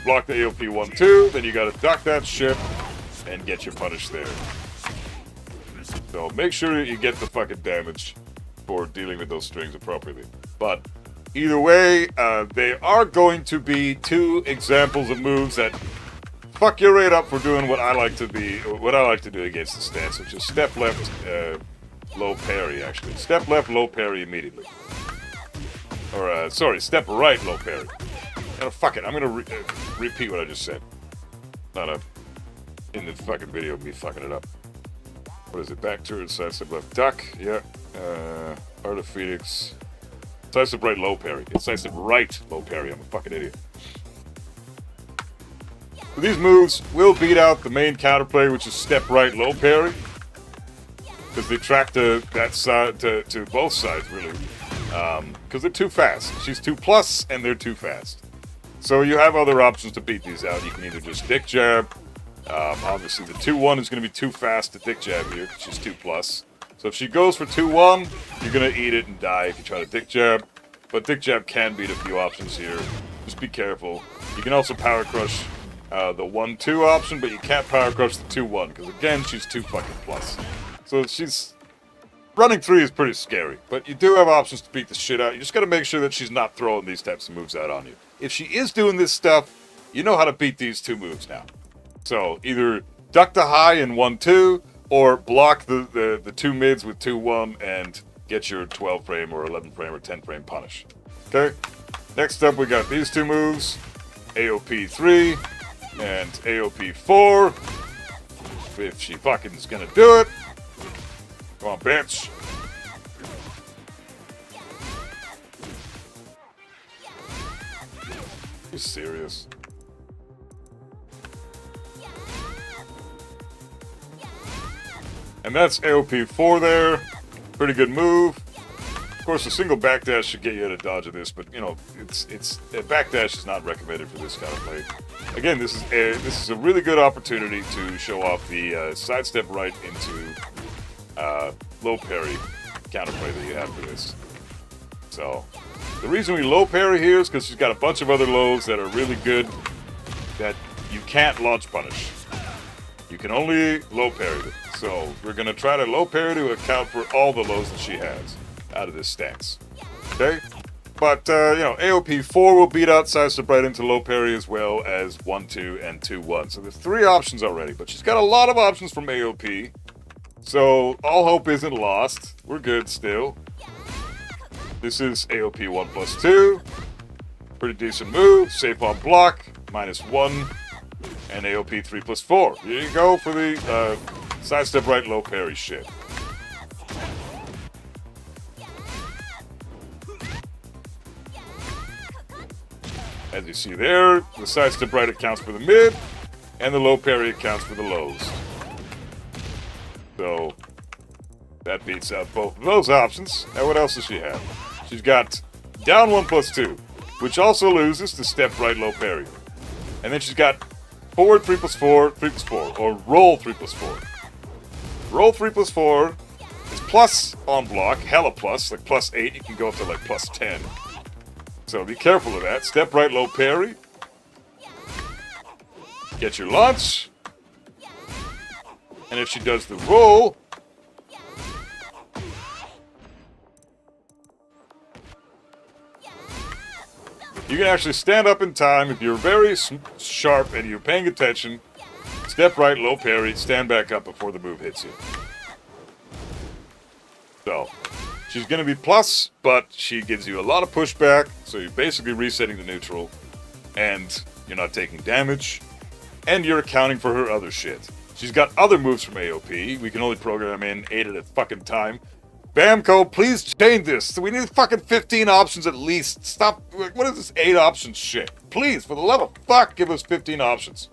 block the AOP 1-2, then you gotta duck that shit and get your punish there. So make sure you get the fucking damage for dealing with those strings appropriately. But either way, they are going to be 2 examples of moves that fuck your rate up for doing what I like to do against the stance, which is step left, low parry actually. Step left, low parry immediately. Or sorry, step right, low parry. Oh, fuck it, I'm gonna repeat what I just said. Not in the fucking video of me fucking it up. What is it? Back turn, side step left, duck. Yeah. Art of Phoenix. Side step right, low parry. It's side step right, low parry. I'm a fucking idiot. So these moves will beat out the main counterplay, which is step right, low parry, because they track to that side to both sides really, because they're too fast. She's 2+, and they're too fast. So you have other options to beat these out. You can either just dick jab. Obviously, the 2-1 is going to be too fast to dick jab here because she's 2+. So if she goes for 2-1, you're going to eat it and die if you try to dick jab. But dick jab can beat a few options here. Just be careful. You can also power crush the 1-2 option, but you can't power crush the 2-1 because again, she's 2+. So she's running 3 is pretty scary, but you do have options to beat the shit out. You just got to make sure that she's not throwing these types of moves out on you. If she is doing this stuff, you know how to beat these 2 moves now. So either duck the high in 1-2, or block the 2 mids with 2-1 and get your 12 frame or 11 frame or 10 frame punish. Okay. Next up, we got these 2 moves, AOP 3 and AOP 4. If she fucking is gonna do it, come on, bitch. You serious? And that's AOP 4 there. Pretty good move. Of course, a single backdash should get you at a dodge of this, but you know, it's a backdash is not recommended for this kind of play. Again, this is a really good opportunity to show off the sidestep right into low parry counterplay that you have for this. So the reason we low parry here is because she's got a bunch of other lows that are really good that you can't launch punish. You can only low parry them. So we're going to try to low parry to account for all the lows that she has out of this stance. Okay? But, you know, AOP 4 will beat out sidestep right into low parry as well as 1-2 and 2-1. So there's 3 options already, but she's got a lot of options from AOP. So all hope isn't lost. We're good still. This is AOP 1+2. Pretty decent move. Safe on block. -1. And AOP 3+4. Here you go for the sidestep right low parry shit. As you see there, the sidestep right accounts for the mid, and the low parry accounts for the lows. So that beats out both of those options. Now what else does she have? She's got down 1+2, which also loses to step right low parry. And then she's got forward 3+4, 3+4, or roll 3+4. Roll 3+4 is plus on block, hella plus, like +8. You can go up to like +10. So be careful of that. Step right, low parry. Get your launch. And if she does the roll, You can actually stand up in time if you're very sharp and you're paying attention. Step right, low parry, stand back up before the move hits you. So, she's going to be plus, but she gives you a lot of pushback, so you're basically resetting the neutral, and you're not taking damage, and you're accounting for her other shit. She's got other moves from AOP. We can only program in 8 at a fucking time. Bamco, please change this. We need fucking 15 options at least. Stop. What is this 8 options shit? Please, for the love of fuck, give us 15 options.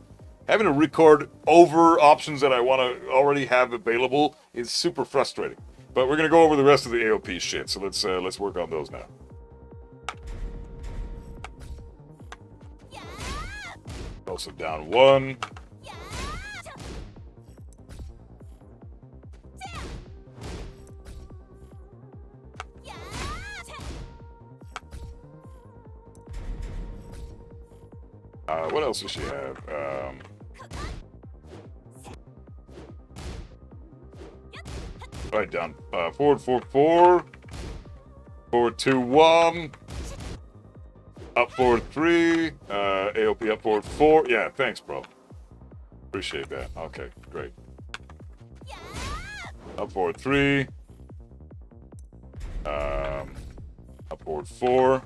Having to record over options that I want to already have available is super frustrating. But we're gonna go over the rest of the AOP shit. So let's work on those now. Also down 1. What else does she have? Right, down. Forward 4-4. Forward 2-1. Up forward 3. AOP up forward 4. Yeah, thanks, bro. Appreciate that. Okay, great. Up forward 3. Up forward 4.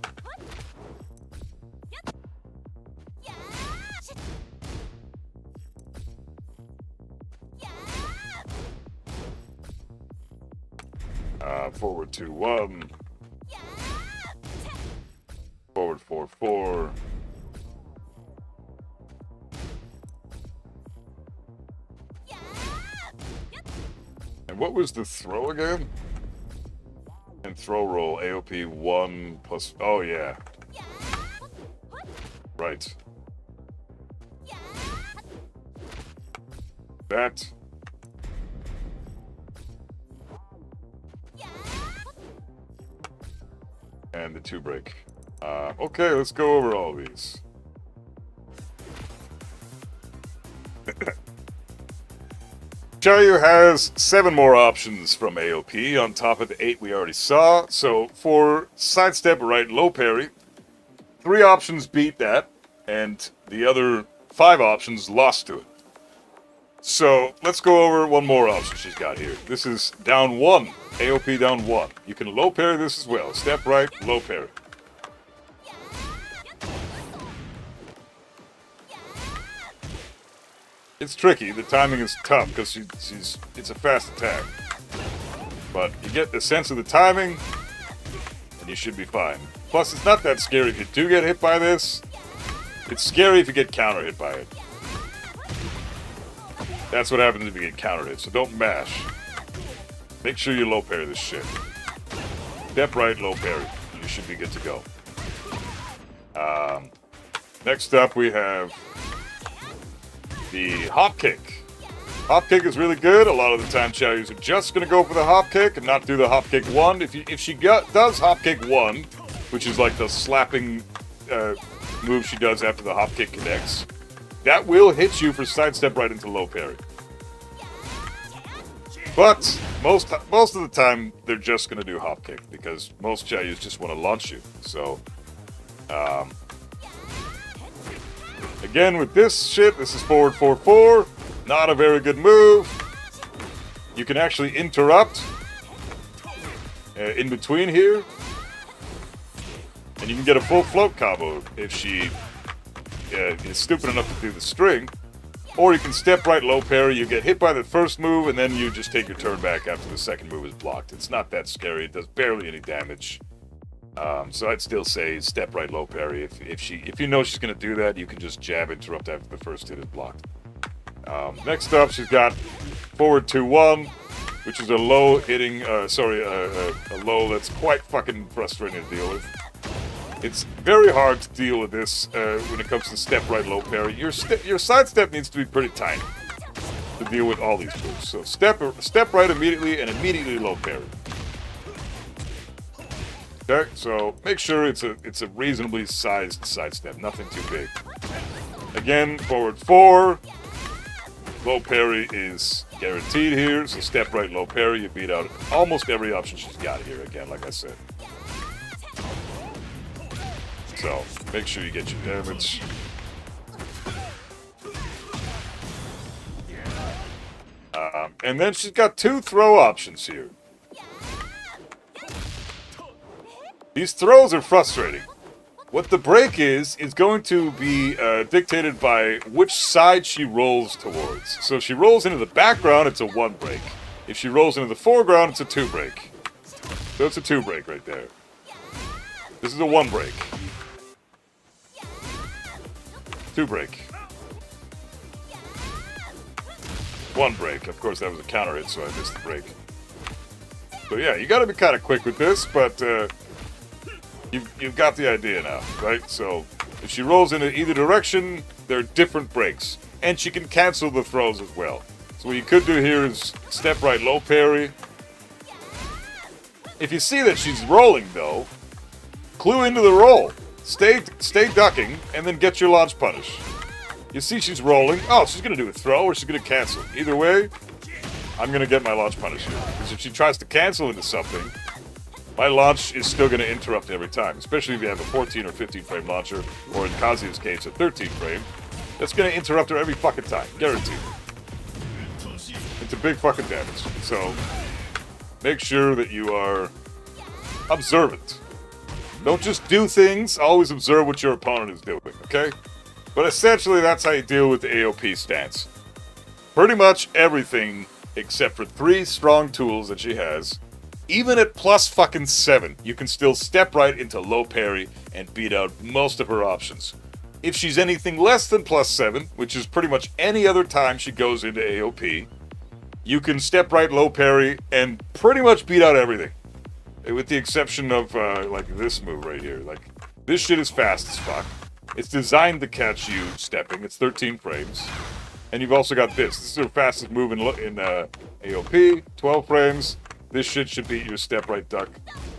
Forward 2-1. Forward 4-4. And what was the throw again? And throw roll AOP 1 plus. Oh yeah. Right. That. And the 2 break. Okay, let's go over all these. Xiaoyu has 7 more options from AOP on top of the 8 we already saw. So for sidestep, right, low parry, 3 options beat that, and the other 5 options lost to it. So let's go over one more option she's got here. This is down 1, AOP down 1. You can low parry this as well. Step right, low parry. It's tricky. The timing is tough because it's a fast attack. But you get the sense of the timing, and you should be fine. Plus, it's not that scary if you do get hit by this. It's scary if you get counter hit by it. That's what happens if you get counter hit, so don't mash. Make sure you low parry this shit. Step right, low parry. You should be good to go. Next up, we have the hop kick. Hop kick is really good. A lot of the time, Xiaoyus are just going to go for the hop kick and not do the hop kick 1. If she does hop kick 1, which is like the slapping move she does after the hop kick connects, that will hit you for sidestep right into low parry. But most of the time, they're just going to do hop kick because most Xiaoyus just want to launch you. So, again, with this shit, this is forward 4-4. Not a very good move. You can actually interrupt in between here. And you can get a full float combo if she is stupid enough to do the string. Or you can step right, low parry, you get hit by the first move, and then you just take your turn back after the second move is blocked. It's not that scary. It does barely any damage. So I'd still say step right, low parry. If you know she's going to do that, you can just jab interrupt after the first hit is blocked. Next up, she's got forward 2-1, which is a low hitting, a low that's quite fucking frustrating to deal with. It's very hard to deal with this when it comes to step right, low parry. Your side step needs to be pretty tiny to deal with all these moves. So step right immediately and immediately low parry. Okay, so make sure it's a reasonably sized side step, nothing too big. Again, forward 4. Low parry is guaranteed here, so step right, low parry. You beat out almost every option she's got here, again, like I said. So make sure you get your damage. And then she's got 2 throw options here. These throws are frustrating. What the break is going to be dictated by which side she rolls towards. So if she rolls into the background, it's a 1 break. If she rolls into the foreground, it's a 2 break. So it's a 2 break right there. This is a 1 break. 2 break. 1 break. Of course, that was a counter hit, so I missed the break. So yeah, you got to be kind of quick with this, but you've got the idea now, right? So if she rolls in either direction, there are different breaks, and she can cancel the throws as well. So what you could do here is step right, low parry. If you see that she's rolling though, clue into the roll. Stay ducking, and then get your launch punish. You see she's rolling. Oh, she's going to do a throw or she's going to cancel. Either way, I'm going to get my launch punish here. Because if she tries to cancel into something, my launch is still going to interrupt every time. Especially if you have a 14 or 15 frame launcher, or in Kazuya's case, a 13 frame. That's going to interrupt her every fucking time. Guaranteed. It's a big fucking damage. So, make sure that you are observant. Don't just do things, always observe what your opponent is doing, okay? But essentially, that's how you deal with the AOP stance. Pretty much everything except for 3 strong tools that she has. Even at plus fucking 7, you can still step right into low parry and beat out most of her options. If she's anything less than plus 7, which is pretty much any other time she goes into AOP, you can step right, low parry, and pretty much beat out everything. With the exception of, like, this move right here. Like, this shit is fast as fuck. It's designed to catch you stepping. It's 13 frames. And you've also got this. This is the fastest move in AOP. 12 frames. This shit should beat your step right duck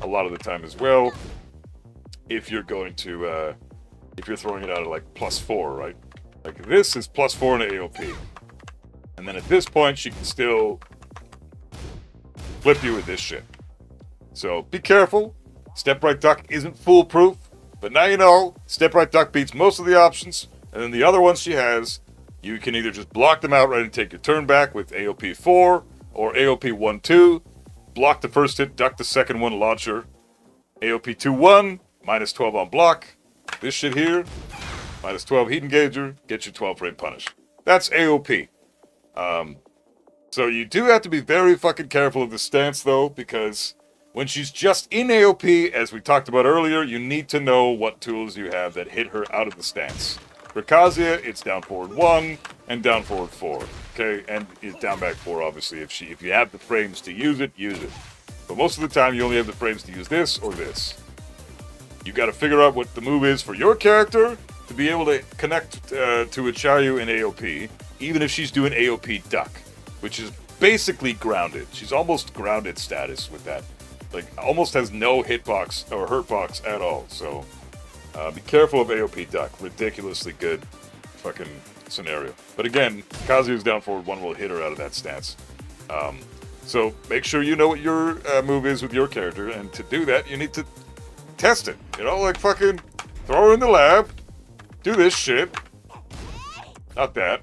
a lot of the time as well. If you're going to, if you're throwing it out at like plus 4, right? Like this is plus 4 in AOP. And then at this point, she can still flip you with this shit. So be careful. Step right duck isn't foolproof. But now you know, step right duck beats most of the options, and then the other ones she has, you can either just block them outright and take your turn back with AOP 4, or AOP 1-2, block the first hit, duck the second one, launcher, AOP 2-1, minus 12 on block, this shit here, minus 12 heat engager, get your 12 frame punish. That's AOP. So you do have to be very fucking careful of the stance though, because when she's just in AOP, as we talked about earlier, you need to know what tools you have that hit her out of the stance. For Kazuya, it's down forward 1 and down forward 4. Okay, and it's down back 4, obviously. If you have the frames to use it, use it. But most of the time, you only have the frames to use this or this. You got to figure out what the move is for your character to be able to connect to a Chayu in AOP, even if she's doing AOP duck, which is basically grounded. She's almost grounded status with that. Like, almost has no hitbox or hurtbox at all. So, be careful of AOP duck. Ridiculously good fucking scenario. But again, Kazuya's down forward 1 will hit her out of that stance. So, make sure you know what your move is with your character. And to do that, you need to test it. You know, like fucking throw her in the lab. Do this shit. Not that.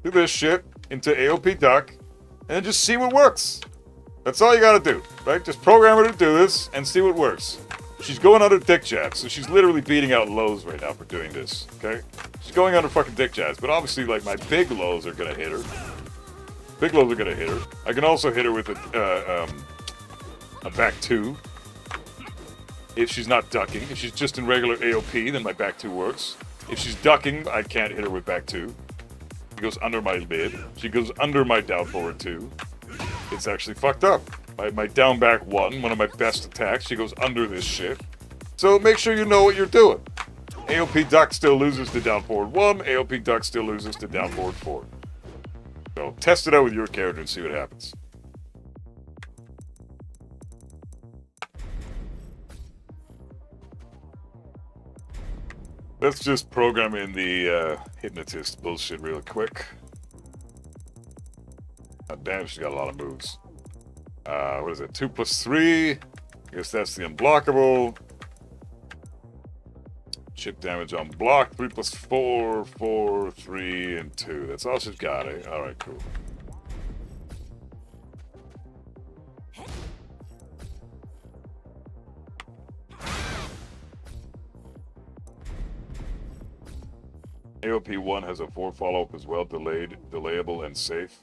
Do this shit into AOP duck. And then just see what works. That's all you gotta do, right? Just program her to do this and see what works. She's going under dick jabs, so she's literally beating out lows right now for doing this, okay? She's going under fucking dick jabs, but obviously, like, my big lows are gonna hit her. Big lows are gonna hit her. I can also hit her with a back 2. If she's not ducking. If she's just in regular AOP, then my back 2 works. If she's ducking, I can't hit her with back 2. She goes under my mid. She goes under my down forward 2. It's actually fucked up. My down back 1, one of my best attacks, she goes under this shit. So make sure you know what you're doing. AOP duck still loses to down forward 1, AOP duck still loses to down forward 4. So test it out with your character and see what happens. Let's just program in the hypnotist bullshit real quick. Damn, she's got a lot of moves. What is it? 2+3. I guess that's the unblockable. Chip damage on block. 3 plus 4, 4, 3, and 2. That's all she's got, eh? Alright, cool. AOP 1 has a 4 follow-up as well, delayed, delayable, and safe.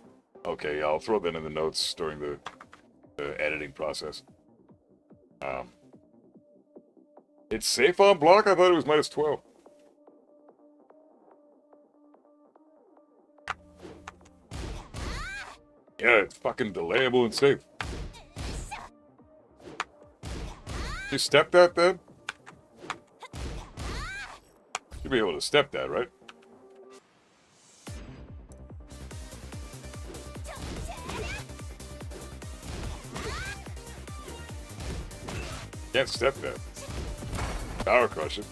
Okay, yeah, I'll throw that in the notes during the editing process. It's safe on block? I thought it was minus 12. Yeah, it's fucking delayable and safe. You step that then? You'll be able to step that, right? Can't step that. Power crush it.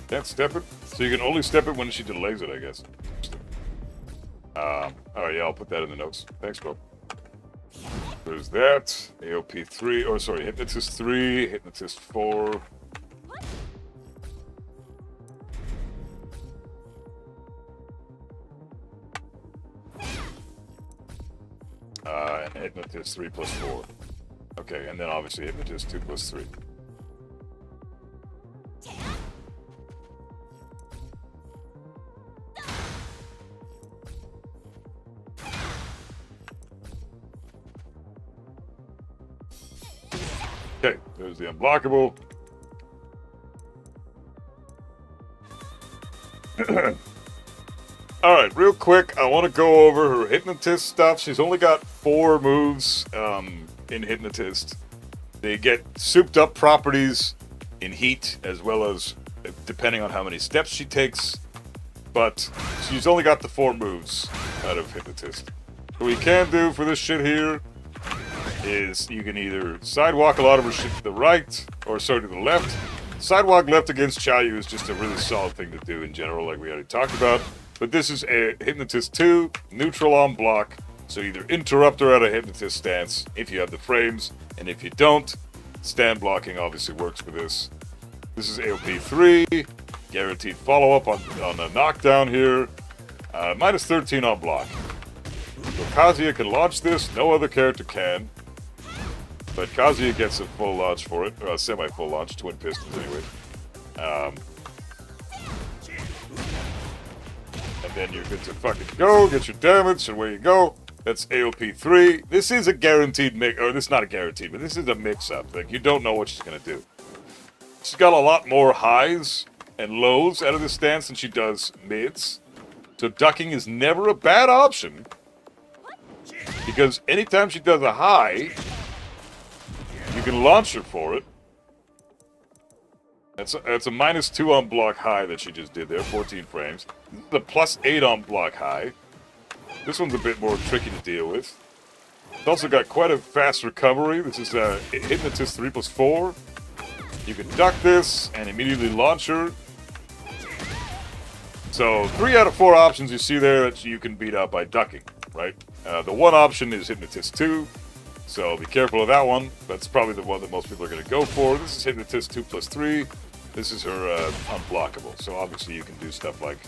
Can't step it? So you can only step it when she delays it, I guess. Alright, yeah, I'll put that in the notes. Thanks, bro. There's that. AOP 3, or sorry, Hypnotist 3, Hypnotist 4. And Hypnotist 3 plus 4. Okay, and then obviously Hypnotist 2 plus 3. Okay, there's the unblockable. Alright, real quick, I want to go over her Hypnotist stuff. She's only got 4 moves in Hypnotist. They get souped up properties in Heat, as well as depending on how many steps she takes. But she's only got the 4 moves out of Hypnotist. What we can do for this shit here is you can either sidewalk a lot of her shit to the right, or sorry, to the left. Sidewalk left against Chayu is just a really solid thing to do in general, like we already talked about. But this is a Hypnotist 2, neutral on block, so either interrupt her at a Hypnotist stance if you have the frames, and if you don't, stand blocking obviously works for this. This is AOP 3, guaranteed follow-up on a knockdown here, minus 13 on block. So Kazuya can launch this, no other character can. But Kazuya gets a full launch for it, or a semi-full launch, twin pistons anyway. And then you're good to fucking go, get your damage, and away you go. That's AOP 3. This is a guaranteed mix, or this is not a guaranteed, but this is a mix-up. Like, you don't know what she's gonna do. She's got a lot more highs and lows out of this stance than she does mids. So ducking is never a bad option. Because anytime she does a high, you can launch her for it. That's a minus 2 on block high that she just did there, 14 frames. This is a plus 8 on block high. This one's a bit more tricky to deal with. It's also got quite a fast recovery. This is a Hypnotist 3 plus 4. You can duck this and immediately launch her. So 3 out of 4 options you see there that you can beat out by ducking, right? The one option is Hypnotist 2. So be careful of that one. That's probably the one that most people are going to go for. This is Hypnotist 2 plus 3. This is her unblockable. So obviously you can do stuff like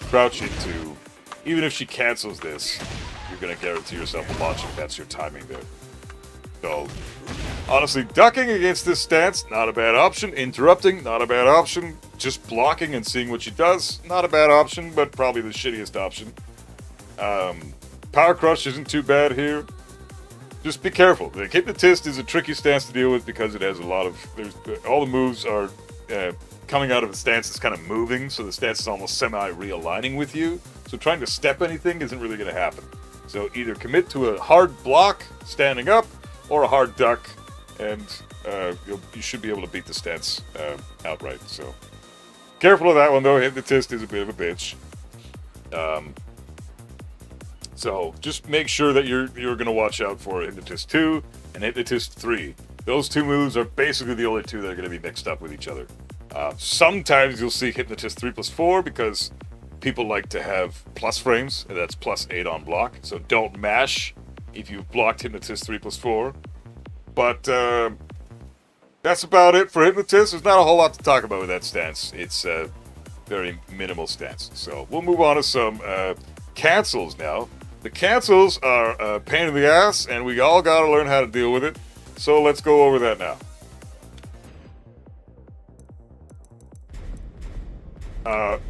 crouch into... Even if she cancels this, you're going to guarantee yourself a launch if that's your timing there. So, honestly, ducking against this stance, not a bad option. Interrupting, not a bad option. Just blocking and seeing what she does, not a bad option, but probably the shittiest option. Power Crush isn't too bad here. Just be careful. The Hypnotist is a tricky stance to deal with because it has a lot of... all the moves are coming out of the stance that's kind of moving, so the stance is almost semi-realigning with you. So trying to step anything isn't really going to happen. So either commit to a hard block, standing up, or a hard duck, and you should be able to beat the stance outright. So careful of that one, though. Hypnotist is a bit of a bitch. So just make sure that you're going to watch out for Hypnotist 2 and Hypnotist 3. Those 2 moves are basically the only 2 that are going to be mixed up with each other. Sometimes you'll see Hypnotist 3 plus 4 because people like to have plus frames, and that's plus 8 on block. So don't mash if you've blocked Hypnotist 3 plus 4. But That's about it for Hypnotist. There's not a whole lot to talk about with that stance. It's a very minimal stance. So we'll move on to some cancels now. The cancels are a pain in the ass, and we all got to learn how to deal with it. So let's go over that now.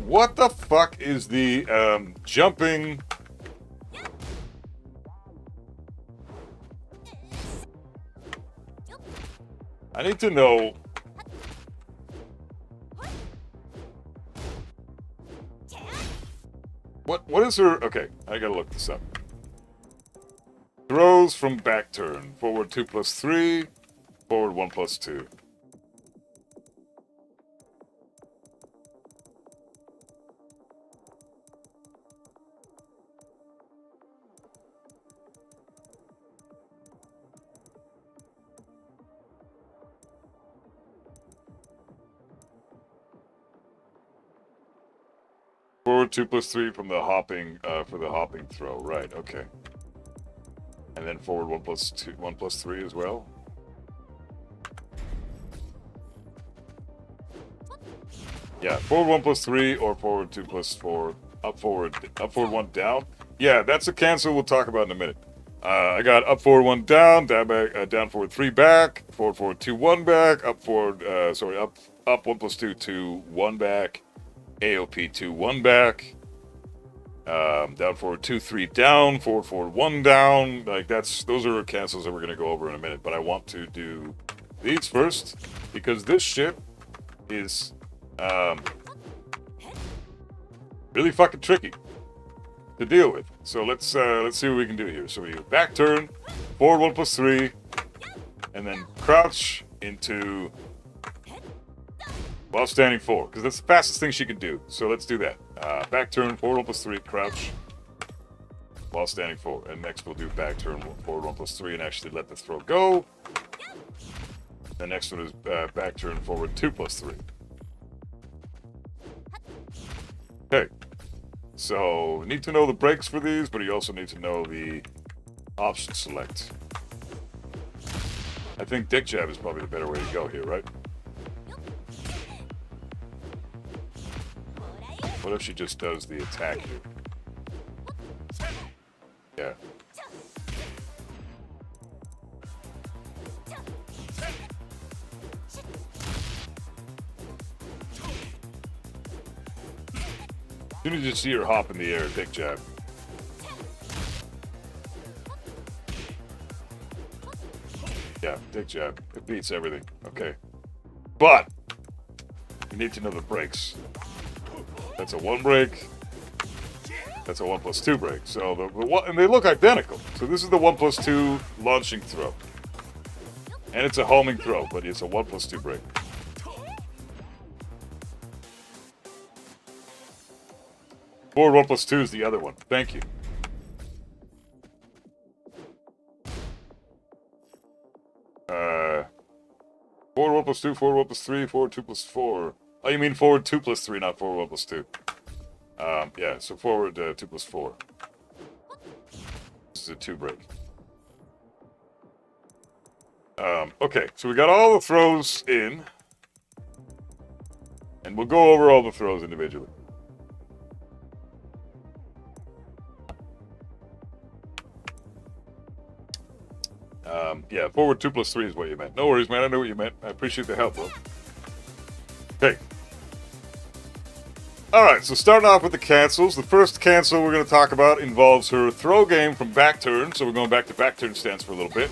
What the fuck is the jumping... I need to know... What is her... Okay, I gotta look this up. Throws from back turn. Forward 2+3. Forward 1+2. Forward 2+3 from the hopping for the hopping throw. Right, okay. And then forward 1+2, 1+3 as well. Yeah, forward 1+3 or forward 2+4. Up forward 1 down. Yeah, that's a cancel we'll talk about in a minute. I got up forward 1 down, down back, down forward 3 back, forward 2 1 back, up forward up 1+2 2 1 back. AOP 2 1 back, down forward 2 3 down, forward 1 down. Like those are cancels that we're gonna go over in a minute. But I want to do these first because this shit is really fucking tricky to deal with. So let's see what we can do here. So we do back turn, forward 1+3, and then crouch into while standing 4, because that's the fastest thing she can do. So let's do that. Back turn, forward 1+3, crouch, while standing 4. And next we'll do back turn, forward 1+3, and actually let the throw go. The next one is back turn, forward 2+3. Okay. So, need to know the breaks for these, but you also need to know the option select. I think dick jab is probably the better way to go here, right? What if she just does the attack here? Yeah. As soon as you see her hop in the air, dick jab. Yeah, dick jab. It beats everything. Okay. But you need to know the breaks. That's a 1 break. That's a 1+2 break. So and they look identical. So this is the 1+2 launching throw. And it's a homing throw, but it's a 1+2 break. Forward 1+2 is the other one. Thank you. Forward 1+2, forward 1+3, forward 2+4. Oh, you mean forward 2+3, not forward 1+2. Yeah, so forward 2+4. This is a 2 break. Okay, so we got all the throws in. And we'll go over all the throws individually. Yeah, forward 2+3 is what you meant. No worries, man. I know what you meant. I appreciate the help, bro. Okay. Alright, so starting off with the cancels. The first cancel we're going to talk about involves her throw game from back turn. So we're going back to back turn stance for a little bit.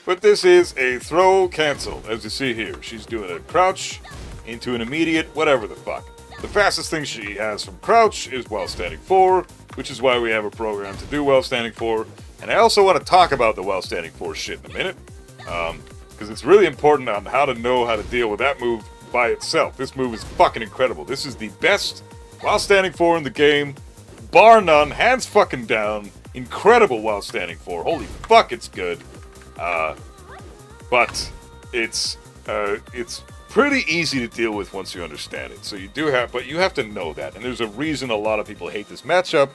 But this is a throw cancel, as you see here. She's doing a crouch into an immediate whatever the fuck. The fastest thing she has from crouch is while standing 4, which is why we have a program to do while standing 4. And I also want to talk about the while standing 4 shit in a minute, because it's really important on how to know how to deal with that move by itself. This move is fucking incredible. This is the best while standing 4 in the game, bar none, hands fucking down. Incredible while standing 4. Holy fuck, it's good. But it's pretty easy to deal with once you understand it. So but you have to know that. And there's a reason a lot of people hate this matchup.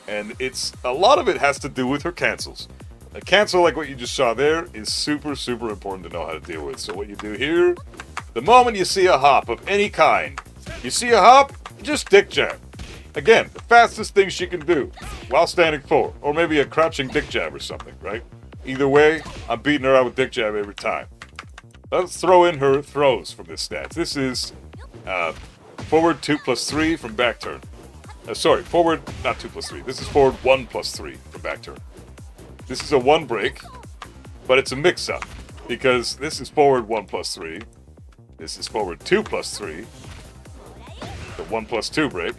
And a lot of it has to do with her cancels. A cancel like what you just saw there is super, super important to know how to deal with. So what you do here, the moment you see a hop of any kind, you see a hop, just dick jab. Again, the fastest thing she can do while standing forward, or maybe a crouching dick jab or something, right? Either way, I'm beating her out with dick jab every time. Let's throw in her throws from this stats. This is forward 2+3 from back turn. Sorry, forward, not 2+3. This is forward 1+3 from back turn. This is a 1 break, but it's a mix-up because this is forward 1+3. This is forward 2+3. The 1+2 break.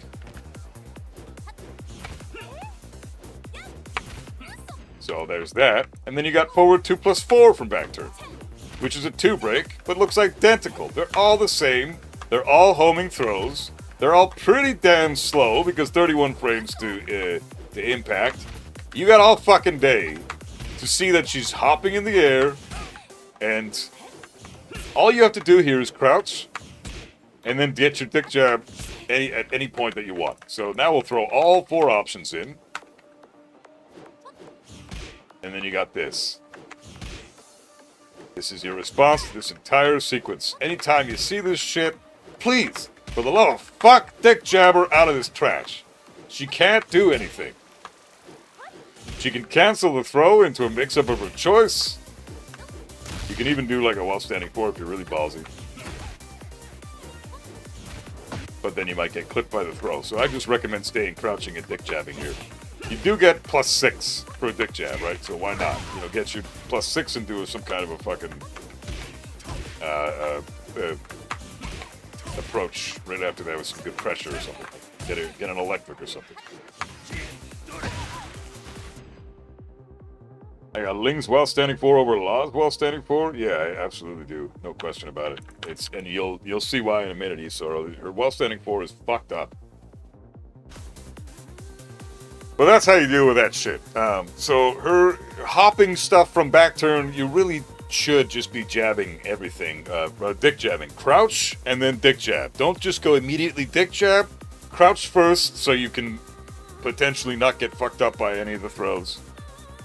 So there's that. And then you got forward 2+4 from back turn, which is a 2 break, but looks identical. They're all the same. They're all homing throws. They're all pretty damn slow because 31 frames to impact. You got all fucking day to see that she's hopping in the air, and all you have to do here is crouch and then get your dick jab at any point that you want. So now we'll throw all 4 options in. And then you got this. This is your response to this entire sequence. Anytime you see this shit, please, for the love of fuck, dick jab her out of this trash. She can't do anything. She can cancel the throw into a mix-up of her choice. You can even do like a while standing forward if you're really ballsy. But then you might get clipped by the throw. So I just recommend staying crouching and dick jabbing here. You do get +6 for a dick jab, right? So why not? You know, get your +6 and do some kind of a fucking approach right after that with some good pressure or something. Get an electric or something. I got Ling's while standing forward over Law's while standing forward. Yeah, I absolutely do. No question about it. And you'll see why in a minute, Isoro. Her while standing forward is fucked up. But that's how you deal with that shit. So her hopping stuff from back turn, you really should just be jabbing everything. Dick jabbing. Crouch and then dick jab. Don't just go immediately dick jab. Crouch first so you can potentially not get fucked up by any of the throws.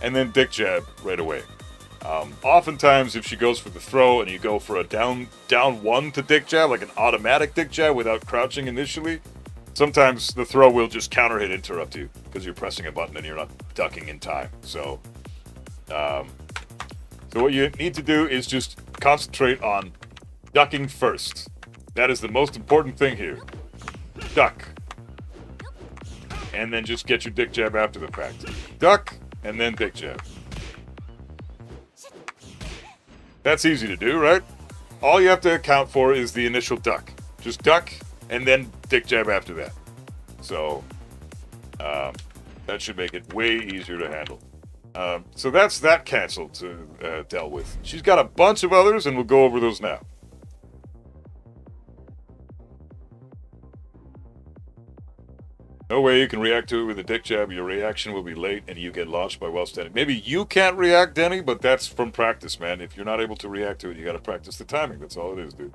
And then dick jab right away. Oftentimes, if she goes for the throw and you go for a down 1 to dick jab, like an automatic dick jab without crouching initially, sometimes the throw will just counter hit interrupt you because you're pressing a button and you're not ducking in time. So what you need to do is just concentrate on ducking first. That is the most important thing here. Duck. And then just get your dick jab after the fact. Duck, and then dick jab. That's easy to do, right? All you have to account for is the initial duck. Just duck, and then dick jab after that. So, that should make it way easier to handle. So that's that canceled to dealt with. She's got a bunch of others, and we'll go over those now. No way you can react to it with a dick jab. Your reaction will be late, and you get launched by while standing. Maybe you can't react, Denny, but that's from practice, man. If you're not able to react to it, you got to practice the timing. That's all it is, dude.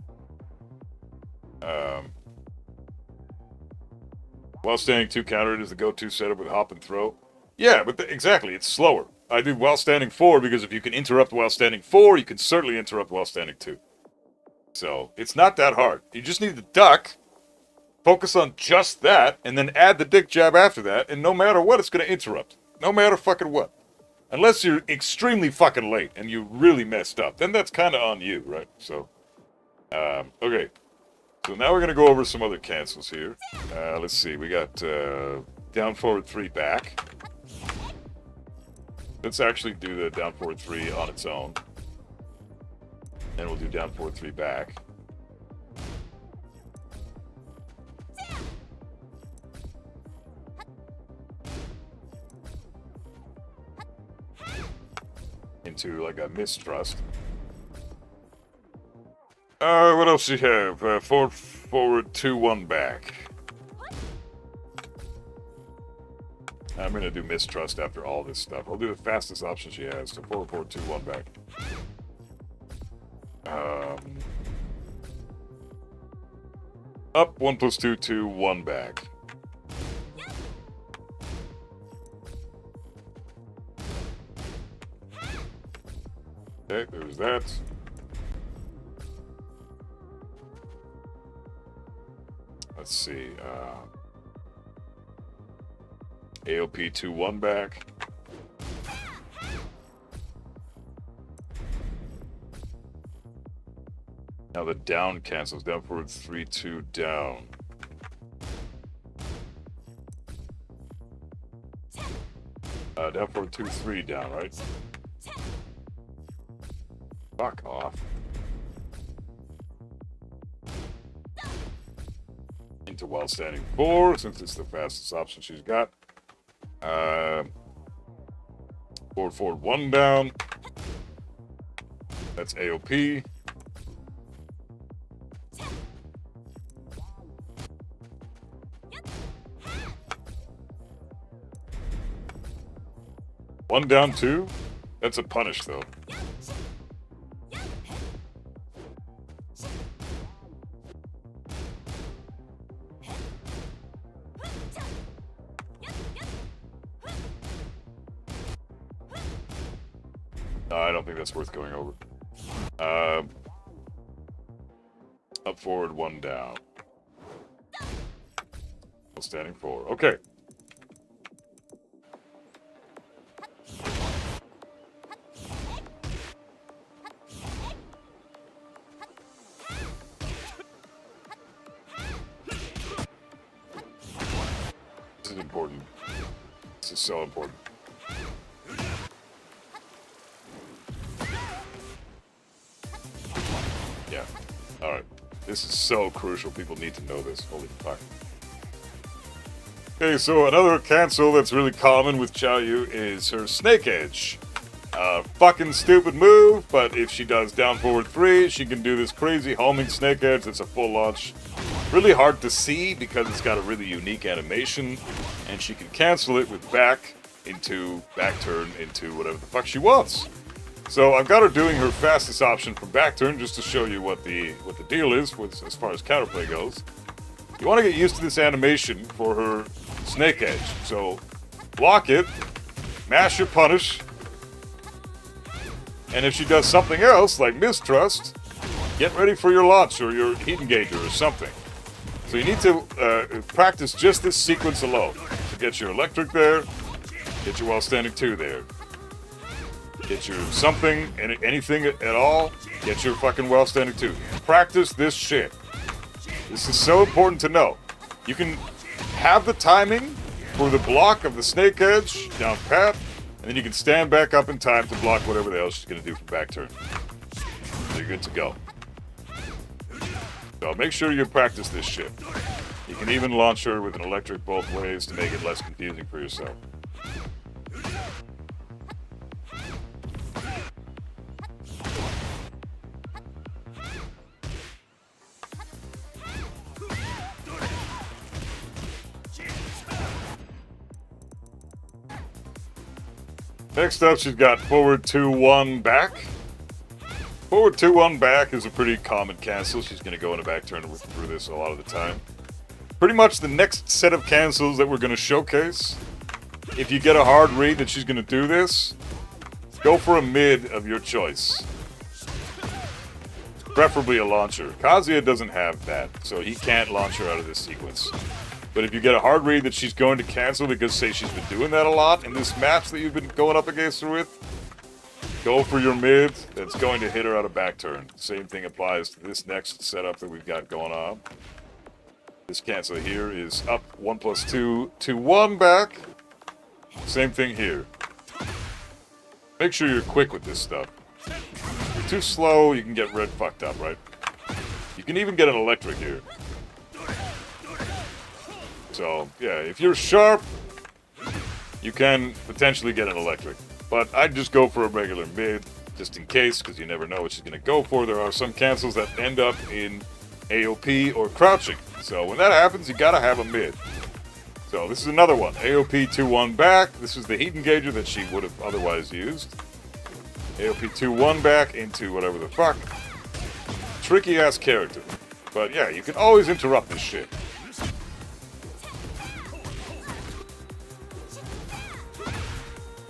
While standing 2 countered is the go-to setup with hop and throw. Yeah, but exactly, it's slower. I do while standing 4 because if you can interrupt while standing 4, you can certainly interrupt while standing 2. So, it's not that hard. You just need to duck, focus on just that, and then add the dick jab after that, and no matter what, it's going to interrupt. No matter fucking what. Unless you're extremely fucking late and you really messed up. Then that's kind of on you, right? So, okay. So now we're going to go over some other cancels here. Let's see. We got down forward 3 back. Let's actually do the down forward 3 on its own. Then we'll do down forward 3 back. Into like a mistrust. What else do you have? Forward 2-1 back. I'm gonna do mistrust after all this stuff. I'll do the fastest option she has. So forward 2-1 back. Up 1+2 to 1 back. Okay, there's that. Let's see. AOP 2-1 back. Now the down cancels. Down forward 3-2 down. Down forward 2-3 down, right? Fuck off. Into while standing 4, since it's the fastest option she's got. Forward 1 down. That's AOP. One down 2. That's a punish though. No, I don't think that's worth going over. Up forward 1 down. Standing 4. Okay. This is important. This is so important. Yeah. Alright. This is so crucial. People need to know this. Holy fuck. Okay, so another cancel that's really common with Xiaoyu is her Snake Edge. Fucking stupid move, but if she does down forward 3, she can do this crazy homing Snake Edge that's a full launch. Really hard to see because it's got a really unique animation, and she can cancel it with back turn into whatever the fuck she wants. So I've got her doing her fastest option from back turn just to show you what the deal is as far as counterplay goes. You want to get used to this animation for her Snake Edge. So block it, mash your punish, and if she does something else like mistrust, get ready for your launch or your heat engager or something. So you need to practice just this sequence alone. So get your electric there, get your while standing 2 there. Get your something, anything at all, get your fucking while standing 2. Practice this shit. This is so important to know. You can have the timing for the block of the Snake Edge down pat, and then you can stand back up in time to block whatever the hell she's going to do from back turn. So you're good to go. So make sure you practice this shit. You can even launch her with an electric both ways to make it less confusing for yourself. Next up, she's got forward 2-1 back. Forward 2-1 back is a pretty common cancel. She's going to go in a back turn through this a lot of the time. Pretty much the next set of cancels that we're going to showcase. If you get a hard read that she's going to do this, go for a mid of your choice. Preferably a launcher. Kazuya doesn't have that, so he can't launch her out of this sequence. But if you get a hard read that she's going to cancel because, say, she's been doing that a lot in this match that you've been going up against her with, go for your mid that's going to hit her out of back turn. Same thing applies to this next setup that we've got going on. This cancel here is up 1+2 to 1 back. Same thing here. Make sure you're quick with this stuff. If you're too slow, you can get red fucked up, right? You can even get an electric here. So, yeah, if you're sharp, you can potentially get an electric. But I'd just go for a regular mid, just in case, because you never know what she's going to go for. There are some cancels that end up in AOP or crouching. So when that happens, you got to have a mid. So this is another one. AOP 2-1 back. This is the heat engager that she would have otherwise used. AOP 2-1 back into whatever the fuck. Tricky-ass character. But yeah, you can always interrupt this shit.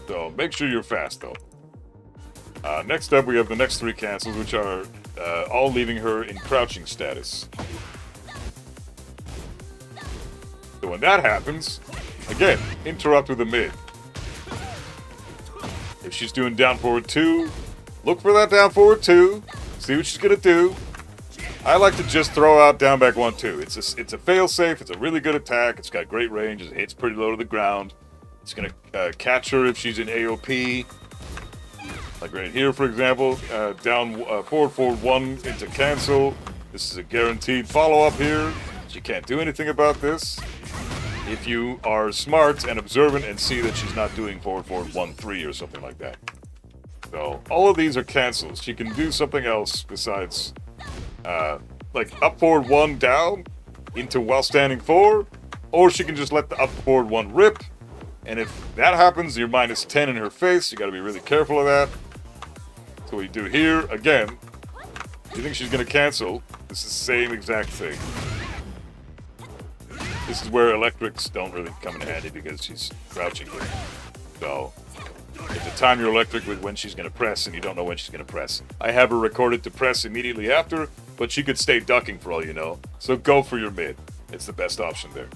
So make sure you're fast, though. Next up, we have the next 3 cancels, which are all leaving her in crouching status. So when that happens, again, interrupt with a mid. If she's doing down forward 2, look for that down forward 2, see what she's gonna do. I like to just throw out down back 1-2. It's a fail safe. It's a really good attack. It's got great range. It hits pretty low to the ground. It's gonna catch her if she's in AOP. Like right here, for example, forward 1 into cancel. This is a guaranteed follow-up here. She can't do anything about this. If you are smart and observant and see that she's not doing forward 1-3 or something like that. So all of these are cancels. She can do something else besides like up forward 1 down into while standing 4, or she can just let the up forward 1 rip. And if that happens, you're minus 10 in her face. You got to be really careful of that. So what you do here, again, you think she's going to cancel. This is the same exact thing. This is where electrics don't really come in handy because she's crouching here. So you have to time your electric with when she's going to press, and you don't know when she's going to press. I have her recorded to press immediately after, but she could stay ducking for all you know. So go for your mid. It's the best option there.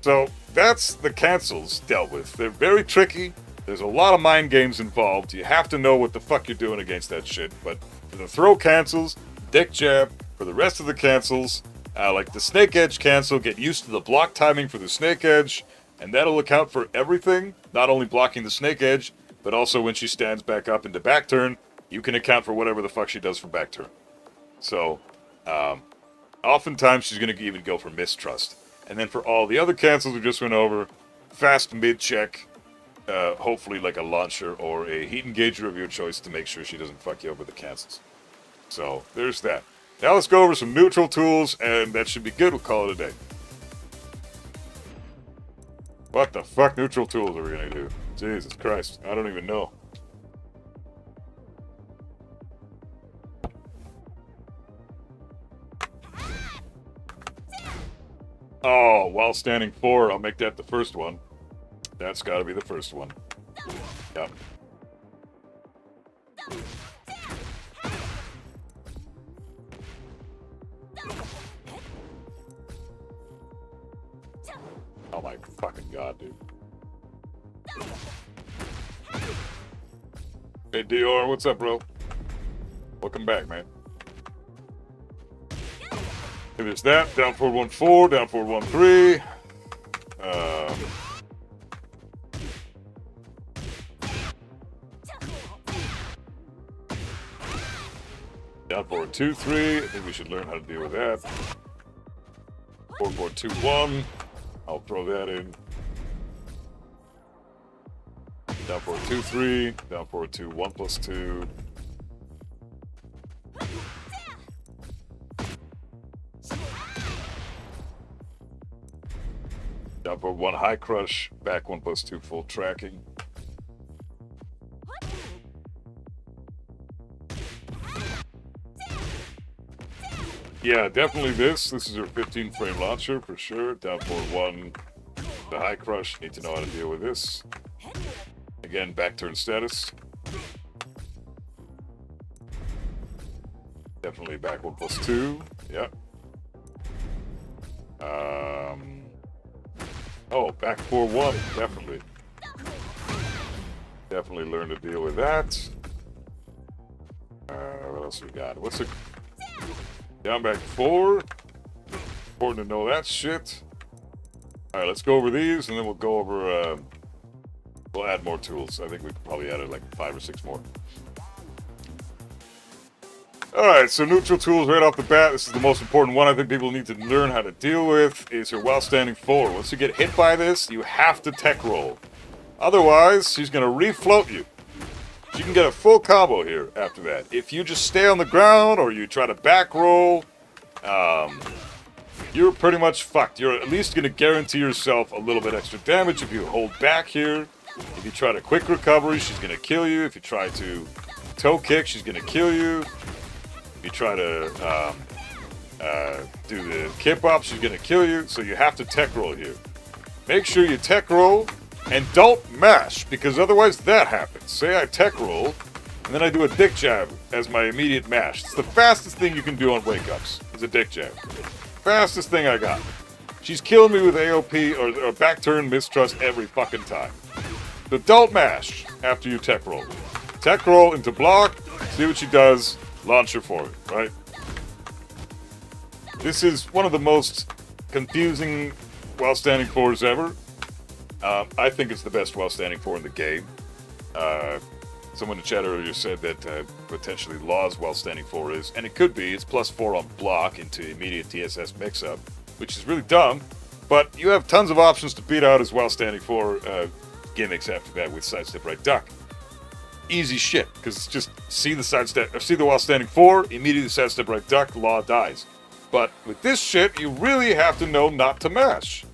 So that's the cancels dealt with. They're very tricky. There's a lot of mind games involved. You have to know what the fuck you're doing against that shit. But for the throw cancels, deck jab, for the rest of the cancels, like the snake edge cancel, get used to the block timing for the snake edge, and that'll account for everything, not only blocking the snake edge, but also when she stands back up into back turn, you can account for whatever the fuck she does from back turn. So, oftentimes she's going to even go for mistrust. And then for all the other cancels we just went over, fast mid check, hopefully like a launcher or a heat engager of your choice to make sure she doesn't fuck you over the cancels. So, there's that. Now let's go over some neutral tools, and that should be good. We'll call it a day. What the fuck neutral tools are we going to do? Jesus Christ, I don't even know. Oh, while standing 4, I'll make that the first one. That's got to be the first one. Yep. Oh my fucking god, dude. Hey Dior, what's up, bro? Welcome back, man. If it's that, down forward 1-4, down forward 1-3. Down forward 2-3. I think we should learn how to deal with that. Forward 2-1. I'll throw that in. Down forward 2-3. Down forward 2-1 plus 2. Down forward 1 high crush. Back 1 plus 2 full tracking. Yeah, definitely this. This is her 15 frame launcher for sure. Down forward 1. The high crush. Need to know how to deal with this. Again, back turn status. Definitely back 1 plus 2. Yep. Oh, back 4-1. Definitely. Definitely learn to deal with that. What else we got? What's it? Down back 4. Important to know that shit. Alright, let's go over these and then we'll go over, we'll add more tools. I think we probably added like 5 or 6 more. Alright, so neutral tools right off the bat. This is the most important one I think people need to learn how to deal with, is her while standing 4. Once you get hit by this, you have to tech roll. Otherwise, she's going to refloat you. You can get a full combo here after that. If you just stay on the ground or you try to back roll, you're pretty much fucked. You're at least going to guarantee yourself a little bit extra damage if you hold back here. If you try to quick recovery, she's going to kill you. If you try to toe kick, she's going to kill you. If you try to do the kip up, she's going to kill you. So you have to tech roll here. Make sure you tech roll and don't mash, because otherwise that happens. Say I tech roll, And then I do a dick jab as my immediate mash. It's the fastest thing you can do on wake-ups, is a dick jab. Fastest thing I got. She's killing me with AOP or back turn mistrust every fucking time. So don't mash after you tech roll. Tech roll into block, see what she does, launch her forward, right? This is one of the most confusing while standing fours ever. I think it's the best while standing four in the game. Someone in the chat earlier said that potentially Law's while standing four is, and it could be. It's +4 on block into immediate TSS mix-up, which is really dumb. But you have tons of options to beat out as while standing four gimmicks after that with sidestep right duck. Easy shit, because it's just see the sidestep, or see the while standing four, immediately sidestep right duck, Law dies. But with this shit, you really have to know not to mash.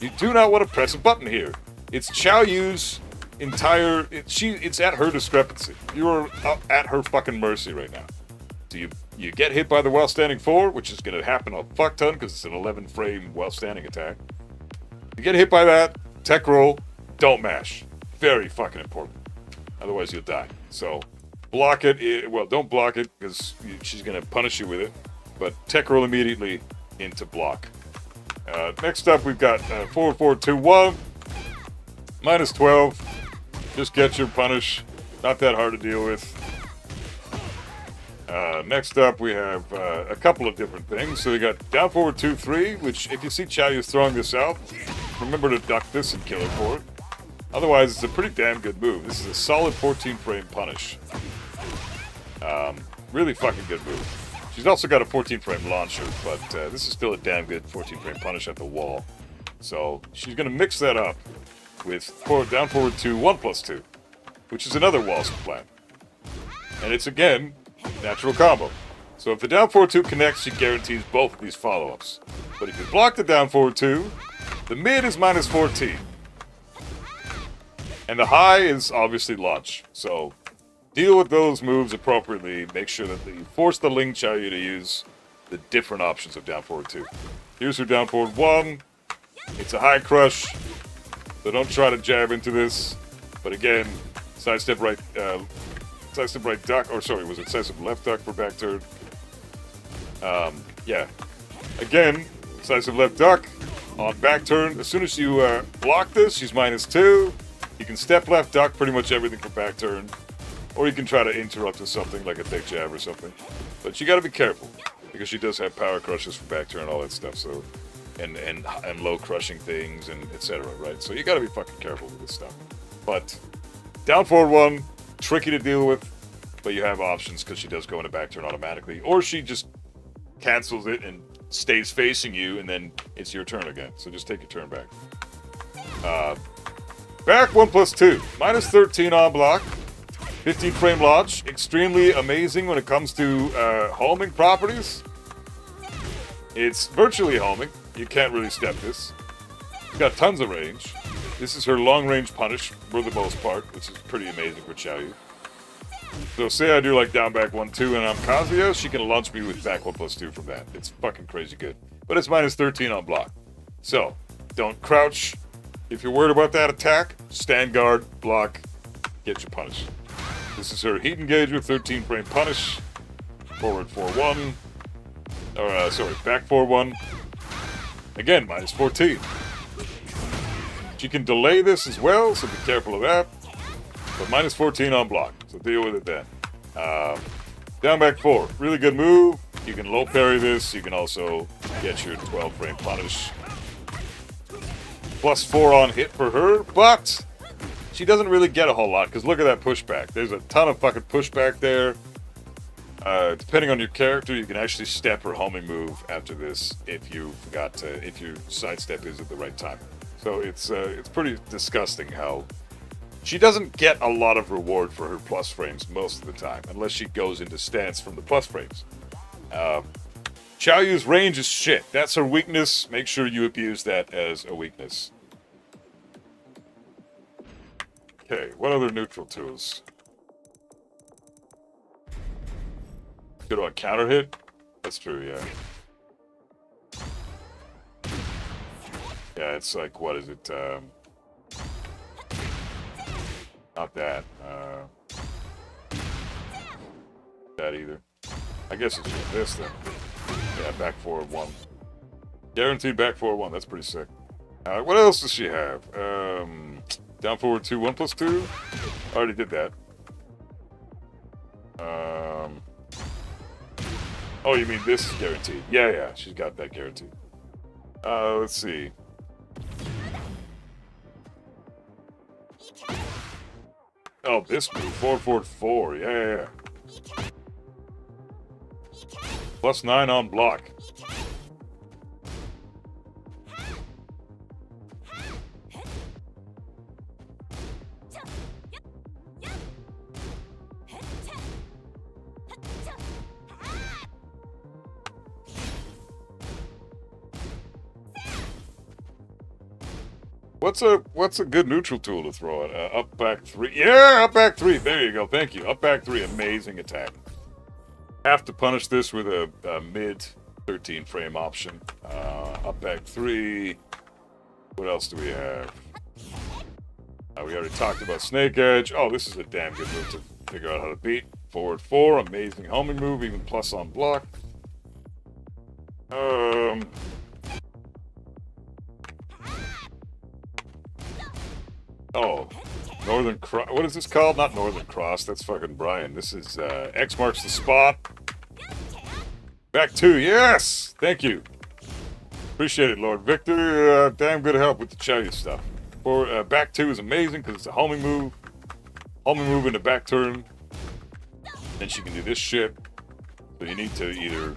You do not want to press a button here. It's Xiao Yu's entire... It's at her discrepancy. You are at her fucking mercy right now. So you get hit by the while standing four, which is going to happen a fuck ton because it's an 11-frame while standing attack. You get hit by that, tech roll, don't mash. Very fucking important. Otherwise you'll die. So block it. Well, don't block it because she's going to punish you with it. But tech roll immediately into block. Next up, we've got 4-4-2-1. -12. Just get your punish. Not that hard to deal with. Next up, we have a couple of different things. So we got down forward 2-3, which if you see Xiaoyu throwing this out, remember to duck this and kill her for it. Otherwise, it's a pretty damn good move. This is a solid 14-frame punish. Really fucking good move. She's also got a 14-frame launcher, but this is still a damn good 14-frame punish at the wall. So she's going to mix that up with down forward 2, 1+2, which is another wall supplant. And it's, again, natural combo. So if the down forward 2 connects, she guarantees both of these follow-ups. But if you block the down forward 2, the mid is -14. And the high is obviously launch. So deal with those moves appropriately. Make sure that you force the Ling Xiaoyu to use the different options of down forward 2. Here's her down forward 1. It's a high crush. So don't try to jab into this. But again, sidestep right duck. Or sorry, was it sidestep left duck for back turn? Yeah. Again, sidestep left duck on back turn. As soon as you block this, she's -2. You can step left duck pretty much everything for back turn. Or you can try to interrupt with something like a dick jab or something. But you got to be careful because she does have power crushes for back turn and all that stuff. So, and low crushing things and etc. Right? So you got to be fucking careful with this stuff. But down forward 1, tricky to deal with, but you have options because she does go into back turn automatically, or she just cancels it and stays facing you, and then it's your turn again. So just take your turn back. Back 1+2, -13 on block. 15-frame launch, extremely amazing when it comes to homing properties. It's virtually homing. You can't really step this. It's got tons of range. This is her long-range punish for the most part, which is pretty amazing for Xiaoyu. So say I do like down back 1-2 and I'm Kazuya, she can launch me with back 1+2 from that. It's fucking crazy good. But it's -13 on block. So, don't crouch. If you're worried about that attack, stand guard, block, get your punish. This is her heat engage with 13-frame punish. Forward 4-1. Or, sorry, back 4-1. Again, -14. She can delay this as well, so be careful of that. But -14 on block, so deal with it then. Down back 4, really good move. You can low parry this. You can also get your 12-frame punish. +4 on hit for her, but she doesn't really get a whole lot, because look at that pushback. There's a ton of fucking pushback there. Depending on your character, you can actually step her homing move after this if you forgot to, if your sidestep is at the right time. So it's pretty disgusting how she doesn't get a lot of reward for her plus frames most of the time, unless she goes into stance from the plus frames. Xiaoyu's range is shit. That's her weakness. Make sure you abuse that as a weakness. Okay, what other neutral tools? Good on counter hit? That's true, yeah. Yeah, it's like, what is it? Not that. that either. I guess it's just this then. Yeah, back forward 1. Guaranteed back forward 1. That's pretty sick. What else does she have? Down forward 2, 1 plus 2. Already did that. Oh, you mean this is guaranteed? Yeah, she's got that guaranteed. Let's see. Oh, this move, forward, forward, 4. Yeah. Plus 9 on block. What's a good neutral tool to throw at? Up back 3. Yeah, up back 3. There you go. Thank you. Up back 3. Amazing attack. Have to punish this with a mid 13 frame option. Up back 3. What else do we have? We already talked about Snake Edge. Oh, this is a damn good move to figure out how to beat. Forward 4. Amazing homing move. Even plus on block. Oh, Northern Cross. What is this called? Not Northern Cross. That's fucking Brian. This is X marks the spot. Back 2. Yes! Thank you. Appreciate it, Lord Victor. Damn good help with the Chaoyu stuff. Back 2 is amazing because it's a homing move. Homing move in the back turn. Then she can do this shit. So you need to either...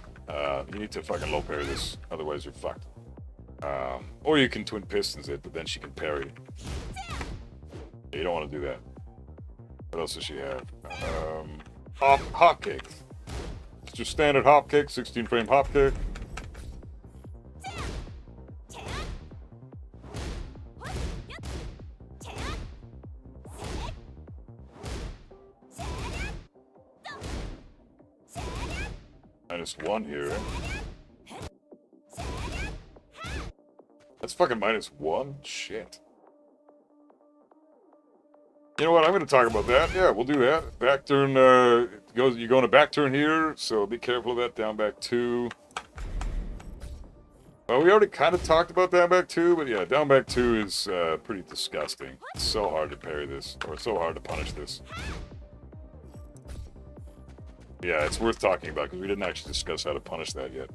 you need to fucking low parry this. Otherwise you're fucked. Or you can twin pistons it, but then she can parry. You don't want to do that. What else does she have? Hop kick. It's your standard hop kick, 16 frame hop kick. -1 here. That's fucking -1? Shit. You know what? I'm going to talk about that. Yeah, we'll do that. Back turn, you're going to back turn here, so be careful of that. Down back 2. Well, we already kind of talked about down back 2, but yeah, down back 2 is pretty disgusting. It's so hard to parry this, or so hard to punish this. Yeah, it's worth talking about because we didn't actually discuss how to punish that yet.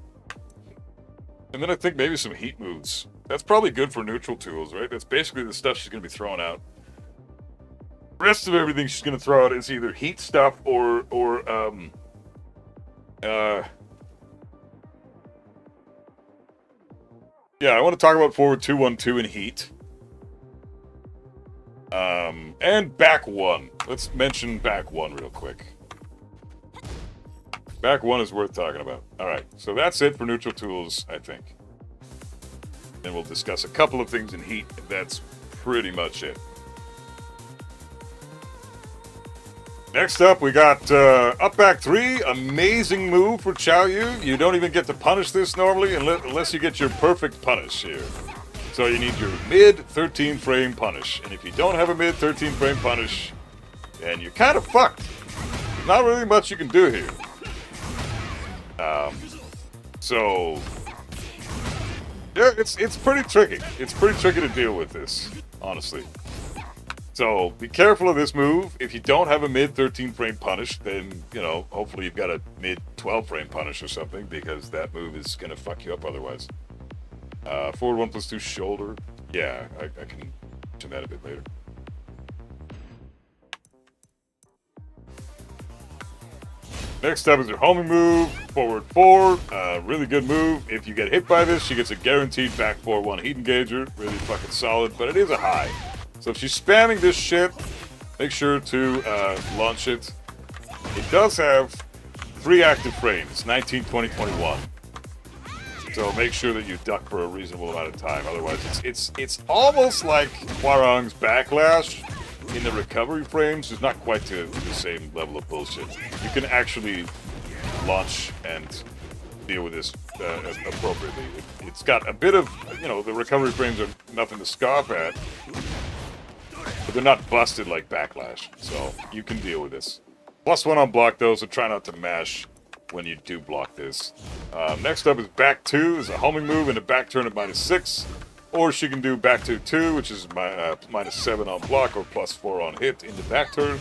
And then I think maybe some heat moves. That's probably good for neutral tools, right? That's basically the stuff she's going to be throwing out. The rest of everything she's going to throw out is either heat stuff or yeah, I want to talk about forward 2-1-2 in heat. And back 1. Let's mention back 1 real quick. Back 1 is worth talking about. Alright, so that's it for neutral tools, I think. Then we'll discuss a couple of things in heat, and that's pretty much it. Next up, we got up back 3. Amazing move for Chaoyu. You don't even get to punish this normally unless you get your perfect punish here. So you need your mid 13 frame punish. And if you don't have a mid 13 frame punish, then you're kind of fucked. There's not really much you can do here. So yeah, it's pretty tricky. It's pretty tricky to deal with this, honestly. So be careful of this move. If you don't have a mid 13 frame punish, then, you know, hopefully you've got a mid 12 frame punish or something, because that move is gonna fuck you up otherwise. Forward 1+2 shoulder. Yeah, I can mention that a bit later. Next up is her homing move, forward 4, really good move. If you get hit by this, she gets a guaranteed back 4-1 heat engager, really fucking solid, but it is a high. So if she's spamming this shit, make sure to launch it. It does have 3 active frames, 19, 20, 21. So make sure that you duck for a reasonable amount of time, otherwise it's almost like Hwarang's backlash. In the recovery frames, is not quite to the same level of bullshit. You can actually launch and deal with this appropriately. It's got a bit of, you know, the recovery frames are nothing to scoff at, but they're not busted like Backlash, so you can deal with this. +1 on block though, so try not to mash when you do block this. Next up is back 2, is a homing move and a back turn at -6. Or she can do back 2-2, which is -7 on block or +4 on hit in the back turn.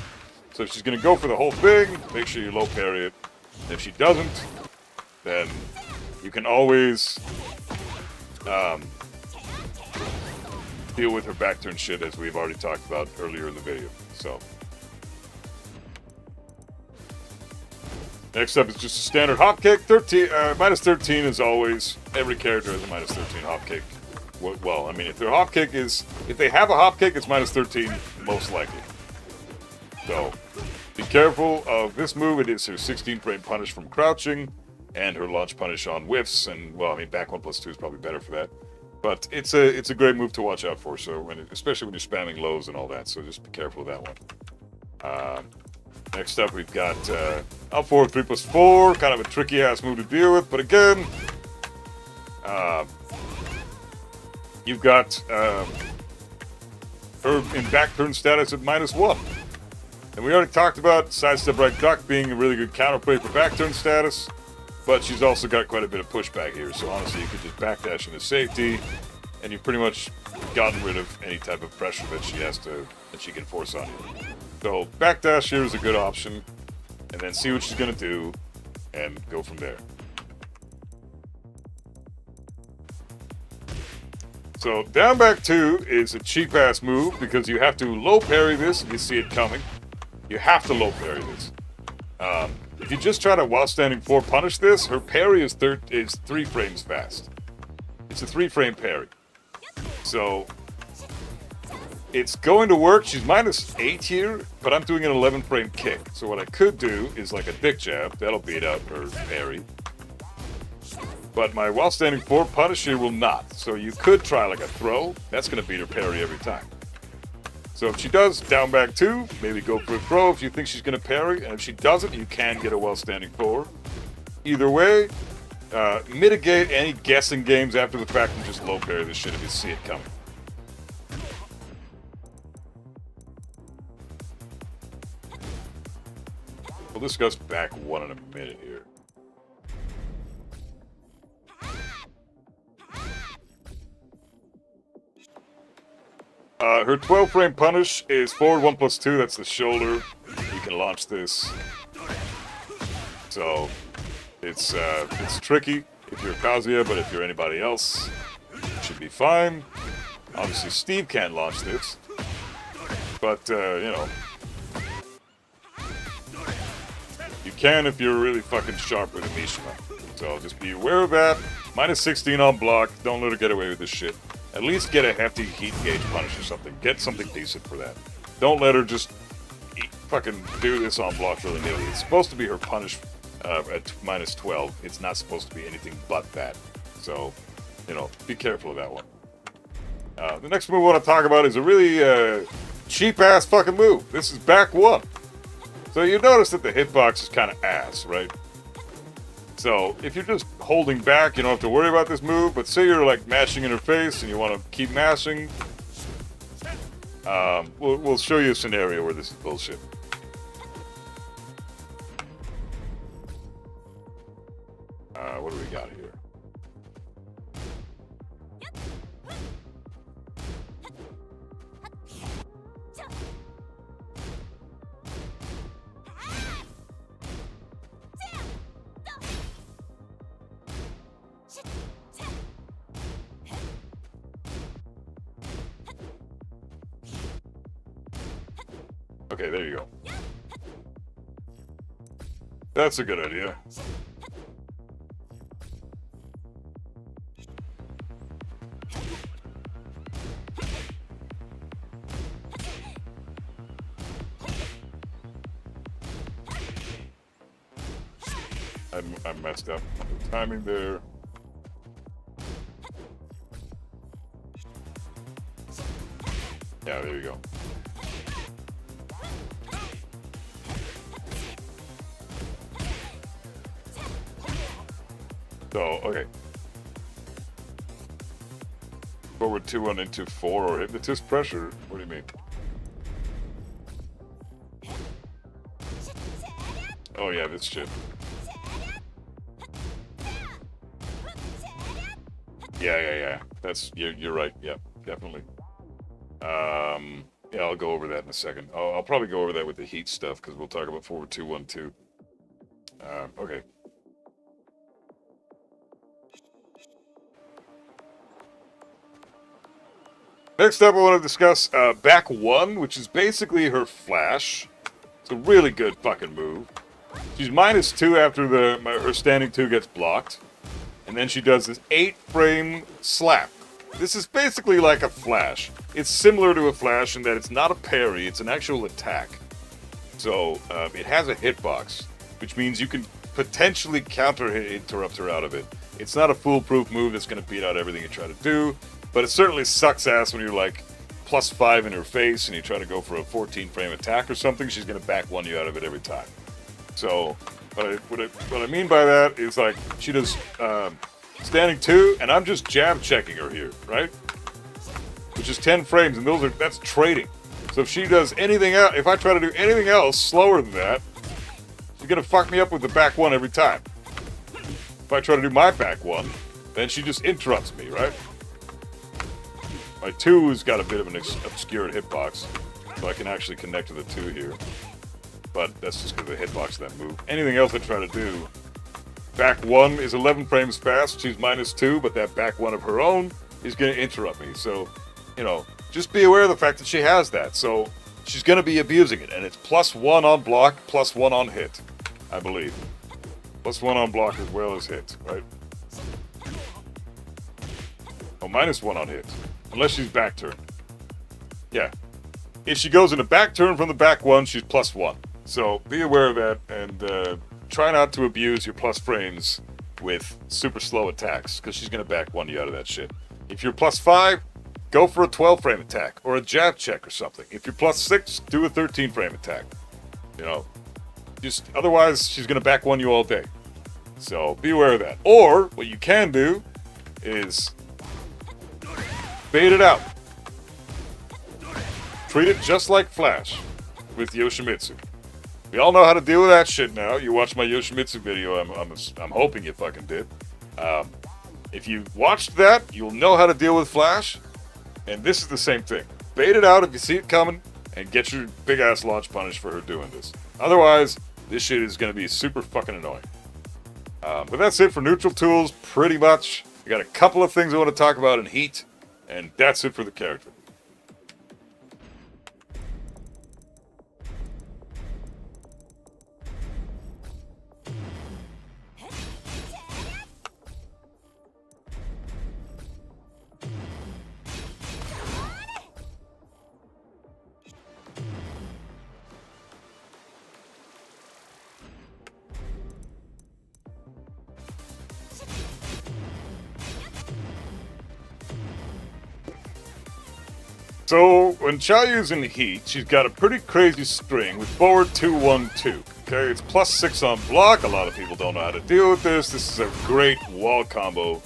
So she's going to go for the whole thing. Make sure you low parry it. And if she doesn't, then you can always deal with her back turn shit, as we've already talked about earlier in the video. So next up is just a standard hop kick. -13 as always. Every character has a -13 hop kick. Well, I mean, if their hop kick is, if they have a hop kick, it's -13 most likely. So be careful of this move. It is her 16 frame punish from crouching, and her launch punish on whiffs. And well, I mean, back 1+2 is probably better for that. But it's a great move to watch out for. So especially when you're spamming lows and all that. So just be careful of that one. Next up, we've got up forward 3+4, kind of a tricky ass move to deal with. But again, you've got her in back turn status at -1. And we already talked about sidestep right duck being a really good counterplay for back turn status, but she's also got quite a bit of pushback here. So honestly, you could just backdash into safety, and you've pretty much gotten rid of any type of pressure that she can force on you. So backdash here is a good option, and then see what she's gonna do, and go from there. So down back 2 is a cheap ass move because you have to low parry this if you see it coming. You have to low parry this. If you just try to while standing 4 punish this, her parry is 3 frames fast. It's a 3-frame parry. So it's going to work. She's -8 here, but I'm doing an 11-frame kick. So what I could do is like a dick jab. That'll beat out her parry. But my while standing 4 punish here will not. So you could try like a throw. That's going to beat her parry every time. So if she does down back 2, maybe go for a throw if you think she's going to parry. And if she doesn't, you can get a while standing 4. Either way, mitigate any guessing games after the fact and just low parry this shit if you see it coming. We'll discuss back 1 in a minute here. Her 12-frame punish is forward 1+2. That's the shoulder. You can launch this. So it's tricky if you're Kazuya, but if you're anybody else, it should be fine. Obviously, Steve can't launch this, but you know, you can if you're really fucking sharp with a Mishima. So just be aware of that. -16 on block. Don't let her get away with this shit. At least get a hefty heat gauge punish or something. Get something decent for that. Don't let her just fucking do this on block really nilly. It's supposed to be her punish at -12. It's not supposed to be anything but that. So, you know, be careful of that one. The next move I want to talk about is a really cheap-ass fucking move. This is back 1. So you notice that the hitbox is kind of ass, right? So if you're just holding back, you don't have to worry about this move. But say you're like mashing in her face and you want to keep mashing. We'll show you a scenario where this is bullshit. What do we got here? Okay, there you go. That's a good idea. I messed up on the timing there. Yeah, there you go. So, okay. Forward 2-1 into 4 or hypnotist pressure? What do you mean? Oh yeah, this shit. Yeah. You're right. Yeah, definitely. Yeah, I'll go over that in a second. I'll probably go over that with the heat stuff because we'll talk about 4-2-1-2. Okay. Next up, I want to discuss back one, which is basically her flash. It's a really good fucking move. She's -2 after her standing 2 gets blocked. And then she does this 8-frame slap. This is basically like a flash. It's similar to a flash in that it's not a parry, it's an actual attack. So it has a hitbox, which means you can potentially interrupt her out of it. It's not a foolproof move that's going to beat out everything you try to do, but it certainly sucks ass when you're like +5 in her face and you try to go for a 14-frame attack or something. She's going to back one you out of it every time. So what I mean by that is like she does standing 2, and I'm just jab checking her here, right? Which is 10 frames, and that's trading. So if she does anything else, if I try to do anything else slower than that, she's gonna fuck me up with the back one every time. If I try to do my back one, then she just interrupts me, right? My 2 has got a bit of an obscured hitbox, so I can actually connect to the 2 here. But that's just because of the hitbox of that move. Anything else I try to do, back 1 is 11 frames fast, she's -2, but that back 1 of her own is going to interrupt me. So, you know, just be aware of the fact that she has that. So she's going to be abusing it, and it's +1 on block, +1 on hit, I believe. +1 on block as well as hit, right? Oh, -1 on hit, unless she's back turn. Yeah. If she goes in a back turn from the back 1, she's +1. So be aware of that, and try not to abuse your plus frames with super slow attacks, because she's going to back one you out of that shit. If you're +5, go for a 12-frame attack, or a jab check or something. If you're +6, do a 13-frame attack. You know, just otherwise she's going to back one you all day. So be aware of that. Or, what you can do is bait it out. Treat it just like Flash with Yoshimitsu. We all know how to deal with that shit now. You watched my Yoshimitsu video. I'm hoping you fucking did. If you watched that, you'll know how to deal with Flash. And this is the same thing. Bait it out if you see it coming, and get your big ass launch punish for her doing this. Otherwise, this shit is going to be super fucking annoying. But that's it for neutral tools, pretty much. I got a couple of things I want to talk about in Heat, and that's it for the character. So, when Chaoyu's in Heat, she's got a pretty crazy string with forward 2-1-2. Okay, it's +6 on block. A lot of people don't know how to deal with this. This is a great wall combo.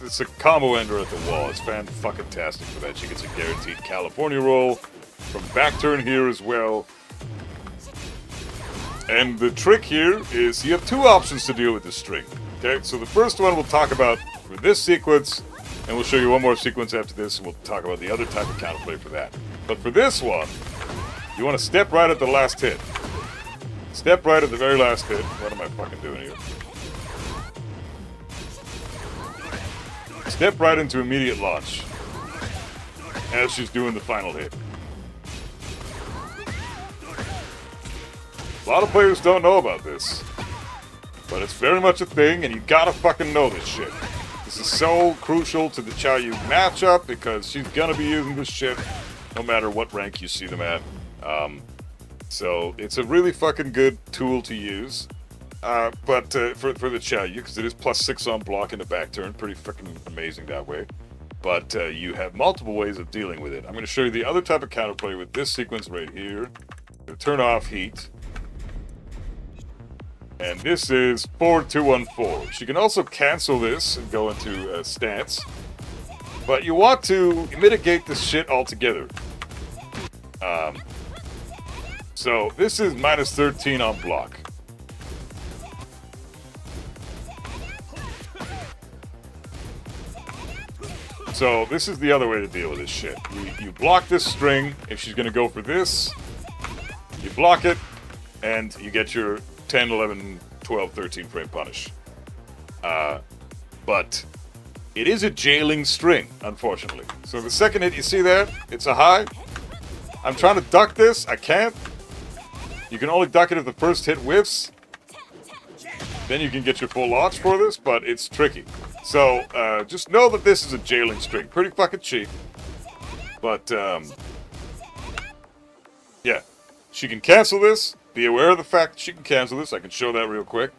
It's a combo ender at the wall. It's fan-fucking-tastic for that. She gets a guaranteed California roll from back turn here as well. And the trick here is you have two options to deal with this string. Okay, so the first one we'll talk about for this sequence, and we'll show you one more sequence after this, and we'll talk about the other type of counterplay for that. But for this one, you want to step right at the last hit. Step right at the very last hit. What am I fucking doing here? Step right into immediate launch as she's doing the final hit. A lot of players don't know about this, but it's very much a thing, and you gotta fucking know this shit. This is so crucial to the Chaoyu matchup because she's gonna be using this shit no matter what rank you see them at. So it's a really fucking good tool to use. But for the Chaoyu, because it is +6 on block in the back turn, pretty freaking amazing that way. But you have multiple ways of dealing with it. I'm going to show you the other type of counterplay with this sequence right here. Turn off Heat. And this is forward 2-1-4. She can also cancel this and go into stance. But you want to mitigate this shit altogether. So this is minus 13 on block. So this is the other way to deal with this shit. You block this string. If she's going to go for this, you block it, and you get your 10, 11, 12, 13 frame punish. But it is a jailing string, unfortunately. So the second hit, you see there? It's a high. I'm trying to duck this. I can't. You can only duck it if the first hit whiffs. Then you can get your full launch for this, but it's tricky. So, just know that this is a jailing string. Pretty fucking cheap. But, yeah. She can cancel this. Be aware of the fact that she can cancel this. I can show that real quick.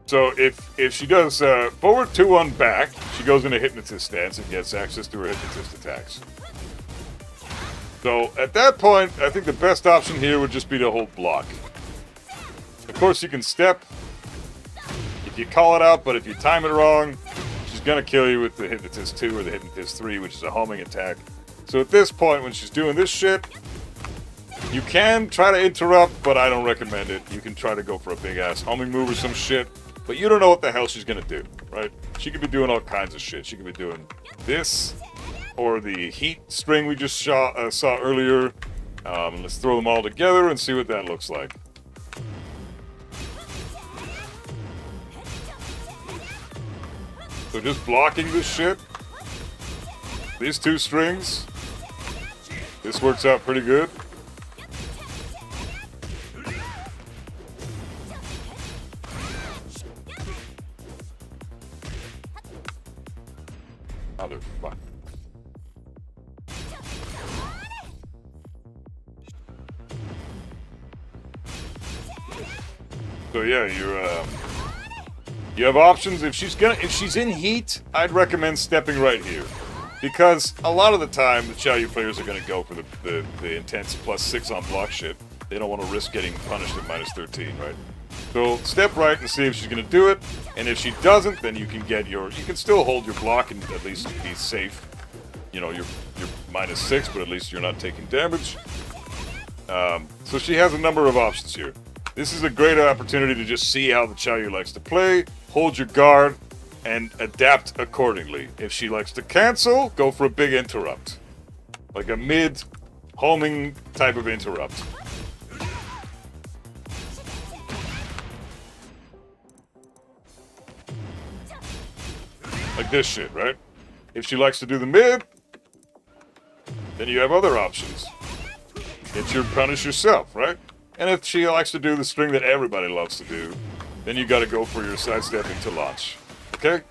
So if she does forward 2-1 back, she goes into hypnotist stance and gets access to her hypnotist attacks. So at that point, I think the best option here would just be to hold block. Of course, you can step if you call it out, but if you time it wrong, she's gonna kill you with the hypnotist 2 or the hypnotist 3, which is a homing attack. So at this point, when she's doing this shit, you can try to interrupt, but I don't recommend it. You can try to go for a big ass homing move or some shit. But you don't know what the hell she's gonna do, right? She could be doing all kinds of shit. She could be doing this, or the heat string we just saw earlier. Let's throw them all together and see what that looks like. So just blocking this shit. These two strings. This works out pretty good. Motherfucker. So yeah, you have options. If she's in heat, I'd recommend stepping right here, because a lot of the time the Xiaoyu players are gonna go for the intense +6 on block shit. They don't want to risk getting punished at minus 13, right? So step right and see if she's gonna do it, and if she doesn't, then you can still hold your block and at least be safe. You know, you're -6, but at least you're not taking damage. So she has a number of options here. This is a great opportunity to just see how the Xiaoyu likes to play, hold your guard, and adapt accordingly. If she likes to cancel, go for a big interrupt. Like a mid homing type of interrupt. Like this shit, right? If she likes to do the mid, then you have other options. It's your punish yourself, right? And if she likes to do the string that everybody loves to do, then you gotta go for your sidestepping to launch. Okay?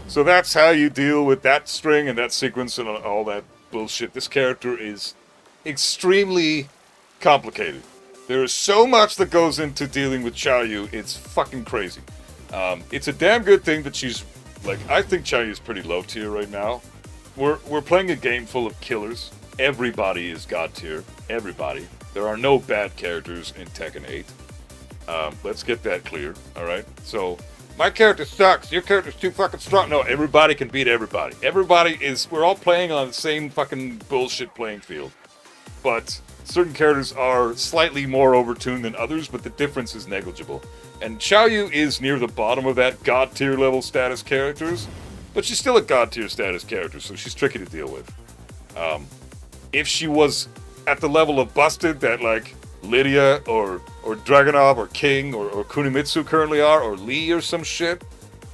So that's how you deal with that string and that sequence and all that bullshit. This character is extremely complicated. There is so much that goes into dealing with Xiaoyu, it's fucking crazy. It's a damn good thing that she's, like, I think Xiaoyu's pretty low tier right now. We're playing a game full of killers. Everybody is god tier. Everybody. There are no bad characters in Tekken 8. Let's get that clear, alright? So, my character sucks, your character's too fucking strong. No, everybody can beat everybody. We're all playing on the same fucking bullshit playing field. But certain characters are slightly more overtuned than others, but the difference is negligible. And Xiaoyu is near the bottom of that god tier level status characters, but she's still a god tier status character, so she's tricky to deal with. If she was at the level of busted that like Lydia or Dragunov or King or Kunimitsu currently are, or Lee or some shit,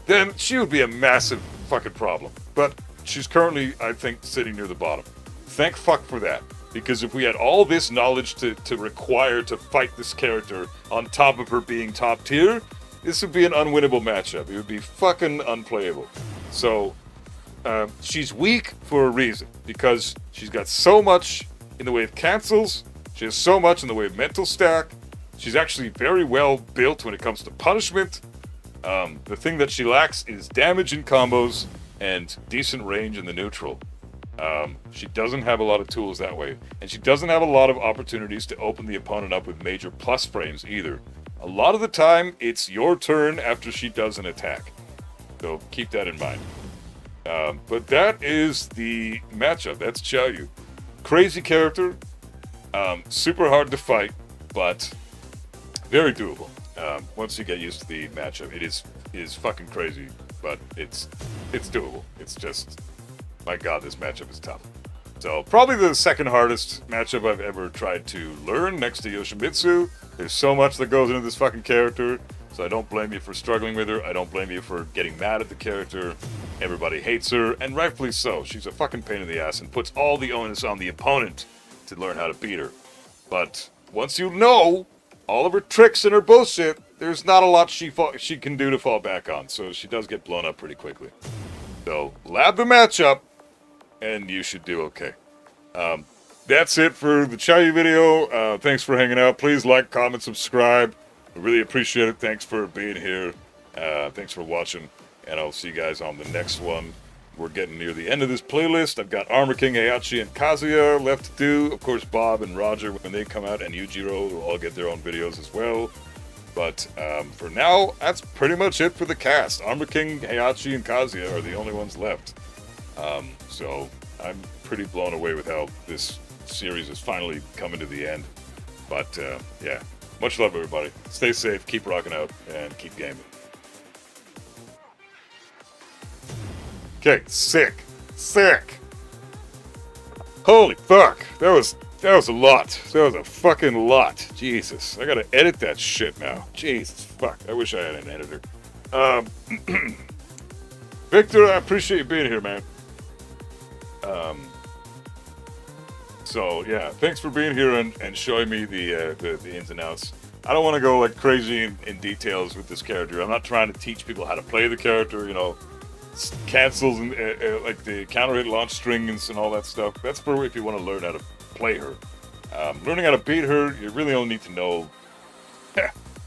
then she would be a massive fucking problem. But she's currently, I think, sitting near the bottom. Thank fuck for that. Because if we had all this knowledge to require to fight this character on top of her being top tier, this would be an unwinnable matchup. It would be fucking unplayable. So, she's weak for a reason. Because she's got so much in the way of cancels, she has so much in the way of mental stack, she's actually very well built when it comes to punishment. The thing that she lacks is damage in combos and decent range in the neutral. She doesn't have a lot of tools that way, and she doesn't have a lot of opportunities to open the opponent up with major plus frames either. A lot of the time, it's your turn after she does an attack. So keep that in mind. But that is the matchup. That's Xiaoyu. Crazy character. Super hard to fight, but very doable. Once you get used to the matchup, it is fucking crazy, but it's doable. It's just, my god, this matchup is tough. So probably the second hardest matchup I've ever tried to learn next to Yoshimitsu. There's so much that goes into this fucking character, so I don't blame you for struggling with her. I don't blame you for getting mad at the character. Everybody hates her, and rightfully so. She's a fucking pain in the ass and puts all the onus on the opponent to learn how to beat her. But once you know all of her tricks and her bullshit, there's not a lot she can do to fall back on, so she does get blown up pretty quickly. So lab the matchup, and you should do okay. That's it for the Xiaoyu video. Thanks for hanging out. Please like, comment, subscribe. I really appreciate it. Thanks for being here. Thanks for watching, and I'll see you guys on the next one. We're getting near the end of this playlist. I've got Armor King, Heihachi, and Kazuya left to do. Of course, Bob and Roger, when they come out, and Yujiro will all get their own videos as well. But for now, that's pretty much it for the cast. Armor King, Heihachi, and Kazuya are the only ones left. So I'm pretty blown away with how this series is finally coming to the end. But yeah, much love, everybody. Stay safe, keep rocking out, and keep gaming. Okay, sick. Holy fuck, that was a lot. That was a fucking lot. Jesus, I gotta edit that shit now. Jesus, fuck. I wish I had an editor. Victor, I appreciate you being here, man. So yeah, thanks for being here and showing me the ins and outs. I don't want to go like crazy in details with this character. I'm not trying to teach people how to play the character, you know, cancels and like the counter hit launch strings and all that stuff. That's for if you want to learn how to play her. Learning how to beat her, you really only need to know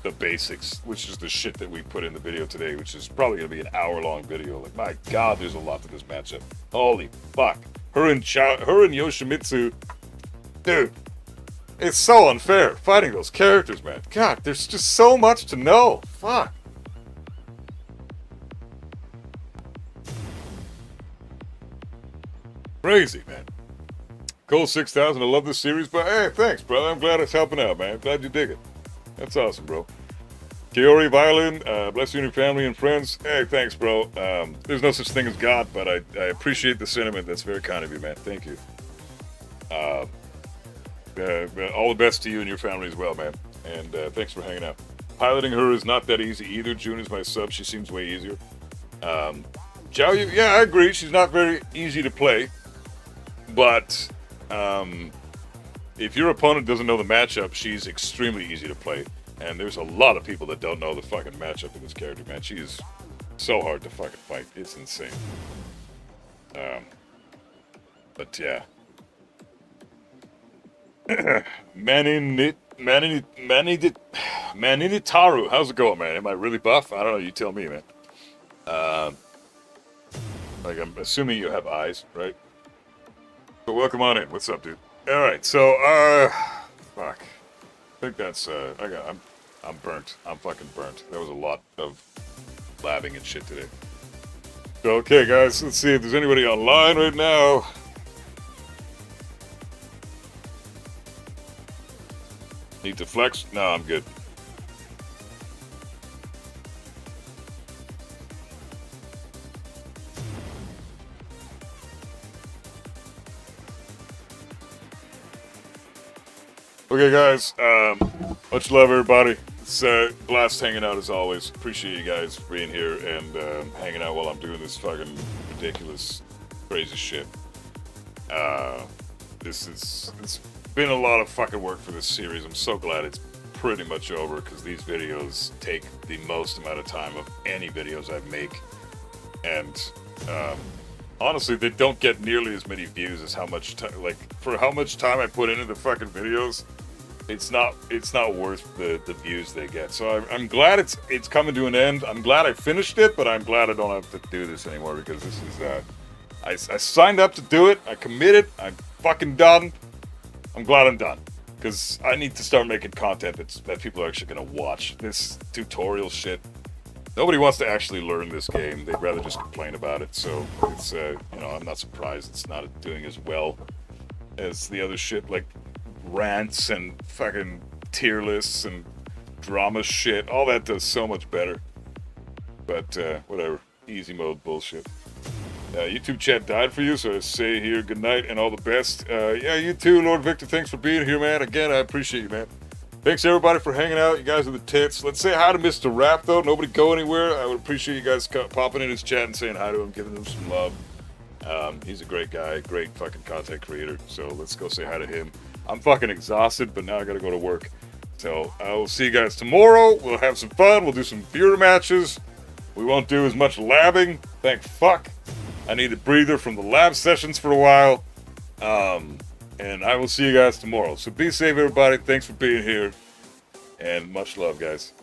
the basics, which is the shit that we put in the video today, which is probably going to be an hour-long video. Like, my god, there's a lot to this matchup. Holy fuck. Her and Yoshimitsu, dude, it's so unfair fighting those characters, man. God, there's just so much to know. Fuck. Crazy, man. Cole 6000, I love this series, but hey, thanks, brother. I'm glad it's helping out, man. Glad you dig it. That's awesome, bro. Kiori Violin, bless you and your family and friends. Hey, thanks, bro. There's no such thing as God, but I appreciate the sentiment. That's very kind of you, man. Thank you. All the best to you and your family as well, man. And thanks for hanging out. Piloting her is not that easy either. June is my sub. She seems way easier. Xiaoyu, yeah, I agree. She's not very easy to play. But if your opponent doesn't know the matchup, she's extremely easy to play. And there's a lot of people that don't know the fucking matchup of this character, man. She is so hard to fucking fight. It's insane. But yeah. Maninitaru, how's it going, man? Am I really buff? I don't know. You tell me, man. Like, I'm assuming you have eyes, right? But welcome on in. What's up, dude? All right, so fuck. I think that's I'm burnt. I'm fucking burnt. That was a lot of labbing and shit today. So, okay, guys, let's see if there's anybody online right now. Need to flex? No, I'm good. Okay, guys, much love, everybody. It's a blast hanging out as always. Appreciate you guys being here and hanging out while I'm doing this fucking ridiculous, crazy shit. It's been a lot of fucking work for this series. I'm so glad it's pretty much over because these videos take the most amount of time of any videos I make. And honestly, they don't get nearly as many views as how much time, like, for how much time I put into the fucking videos. It's not worth the views they get. So I'm glad it's coming to an end. I'm glad I finished it, but I'm glad I don't have to do this anymore because this is I signed up to do it. I committed. I'm fucking done. I'm glad I'm done. Because I need to start making content that people are actually going to watch. This tutorial shit. Nobody wants to actually learn this game. They'd rather just complain about it. So it's, you know, I'm not surprised it's not doing as well as the other shit, like rants and fucking tier lists and drama shit. All that does so much better. But whatever. Easy mode bullshit. YouTube chat died for you, so I say here good night and all the best. Yeah, you too, Lord Victor. Thanks for being here, man. Again, I appreciate you, man. Thanks everybody for hanging out. You guys are the tits. Let's say hi to Mr. Rap though. Nobody go anywhere. I would appreciate you guys popping in his chat and saying hi to him, giving him some love. He's a great guy, great fucking content creator. So let's go say hi to him. I'm fucking exhausted, but now I gotta go to work. So I will see you guys tomorrow. We'll have some fun. We'll do some beer matches. We won't do as much labbing. Thank fuck. I need a breather from the lab sessions for a while. And I will see you guys tomorrow. So be safe, everybody. Thanks for being here. And much love, guys.